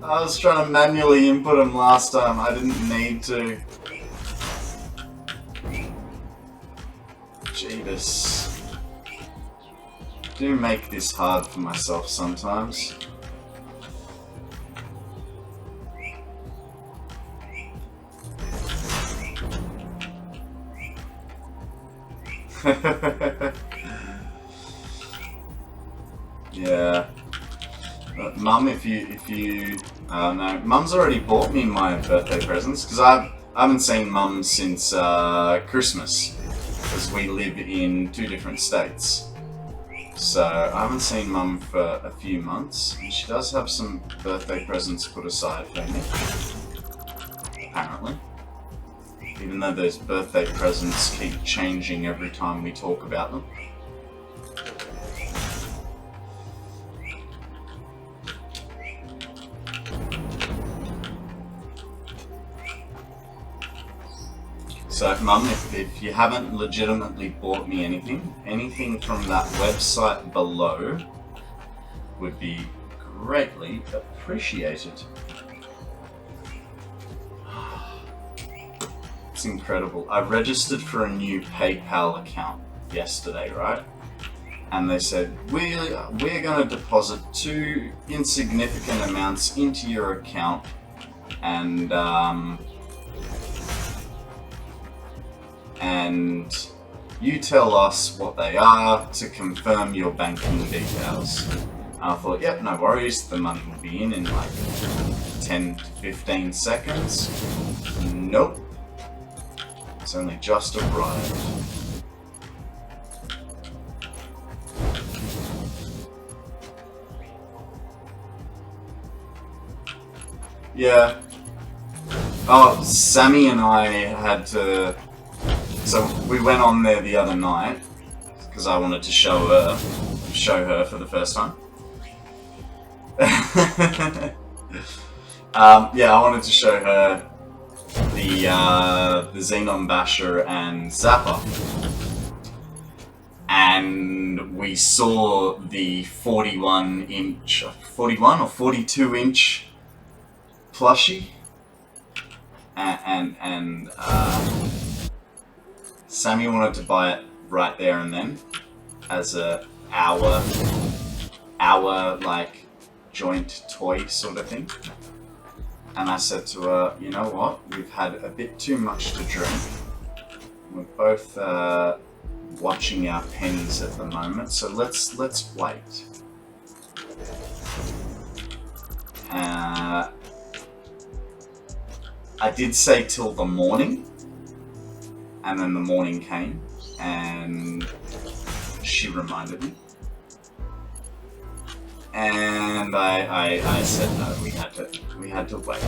I was trying to manually input them last time, I didn't need to. Jeebus. I do make this hard for myself sometimes. Yeah. Mum, if you no, Mum's already bought me my birthday presents, because I haven't seen Mum since Christmas, because we live in 2 different states. So I haven't seen Mum for a few months, and she does have some birthday presents put aside for me, apparently. Even though those birthday presents keep changing every time we talk about them. So, Mum, if you haven't legitimately bought me anything from that website below would be greatly appreciated. It's incredible. I registered for a new PayPal account yesterday, right? And they said, we're going to deposit 2 insignificant amounts into your account, and you tell us what they are to confirm your banking details. And I thought, yep, no worries, the money will be in like 10 to 15 seconds. Nope. It's only just arrived. Yeah. Oh, Sammy and I had to... So we went on there the other night because I wanted to show her for the first time. Yeah, I wanted to show her the Xenon Basher and Zapper, and we saw the 41 or 42 inch plushie, and Sammy wanted to buy it right there and then as our like joint toy sort of thing. And I said to her, you know what, we've had a bit too much to drink. We're both watching our pennies at the moment, so let's wait. I did say till the morning, and then the morning came, and she reminded me. And I said no, we had to wait.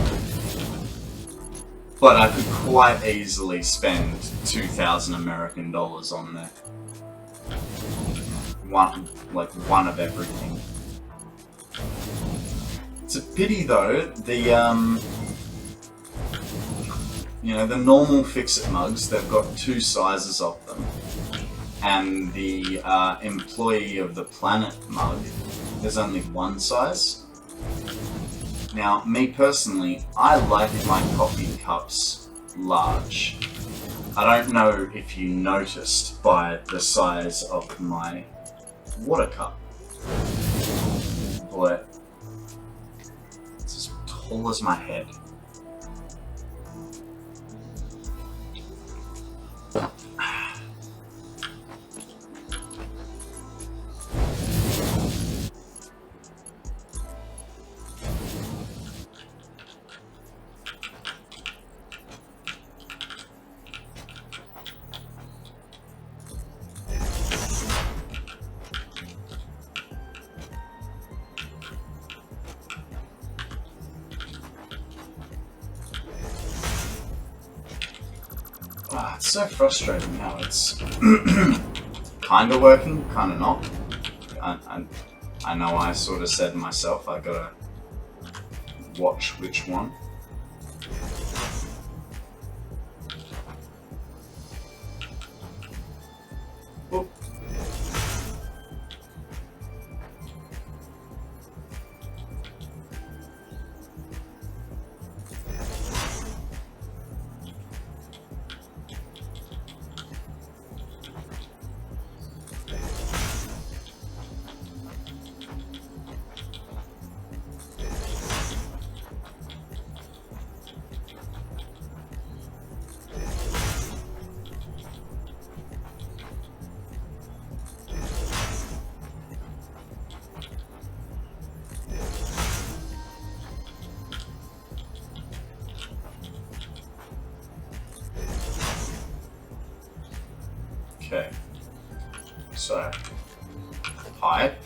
But I could quite easily spend 2,000 American dollars on there. One of everything. It's a pity though, the normal Fix-It mugs, they've got 2 sizes of them. And the Employee of the Planet mug, there's only 1 size. Now, me personally, I like my coffee cups large. I don't know if you noticed by the size of my water cup, but it's as tall as my head. It's so frustrating how it's kind of working, kind of not. I know I sort of said myself, I gotta watch which one. Oop. Okay, so pipe.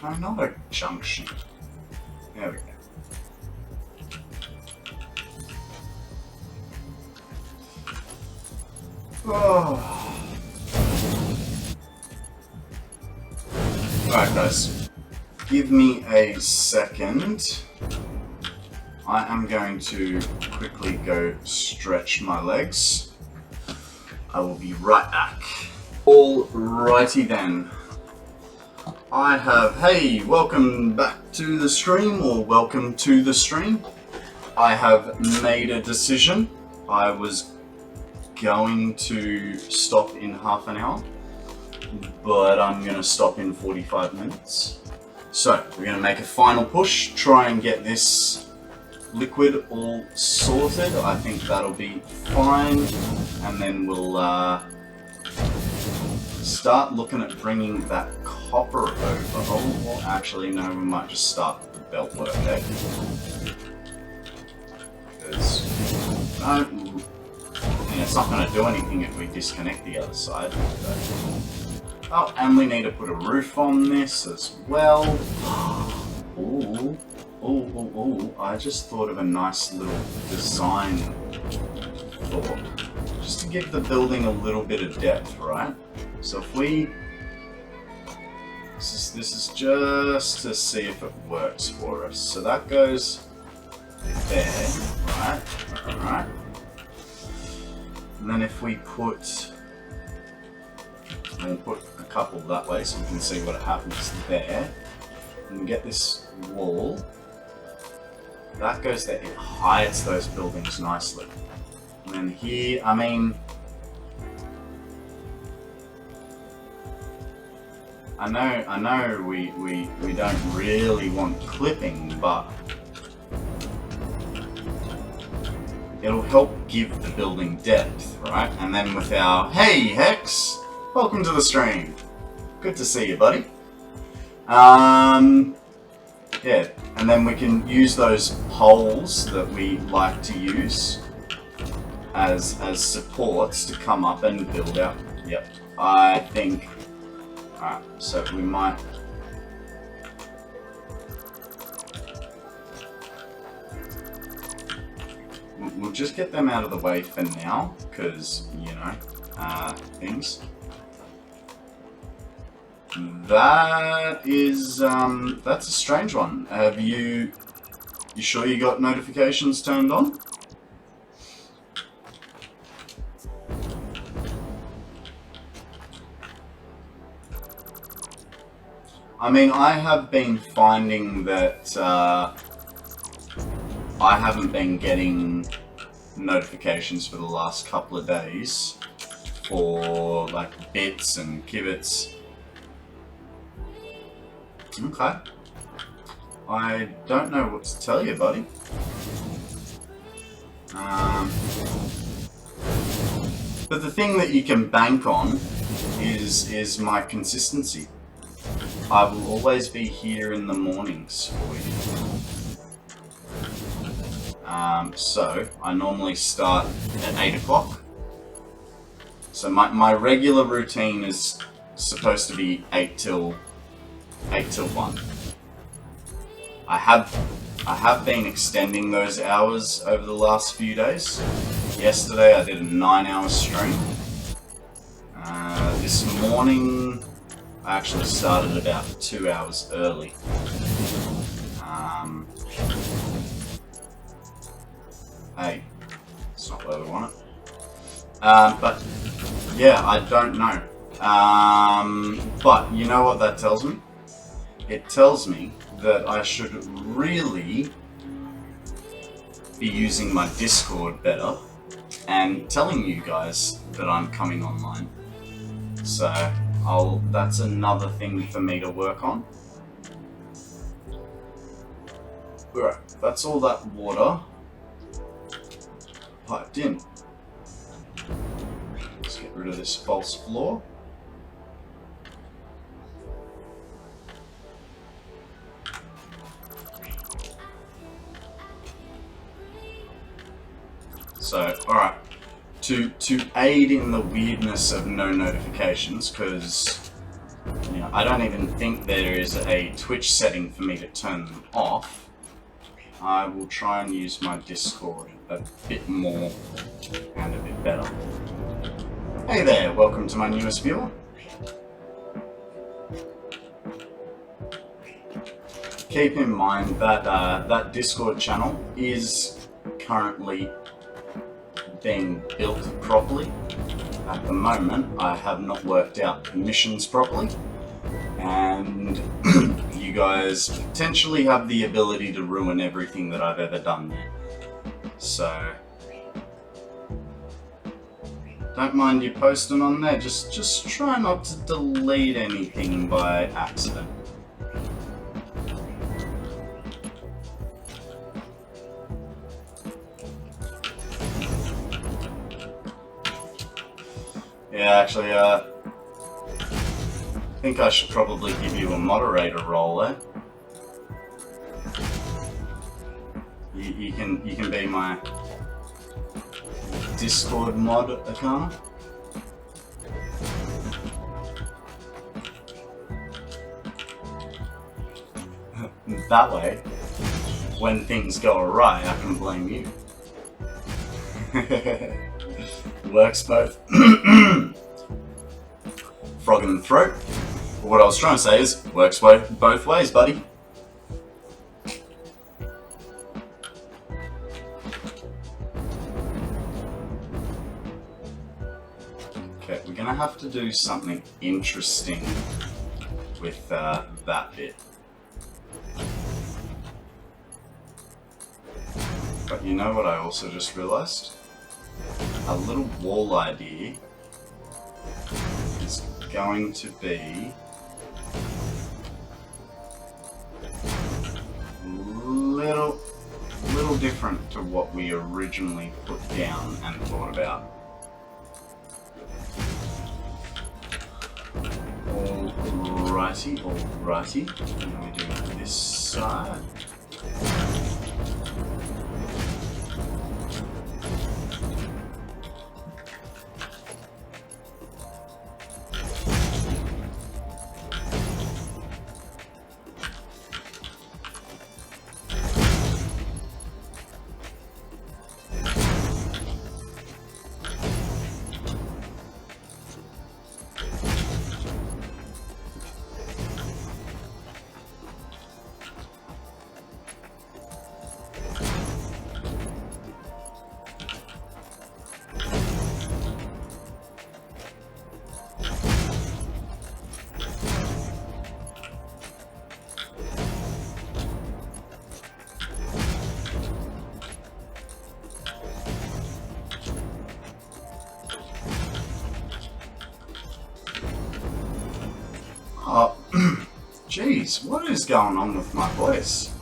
No, not a junction. There we go. Oh. Alright guys, give me a second. I am going to quickly go stretch my legs. I will be right back. Alrighty then. I have, hey, welcome back to the stream, or welcome to the stream. I have made a decision. I was going to stop in half an hour, but I'm going to stop in 45 minutes. So, we're going to make a final push, try and get this liquid all sorted. I think that'll be fine, and then we'll start looking at bringing that copper over. Oh, actually, no, we might just start with the belt work, eh? Because, and it's not going to do anything if we disconnect the other side. So. Oh, and we need to put a roof on this as well. Ooh, ooh, ooh, ooh. I just thought of a nice little design thought. Just to give the building a little bit of depth, right? So if we... This is just to see if it works for us. So that goes there, right? Alright. And then if we put... We'll put a couple that way so we can see what happens there. And get this wall. That goes there. It hides those buildings nicely. And then here, I mean... I know we don't really want clipping, but it'll help give the building depth, right? And then with our, hey Hex, welcome to the stream. Good to see you, buddy. Yeah, and then we can use those poles that we like to use as supports to come up and build out. Yep, I think. Alright, so we might... We'll just get them out of the way for now, because, you know, things. That is, that's a strange one. Have you sure you got notifications turned on? I mean, I have been finding that I haven't been getting notifications for the last couple of days for like Bitz and ImKibitz. Okay. I don't know what to tell you, buddy. But the thing that you can bank on is my consistency. I will always be here in the mornings for you. So, I normally start at 8 o'clock. So my regular routine is supposed to be 8 till 1. I have been extending those hours over the last few days. Yesterday I did a 9-hour stream. This morning I actually started about 2 hours early. Hey, it's not where we want it. But yeah, I don't know. But you know what that tells me? It tells me that I should really be using my Discord better and telling you guys that I'm coming online. So that's another thing for me to work on. Alright, that's all that water piped in. Let's get rid of this false floor. So, alright, to aid in the weirdness of no notifications, because I don't even think there is a Twitch setting for me to turn them off. I will try and use my Discord a bit more and a bit better. Hey there, welcome to my newest viewer. Keep in mind that that Discord channel is currently being built properly. At the moment, I have not worked out permissions properly, and you guys potentially have the ability to ruin everything that I've ever done there. So don't mind you posting on there, just try not to delete anything by accident. Yeah, actually, I think I should probably give you a moderator role there. You can be my Discord mod account. That way, when things go awry, I can blame you. Works both. Frog in the throat. But what I was trying to say is, works both ways, buddy. Okay, we're gonna have to do something interesting with that bit. But you know what I also just realized? A little wall idea is going to be little different to what we originally put down and thought about. Alrighty. What do we do on this side? Oh, jeez, what is going on with my voice?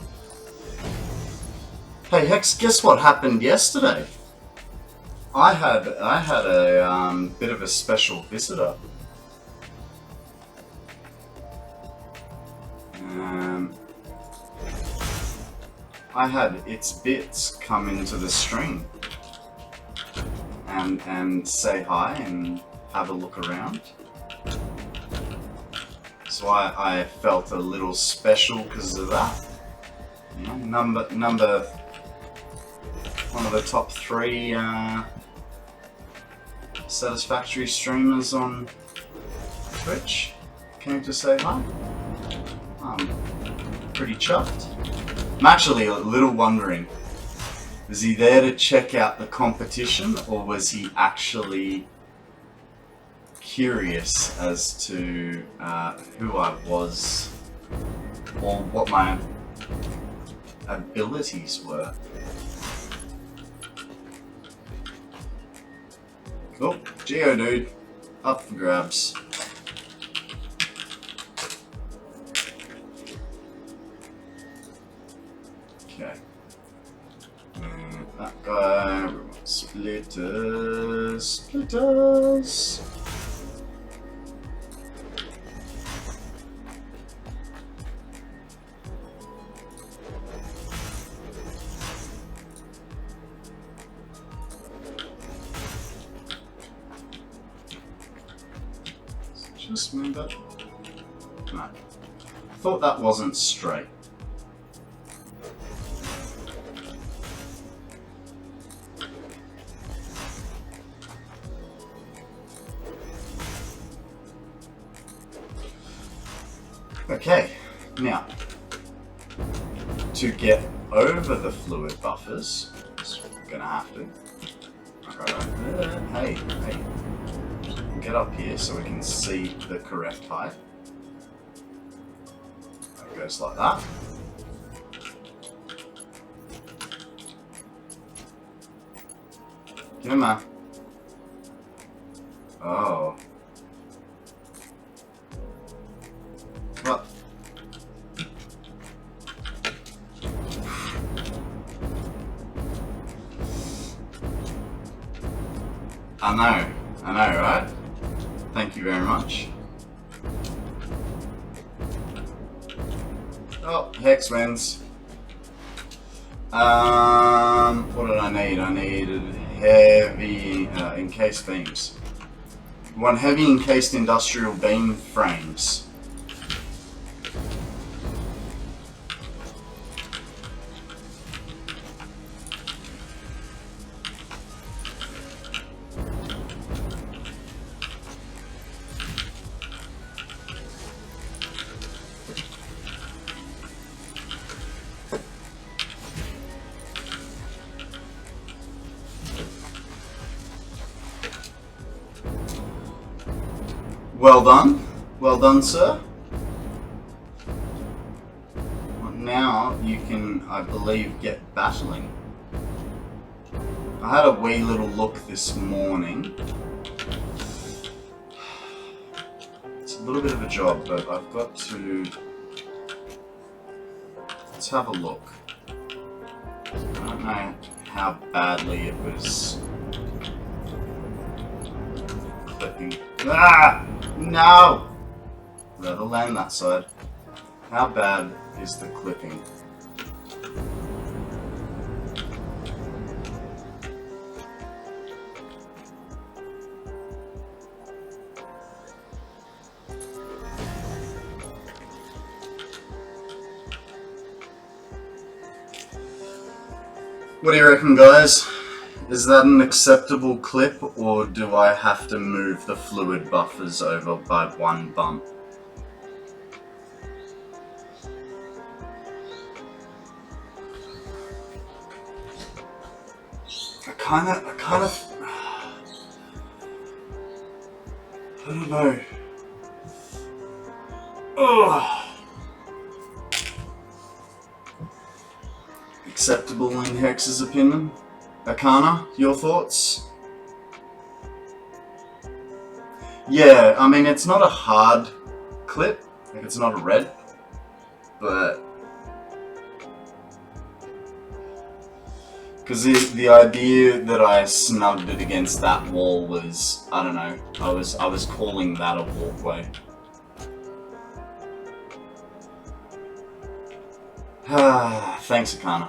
Hey Hex, guess what happened yesterday? I had a bit of a special visitor. I had ImKibitz come into the stream and say hi and have a look around. So I felt a little special because of that. You know, number one of the top 3 Satisfactory streamers on Twitch came to say hi. I'm pretty chuffed. I'm actually a little wondering, was he there to check out the competition, or was he actually curious as to who I was or what my abilities were? Oh, Geodude, up for grabs. Okay. That guy, splitters. Just move that No. Thought that wasn't straight. Okay, now, to get over the fluid buffers, we're gonna have to. Hey, get up here so we can see the correct height. It goes like that. Give him a. Oh. What? I know, right? Thank you very much. Oh, Hex wins. What did I need? I needed heavy encased beams. One heavy encased industrial beam frames. Well done, sir. Well, now you can, I believe, get battling. I had a wee little look this morning. It's a little bit of a job, but I've got to. Let's have a look. I don't know how badly it was clipping. Ah! No! Rather land that side. How bad is the clipping? What do you reckon, guys? Is that an acceptable clip, or do I have to move the fluid buffers over by one bump? I kind of, I don't know. Ugh. Acceptable in Hex's opinion. Akana, your thoughts? Yeah, I mean, it's not a hard clip, like it's not a red, but because the idea that I snugged it against that wall was, I don't know, I was calling that a walkway. Thanks, Akana.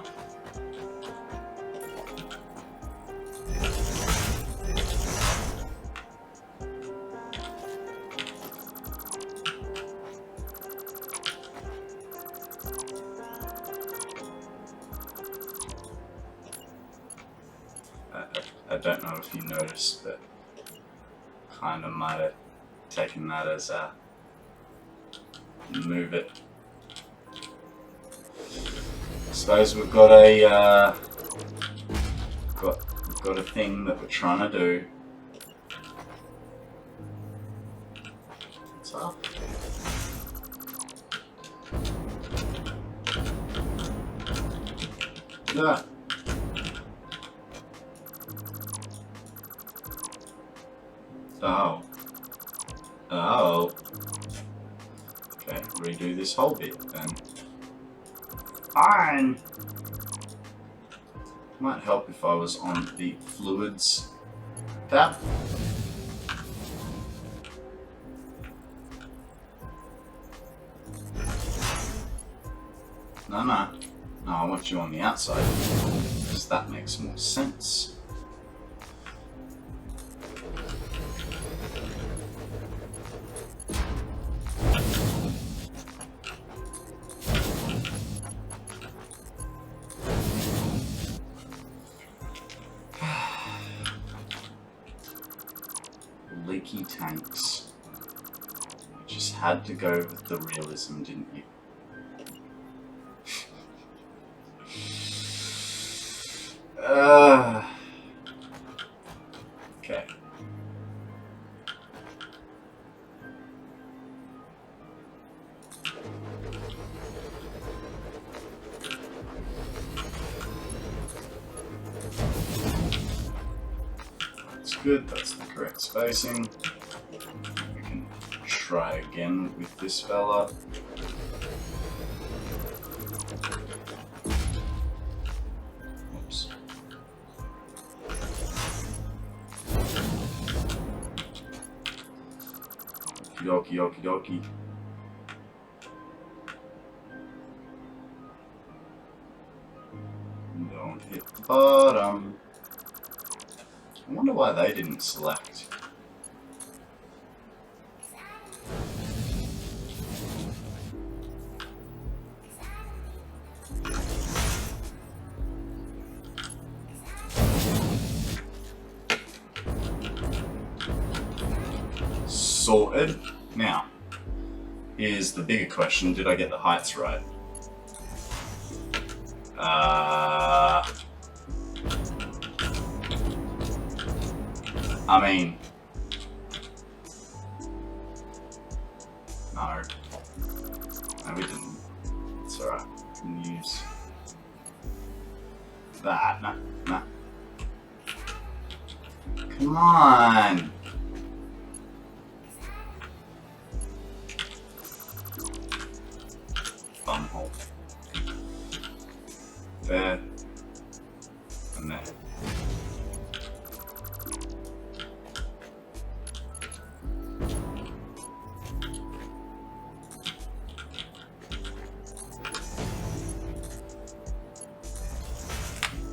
I don't know if you noticed, but kind of might have taken that as a move it. I suppose we've got a got a thing that we're trying to do. What's up? Yeah. Oh. Okay, redo this whole bit then. Fine. Might help if I was on the fluids tab. No, I want you on the outside because that makes more sense. leaky tanks. You just had to go with the realism, didn't you? Okay. That's good, that's the correct spacing. We can try again with this fella. Oops. Okie dokie, okie dokie. Don't hit the bottom. I wonder why they didn't select. Sorted. Now, here's the bigger question. Did I get the heights right? I mean, no. No, we didn't. It's alright. We can use that. No, no. Come on. Bumhole. There. And there.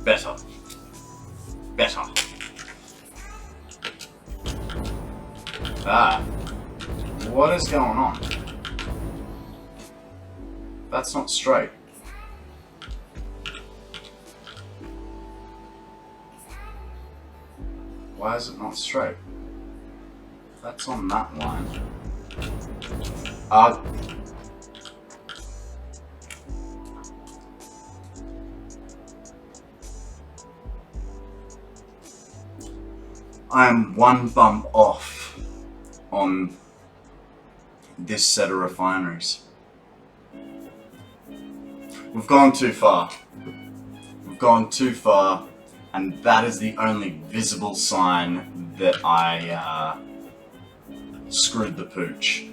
Better. Better. Ah. What is going on? That's not straight. Why is it not straight? That's on that line. I'm one bump off on this set of refineries. We've gone too far. We've gone too far, and that is the only visible sign that I screwed the pooch.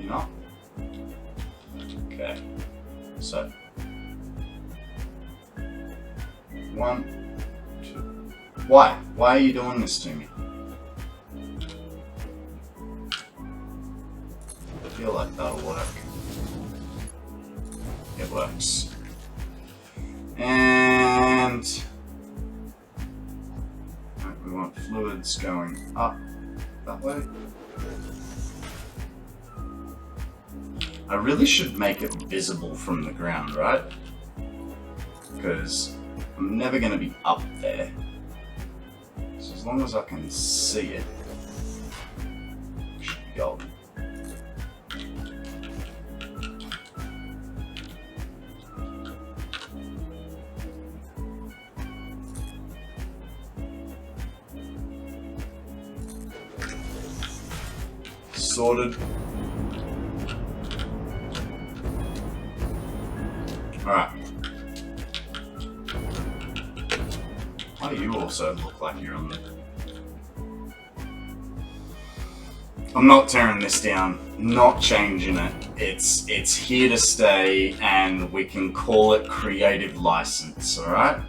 Not. Okay, so 1, 2. Why? Why are you doing this to me? I feel like that'll work. It works. And we want fluids going up that way. I really should make it visible from the ground, right? Because I'm never going to be up there. So as long as I can see it, it should be golden. Sorted. Alright. Why do you also look like you're on the... I'm not tearing this down, not changing it. It's here to stay, and we can call it creative license, alright?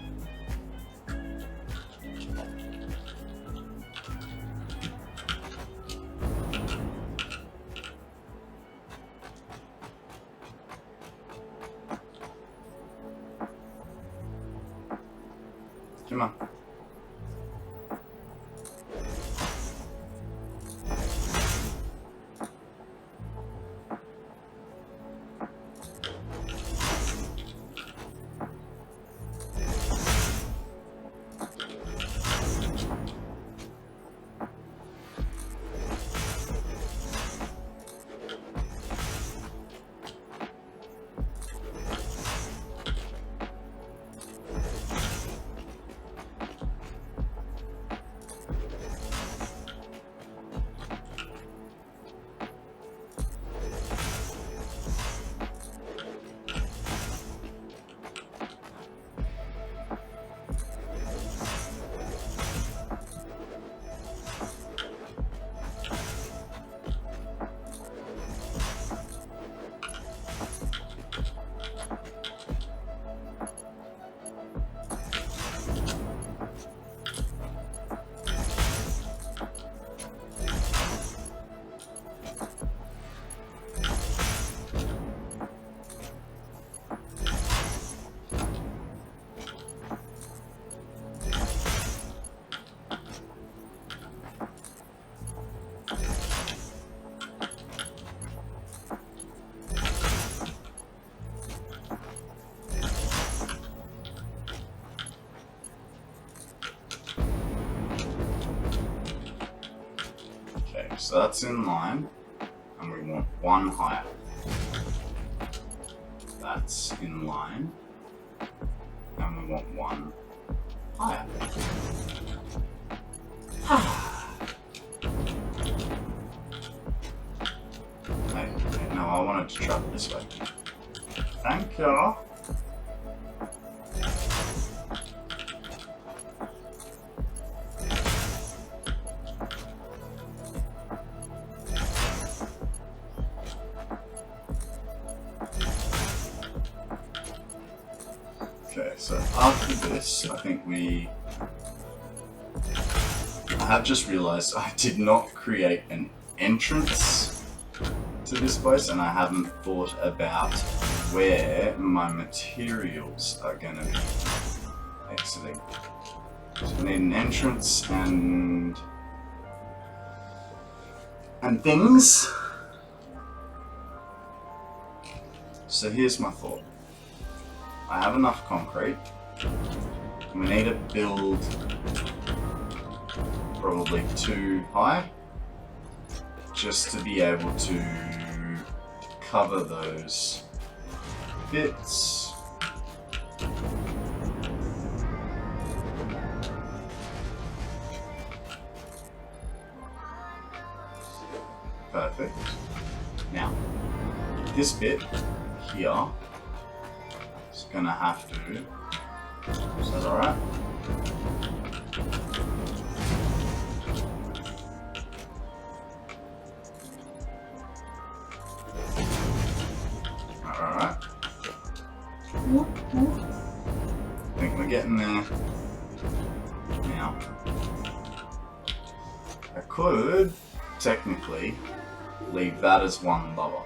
so that's in line, and we want one higher. That's in line, and we want one higher. Hey, no, I wanted to travel this way. Thank you. Okay, so after this, I think I have just realized I did not create an entrance to this place, and I haven't thought about where my materials are going to be exiting. So we need an entrance and things. So here's my thought. I have enough concrete. We need to build probably 2 high, just to be able to cover those bits. Perfect. Now, this bit here is gonna have to. Is that alright? Alright. I think we're getting there. Now, I could technically leave that as one lower,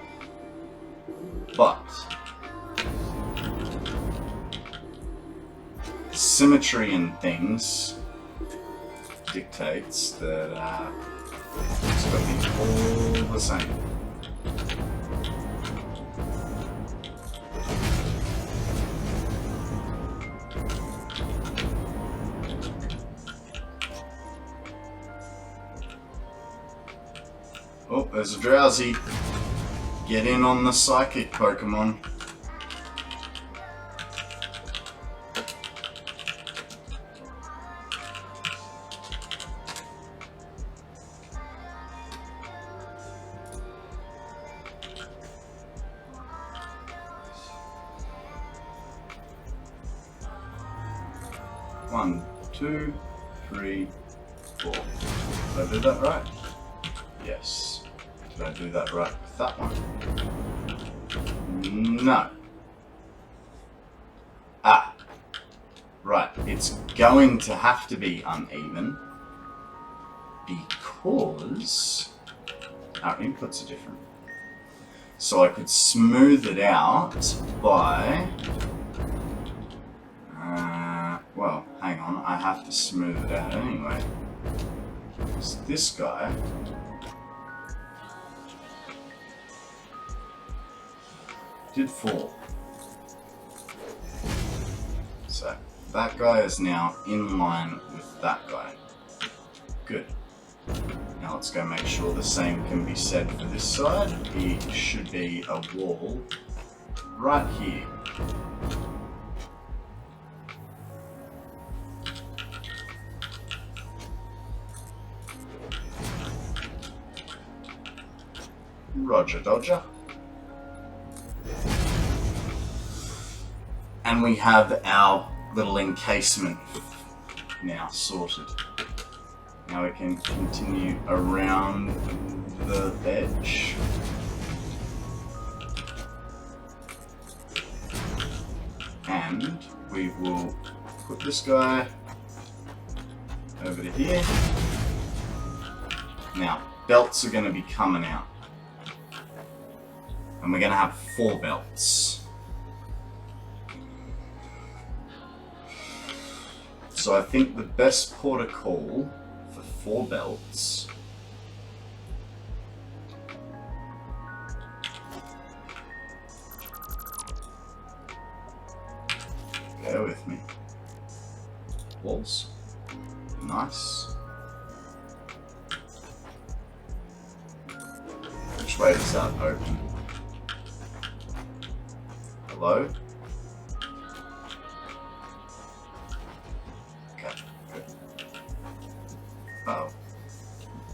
but symmetry and things dictates that it's going to be all the same. Oh, there's a drowsy. Get in on the psychic Pokemon. One, two, three, four. Did I do that right? Yes. Did I do that right with that one? No. Ah. Right. It's going to have to be uneven because our inputs are different. So I could smooth it out by... well, hang on. I have to smooth it out anyway. So this guy... did fall. So that guy is now in line with that guy. Good. Now let's go make sure the same can be said for this side. It should be a wall right here. Roger Dodger. And we have our little encasement now sorted. Now we can continue around the edge. And we will put this guy over to here. Now, belts are going to be coming out. And we're going to have 4 belts. So I think the best port of call for 4 belts bear with me. Walls. Nice. Which way does that open? Hello? Okay, good. Oh.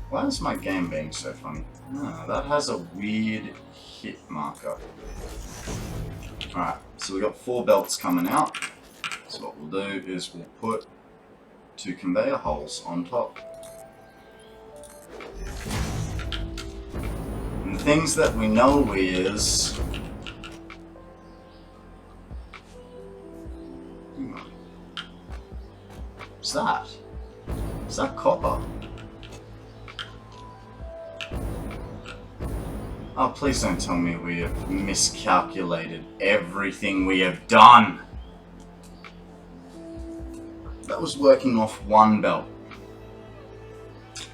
Why is my game being so funny? Ah, that has a weird hit marker. Alright, so we got 4 belts coming out. So what we'll do is we'll put 2 conveyor holes on top. And the things that we know is... What's that? Is that copper? Oh, please don't tell me we have miscalculated everything we have done. That was working off 1 belt.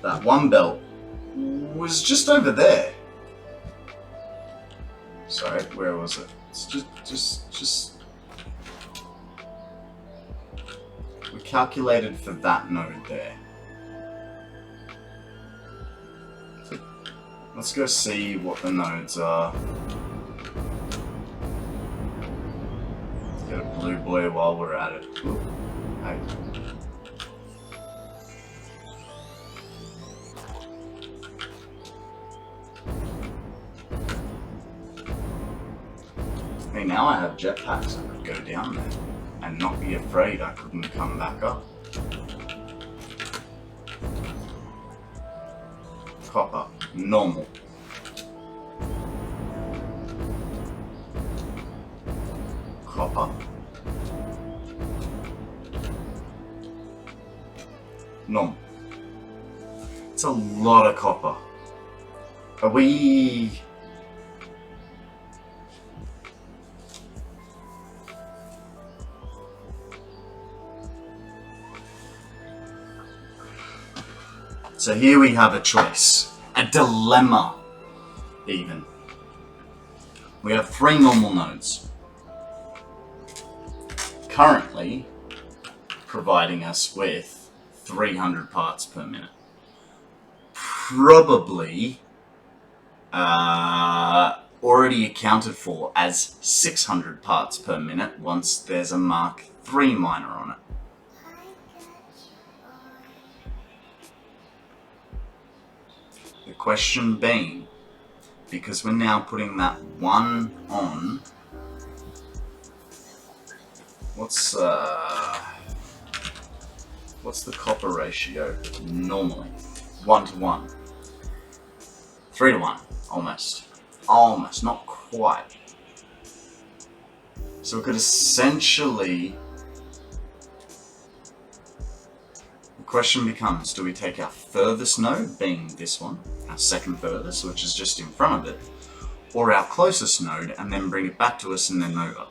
That 1 belt was just over there. Sorry, where was it? It's just... We calculated for that node there. Let's go see what the nodes are. Get a blue boy while we're at it. Ooh, hey. Hey, now I have jetpacks. I could go down there and not be afraid I couldn't come back up. Copper. Normal. Copper. Normal. It's a lot of copper. Are we... So here we have a choice. A dilemma, even. We have 3 normal nodes. Currently, providing us with 300 parts per minute. Probably already accounted for as 600 parts per minute once there's a Mark III miner on it. The question being, because we're now putting that 1 on, what's the copper ratio normally? 1 to 1. 3 to 1, almost. Almost, not quite. So we could essentially... The question becomes, do we take our furthest node, being this one, our second furthest, which is just in front of it, or our closest node, and then bring it back to us and then over?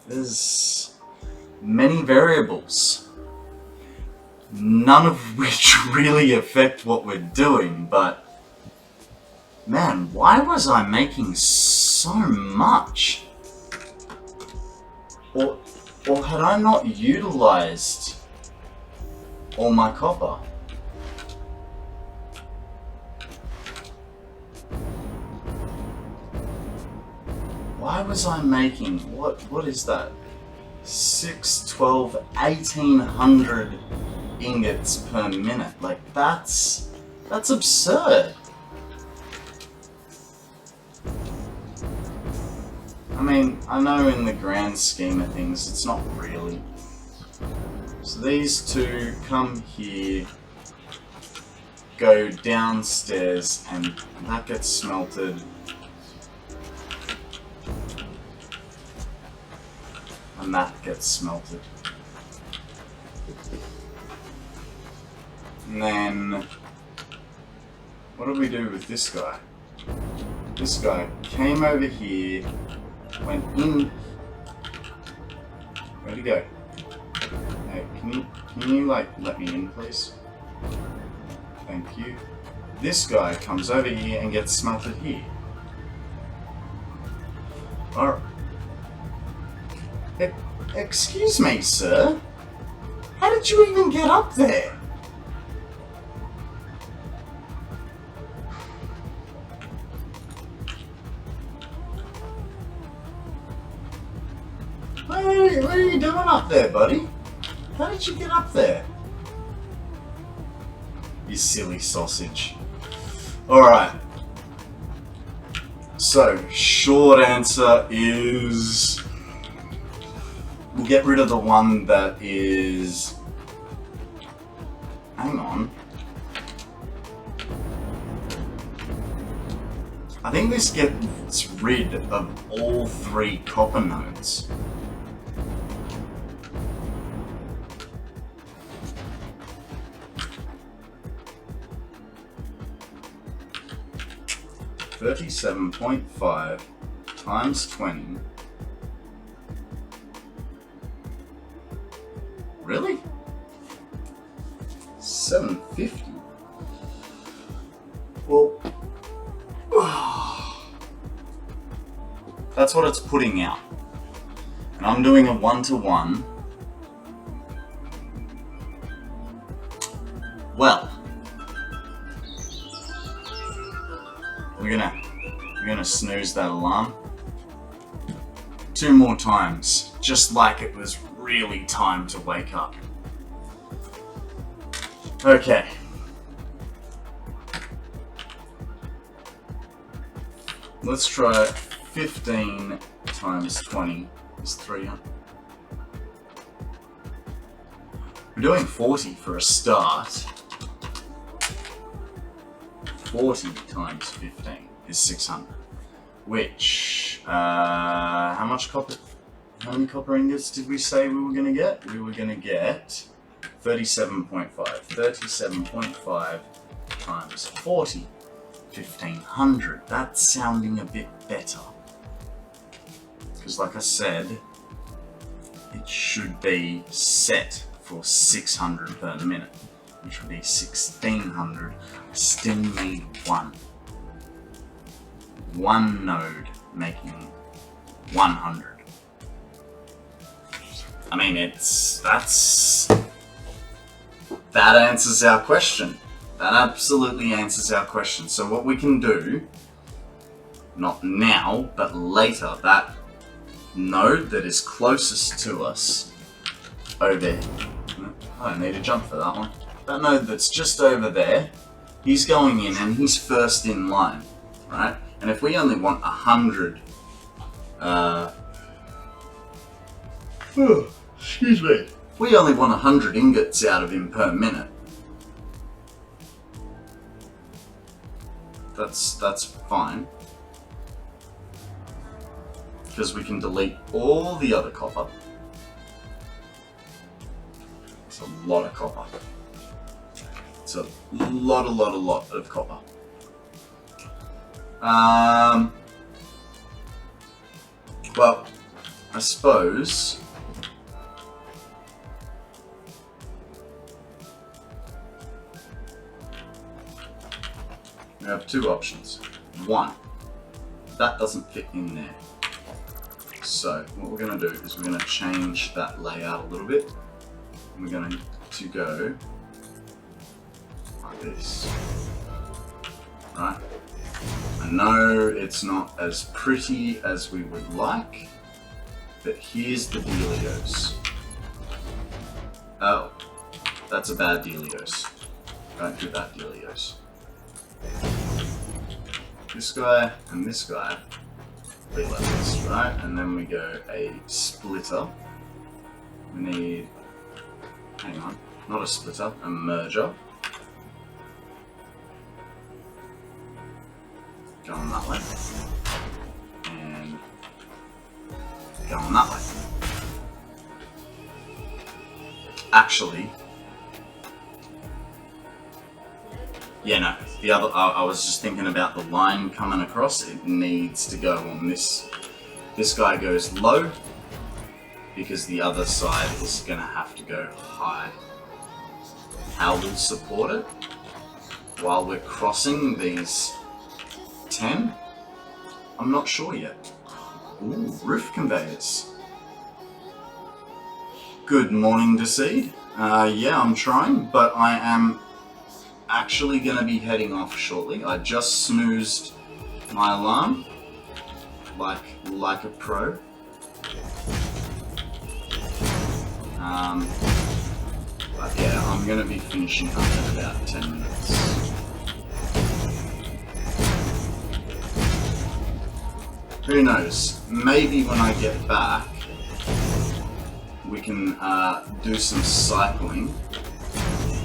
There's many variables, none of which really affect what we're doing, but man, why was I making so much? Or had I not utilized all my copper? Why was I making, what is that? 6, 12, 1800 ingots per minute. Like, that's absurd. I mean, I know in the grand scheme of things, it's not really. So these 2 come here, go downstairs, and that gets smelted. And that gets smelted. And then, what do we do with this guy? This guy came over here, went in. Where'd he go? Hey, can you like let me in, please? Thank you. This guy comes over here and gets smelted here. Alright. Excuse me, sir. How did you even get up there? there, buddy? How did you get up there? You silly sausage. Alright. So, short answer is... we'll get rid of the one that is... hang on. I think this gets rid of all 3 copper nodes. $37.5 times 20. Really? $7.50. Well, that's what it's putting out. And I'm doing a 1-to-1. Well, we're gonna snooze that alarm 2 more times, just like it was really time to wake up. Okay. Let's try 15 times 20 is 300. We're doing 40 for a start. 40 times 15 is 600. Which, how many copper ingots did we say we were going to get? We were going to get 37.5. 37.5 times 40. 1500. That's sounding a bit better. Because like I said, it should be set for 600 per minute, which would be 1600. I still need one node making 100. I mean, that answers our question. That absolutely answers our question. So what we can do, not now, but later, that node that is closest to us over there. I don't need to jump for that one. That node that's just over there, he's going in and he's first in line, right? And if we only want 100, excuse me. If we only want 100 ingots out of him per minute, that's fine. Because we can delete all the other copper. It's a lot of copper. It's a lot of copper. Well, I suppose we have 2 options. 1, that doesn't fit in there. So what we're going to do is we're going to change that layout a little bit. We're going to go like this. Right? I know it's not as pretty as we would like, but here's the dealios. Oh, that's a bad dealios. Don't do that dealios. This guy and this guy, be like this, right? And then we go a splitter. We need, hang on, not a splitter, a merger. Going that way. And going that way. Actually, yeah, no, the other, I was just thinking about the line coming across. It needs to go on this. This guy goes low because the other side is going to have to go high. How we'll support it while we're crossing these 10? I'm not sure yet. Ooh, roof conveyors. Good morning, Decede. Yeah, I'm trying, but I am actually going to be heading off shortly. I just snoozed my alarm like a pro. But yeah, I'm going to be finishing up in about 10 minutes. Who knows? Maybe when I get back, we can do some cycling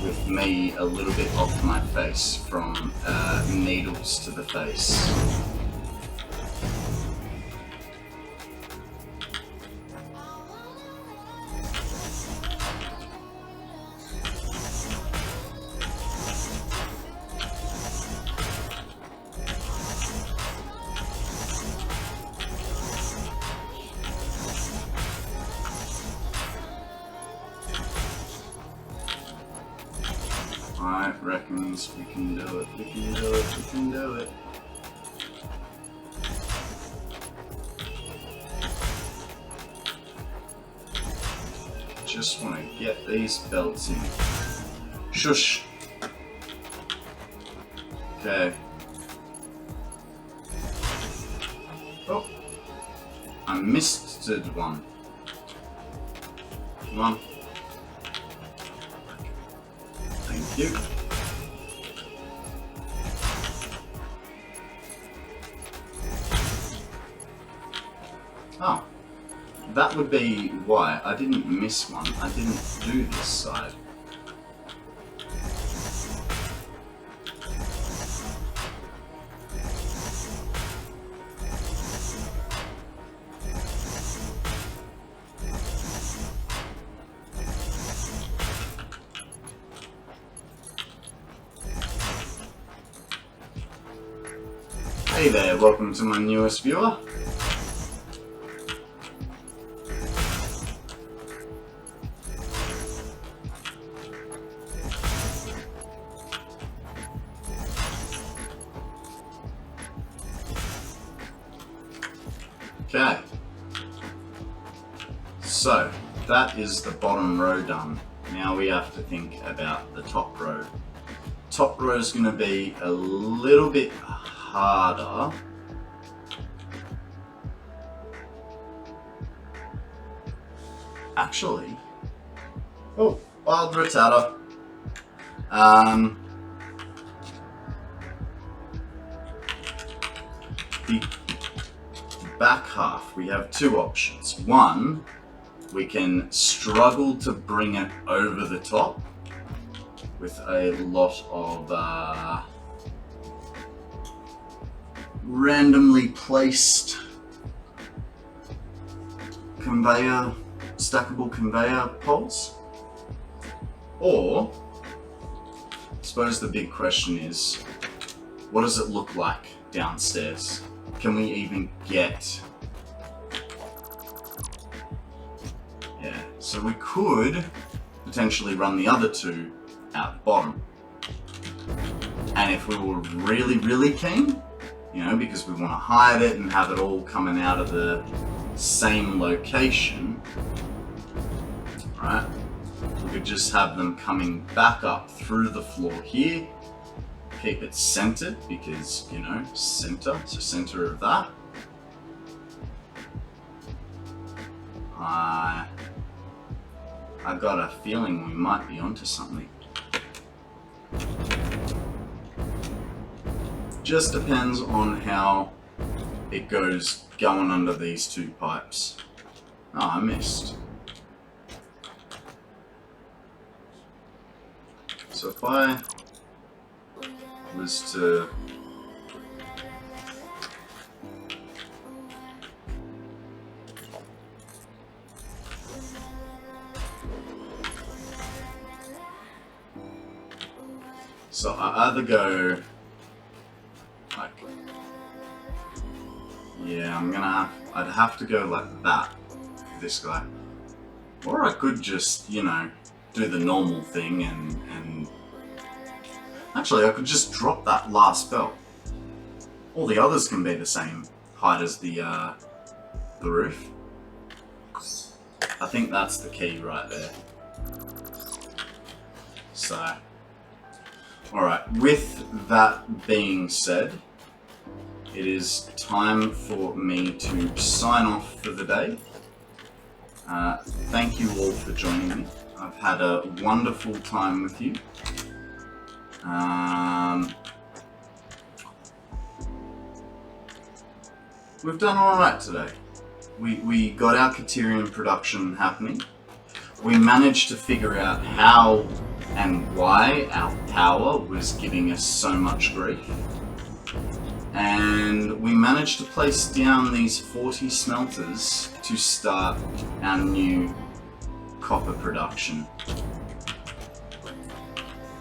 with me a little bit off my face, from needles to the face. I reckons we can do it, we can do it, we can do it. Just want to get these belts in. Shush! Okay. Oh! I missed one. Come on. Thank you. Oh, that would be why I didn't miss one. I didn't do this side. Hey there, welcome to my newest viewer. Okay, so that is the bottom row done. Now we have to think about the top row. Top row is going to be a little bit harder. Actually, oh, wild retarder. The back half, we have two options. One, we can struggle to bring it over the top with a lot of randomly placed conveyor, stackable conveyor poles. Or, I suppose the big question is, what does it look like downstairs? Can we even get... Yeah, so we could potentially run the other two out the bottom. And if we were really, really keen, you know, because we want to hide it and have it all coming out of the same location, right? We could just have them coming back up through the floor here. Keep it centered because, you know, center, so center of that. I got a feeling we might be onto something. Just depends on how it goes going under these two pipes. Oh, I missed. So if I was to I either go like, yeah, I'd have to go like that, this guy. Or I could just, you know, do the normal thing and actually I could just drop that last belt. All the others can be the same height as the roof. I think that's the key right there. So, alright, with that being said, it is time for me to sign off for the day. Thank you all for joining me. I've had a wonderful time with you. We've done alright today. We got our Caterian production happening. We managed to figure out how and why our power was giving us so much grief. And we managed to place down these 40 smelters to start our new copper production.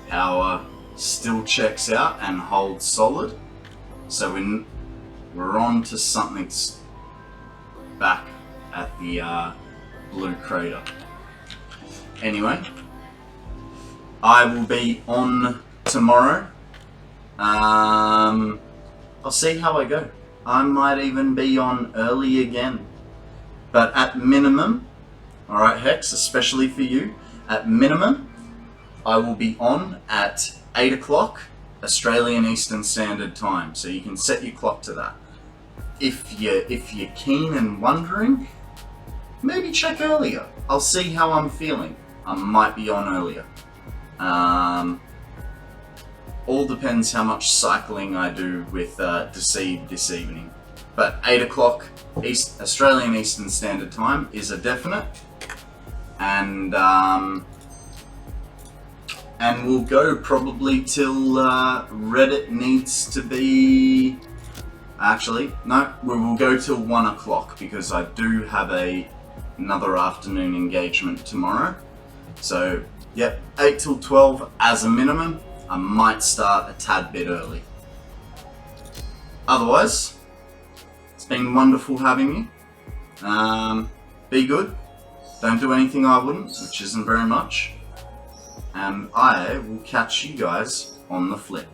Power still checks out and holds solid, so we're on to something back at the blue crater. Anyway, I will be on tomorrow. I'll see how I go. I might even be on early again. But at minimum, alright Hex, especially for you, at minimum, I will be on at 8 o'clock Australian Eastern Standard Time. So you can set your clock to that. If you're keen and wondering, maybe check earlier. I'll see how I'm feeling. I might be on earlier. All depends how much cycling I do with Deceive this evening. But 8 o'clock Australian Eastern Standard Time is a definite. And we'll go probably till Reddit needs to be... Actually, no, we will go till 1 o'clock because I do have another afternoon engagement tomorrow. So, yep, 8 till 12 as a minimum. I might start a tad bit early. Otherwise, it's been wonderful having you. Be good. Don't do anything I wouldn't, which isn't very much. And I will catch you guys on the flip.